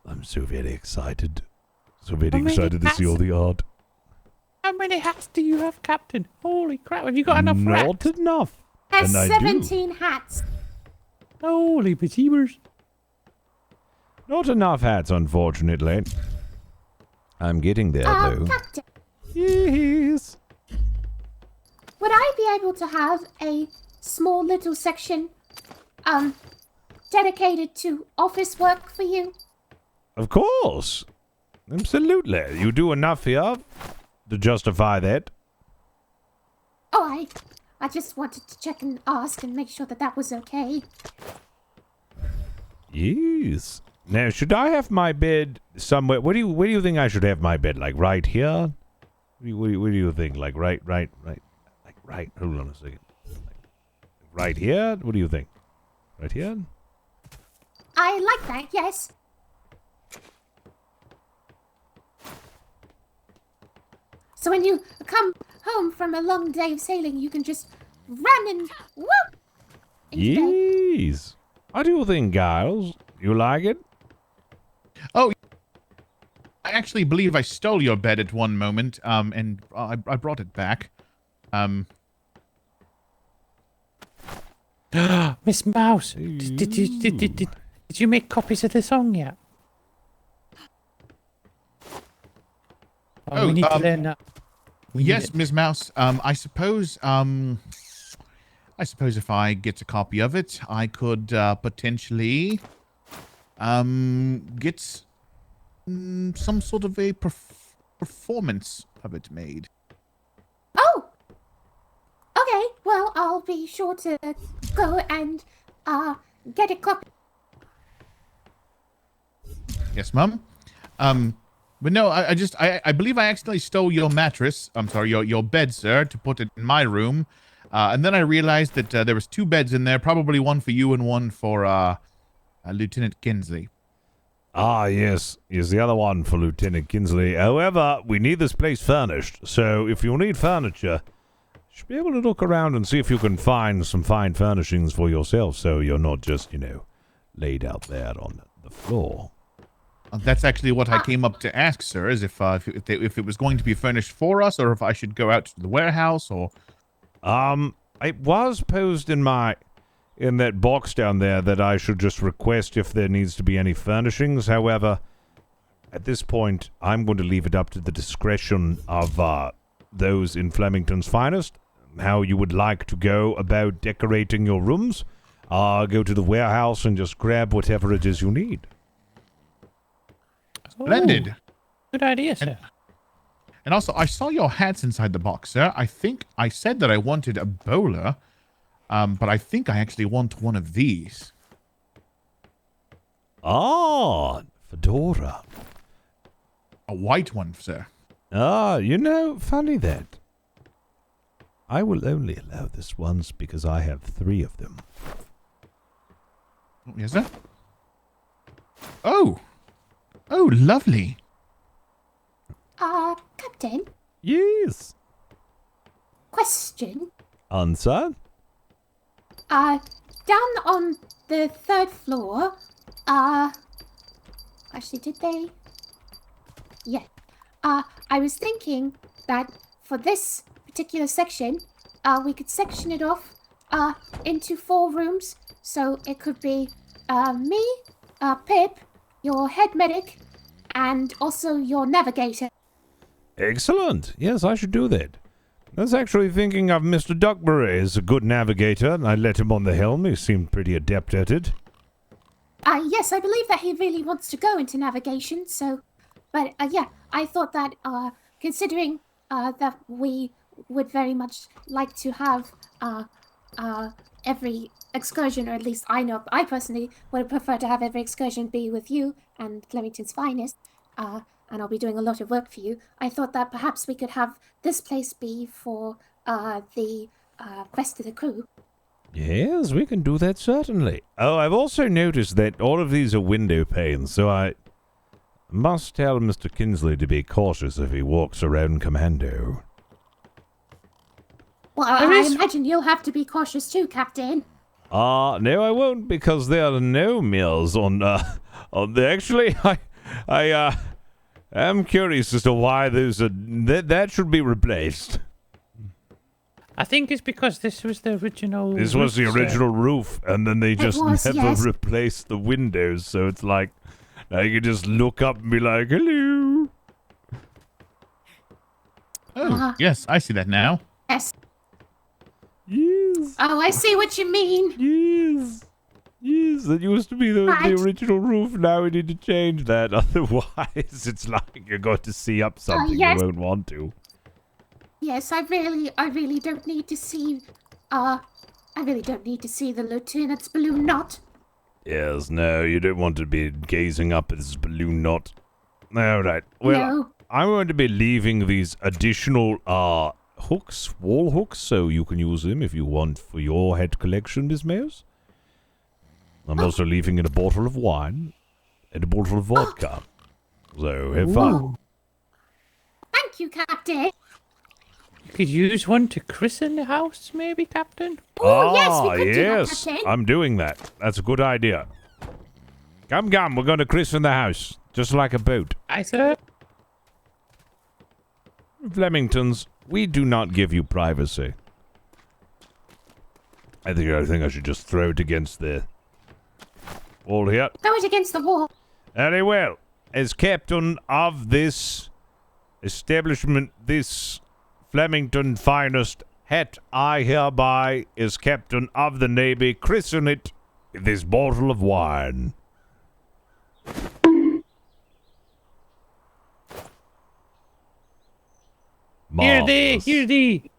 I'm so very excited. So very excited to see all the art. How many hats do you have, Captain? Holy crap, have you got enough Not racks? enough. There's And I do. 17 hats. Holy bejeebers. Not enough hats, unfortunately. I'm getting there, though. Captain. Yes. Would I be able to have a small little section, dedicated to office work for you? Of course. Absolutely. You do enough here to justify that. Oh, I just wanted to check and ask and make sure that that was okay. Yes. Now, should I have my bed somewhere? Where do you think I should have my bed? Like right here? What do you think? Like right. Hold on a second. Right here? What do you think? Right here? I like that, yes. So when you come home from a long day of sailing, you can just run and whoop. Yes. What do you think, Giles? You like it? Oh, I actually believe I stole your bed at one moment, and I brought it back. Miss Mouse, did you make copies of the song yet? We need to learn that. Yes, Miss Mouse. I suppose if I get a copy of it, I could potentially get some sort of a performance of it made. Oh! Okay, well, I'll be sure to go and get a copy. Yes, Mum. But no, I believe I accidentally stole your mattress. I'm sorry, your bed, sir, to put it in my room. And then I realized that there was 2 beds in there, probably one for you and one for Lieutenant Kinsley. Ah, yes. Yes, the other one for Lieutenant Kinsley. However, we need this place furnished, so if you need furniture, you should be able to look around and see if you can find some fine furnishings for yourself, so you're not just, laid out there on the floor. That's actually what I came up to ask, sir, is if it was going to be furnished for us, or if I should go out to the warehouse, or... It was posed in that box down there that I should just request if there needs to be any furnishings. However, at this point, I'm going to leave it up to the discretion of those in Flemington's finest, how you would like to go about decorating your rooms. Go to the warehouse and just grab whatever it is you need. Splendid. Ooh, good idea, sir. And also, I saw your hats inside the box, sir. I think I said that I wanted a bowler, but I think I actually want one of these. Ah, fedora. A white one, sir. Ah, funny that. I will only allow this once because I have 3 of them. Yes, sir? Oh, lovely. Captain, Yes. question. Answer? Down on the 3rd floor, actually, did they? Yeah. I was thinking that for this particular section, we could section it off, into 4 rooms. So it could be, me, Pip, your head medic, and also your navigator. Excellent. Yes, I should do that. I was actually thinking of Mr. Duckbury as a good navigator, and I let him on the helm. He seemed pretty adept at it. Yes, I believe that he really wants to go into navigation, so... But, yeah, I thought that, considering, that we would very much like to have, every excursion, or at least I personally would prefer to have every excursion be with you and Flemington's finest, and I'll be doing a lot of work for you. I thought that perhaps we could have this place be for, the, rest of the crew. Yes, we can do that, certainly. Oh, I've also noticed that all of these are window panes, so I must tell Mr. Kinsley to be cautious if he walks around commando. Well, I imagine you'll have to be cautious too, Captain. No, I won't, because there are no mills on the... Actually, I am curious as to why those are... That should be replaced. I think it's because this was the original... This was the original roof, and then they just never replaced the windows, so it's like... Now you can just look up and be like, hello. Oh, yes, I see that now. Yes. Yes. Oh, I see what you mean. Yes. Yes, that used to be the original roof. Now we need to change that. Otherwise, it's like you're going to see up something yes. you won't want to. Yes, I really don't need to see, I really don't need to see the lieutenant's balloon knot. Yes, no, you don't want to be gazing up at this balloon knot. Alright, well, No. I'm going to be leaving these additional, hooks, wall hooks, so you can use them if you want for your head collection, Miss Mouse. I'm also leaving in a bottle of wine and a bottle of vodka. So, have fun. Thank you, Captain. You could use one to christen the house, maybe, Captain? Oh, yes, we could do that, yes, Captain. I'm doing that. That's a good idea. Come, we're going to christen the house, just like a boat. Aye, sir. Flemingtons, we do not give you privacy. I think I should just throw it against the wall here. Throw it against the wall. Very well. As captain of this establishment, this Flemington finest hat, I hereby, as captain of the Navy, christen it this bottle of wine. Here thee.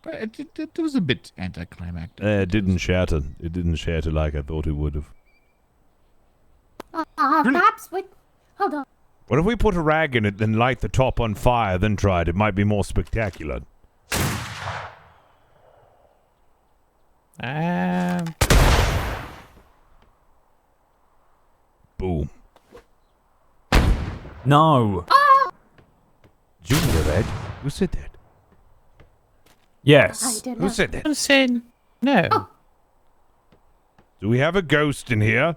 It was a bit anticlimactic. It didn't shatter. It didn't shatter like I thought it would have. Perhaps we... Hold on. What if we put a rag in it, then light the top on fire, then try it? It might be more spectacular. Boom. No. Did you hear that? Who said that? Yes. Who said that? I'm saying no. Do we have a ghost in here?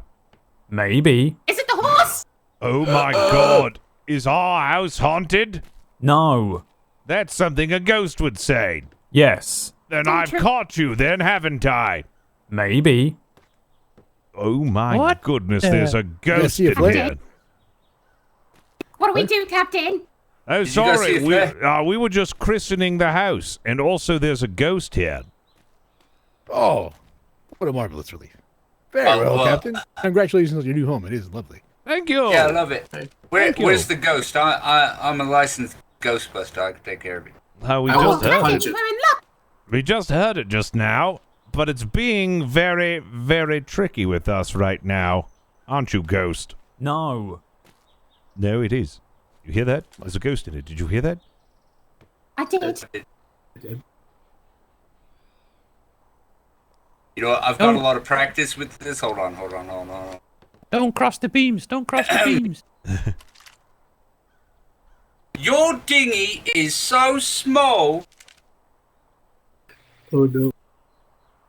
Maybe. Is it the horse? Oh my god. Is our house haunted? No. That's something a ghost would say. Yes. Then I've caught you then, haven't I? Maybe. Oh my What goodness, the- there's a ghost see a in flame? here. What do we do, Captain? Oh, Did you guys see sorry. a We were just christening the house, and also there's a ghost here. Oh, what a marvelous relief. Very Oh, well, well, Captain. Congratulations on your new home. It is lovely. Thank you. Yeah, I love it. Thank you. Where's the ghost? I'm a licensed ghostbuster. I can take care of it. How we I just won't heard punch it. it. We're in luck. We just heard it just now, but it's being very, very tricky with us right now. Aren't you, ghost? No. No, it is. You hear that? There's a ghost in it. Did you hear that? I did. You know, I've got a lot of practice with this. Hold on. Don't cross the beams. Don't cross the beams. Your dinghy is so small. Oh no.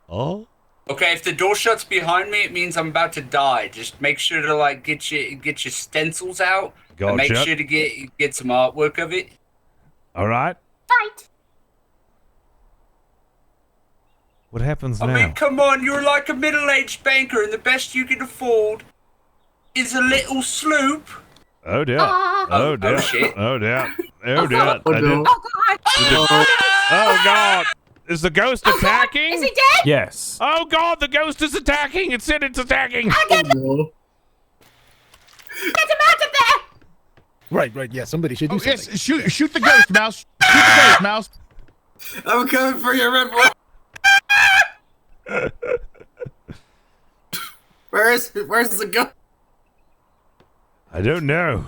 Oh. Okay, if the door shuts behind me, it means I'm about to die. Just make sure to like get your stencils out. And make Gotcha. sure to get some artwork of it. All right. Right. What happens I now? mean, come on, you're like a middle-aged banker, and the best you can afford is a little sloop. Oh dear. Ah. Oh dear. Oh, shit. Oh dear. Oh dear. Oh, I no. did- Oh God. Oh God. Is the ghost attacking? Is he dead? Yes. Oh God, the ghost is attacking. It said it's attacking. Oh, no. Get him out of there! Right. Yeah, somebody should do something. Yes, shoot the ghost, Mouse. Shoot the ghost, Mouse. I'm coming for you, Red Boy. Where's the gun? I don't know.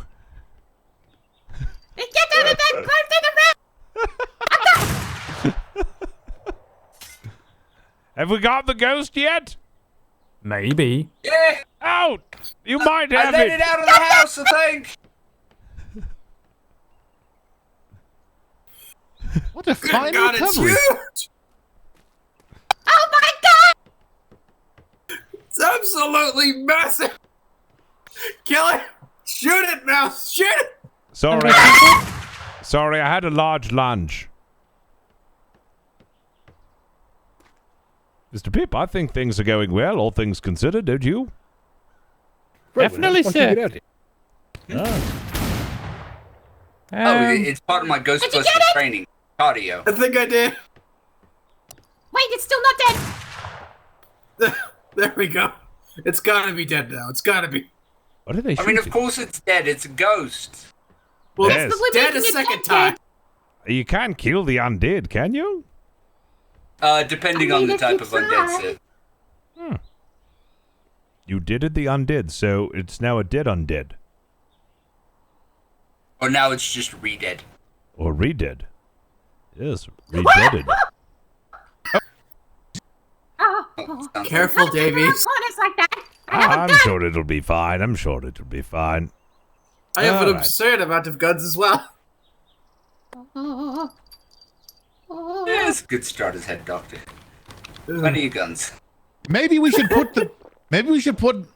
Get out of that part of the Have we got the ghost yet? Maybe. Yeah, Out! You might I have let it. it out of the house, I think. What a fine God, it's recovery. huge. Oh my God! It's absolutely massive. Kill it. Shoot it, Mouse. Shoot it. Sorry. Sorry, I had a large lunch. Mr. Pip, I think things are going well, all things considered, don't you? Definitely, sir. It's part of my Ghostbusters training. Cardio. I think I did. Wait, it's still not dead. There we go. It's gotta be dead now. It's gotta be. What are they I mean, of course it's dead. It's a ghost. Well, Yes. it's dead a second time. You can't kill the undead, can you? Depending I on mean, the if type you of undead, try. sir. You did it the undead, so it's now a dead undead. Or now it's just re-dead. Or re-dead. Yes, re-deaded. Oh, Careful, Davies. corners like that. I'm sure it'll be fine. I'm sure it'll be fine. I have an All right. absurd amount of guns as well. Oh. Yeah, it's a good start as head doctor. Plenty of guns. Maybe we should put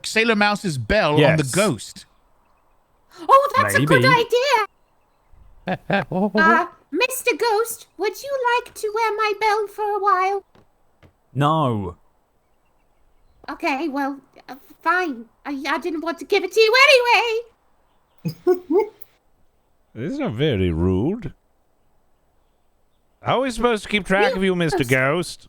Sailor Mouse's bell on the Yes. ghost. Oh, that's a good Maybe. idea. Mr. Ghost, would you like to wear my bell for a while? No. Okay, well, fine. I didn't want to give it to you anyway. It's not very rude. How are we supposed to keep track of you, Mr. Ghost?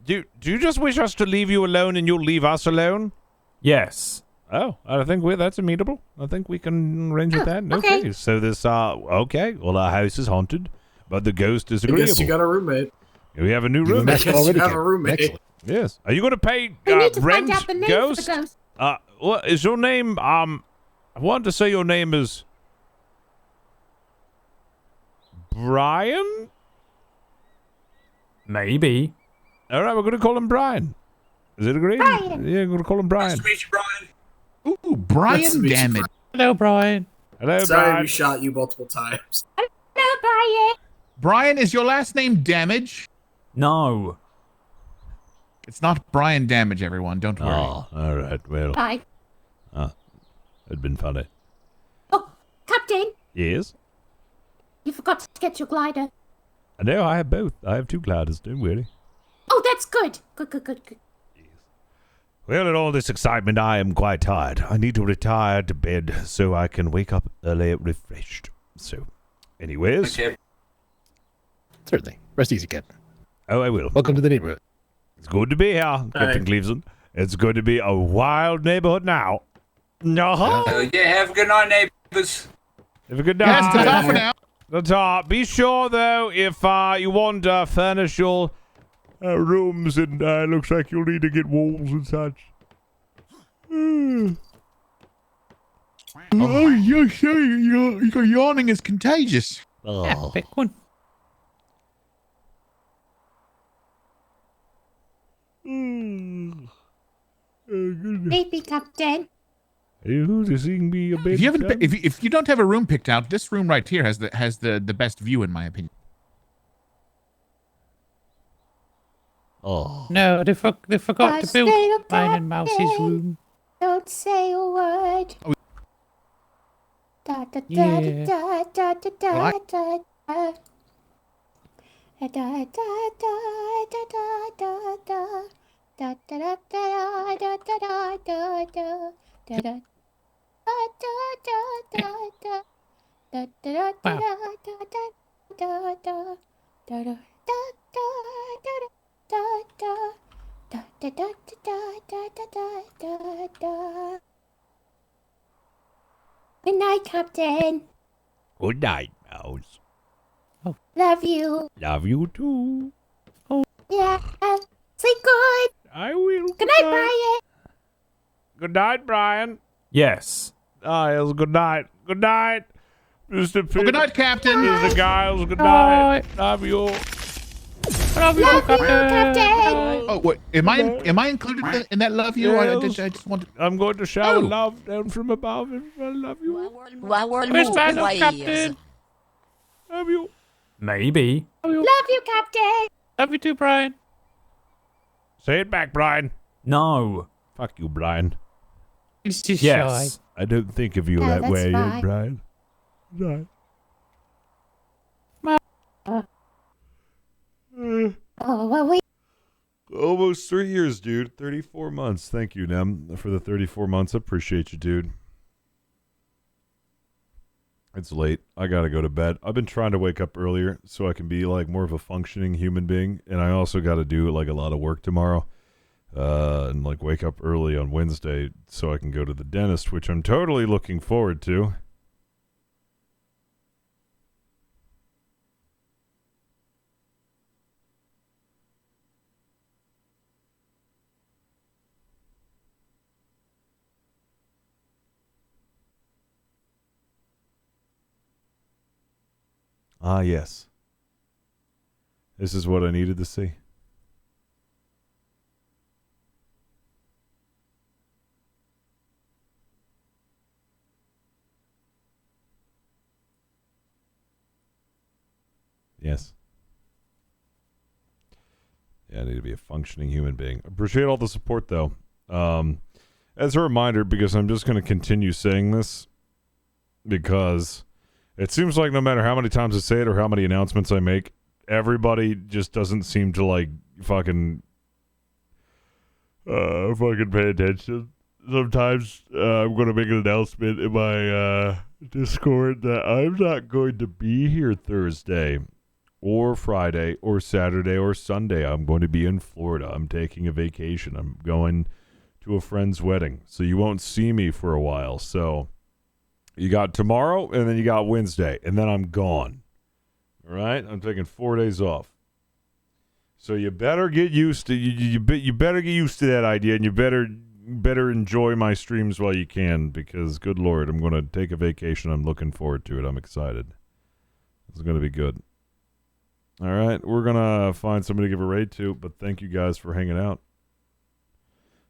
Do you just wish us to leave you alone and you'll leave us alone? Yes. Oh, I think that's amenable. I think we can arrange with that. okay. So this, okay. Well, our house is haunted, but the ghost is I agreeable. guess you got a roommate. We have a new I roommate. guess you have a roommate. Excellent. Yes. Are you going to pay We need to rent, find out the name ghost? of the ghost. What is your name? I want to say your name is Brian. Maybe. All right, we're going to call him Brian. Is it agreed? Brian. Yeah, we're going to call him Brian. Nice to meet you, Brian. Ooh, Nice to Brian meet you, Damage. Hello, Brian. Hello, Sorry Brian. we shot you multiple times. Hello, Brian. Brian, is your last name Damage? No. It's not Brian Damage, everyone. Don't worry. Oh, all right. Well, Bye. it'd been funny. Oh, Captain, Yes. you forgot to get your glider. I know. I have both. I have two gliders. Don't worry. Oh, that's good. Good. Well, in all this excitement, I am quite tired. I need to retire to bed so I can wake up early refreshed. So, anyways. Okay. Certainly. Rest easy, Captain. Oh, I will. Welcome to the neighborhood. It's good to be here, Captain Cleveson. It's going to be a wild neighborhood now. No. Yeah, have a good night, neighbors. Have a good night. Yes, ta-ta for now. Ta-ta. Be sure, though, if you want to furnish your rooms, and looks like you'll need to get walls and such. Oh, your yawning is contagious. Yeah, pick one. Maybe me, Captain. You seeing me a bit? If you haven't, if you don't have a room picked out, this room right here has the best view in my opinion. Oh. No, they forgot to build Stay, mine and Mouse's Captain. room. Don't say a word. Da da da Yeah. da da da da Well, da da. Da da da da da da da da. Da da da da da da da da da. Da da da da da da. Da da da da da da da da. Da da da da da da. Da da da da da da da da. Good night, Captain. Good night, Mouse. Love you. Love you too. Yeah. Sleep good. I will. Good night, Brian. Good night, Brian. Yes. Giles, good night. Good night, Mr. P. Good night, Captain. Mr. Giles, good night. Love you. Love you, Captain. Oh, what? Am I included in that love you? I just want to... I'm going to shower love down from above. I love you. Where's my love, Captain? Love you. Maybe. Love you, Captain. Love you too, Brian. Say it back, Brian. No. Fuck you, Brian. He's just Yes. shy. I don't think of you No, that that's way, fine. Brian. Right. Oh, well, we. Almost 3 years, dude. 34 months. Thank you, Nem, for the 34 months. Appreciate you, dude. It's late. I gotta go to bed. I've been trying to wake up earlier so I can be like more of a functioning human being, and I also got to do like a lot of work tomorrow, and like wake up early on Wednesday so I can go to the dentist, which I'm totally looking forward to. Ah, yes. This is what I needed to see. Yes. Yeah, I need to be a functioning human being. Appreciate all the support, though. As a reminder, because I'm just going to continue saying this, because it seems like no matter how many times I say it or how many announcements I make, everybody just doesn't seem to like fucking pay attention. Sometimes I'm going to make an announcement in my Discord that I'm not going to be here Thursday or Friday or Saturday or Sunday. I'm going to be in Florida. I'm taking a vacation. I'm going to a friend's wedding. So you won't see me for a while. So you got tomorrow, and then you got Wednesday, and then I'm gone. All right? I'm taking 4 days off. So you better get used to you better get used to that idea, and you better enjoy my streams while you can, because good Lord, I'm going to take a vacation. I'm looking forward to it. I'm excited. It's going to be good. All right, we're going to find somebody to give a raid to, but thank you guys for hanging out.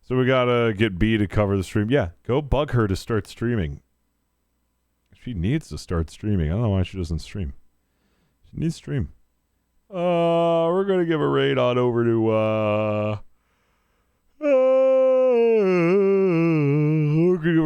So we got to get B to cover the stream. Yeah, go bug her to start streaming. She needs to start streaming. I don't know why she doesn't stream. She needs to stream. We're going to give a raid on over to, we'll give a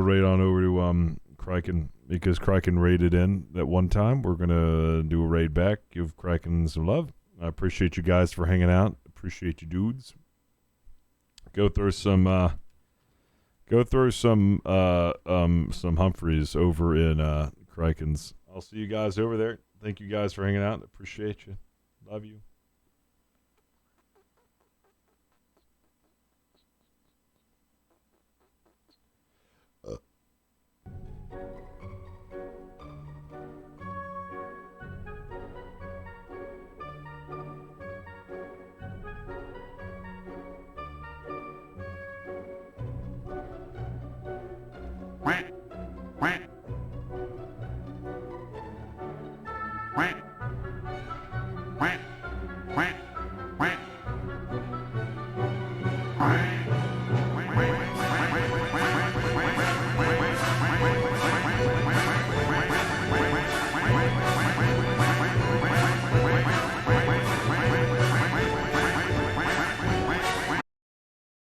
raid on over to, Kraken, because Kraken raided in at one time. We're going to do a raid back, give Kraken some love. I appreciate you guys for hanging out. Appreciate you dudes. Go throw some Humphreys over in Kraken's. I'll see you guys over there. Thank you guys for hanging out. Appreciate you. Love you.